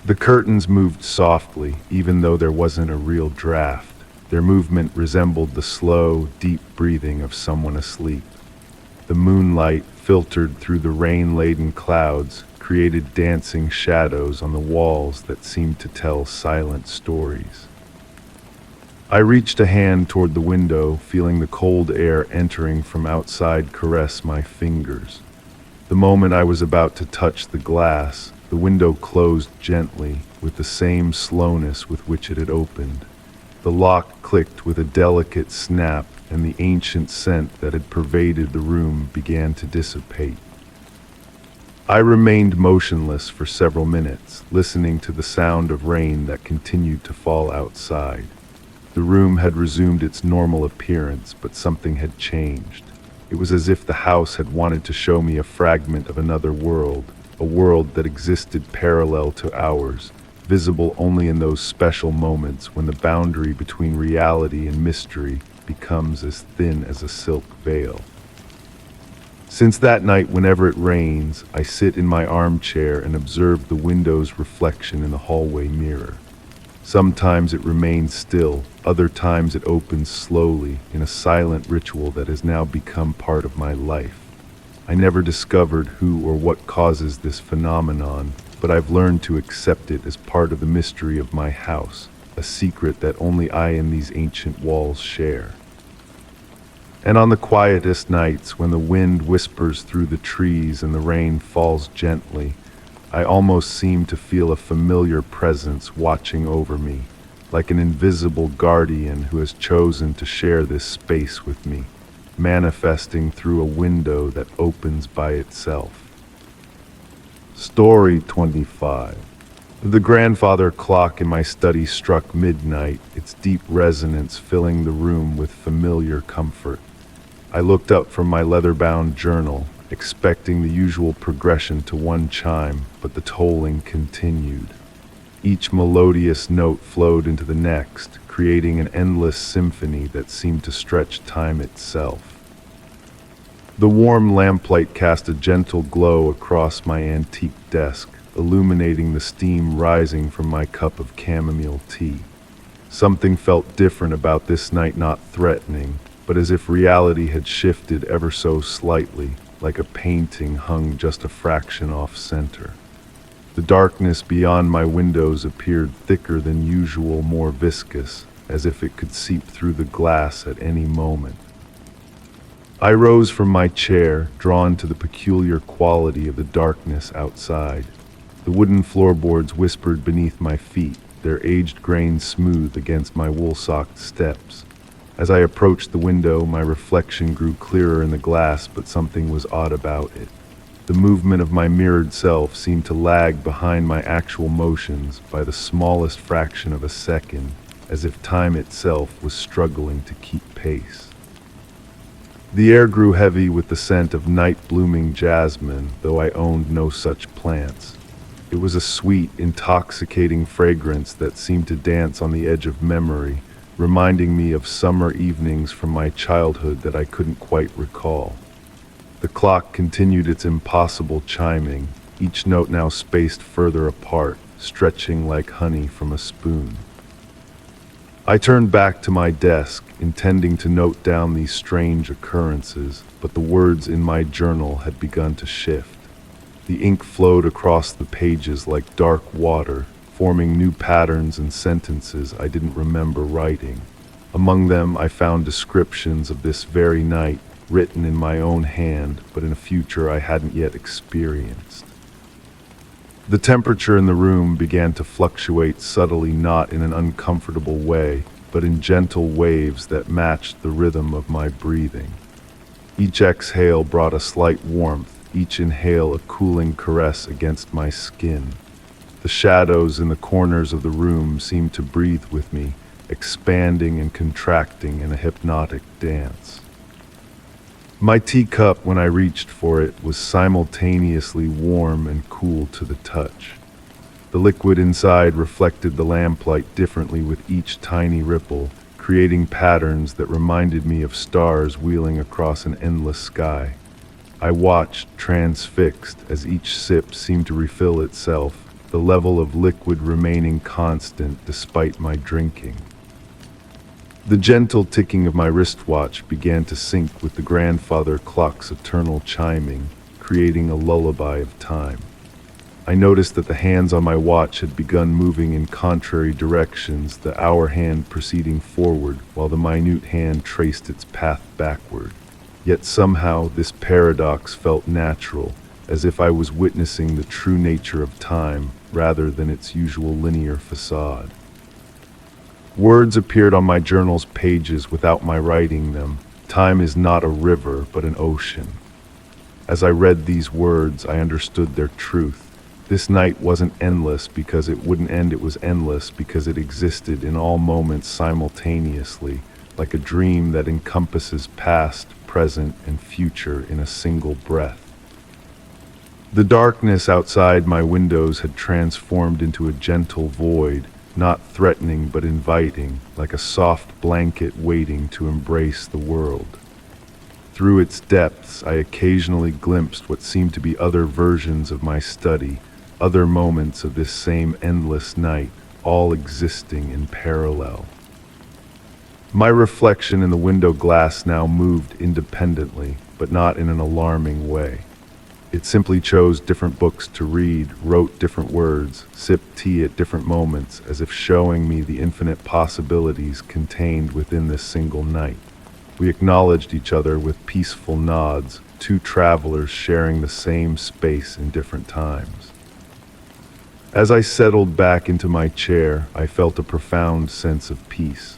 Speaker 1: The curtains moved softly, even though there wasn't a real draft. Their movement resembled the slow, deep breathing of someone asleep. The moonlight, filtered through the rain-laden clouds, created dancing shadows on the walls that seemed to tell silent stories. I reached a hand toward the window, feeling the cold air entering from outside caress my fingers. The moment I was about to touch the glass, the window closed gently, with the same slowness with which it had opened. The lock clicked with a delicate snap, and the ancient scent that had pervaded the room began to dissipate. I remained motionless for several minutes, listening to the sound of rain that continued to fall outside. The room had resumed its normal appearance, but something had changed. It was as if the house had wanted to show me a fragment of another world, a world that existed parallel to ours, visible only in those special moments when the boundary between reality and mystery becomes as thin as a silk veil. Since that night, whenever it rains, I sit in my armchair and observe the window's reflection in the hallway mirror. Sometimes it remains still, other times it opens slowly in a silent ritual that has now become part of my life. I never discovered who or what causes this phenomenon, but I've learned to accept it as part of the mystery of my house, a secret that only I and these ancient walls share. And on the quietest nights, when the wind whispers through the trees and the rain falls gently, I almost seem to feel a familiar presence watching over me, like an invisible guardian who has chosen to share this space with me, manifesting through a window that opens by itself. Story 25. The grandfather clock in my study struck midnight, its deep resonance filling the room with familiar comfort. I looked up from my leather-bound journal, expecting the usual progression to one chime, but the tolling continued. Each melodious note flowed into the next, creating an endless symphony that seemed to stretch time itself. The warm lamplight cast a gentle glow across my antique desk, illuminating the steam rising from my cup of chamomile tea. Something felt different about this night, not threatening, but as if reality had shifted ever so slightly, like a painting hung just a fraction off center. The darkness beyond my windows appeared thicker than usual, more viscous, as if it could seep through the glass at any moment. I rose from my chair, drawn to the peculiar quality of the darkness outside. The wooden floorboards whispered beneath my feet, their aged grain smooth against my wool-socked steps. As I approached the window, my reflection grew clearer in the glass, but something was odd about it. The movement of my mirrored self seemed to lag behind my actual motions by the smallest fraction of a second, as if time itself was struggling to keep pace. The air grew heavy with the scent of night-blooming jasmine, though I owned no such plants. It was a sweet, intoxicating fragrance that seemed to dance on the edge of memory, reminding me of summer evenings from my childhood that I couldn't quite recall. The clock continued its impossible chiming, each note now spaced further apart, stretching like honey from a spoon. I turned back to my desk, intending to note down these strange occurrences, but the words in my journal had begun to shift. The ink flowed across the pages like dark water, forming new patterns and sentences I didn't remember writing. Among them, I found descriptions of this very night, written in my own hand, but in a future I hadn't yet experienced. The temperature in the room began to fluctuate subtly, not in an uncomfortable way, but in gentle waves that matched the rhythm of my breathing. Each exhale brought a slight warmth, each inhale a cooling caress against my skin. The shadows in the corners of the room seemed to breathe with me, expanding and contracting in a hypnotic dance. My teacup, when I reached for it, was simultaneously warm and cool to the touch. The liquid inside reflected the lamplight differently with each tiny ripple, creating patterns that reminded me of stars wheeling across an endless sky. I watched, transfixed, as each sip seemed to refill itself, the level of liquid remaining constant despite my drinking. The gentle ticking of my wristwatch began to sync with the grandfather clock's eternal chiming, creating a lullaby of time. I noticed that the hands on my watch had begun moving in contrary directions, the hour hand proceeding forward while the minute hand traced its path backward. Yet somehow this paradox felt natural, as if I was witnessing the true nature of time rather than its usual linear facade. Words appeared on my journal's pages without my writing them. Time is not a river, but an ocean. As I read these words, I understood their truth. This night wasn't endless because it wouldn't end, it was endless because it existed in all moments simultaneously, like a dream that encompasses past, present, and future in a single breath. The darkness outside my windows had transformed into a gentle void, not threatening but inviting, like a soft blanket waiting to embrace the world. Through its depths, I occasionally glimpsed what seemed to be other versions of my study, other moments of this same endless night, all existing in parallel. My reflection in the window glass now moved independently, but not in an alarming way. It simply chose different books to read, wrote different words, sipped tea at different moments, as if showing me the infinite possibilities contained within this single night. We acknowledged each other with peaceful nods, two travelers sharing the same space in different times. As I settled back into my chair, I felt a profound sense of peace.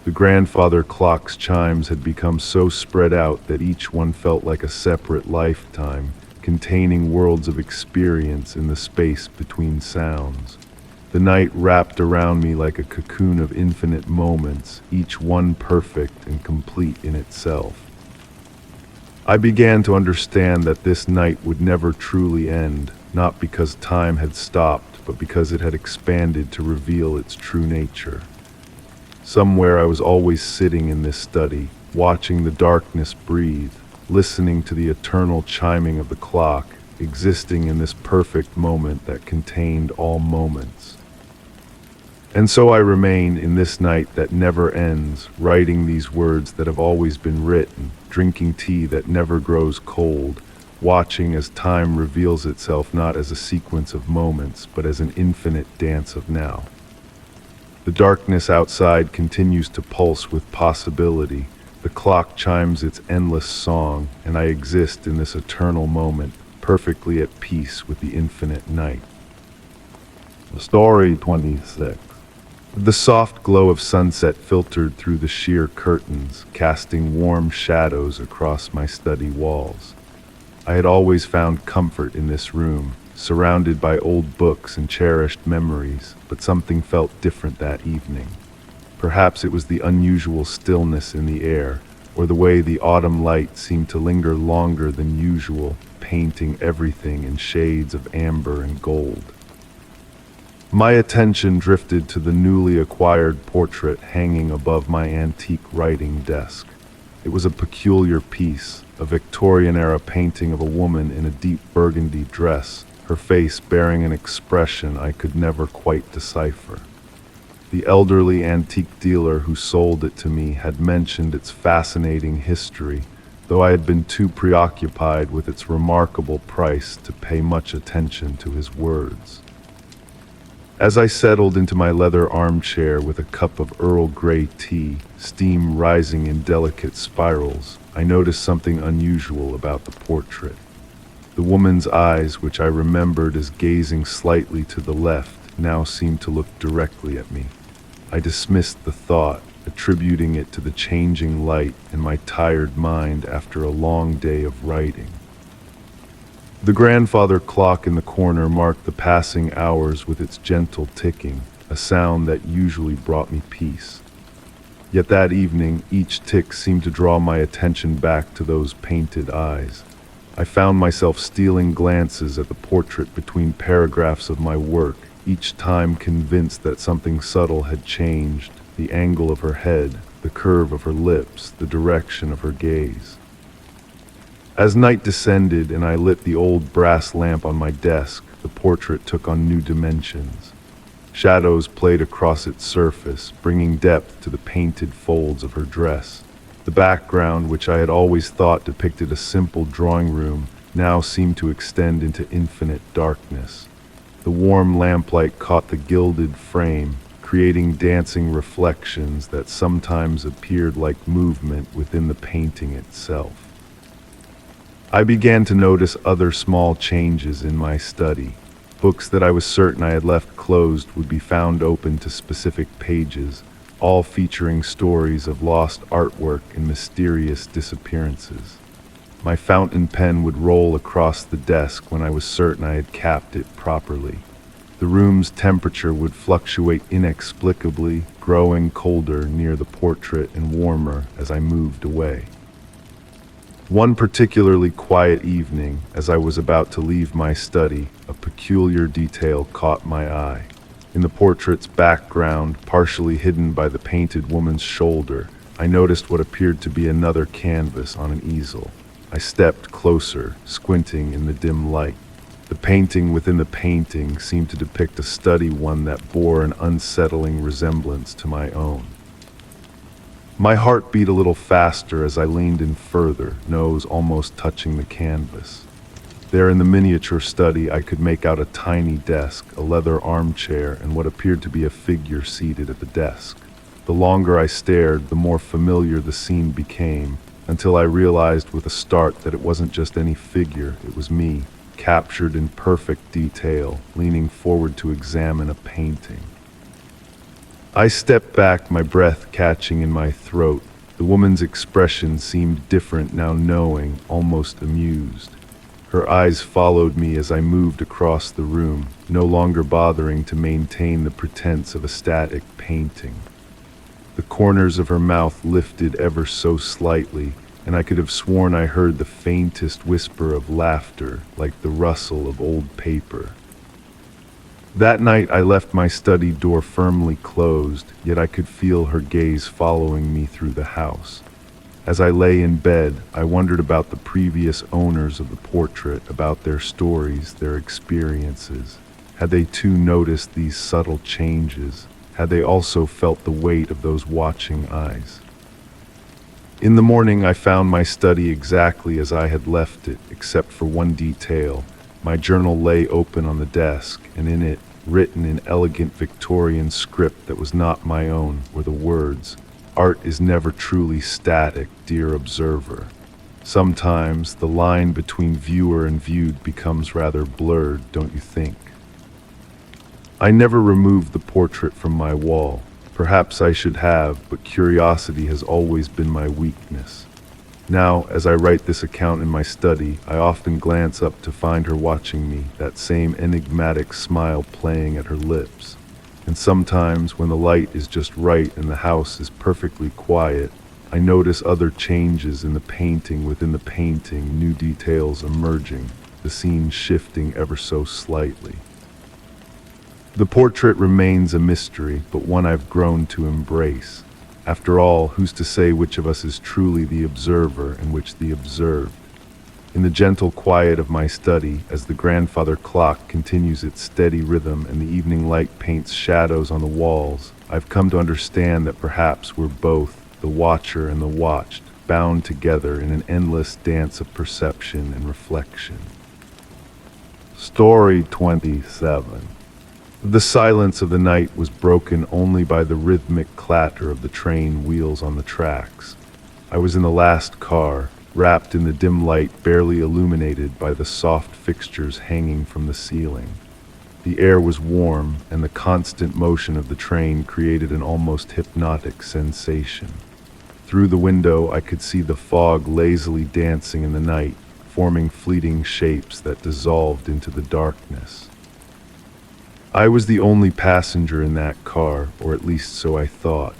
Speaker 1: The grandfather clock's chimes had become so spread out that each one felt like a separate lifetime, containing worlds of experience in the space between sounds. The night wrapped around me like a cocoon of infinite moments, each one perfect and complete in itself. I began to understand that this night would never truly end, not because time had stopped, but because it had expanded to reveal its true nature. Somewhere I was always sitting in this study, watching the darkness breathe, listening to the eternal chiming of the clock, existing in this perfect moment that contained all moments. And so I remain in this night that never ends, writing these words that have always been written, drinking tea that never grows cold, watching as time reveals itself not as a sequence of moments, but as an infinite dance of now. The darkness outside continues to pulse with possibility. The clock chimes its endless song, and I exist in this eternal moment, perfectly at peace with the infinite night. Story 26. The soft glow of sunset filtered through the sheer curtains, casting warm shadows across my study walls. I had always found comfort in this room, surrounded by old books and cherished memories, but something felt different that evening. Perhaps it was the unusual stillness in the air, or the way the autumn light seemed to linger longer than usual, painting everything in shades of amber and gold. My attention drifted to the newly acquired portrait hanging above my antique writing desk. It was a peculiar piece, a Victorian-era painting of a woman in a deep burgundy dress, her face bearing an expression I could never quite decipher. The elderly antique dealer who sold it to me had mentioned its fascinating history, though I had been too preoccupied with its remarkable price to pay much attention to his words. As I settled into my leather armchair with a cup of Earl Grey tea, steam rising in delicate spirals, I noticed something unusual about the portrait. The woman's eyes, which I remembered as gazing slightly to the left, now seemed to look directly at me. I dismissed the thought, attributing it to the changing light in my tired mind after a long day of writing. The grandfather clock in the corner marked the passing hours with its gentle ticking, a sound that usually brought me peace. Yet that evening, each tick seemed to draw my attention back to those painted eyes. I found myself stealing glances at the portrait between paragraphs of my work, each time convinced that something subtle had changed, the angle of her head, the curve of her lips, the direction of her gaze. As night descended and I lit the old brass lamp on my desk, the portrait took on new dimensions. Shadows played across its surface, bringing depth to the painted folds of her dress. The background, which I had always thought depicted a simple drawing room, now seemed to extend into infinite darkness. The warm lamplight caught the gilded frame, creating dancing reflections that sometimes appeared like movement within the painting itself. I began to notice other small changes in my study. Books that I was certain I had left closed would be found open to specific pages, all featuring stories of lost artwork and mysterious disappearances. My fountain pen would roll across the desk when I was certain I had capped it properly. The room's temperature would fluctuate inexplicably, growing colder near the portrait and warmer as I moved away. One particularly quiet evening, as I was about to leave my study, a peculiar detail caught my eye. In the portrait's background, partially hidden by the painted woman's shoulder, I noticed what appeared to be another canvas on an easel. I stepped closer, squinting in the dim light. The painting within the painting seemed to depict a study, one that bore an unsettling resemblance to my own. My heart beat a little faster as I leaned in further, nose almost touching the canvas. There in the miniature study, I could make out a tiny desk, a leather armchair, and what appeared to be a figure seated at the desk. The longer I stared, the more familiar the scene became, until I realized with a start that it wasn't just any figure, it was me, captured in perfect detail, leaning forward to examine a painting. I stepped back, my breath catching in my throat. The woman's expression seemed different now, knowing, almost amused. Her eyes followed me as I moved across the room, no longer bothering to maintain the pretense of a static painting. The corners of her mouth lifted ever so slightly, and I could have sworn I heard the faintest whisper of laughter, like the rustle of old paper. That night I left my study door firmly closed, yet I could feel her gaze following me through the house. As I lay in bed, I wondered about the previous owners of the portrait, about their stories, their experiences. Had they too noticed these subtle changes? Had they also felt the weight of those watching eyes? In the morning, I found my study exactly as I had left it, except for one detail. My journal lay open on the desk, and in it, written in elegant Victorian script that was not my own, were the words, "Art is never truly static, dear observer." Sometimes the line between viewer and viewed becomes rather blurred, don't you think? I never removed the portrait from my wall. Perhaps I should have, but curiosity has always been my weakness. Now, as I write this account in my study, I often glance up to find her watching me, that same enigmatic smile playing at her lips. And sometimes, when the light is just right and the house is perfectly quiet, I notice other changes in the painting within the painting, new details emerging, the scene shifting ever so slightly. The portrait remains a mystery, but one I've grown to embrace. After all, who's to say which of us is truly the observer and which the observed? In the gentle quiet of my study, as the grandfather clock continues its steady rhythm and the evening light paints shadows on the walls, I've come to understand that perhaps we're both, the watcher and the watched, bound together in an endless dance of perception and reflection. Story 27. The silence of the night was broken only by the rhythmic clatter of the train wheels on the tracks. I was in the last car, wrapped in the dim light barely illuminated by the soft fixtures hanging from the ceiling. The air was warm, and the constant motion of the train created an almost hypnotic sensation. Through the window I could see the fog lazily dancing in the night, forming fleeting shapes that dissolved into the darkness. I was the only passenger in that car, or at least so I thought.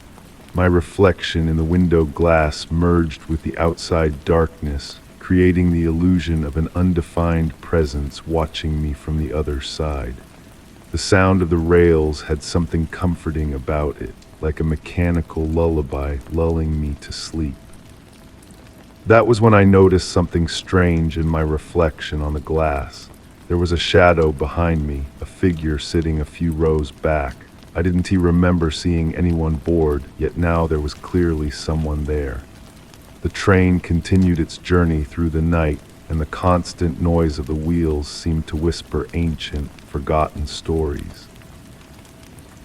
Speaker 1: My reflection in the window glass merged with the outside darkness, creating the illusion of an undefined presence watching me from the other side. The sound of the rails had something comforting about it, like a mechanical lullaby lulling me to sleep. That was when I noticed something strange in my reflection on the glass. There was a shadow behind me, a figure sitting a few rows back. I didn't remember seeing anyone board, yet now there was clearly someone there. The train continued its journey through the night, and the constant noise of the wheels seemed to whisper ancient, forgotten stories.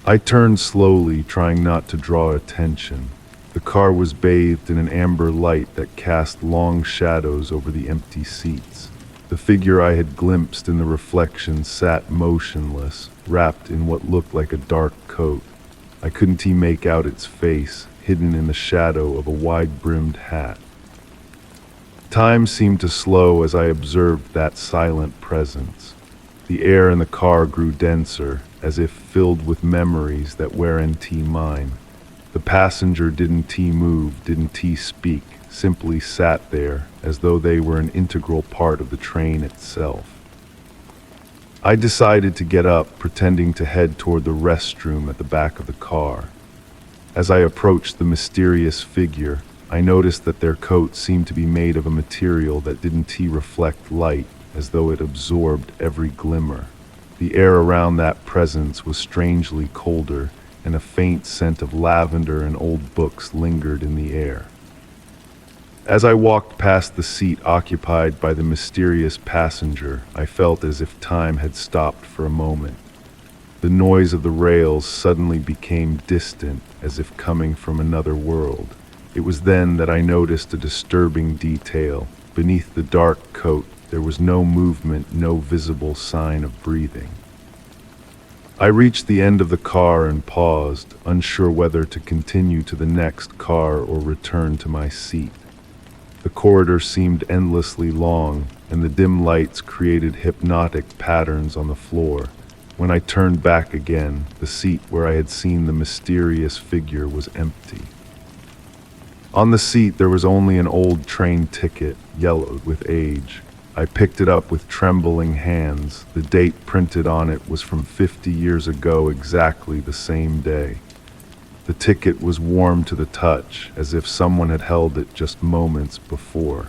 Speaker 1: I turned slowly, trying not to draw attention. The car was bathed in an amber light that cast long shadows over the empty seats. The figure I had glimpsed in the reflection sat motionless, wrapped in what looked like a dark coat. I couldn't make out its face, hidden in the shadow of a wide-brimmed hat. Time seemed to slow as I observed that silent presence. The air in the car grew denser, as if filled with memories that weren't mine. The passenger didn't move, didn't speak, simply sat there, as though they were an integral part of the train itself. I decided to get up, pretending to head toward the restroom at the back of the car. As I approached the mysterious figure, I noticed that their coat seemed to be made of a material that didn't reflect light, as though it absorbed every glimmer. The air around that presence was strangely colder, and a faint scent of lavender and old books lingered in the air. As I walked past the seat occupied by the mysterious passenger, I felt as if time had stopped for a moment. The noise of the rails suddenly became distant, as if coming from another world. It was then that I noticed a disturbing detail. Beneath the dark coat, there was no movement, no visible sign of breathing. I reached the end of the car and paused, unsure whether to continue to the next car or return to my seat. The corridor seemed endlessly long, and the dim lights created hypnotic patterns on the floor. When I turned back again, the seat where I had seen the mysterious figure was empty. On the seat there was only an old train ticket, yellowed with age. I picked it up with trembling hands. The date printed on it was from 50 years ago, exactly the same day. The ticket was warm to the touch, as if someone had held it just moments before.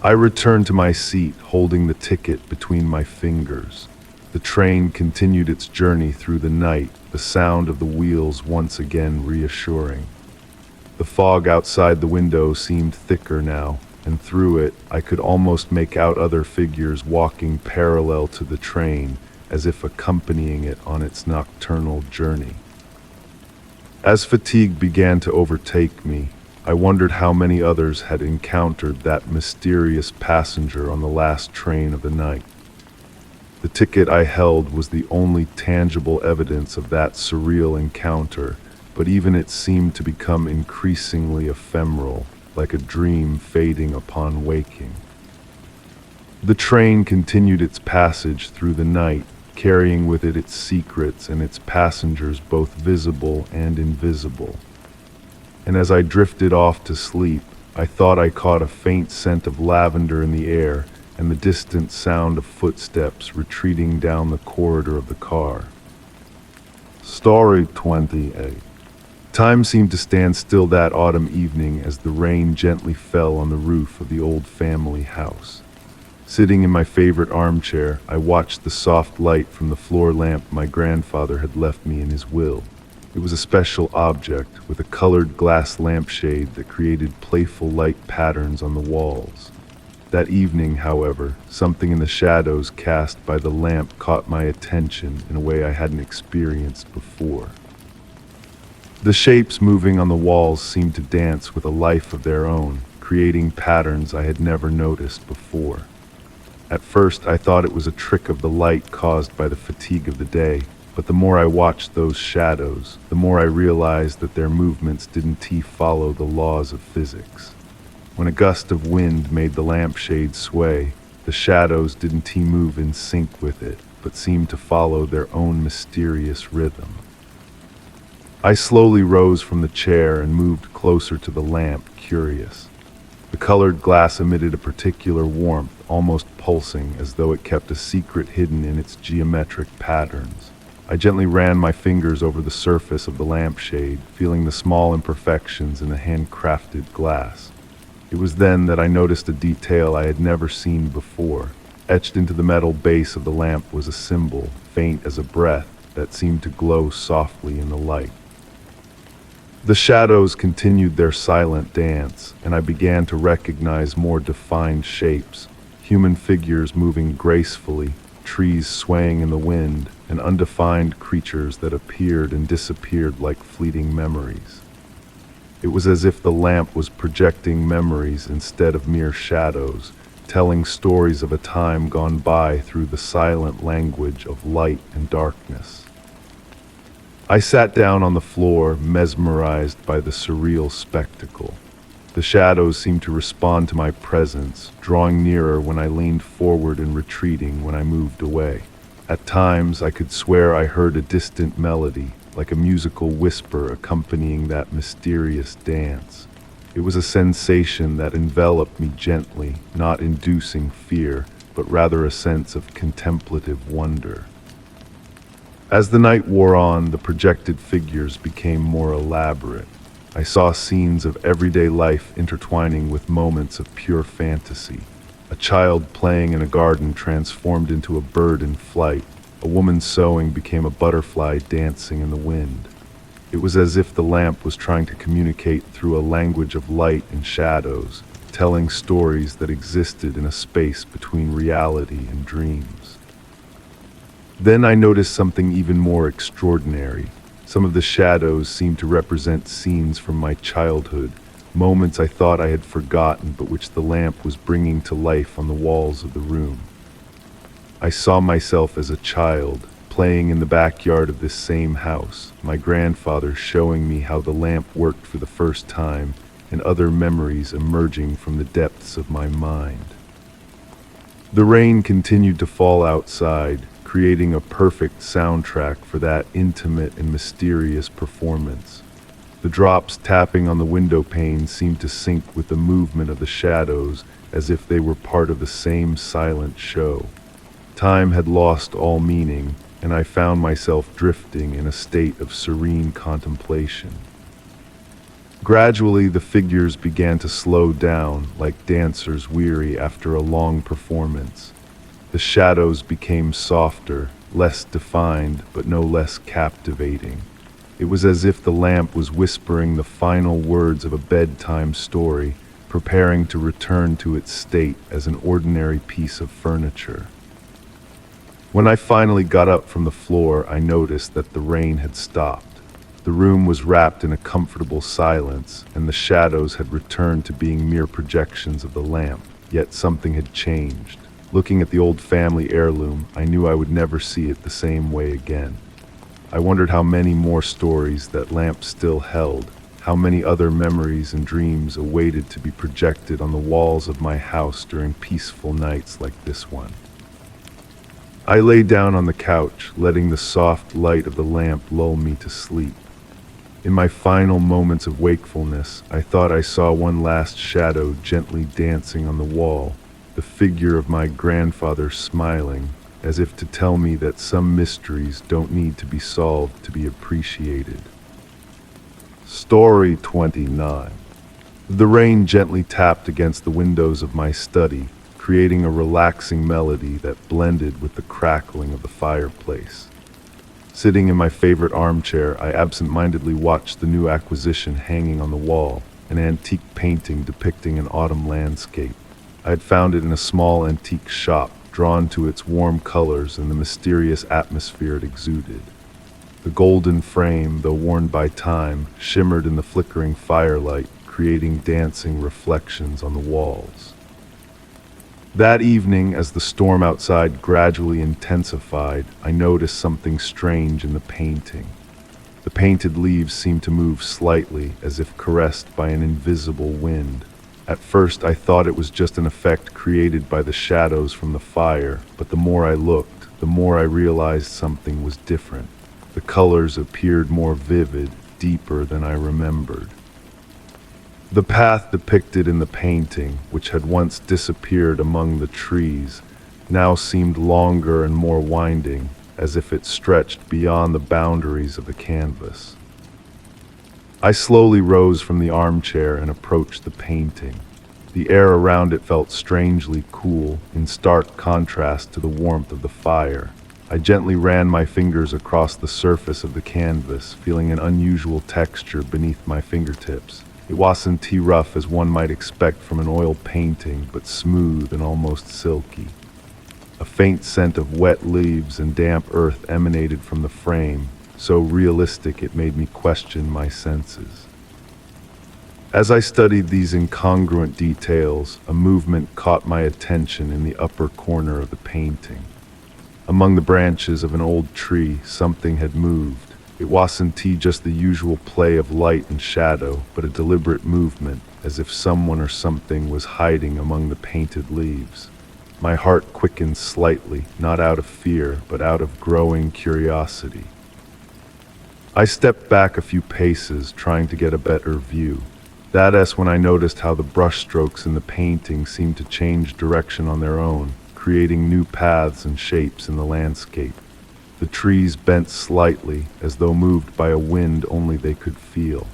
Speaker 1: I returned to my seat, holding the ticket between my fingers. The train continued its journey through the night, the sound of the wheels once again reassuring. The fog outside the window seemed thicker now, and through it I could almost make out other figures walking parallel to the train, as if accompanying it on its nocturnal journey. As fatigue began to overtake me, I wondered how many others had encountered that mysterious passenger on the last train of the night. The ticket I held was the only tangible evidence of that surreal encounter, but even it seemed to become increasingly ephemeral, like a dream fading upon waking. The train continued its passage through the night, carrying with it its secrets and its passengers, both visible and invisible. And as I drifted off to sleep, I thought I caught a faint scent of lavender in the air and the distant sound of footsteps retreating down the corridor of the car. Story 28. Time seemed to stand still that autumn evening as the rain gently fell on the roof of the old family house. Sitting in my favorite armchair, I watched the soft light from the floor lamp my grandfather had left me in his will. It was a special object with a colored glass lampshade that created playful light patterns on the walls. That evening, however, something in the shadows cast by the lamp caught my attention in a way I hadn't experienced before. The shapes moving on the walls seemed to dance with a life of their own, creating patterns I had never noticed before. At first, I thought it was a trick of the light caused by the fatigue of the day, but the more I watched those shadows, the more I realized that their movements didn't follow the laws of physics. When a gust of wind made the lampshade sway, the shadows didn't move in sync with it, but seemed to follow their own mysterious rhythm. I slowly rose from the chair and moved closer to the lamp, curious. The colored glass emitted a particular warmth, almost pulsing, as though it kept a secret hidden in its geometric patterns. I gently ran my fingers over the surface of the lampshade, feeling the small imperfections in the handcrafted glass. It was then that I noticed a detail I had never seen before. Etched into the metal base of the lamp was a symbol, faint as a breath, that seemed to glow softly in the light. The shadows continued their silent dance, and I began to recognize more defined shapes, human figures moving gracefully, trees swaying in the wind, and undefined creatures that appeared and disappeared like fleeting memories. It was as if the lamp was projecting memories instead of mere shadows, telling stories of a time gone by through the silent language of light and darkness. I sat down on the floor, mesmerized by the surreal spectacle. The shadows seemed to respond to my presence, drawing nearer when I leaned forward and retreating when I moved away. At times, I could swear I heard a distant melody, like a musical whisper accompanying that mysterious dance. It was a sensation that enveloped me gently, not inducing fear, but rather a sense of contemplative wonder. As the night wore on, the projected figures became more elaborate. I saw scenes of everyday life intertwining with moments of pure fantasy. A child playing in a garden transformed into a bird in flight. A woman sewing became a butterfly dancing in the wind. It was as if the lamp was trying to communicate through a language of light and shadows, telling stories that existed in a space between reality and dreams. Then I noticed something even more extraordinary. Some of the shadows seemed to represent scenes from my childhood, moments I thought I had forgotten but which the lamp was bringing to life on the walls of the room. I saw myself as a child, playing in the backyard of this same house, my grandfather showing me how the lamp worked for the first time, and other memories emerging from the depths of my mind. The rain continued to fall outside, creating a perfect soundtrack for that intimate and mysterious performance. The drops tapping on the window pane seemed to sync with the movement of the shadows, as if they were part of the same silent show. Time had lost all meaning, and I found myself drifting in a state of serene contemplation. Gradually, the figures began to slow down, like dancers weary after a long performance. The shadows became softer, less defined, but no less captivating. It was as if the lamp was whispering the final words of a bedtime story, preparing to return to its state as an ordinary piece of furniture. When I finally got up from the floor, I noticed that the rain had stopped. The room was wrapped in a comfortable silence, and the shadows had returned to being mere projections of the lamp, yet something had changed. Looking at the old family heirloom, I knew I would never see it the same way again. I wondered how many more stories that lamp still held, how many other memories and dreams awaited to be projected on the walls of my house during peaceful nights like this one. I lay down on the couch, letting the soft light of the lamp lull me to sleep. In my final moments of wakefulness, I thought I saw one last shadow gently dancing on the wall, the figure of my grandfather smiling, as if to tell me that some mysteries don't need to be solved to be appreciated. Story 29. The rain gently tapped against the windows of my study, creating a relaxing melody that blended with the crackling of the fireplace. Sitting in my favorite armchair, I absent-mindedly watched the new acquisition hanging on the wall, an antique painting depicting an autumn landscape. I had found it in a small antique shop, drawn to its warm colors and the mysterious atmosphere it exuded. The golden frame, though worn by time, shimmered in the flickering firelight, creating dancing reflections on the walls. That evening, as the storm outside gradually intensified, I noticed something strange in the painting. The painted leaves seemed to move slightly, as if caressed by an invisible wind. At first, I thought it was just an effect created by the shadows from the fire, but the more I looked, the more I realized something was different. The colors appeared more vivid, deeper than I remembered. The path depicted in the painting, which had once disappeared among the trees, now seemed longer and more winding, as if it stretched beyond the boundaries of the canvas. I slowly rose from the armchair and approached the painting. The air around it felt strangely cool, in stark contrast to the warmth of the fire. I gently ran my fingers across the surface of the canvas, feeling an unusual texture beneath my fingertips. It wasn't too rough as one might expect from an oil painting, but smooth and almost silky. A faint scent of wet leaves and damp earth emanated from the frame, so realistic it made me question my senses. As I studied these incongruent details, a movement caught my attention in the upper corner of the painting. Among the branches of an old tree, something had moved. It wasn't just the usual play of light and shadow, but a deliberate movement, as if someone or something was hiding among the painted leaves. My heart quickened slightly, not out of fear, but out of growing curiosity. I stepped back a few paces, trying to get a better view. That's when I noticed how the brushstrokes in the painting seemed to change direction on their own, creating new paths and shapes in the landscape. The trees bent slightly, as though moved by a wind only they could feel.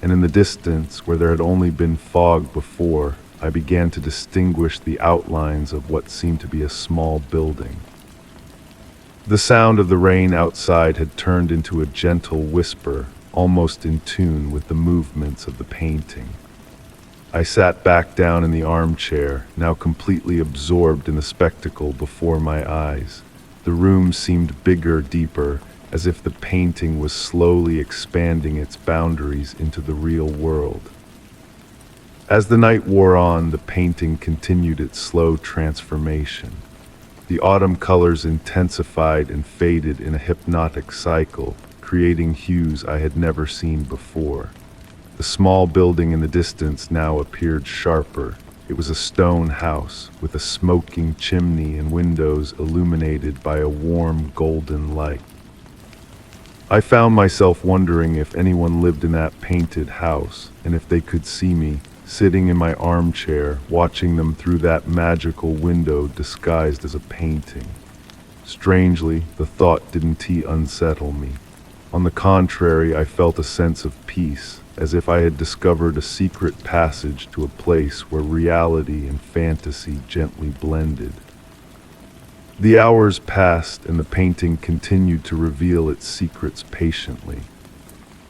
Speaker 1: And in the distance, where there had only been fog before, I began to distinguish the outlines of what seemed to be a small building. The sound of the rain outside had turned into a gentle whisper, almost in tune with the movements of the painting. I sat back down in the armchair, now completely absorbed in the spectacle before my eyes. The room seemed bigger, deeper, as if the painting was slowly expanding its boundaries into the real world. As the night wore on, the painting continued its slow transformation. The autumn colors intensified and faded in a hypnotic cycle, creating hues I had never seen before. The small building in the distance now appeared sharper. It was a stone house with a smoking chimney and windows illuminated by a warm golden light. I found myself wondering if anyone lived in that painted house, and if they could see me, sitting in my armchair, watching them through that magical window disguised as a painting. Strangely, the thought didn't unsettle me. On the contrary, I felt a sense of peace, as if I had discovered a secret passage to a place where reality and fantasy gently blended. The hours passed, and the painting continued to reveal its secrets patiently.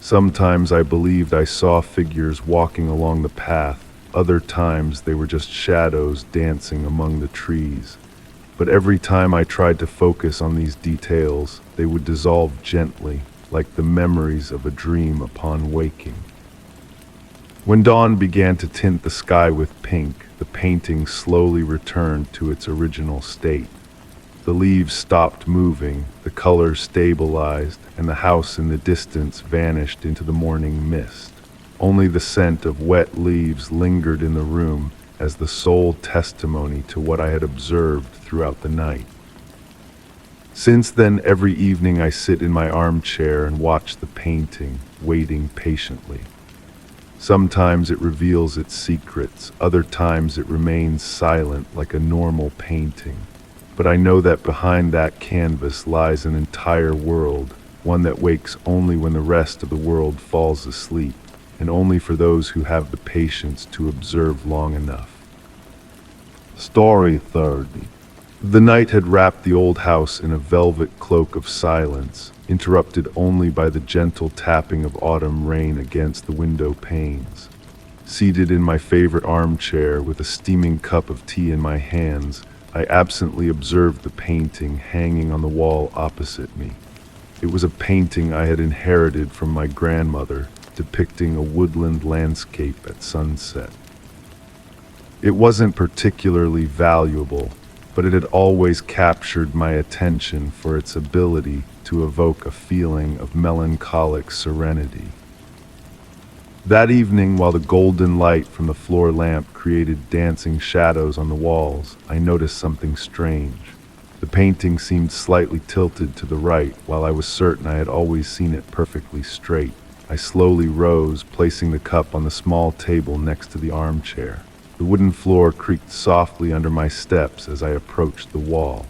Speaker 1: Sometimes I believed I saw figures walking along the path, other times they were just shadows dancing among the trees. But every time I tried to focus on these details, they would dissolve gently, like the memories of a dream upon waking. When dawn began to tint the sky with pink, the painting slowly returned to its original state. The leaves stopped moving, the colors stabilized, and the house in the distance vanished into the morning mist. Only the scent of wet leaves lingered in the room as the sole testimony to what I had observed throughout the night. Since then, every evening I sit in my armchair and watch the painting, waiting patiently. Sometimes it reveals its secrets, other times it remains silent like a normal painting. But I know that behind that canvas lies an entire world, one that wakes only when the rest of the world falls asleep, and only for those who have the patience to observe long enough. Story 30. The night had wrapped the old house in a velvet cloak of silence, interrupted only by the gentle tapping of autumn rain against the window panes. Seated in my favorite armchair with a steaming cup of tea in my hands, I absently observed the painting hanging on the wall opposite me. It was a painting I had inherited from my grandmother, depicting a woodland landscape at sunset. It wasn't particularly valuable, but it had always captured my attention for its ability to evoke a feeling of melancholic serenity. That evening, while the golden light from the floor lamp created dancing shadows on the walls, I noticed something strange. The painting seemed slightly tilted to the right, while I was certain I had always seen it perfectly straight. I slowly rose, placing the cup on the small table next to the armchair. The wooden floor creaked softly under my steps as I approached the wall.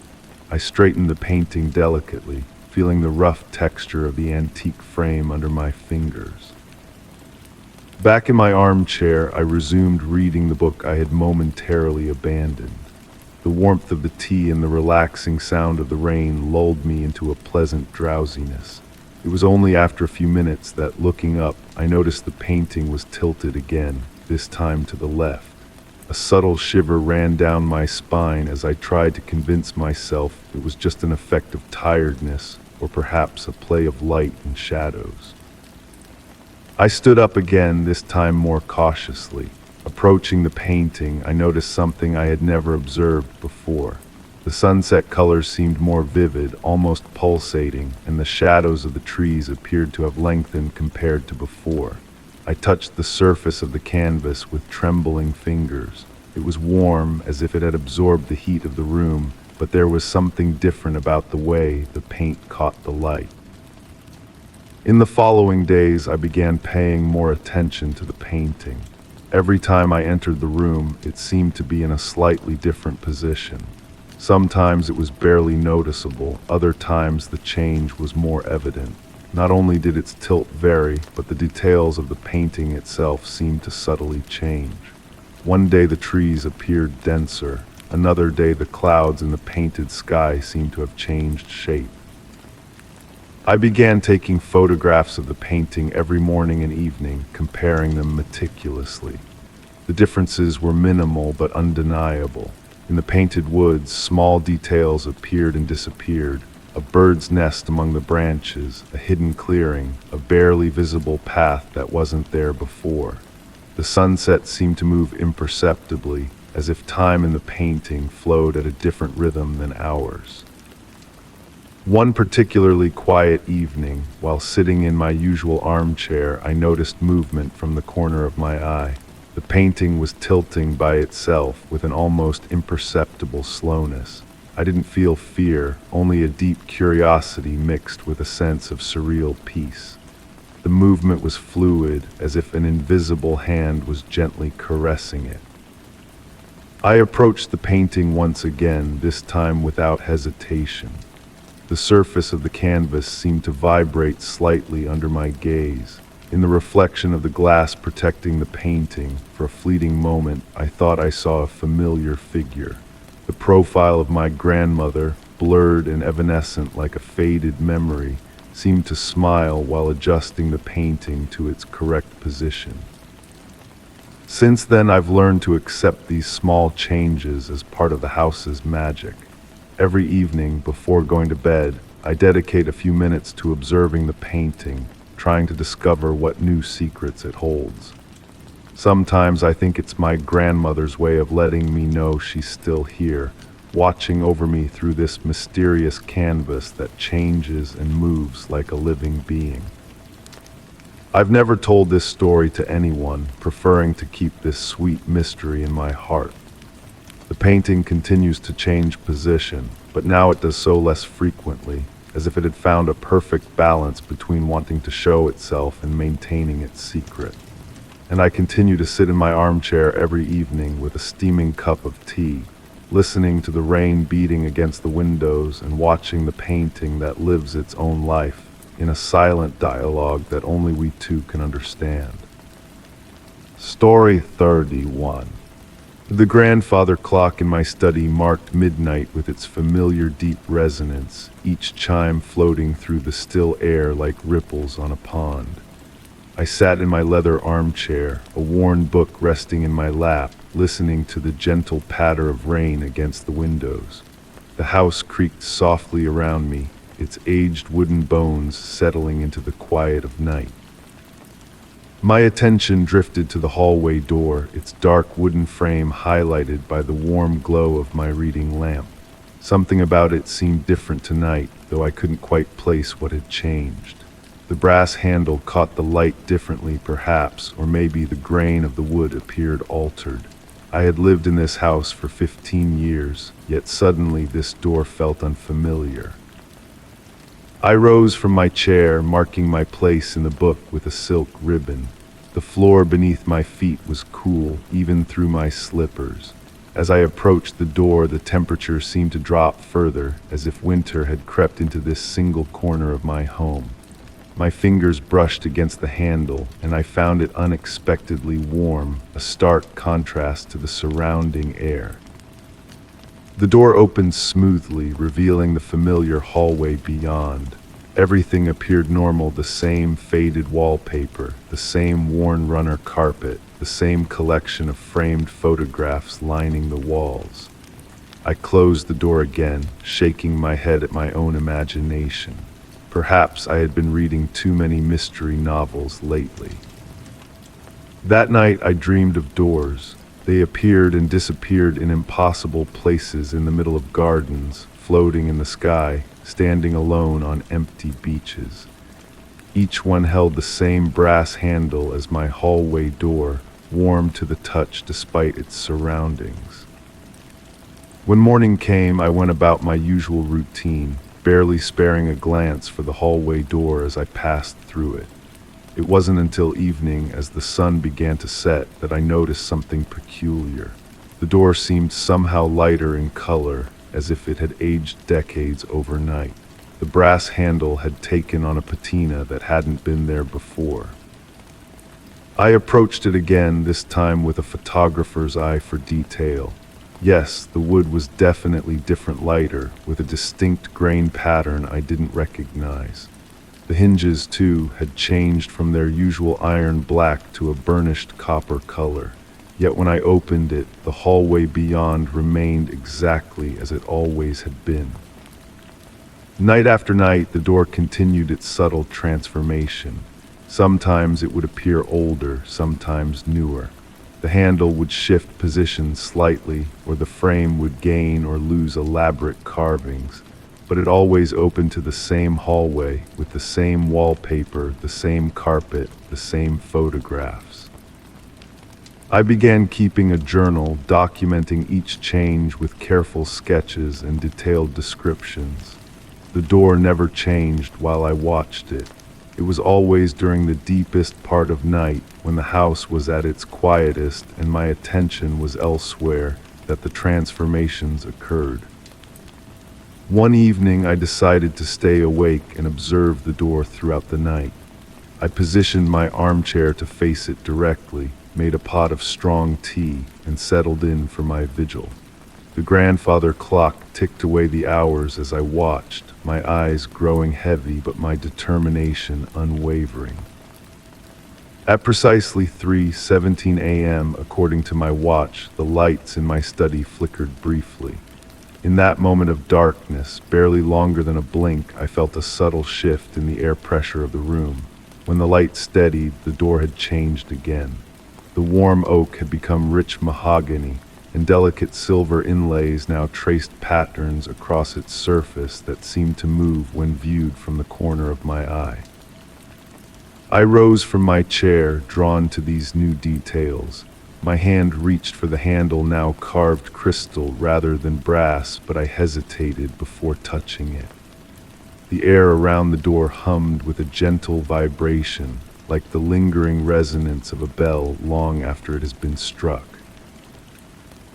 Speaker 1: I straightened the painting delicately, feeling the rough texture of the antique frame under my fingers. Back in my armchair, I resumed reading the book I had momentarily abandoned. The warmth of the tea and the relaxing sound of the rain lulled me into a pleasant drowsiness. It was only after a few minutes that, looking up, I noticed the painting was tilted again, this time to the left. A subtle shiver ran down my spine as I tried to convince myself it was just an effect of tiredness, or perhaps a play of light and shadows. I stood up again, this time more cautiously. Approaching the painting, I noticed something I had never observed before. The sunset colors seemed more vivid, almost pulsating, and the shadows of the trees appeared to have lengthened compared to before. I touched the surface of the canvas with trembling fingers. It was warm, as if it had absorbed the heat of the room, but there was something different about the way the paint caught the light. In the following days, I began paying more attention to the painting. Every time I entered the room, it seemed to be in a slightly different position. Sometimes it was barely noticeable, other times the change was more evident. Not only did its tilt vary, but the details of the painting itself seemed to subtly change. One day the trees appeared denser, another day the clouds in the painted sky seemed to have changed shape. I began taking photographs of the painting every morning and evening, comparing them meticulously. The differences were minimal but undeniable. In the painted woods, small details appeared and disappeared. A bird's nest among the branches, a hidden clearing, a barely visible path that wasn't there before. The sunset seemed to move imperceptibly, as if time in the painting flowed at a different rhythm than ours. One particularly quiet evening, while sitting in my usual armchair, I noticed movement from the corner of my eye. The painting was tilting by itself with an almost imperceptible slowness. I didn't feel fear, only a deep curiosity mixed with a sense of surreal peace. The movement was fluid, as if an invisible hand was gently caressing it. I approached the painting once again, this time without hesitation. The surface of the canvas seemed to vibrate slightly under my gaze. In the reflection of the glass protecting the painting, for a fleeting moment, I thought I saw a familiar figure. The profile of my grandmother, blurred and evanescent like a faded memory, seemed to smile while adjusting the painting to its correct position. Since then, I've learned to accept these small changes as part of the house's magic. Every evening, before going to bed, I dedicate a few minutes to observing the painting, trying to discover what new secrets it holds. Sometimes I think it's my grandmother's way of letting me know she's still here, watching over me through this mysterious canvas that changes and moves like a living being. I've never told this story to anyone, preferring to keep this sweet mystery in my heart. The painting continues to change position, but now it does so less frequently, as if it had found a perfect balance between wanting to show itself and maintaining its secret. And I continue to sit in my armchair every evening with a steaming cup of tea, listening to the rain beating against the windows and watching the painting that lives its own life in a silent dialogue that only we two can understand. Story 31. The grandfather clock in my study marked midnight with its familiar deep resonance, each chime floating through the still air like ripples on a pond. I sat in my leather armchair, a worn book resting in my lap, listening to the gentle patter of rain against the windows. The house creaked softly around me, its aged wooden bones settling into the quiet of night. My attention drifted to the hallway door, its dark wooden frame highlighted by the warm glow of my reading lamp. Something about it seemed different tonight, though I couldn't quite place what had changed. The brass handle caught the light differently perhaps, or maybe the grain of the wood appeared altered. I had lived in this house for 15 years, yet suddenly this door felt unfamiliar. I rose from my chair, marking my place in the book with a silk ribbon. The floor beneath my feet was cool, even through my slippers. As I approached the door, the temperature seemed to drop further, as if winter had crept into this single corner of my home. My fingers brushed against the handle, and I found it unexpectedly warm, a stark contrast to the surrounding air. The door opened smoothly, revealing the familiar hallway beyond. Everything appeared normal, the same faded wallpaper, the same worn runner carpet, the same collection of framed photographs lining the walls. I closed the door again, shaking my head at my own imagination. Perhaps I had been reading too many mystery novels lately. That night I dreamed of doors. They appeared and disappeared in impossible places in the middle of gardens, floating in the sky, standing alone on empty beaches. Each one held the same brass handle as my hallway door, warm to the touch despite its surroundings. When morning came, I went about my usual routine, barely sparing a glance for the hallway door as I passed through it. It wasn't until evening, as the sun began to set, that I noticed something peculiar. The door seemed somehow lighter in color, as if it had aged decades overnight. The brass handle had taken on a patina that hadn't been there before. I approached it again, this time with a photographer's eye for detail. Yes, the wood was definitely different, lighter, with a distinct grain pattern I didn't recognize. The hinges, too, had changed from their usual iron black to a burnished copper color. Yet when I opened it, the hallway beyond remained exactly as it always had been. Night after night, the door continued its subtle transformation. Sometimes it would appear older, sometimes newer. The handle would shift position slightly, or the frame would gain or lose elaborate carvings, but it always opened to the same hallway, with the same wallpaper, the same carpet, the same photographs. I began keeping a journal, documenting each change with careful sketches and detailed descriptions. The door never changed while I watched it. It was always during the deepest part of night, when the house was at its quietest and my attention was elsewhere, that the transformations occurred. One evening I decided to stay awake and observe the door throughout the night. I positioned my armchair to face it directly, made a pot of strong tea, and settled in for my vigil. The grandfather clock ticked away the hours as I watched, my eyes growing heavy but my determination unwavering. At precisely 3:17 a.m., according to my watch, the lights in my study flickered briefly. In that moment of darkness, barely longer than a blink, I felt a subtle shift in the air pressure of the room. When the light steadied, the door had changed again. The warm oak had become rich mahogany, and delicate silver inlays now traced patterns across its surface that seemed to move when viewed from the corner of my eye. I rose from my chair, drawn to these new details. My hand reached for the handle, now carved crystal rather than brass, but I hesitated before touching it. The air around the door hummed with a gentle vibration, like the lingering resonance of a bell long after it has been struck.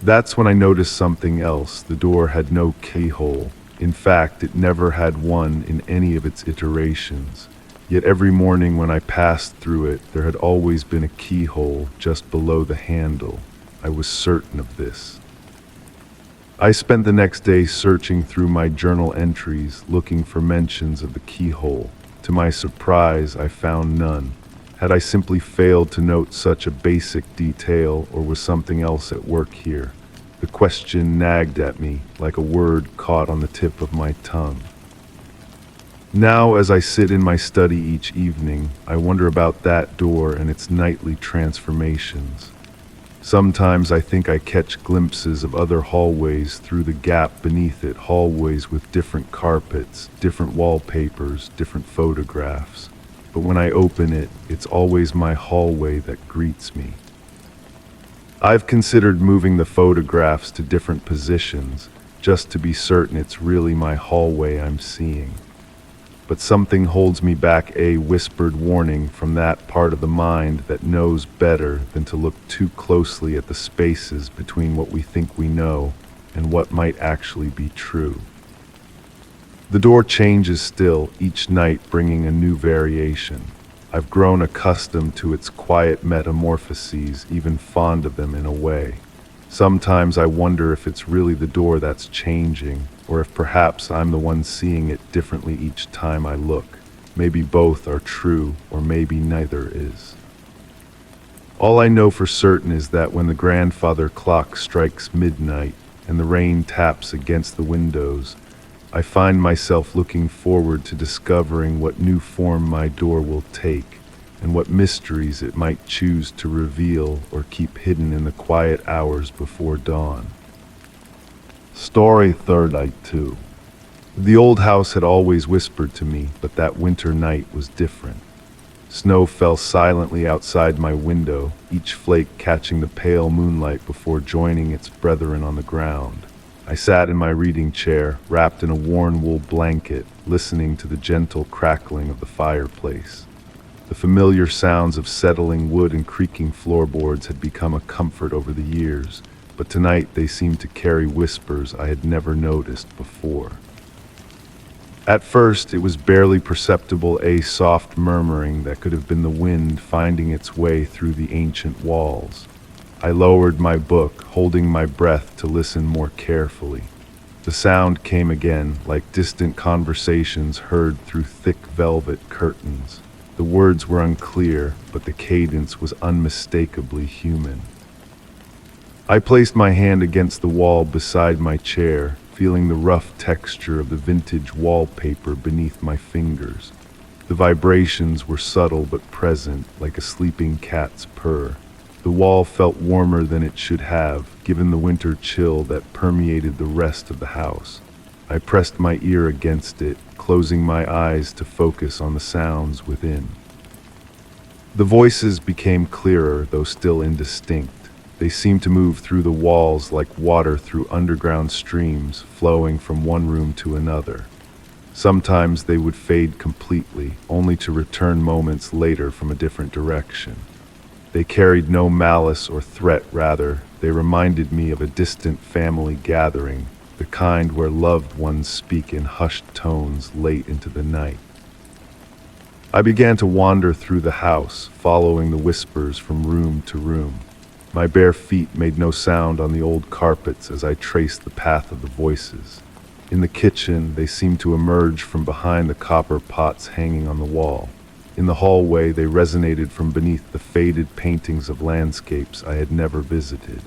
Speaker 1: That's when I noticed something else. The door had no keyhole. In fact, it never had one in any of its iterations. Yet every morning when I passed through it, there had always been a keyhole just below the handle. I was certain of this. I spent the next day searching through my journal entries, looking for mentions of the keyhole. To my surprise, I found none. Had I simply failed to note such a basic detail, or was something else at work here? The question nagged at me like a word caught on the tip of my tongue. Now, as I sit in my study each evening, I wonder about that door and its nightly transformations. Sometimes I think I catch glimpses of other hallways through the gap beneath it, hallways with different carpets, different wallpapers, different photographs. But when I open it, it's always my hallway that greets me. I've considered moving the photographs to different positions, just to be certain it's really my hallway I'm seeing. But something holds me back, a whispered warning from that part of the mind that knows better than to look too closely at the spaces between what we think we know and what might actually be true. The door changes still, each night bringing a new variation. I've grown accustomed to its quiet metamorphoses, even fond of them in a way. Sometimes I wonder if it's really the door that's changing, or if perhaps I'm the one seeing it differently each time I look. Maybe both are true, or maybe neither is. All I know for certain is that when the grandfather clock strikes midnight and the rain taps against the windows, I find myself looking forward to discovering what new form my door will take and what mysteries it might choose to reveal or keep hidden in the quiet hours before dawn. Story 32. The old house had always whispered to me, but that winter night was different. Snow fell silently outside my window, each flake catching the pale moonlight before joining its brethren on the ground. I sat in my reading chair, wrapped in a worn wool blanket, listening to the gentle crackling of the fireplace. The familiar sounds of settling wood and creaking floorboards had become a comfort over the years, but tonight they seemed to carry whispers I had never noticed before. At first, it was barely perceptible, a soft murmuring that could have been the wind finding its way through the ancient walls. I lowered my book, holding my breath to listen more carefully. The sound came again, like distant conversations heard through thick velvet curtains. The words were unclear, but the cadence was unmistakably human. I placed my hand against the wall beside my chair, feeling the rough texture of the vintage wallpaper beneath my fingers. The vibrations were subtle but present, like a sleeping cat's purr. The wall felt warmer than it should have, given the winter chill that permeated the rest of the house. I pressed my ear against it, closing my eyes to focus on the sounds within. The voices became clearer, though still indistinct. They seemed to move through the walls like water through underground streams, flowing from one room to another. Sometimes they would fade completely, only to return moments later from a different direction. They carried no malice or threat, rather, they reminded me of a distant family gathering, the kind where loved ones speak in hushed tones late into the night. I began to wander through the house, following the whispers from room to room. My bare feet made no sound on the old carpets as I traced the path of the voices. In the kitchen, they seemed to emerge from behind the copper pots hanging on the wall. In the hallway, they resonated from beneath the faded paintings of landscapes I had never visited.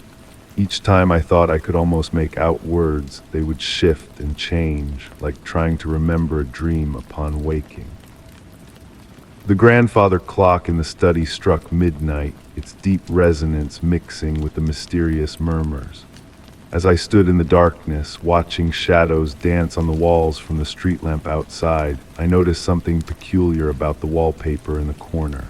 Speaker 1: Each time I thought I could almost make out words, they would shift and change, like trying to remember a dream upon waking. The grandfather clock in the study struck midnight, its deep resonance mixing with the mysterious murmurs. As I stood in the darkness, watching shadows dance on the walls from the street lamp outside, I noticed something peculiar about the wallpaper in the corner.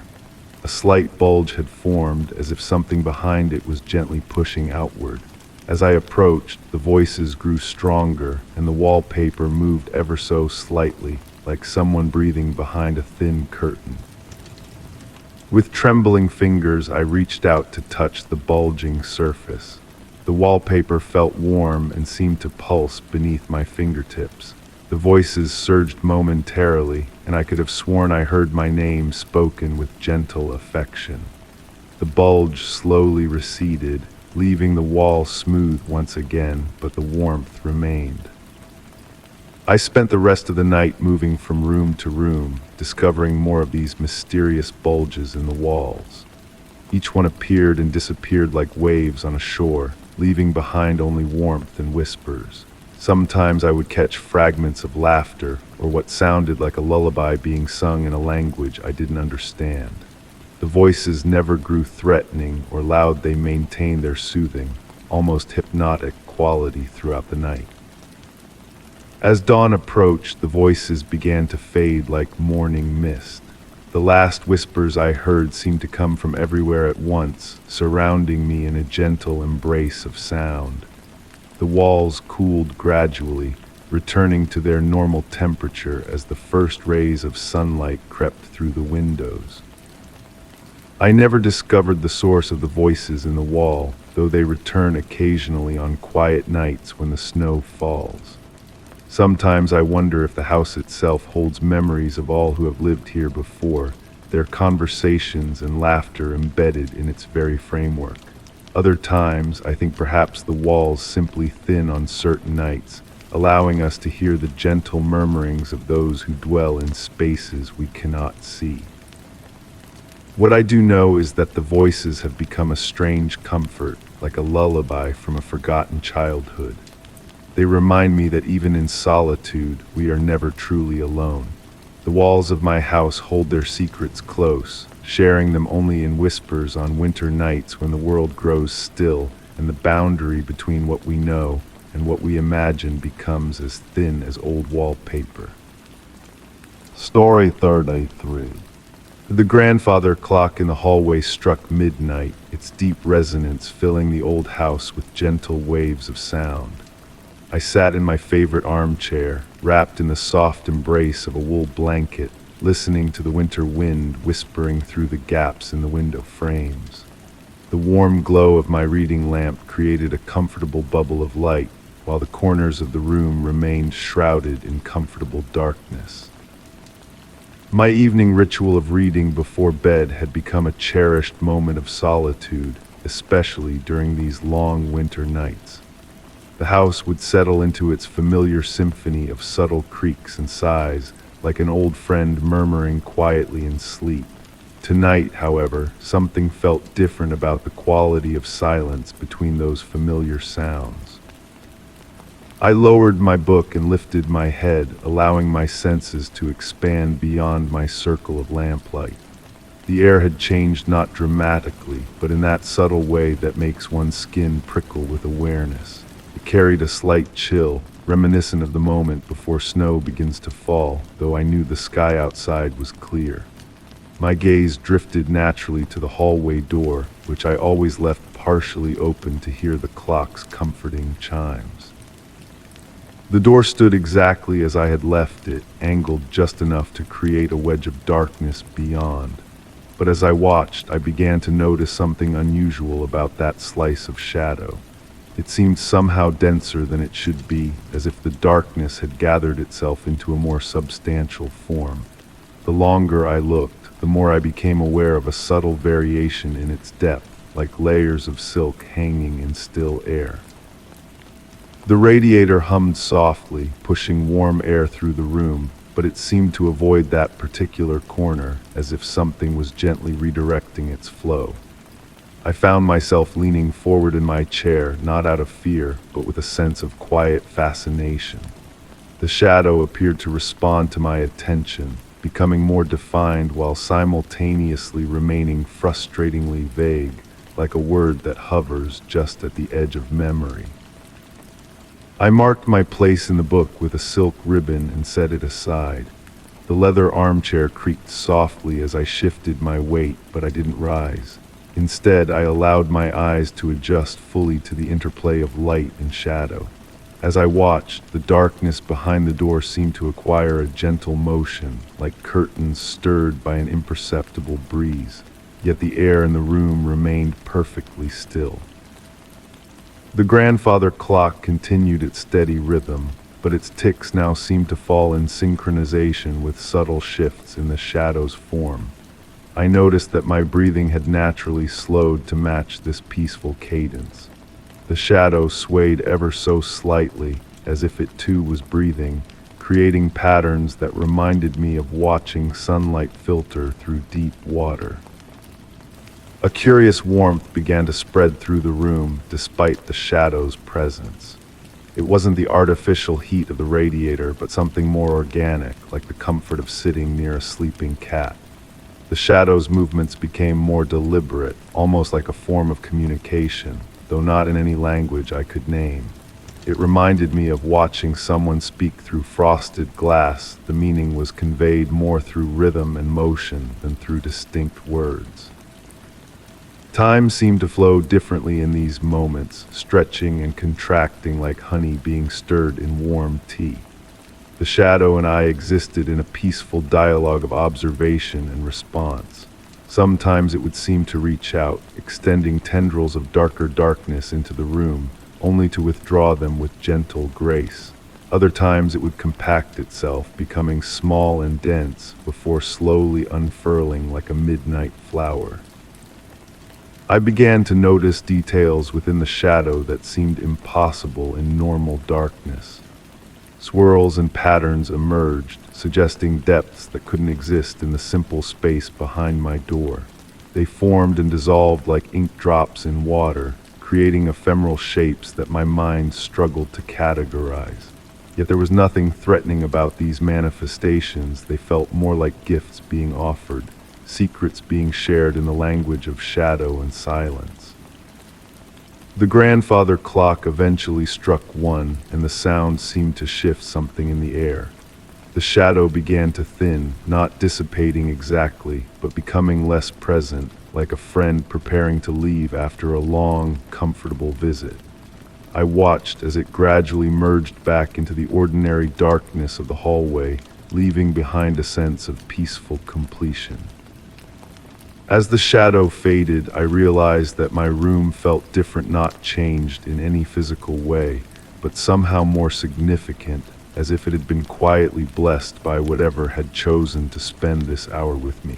Speaker 1: A slight bulge had formed, as if something behind it was gently pushing outward. As I approached, the voices grew stronger, and the wallpaper moved ever so slightly, like someone breathing behind a thin curtain. With trembling fingers, I reached out to touch the bulging surface. The wallpaper felt warm and seemed to pulse beneath my fingertips. The voices surged momentarily, and I could have sworn I heard my name spoken with gentle affection. The bulge slowly receded, leaving the wall smooth once again, but the warmth remained. I spent the rest of the night moving from room to room, discovering more of these mysterious bulges in the walls. Each one appeared and disappeared like waves on a shore, leaving behind only warmth and whispers. Sometimes I would catch fragments of laughter, or what sounded like a lullaby being sung in a language I didn't understand. The voices never grew threatening or loud, they maintained their soothing, almost hypnotic quality throughout the night. As dawn approached, the voices began to fade like morning mist. The last whispers I heard seemed to come from everywhere at once, surrounding me in a gentle embrace of sound. The walls cooled gradually, returning to their normal temperature as the first rays of sunlight crept through the windows. I never discovered the source of the voices in the wall, though they return occasionally on quiet nights when the snow falls. Sometimes I wonder if the house itself holds memories of all who have lived here before, their conversations and laughter embedded in its very framework. Other times, I think perhaps the walls simply thin on certain nights, allowing us to hear the gentle murmurings of those who dwell in spaces we cannot see. What I do know is that the voices have become a strange comfort, like a lullaby from a forgotten childhood. They remind me that even in solitude, we are never truly alone. The walls of my house hold their secrets close, sharing them only in whispers on winter nights when the world grows still and the boundary between what we know and what we imagine becomes as thin as old wallpaper. Story 33. The grandfather clock in the hallway struck midnight, its deep resonance filling the old house with gentle waves of sound. I sat in my favorite armchair, wrapped in the soft embrace of a wool blanket, listening to the winter wind whispering through the gaps in the window frames. The warm glow of my reading lamp created a comfortable bubble of light, while the corners of the room remained shrouded in comfortable darkness. My evening ritual of reading before bed had become a cherished moment of solitude, especially during these long winter nights. The house would settle into its familiar symphony of subtle creaks and sighs, like an old friend murmuring quietly in sleep. Tonight, however, something felt different about the quality of silence between those familiar sounds. I lowered my book and lifted my head, allowing my senses to expand beyond my circle of lamplight. The air had changed not dramatically, but in that subtle way that makes one's skin prickle with awareness. It carried a slight chill, reminiscent of the moment before snow begins to fall, though I knew the sky outside was clear. My gaze drifted naturally to the hallway door, which I always left partially open to hear the clock's comforting chimes. The door stood exactly as I had left it, angled just enough to create a wedge of darkness beyond. But as I watched, I began to notice something unusual about that slice of shadow. It seemed somehow denser than it should be, as if the darkness had gathered itself into a more substantial form. The longer I looked, the more I became aware of a subtle variation in its depth, like layers of silk hanging in still air. The radiator hummed softly, pushing warm air through the room, but it seemed to avoid that particular corner, as if something was gently redirecting its flow. I found myself leaning forward in my chair, not out of fear, but with a sense of quiet fascination. The shadow appeared to respond to my attention, becoming more defined while simultaneously remaining frustratingly vague, like a word that hovers just at the edge of memory. I marked my place in the book with a silk ribbon and set it aside. The leather armchair creaked softly as I shifted my weight, but I didn't rise. Instead, I allowed my eyes to adjust fully to the interplay of light and shadow. As I watched, the darkness behind the door seemed to acquire a gentle motion, like curtains stirred by an imperceptible breeze, yet the air in the room remained perfectly still. The grandfather clock continued its steady rhythm, but its ticks now seemed to fall in synchronization with subtle shifts in the shadow's form. I noticed that my breathing had naturally slowed to match this peaceful cadence. The shadow swayed ever so slightly, as if it too was breathing, creating patterns that reminded me of watching sunlight filter through deep water. A curious warmth began to spread through the room, despite the shadow's presence. It wasn't the artificial heat of the radiator, but something more organic, like the comfort of sitting near a sleeping cat. The shadow's movements became more deliberate, almost like a form of communication, though not in any language I could name. It reminded me of watching someone speak through frosted glass. The meaning was conveyed more through rhythm and motion than through distinct words. Time seemed to flow differently in these moments, stretching and contracting like honey being stirred in warm tea. The shadow and I existed in a peaceful dialogue of observation and response. Sometimes it would seem to reach out, extending tendrils of darker darkness into the room, only to withdraw them with gentle grace. Other times it would compact itself, becoming small and dense, before slowly unfurling like a midnight flower. I began to notice details within the shadow that seemed impossible in normal darkness. Swirls and patterns emerged, suggesting depths that couldn't exist in the simple space behind my door. They formed and dissolved like ink drops in water, creating ephemeral shapes that my mind struggled to categorize. Yet there was nothing threatening about these manifestations. They felt more like gifts being offered, secrets being shared in the language of shadow and silence. The grandfather clock eventually struck 1, and the sound seemed to shift something in the air. The shadow began to thin, not dissipating exactly, but becoming less present, like a friend preparing to leave after a long, comfortable visit. I watched as it gradually merged back into the ordinary darkness of the hallway, leaving behind a sense of peaceful completion. As the shadow faded, I realized that my room felt different, not changed in any physical way, but somehow more significant, as if it had been quietly blessed by whatever had chosen to spend this hour with me.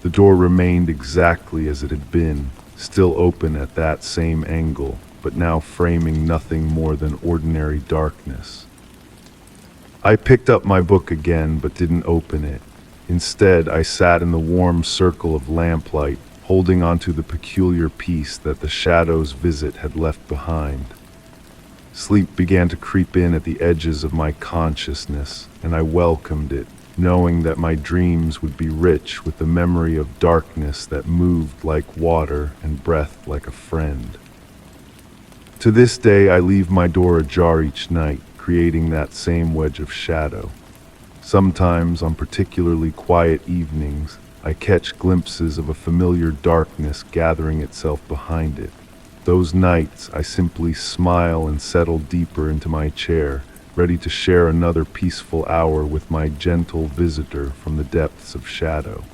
Speaker 1: The door remained exactly as it had been, still open at that same angle, but now framing nothing more than ordinary darkness. I picked up my book again, but didn't open it. Instead, I sat in the warm circle of lamplight, holding onto the peculiar peace that the shadow's visit had left behind. Sleep began to creep in at the edges of my consciousness, and I welcomed it, knowing that my dreams would be rich with the memory of darkness that moved like water and breath like a friend. To this day, I leave my door ajar each night, creating that same wedge of shadow. Sometimes, on particularly quiet evenings, I catch glimpses of a familiar darkness gathering itself behind it. Those nights, I simply smile and settle deeper into my chair, ready to share another peaceful hour with my gentle visitor from the depths of shadow.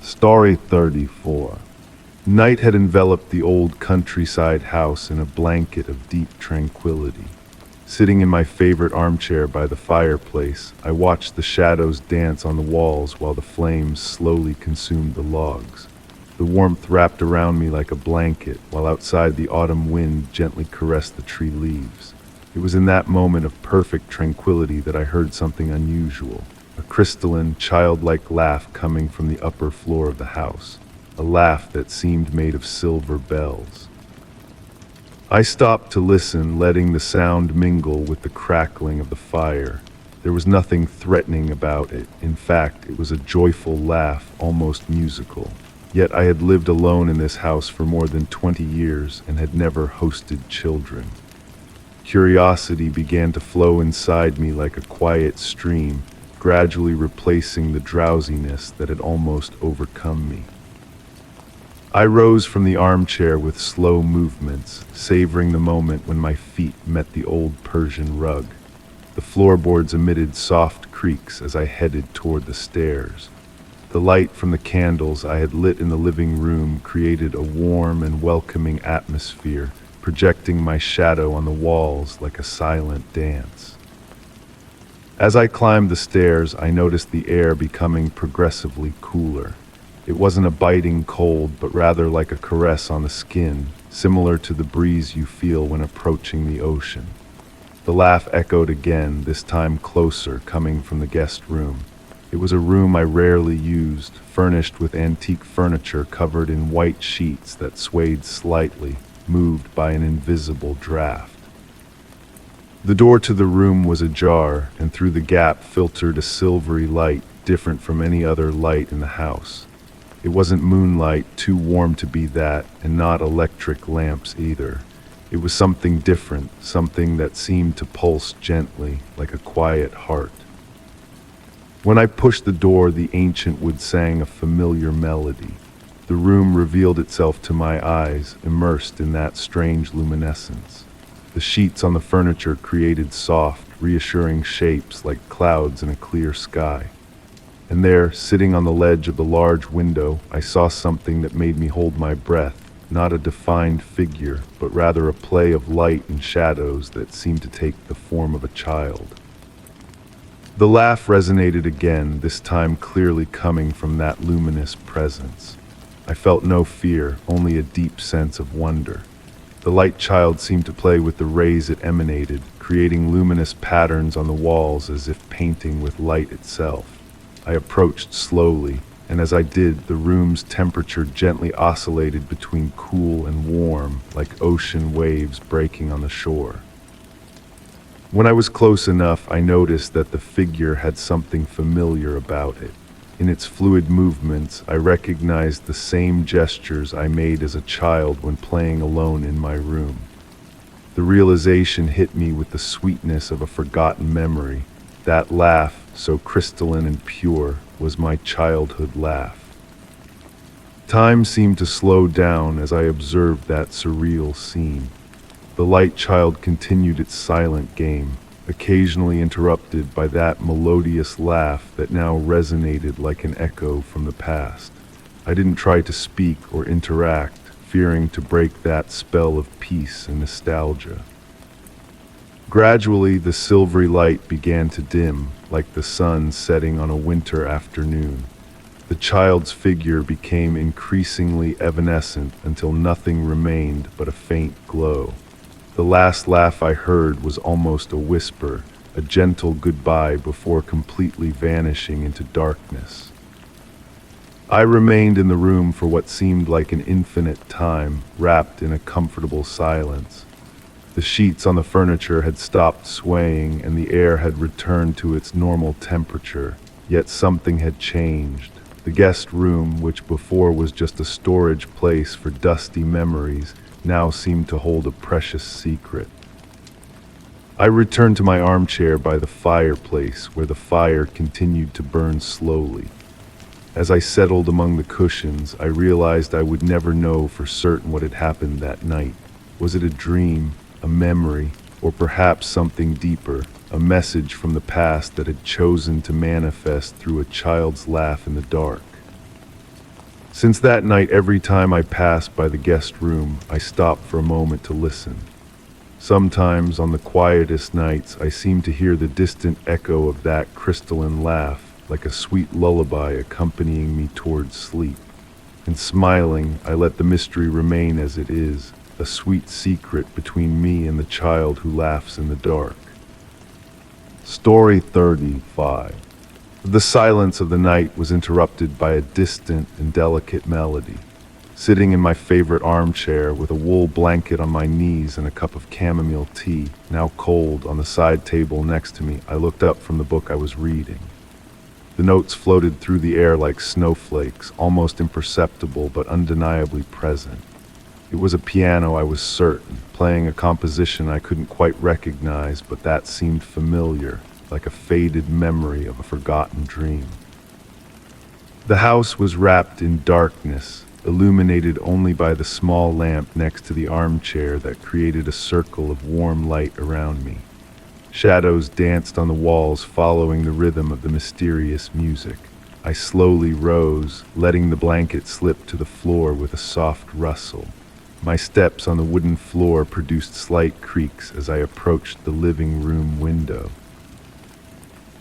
Speaker 1: Story 34. Night had enveloped the old countryside house in a blanket of deep tranquility. Sitting in my favorite armchair by the fireplace, I watched the shadows dance on the walls while the flames slowly consumed the logs. The warmth wrapped around me like a blanket, while outside the autumn wind gently caressed the tree leaves. It was in that moment of perfect tranquility that I heard something unusual, a crystalline, childlike laugh coming from the upper floor of the house, a laugh that seemed made of silver bells. I stopped to listen, letting the sound mingle with the crackling of the fire. There was nothing threatening about it. In fact, it was a joyful laugh, almost musical. Yet I had lived alone in this house for more than 20 years and had never hosted children. Curiosity began to flow inside me like a quiet stream, gradually replacing the drowsiness that had almost overcome me. I rose from the armchair with slow movements, savoring the moment when my feet met the old Persian rug. The floorboards emitted soft creaks as I headed toward the stairs. The light from the candles I had lit in the living room created a warm and welcoming atmosphere, projecting my shadow on the walls like a silent dance. As I climbed the stairs, I noticed the air becoming progressively cooler. It wasn't a biting cold, but rather like a caress on the skin, similar to the breeze you feel when approaching the ocean. The laugh echoed again, this time closer, coming from the guest room. It was a room I rarely used, furnished with antique furniture covered in white sheets that swayed slightly, moved by an invisible draft. The door to the room was ajar, and through the gap filtered a silvery light, different from any other light in the house. It wasn't moonlight, too warm to be that, and not electric lamps either. It was something different, something that seemed to pulse gently, like a quiet heart. When I pushed the door, the ancient wood sang a familiar melody. The room revealed itself to my eyes, immersed in that strange luminescence. The sheets on the furniture created soft, reassuring shapes like clouds in a clear sky. And there, sitting on the ledge of the large window, I saw something that made me hold my breath, not a defined figure, but rather a play of light and shadows that seemed to take the form of a child. The laugh resonated again, this time clearly coming from that luminous presence. I felt no fear, only a deep sense of wonder. The light child seemed to play with the rays it emanated, creating luminous patterns on the walls as if painting with light itself. I approached slowly, and as I did, the room's temperature gently oscillated between cool and warm, like ocean waves breaking on the shore. When I was close enough, I noticed that the figure had something familiar about it. In its fluid movements, I recognized the same gestures I made as a child when playing alone in my room. The realization hit me with the sweetness of a forgotten memory. That laugh, so crystalline and pure, was my childhood laugh. Time seemed to slow down as I observed that surreal scene. The light child continued its silent game, occasionally interrupted by that melodious laugh that now resonated like an echo from the past. I didn't try to speak or interact, fearing to break that spell of peace and nostalgia. Gradually, the silvery light began to dim, like the sun setting on a winter afternoon. The child's figure became increasingly evanescent until nothing remained but a faint glow. The last laugh I heard was almost a whisper, a gentle goodbye before completely vanishing into darkness. I remained in the room for what seemed like an infinite time, wrapped in a comfortable silence. The sheets on the furniture had stopped swaying and the air had returned to its normal temperature, yet something had changed. The guest room, which before was just a storage place for dusty memories, now seemed to hold a precious secret. I returned to my armchair by the fireplace, where the fire continued to burn slowly. As I settled among the cushions, I realized I would never know for certain what had happened that night. Was it a dream, a memory, or perhaps something deeper, a message from the past that had chosen to manifest through a child's laugh in the dark? Since that night, every time I passed by the guest room, I stopped for a moment to listen. Sometimes, on the quietest nights, I seemed to hear the distant echo of that crystalline laugh, like a sweet lullaby accompanying me towards sleep. And smiling, I let the mystery remain as it is, a sweet secret between me and the child who laughs in the dark. Story 35. The silence of the night was interrupted by a distant and delicate melody. Sitting in my favorite armchair with a wool blanket on my knees and a cup of chamomile tea, now cold, on the side table next to me, I looked up from the book I was reading. The notes floated through the air like snowflakes, almost imperceptible but undeniably present. It was a piano, I was certain, playing a composition I couldn't quite recognize, but that seemed familiar, like a faded memory of a forgotten dream. The house was wrapped in darkness, illuminated only by the small lamp next to the armchair that created a circle of warm light around me. Shadows danced on the walls, following the rhythm of the mysterious music. I slowly rose, letting the blanket slip to the floor with a soft rustle. My steps on the wooden floor produced slight creaks as I approached the living room window.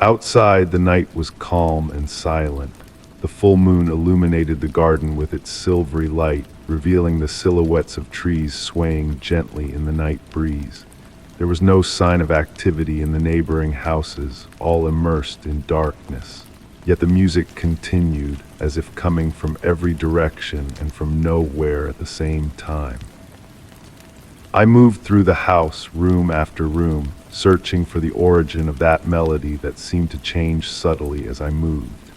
Speaker 1: Outside, the night was calm and silent. The full moon illuminated the garden with its silvery light, revealing the silhouettes of trees swaying gently in the night breeze. There was no sign of activity in the neighboring houses, all immersed in darkness. Yet the music continued, as if coming from every direction and from nowhere at the same time. I moved through the house, room after room, searching for the origin of that melody that seemed to change subtly as I moved.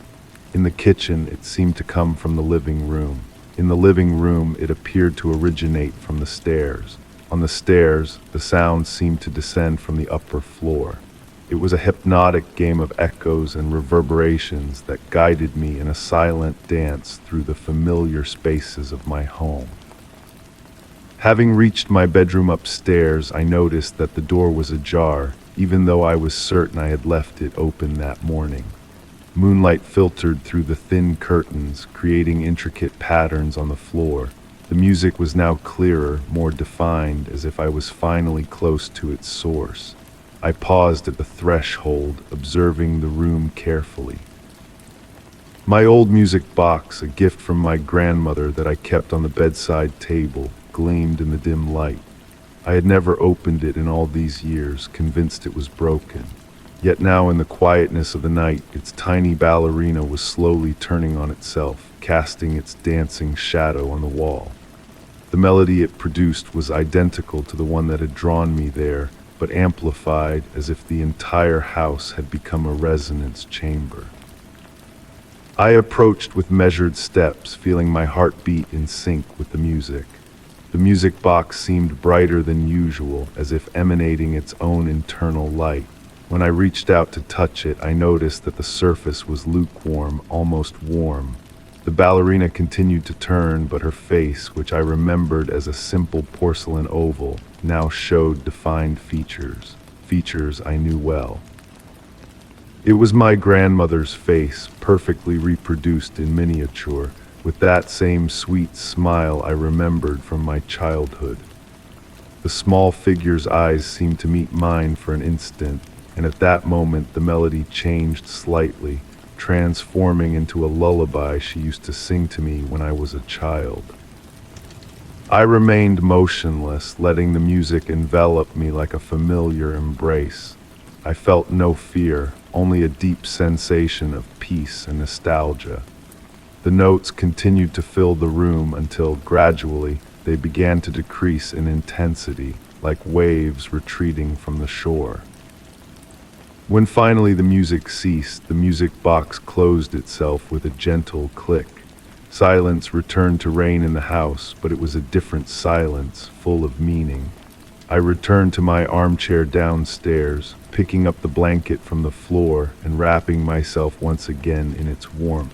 Speaker 1: In the kitchen, it seemed to come from the living room. In the living room, it appeared to originate from the stairs. On the stairs, the sound seemed to descend from the upper floor. It was a hypnotic game of echoes and reverberations that guided me in a silent dance through the familiar spaces of my home. Having reached my bedroom upstairs, I noticed that the door was ajar, even though I was certain I had left it open that morning. Moonlight filtered through the thin curtains, creating intricate patterns on the floor. The music was now clearer, more defined, as if I was finally close to its source. I paused at the threshold, observing the room carefully. My old music box, a gift from my grandmother that I kept on the bedside table, gleamed in the dim light. I had never opened it in all these years, convinced it was broken. Yet now, in the quietness of the night, its tiny ballerina was slowly turning on itself, casting its dancing shadow on the wall. The melody it produced was identical to the one that had drawn me there, but amplified, as if the entire house had become a resonance chamber. I approached with measured steps, feeling my heart beat in sync with the music. The music box seemed brighter than usual, as if emanating its own internal light. When I reached out to touch it, I noticed that the surface was lukewarm, almost warm. The ballerina continued to turn, but her face, which I remembered as a simple porcelain oval, now showed defined features. Features I knew well. It was my grandmother's face, perfectly reproduced in miniature, with that same sweet smile I remembered from my childhood. The small figure's eyes seemed to meet mine for an instant, and at that moment the melody changed slightly, transforming into a lullaby she used to sing to me when I was a child. I remained motionless, letting the music envelop me like a familiar embrace. I felt no fear, only a deep sensation of peace and nostalgia. The notes continued to fill the room until, gradually, they began to decrease in intensity, like waves retreating from the shore. When finally the music ceased, the music box closed itself with a gentle click. Silence returned to reign in the house, but it was a different silence, full of meaning. I returned to my armchair downstairs, picking up the blanket from the floor and wrapping myself once again in its warmth.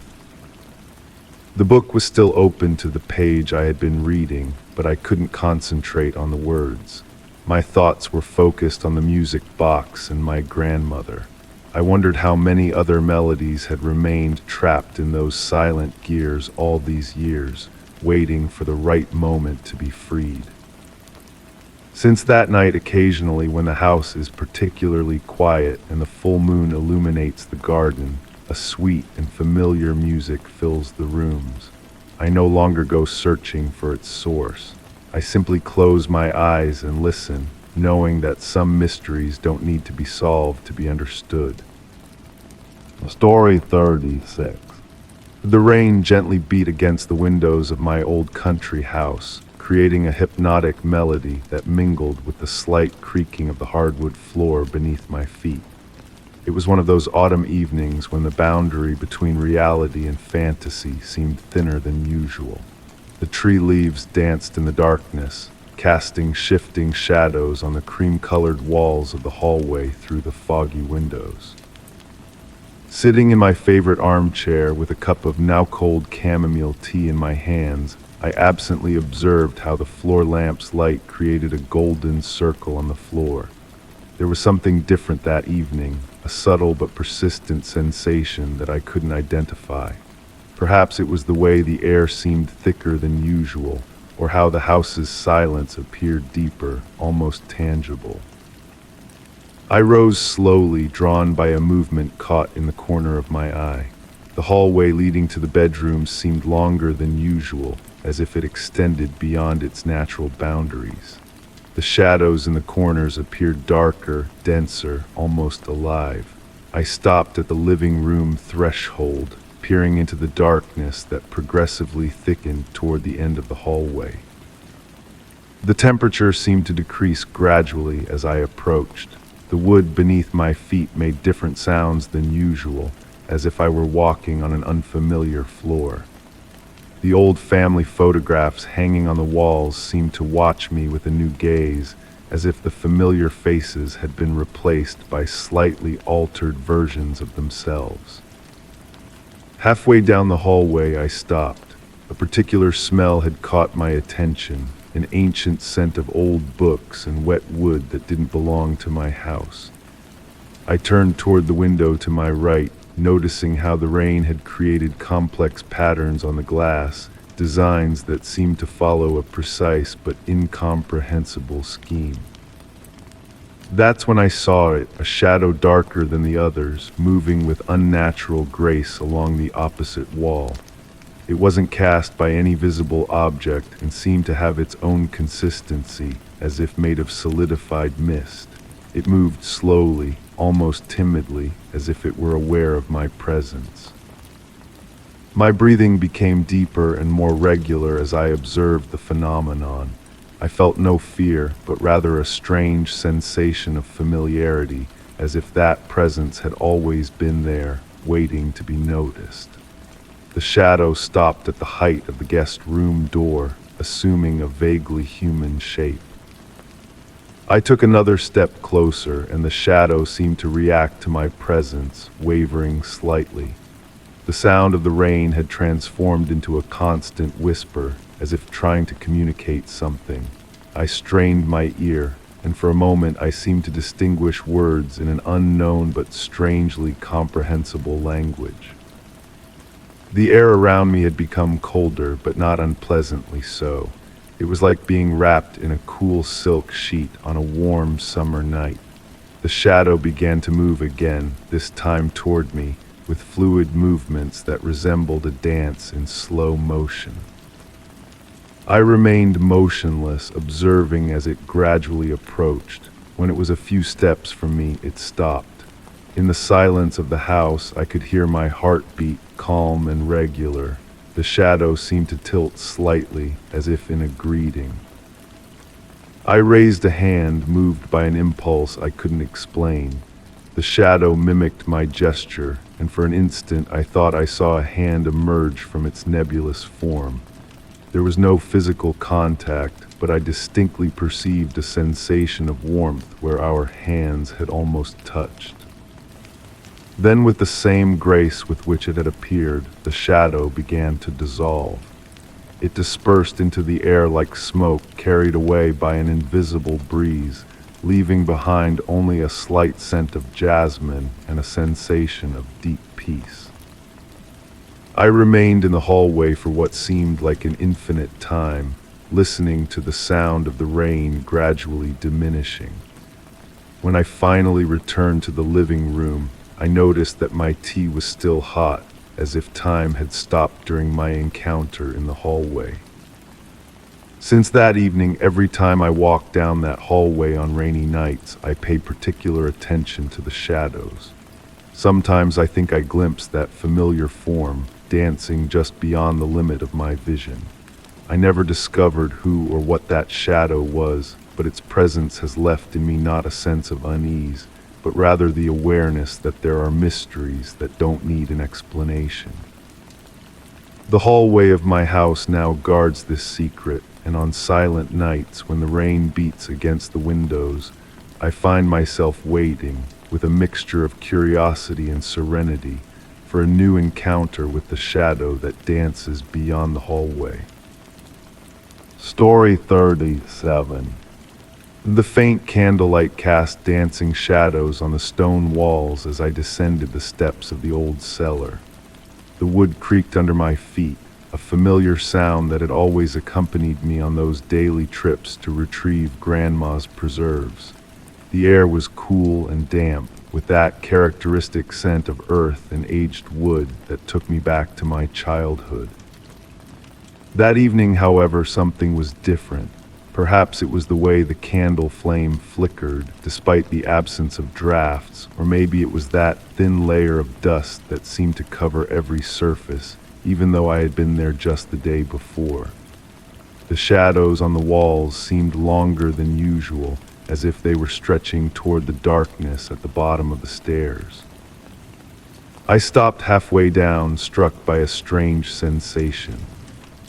Speaker 1: The book was still open to the page I had been reading, but I couldn't concentrate on the words. My thoughts were focused on the music box and my grandmother. I wondered how many other melodies had remained trapped in those silent gears all these years, waiting for the right moment to be freed. Since that night, occasionally, when the house is particularly quiet and the full moon illuminates the garden, a sweet and familiar music fills the rooms. I no longer go searching for its source. I simply close my eyes and listen, knowing that some mysteries don't need to be solved to be understood. Story 36. The rain gently beat against the windows of my old country house, creating a hypnotic melody that mingled with the slight creaking of the hardwood floor beneath my feet. It was one of those autumn evenings when the boundary between reality and fantasy seemed thinner than usual. The tree leaves danced in the darkness, casting shifting shadows on the cream-colored walls of the hallway through the foggy windows. Sitting in my favorite armchair with a cup of now-cold chamomile tea in my hands, I absently observed how the floor lamp's light created a golden circle on the floor. There was something different that evening, a subtle but persistent sensation that I couldn't identify. Perhaps it was the way the air seemed thicker than usual, or how the house's silence appeared deeper, almost tangible. I rose slowly, drawn by a movement caught in the corner of my eye. The hallway leading to the bedrooms seemed longer than usual, as if it extended beyond its natural boundaries. The shadows in the corners appeared darker, denser, almost alive. I stopped at the living room threshold, peering into the darkness that progressively thickened toward the end of the hallway. The temperature seemed to decrease gradually as I approached. The wood beneath my feet made different sounds than usual, as if I were walking on an unfamiliar floor. The old family photographs hanging on the walls seemed to watch me with a new gaze, as if the familiar faces had been replaced by slightly altered versions of themselves. Halfway down the hallway, I stopped. A particular smell had caught my attention, an ancient scent of old books and wet wood that didn't belong to my house. I turned toward the window to my right, noticing how the rain had created complex patterns on the glass, designs that seemed to follow a precise but incomprehensible scheme. That's when I saw it, a shadow darker than the others, moving with unnatural grace along the opposite wall. It wasn't cast by any visible object and seemed to have its own consistency, as if made of solidified mist. It moved slowly, almost timidly, as if it were aware of my presence. My breathing became deeper and more regular as I observed the phenomenon. I felt no fear, but rather a strange sensation of familiarity, as if that presence had always been there, waiting to be noticed. The shadow stopped at the height of the guest room door, assuming a vaguely human shape. I took another step closer, and the shadow seemed to react to my presence, wavering slightly. The sound of the rain had transformed into a constant whisper, as if trying to communicate something. I strained my ear, and for a moment I seemed to distinguish words in an unknown but strangely comprehensible language. The air around me had become colder, but not unpleasantly so. It was like being wrapped in a cool silk sheet on a warm summer night. The shadow began to move again, this time toward me, with fluid movements that resembled a dance in slow motion. I remained motionless, observing as it gradually approached. When it was a few steps from me, it stopped. In the silence of the house, I could hear my heartbeat, calm and regular. The shadow seemed to tilt slightly, as if in a greeting. I raised a hand, moved by an impulse I couldn't explain. The shadow mimicked my gesture, and for an instant I thought I saw a hand emerge from its nebulous form. There was no physical contact, but I distinctly perceived a sensation of warmth where our hands had almost touched. Then, with the same grace with which it had appeared, the shadow began to dissolve. It dispersed into the air like smoke carried away by an invisible breeze, leaving behind only a slight scent of jasmine and a sensation of deep peace. I remained in the hallway for what seemed like an infinite time, listening to the sound of the rain gradually diminishing. When I finally returned to the living room, I noticed that my tea was still hot, as if time had stopped during my encounter in the hallway. Since that evening, every time I walk down that hallway on rainy nights, I pay particular attention to the shadows. Sometimes I think I glimpse that familiar form, dancing just beyond the limit of my vision. I never discovered who or what that shadow was, but its presence has left in me not a sense of unease, but rather the awareness that there are mysteries that don't need an explanation. The hallway of my house now guards this secret, and on silent nights when the rain beats against the windows, I find myself waiting, with a mixture of curiosity and serenity, for a new encounter with the shadow that dances beyond the hallway. Story 37. The faint candlelight cast dancing shadows on the stone walls as I descended the steps of the old cellar. The wood creaked under my feet, a familiar sound that had always accompanied me on those daily trips to retrieve Grandma's preserves. The air was cool and damp, with that characteristic scent of earth and aged wood that took me back to my childhood. That evening, however, something was different. Perhaps it was the way the candle flame flickered, despite the absence of drafts, or maybe it was that thin layer of dust that seemed to cover every surface, even though I had been there just the day before. The shadows on the walls seemed longer than usual, as if they were stretching toward the darkness at the bottom of the stairs. I stopped halfway down, struck by a strange sensation.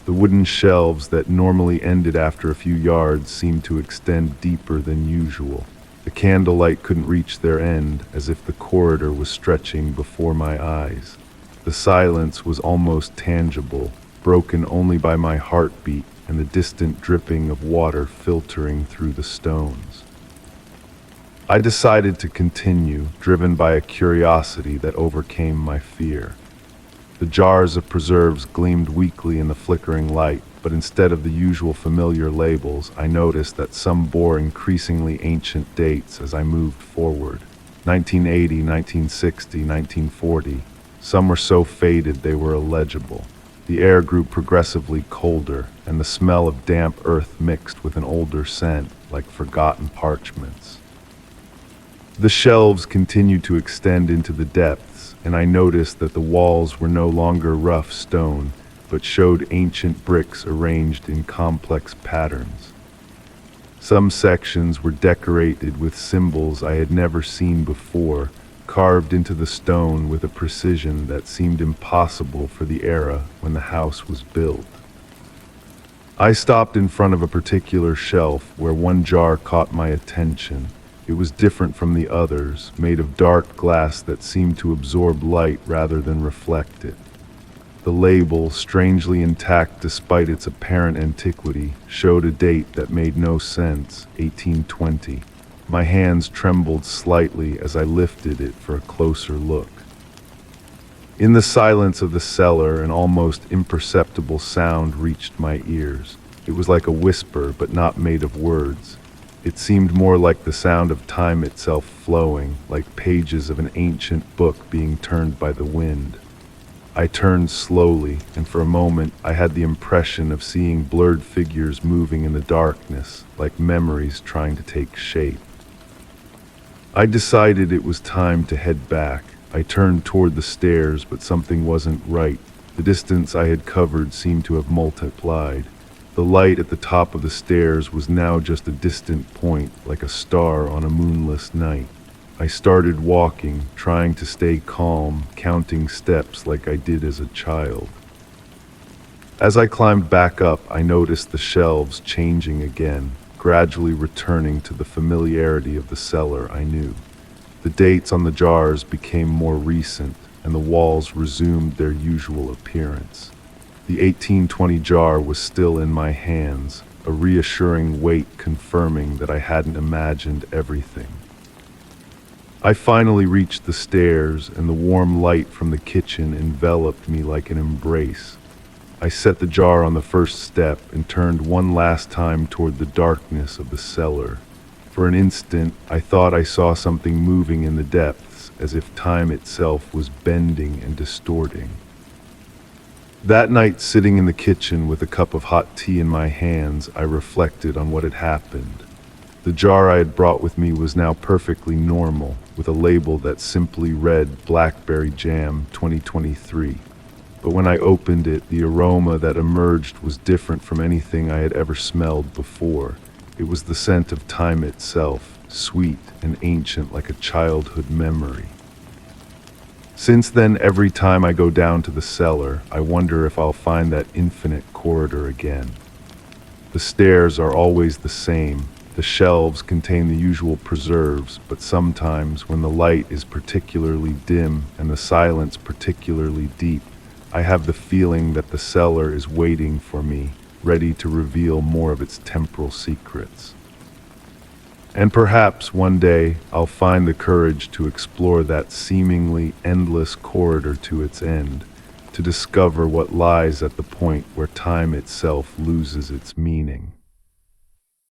Speaker 1: The wooden shelves that normally ended after a few yards seemed to extend deeper than usual. The candlelight couldn't reach their end, as if the corridor was stretching before my eyes. The silence was almost tangible, broken only by my heartbeat and the distant dripping of water filtering through the stones. I decided to continue, driven by a curiosity that overcame my fear. The jars of preserves gleamed weakly in the flickering light, but instead of the usual familiar labels, I noticed that some bore increasingly ancient dates as I moved forward. 1980, 1960, 1940. Some were so faded they were illegible. The air grew progressively colder, and the smell of damp earth mixed with an older scent, like forgotten parchments. The shelves continued to extend into the depths, and I noticed that the walls were no longer rough stone, but showed ancient bricks arranged in complex patterns. Some sections were decorated with symbols I had never seen before, carved into the stone with a precision that seemed impossible for the era when the house was built. I stopped in front of a particular shelf where one jar caught my attention. It was different from the others, made of dark glass that seemed to absorb light rather than reflect it. The label, strangely intact despite its apparent antiquity, showed a date that made no sense, 1820. My hands trembled slightly as I lifted it for a closer look. In the silence of the cellar, an almost imperceptible sound reached my ears. It was like a whisper, but not made of words. It seemed more like the sound of time itself flowing, like pages of an ancient book being turned by the wind. I turned slowly, and for a moment I had the impression of seeing blurred figures moving in the darkness, like memories trying to take shape. I decided it was time to head back. I turned toward the stairs, but something wasn't right. The distance I had covered seemed to have multiplied. The light at the top of the stairs was now just a distant point, like a star on a moonless night. I started walking, trying to stay calm, counting steps like I did as a child. As I climbed back up, I noticed the shelves changing again, gradually returning to the familiarity of the cellar I knew. The dates on the jars became more recent, and the walls resumed their usual appearance. The 1820 jar was still in my hands, a reassuring weight confirming that I hadn't imagined everything. I finally reached the stairs, and the warm light from the kitchen enveloped me like an embrace. I set the jar on the first step and turned one last time toward the darkness of the cellar. For an instant, I thought I saw something moving in the depths, as if time itself was bending and distorting. That night, sitting in the kitchen with a cup of hot tea in my hands, I reflected on what had happened. The jar I had brought with me was now perfectly normal, with a label that simply read Blackberry Jam 2023. But when I opened it, the aroma that emerged was different from anything I had ever smelled before. It was the scent of time itself, sweet and ancient like a childhood memory. Since then, every time I go down to the cellar, I wonder if I'll find that infinite corridor again. The stairs are always the same. The shelves contain the usual preserves, but sometimes when the light is particularly dim and the silence particularly deep, I have the feeling that the cellar is waiting for me, ready to reveal more of its temporal secrets. And perhaps one day I'll find the courage to explore that seemingly endless corridor to its end, to discover what lies at the point where time itself loses its meaning.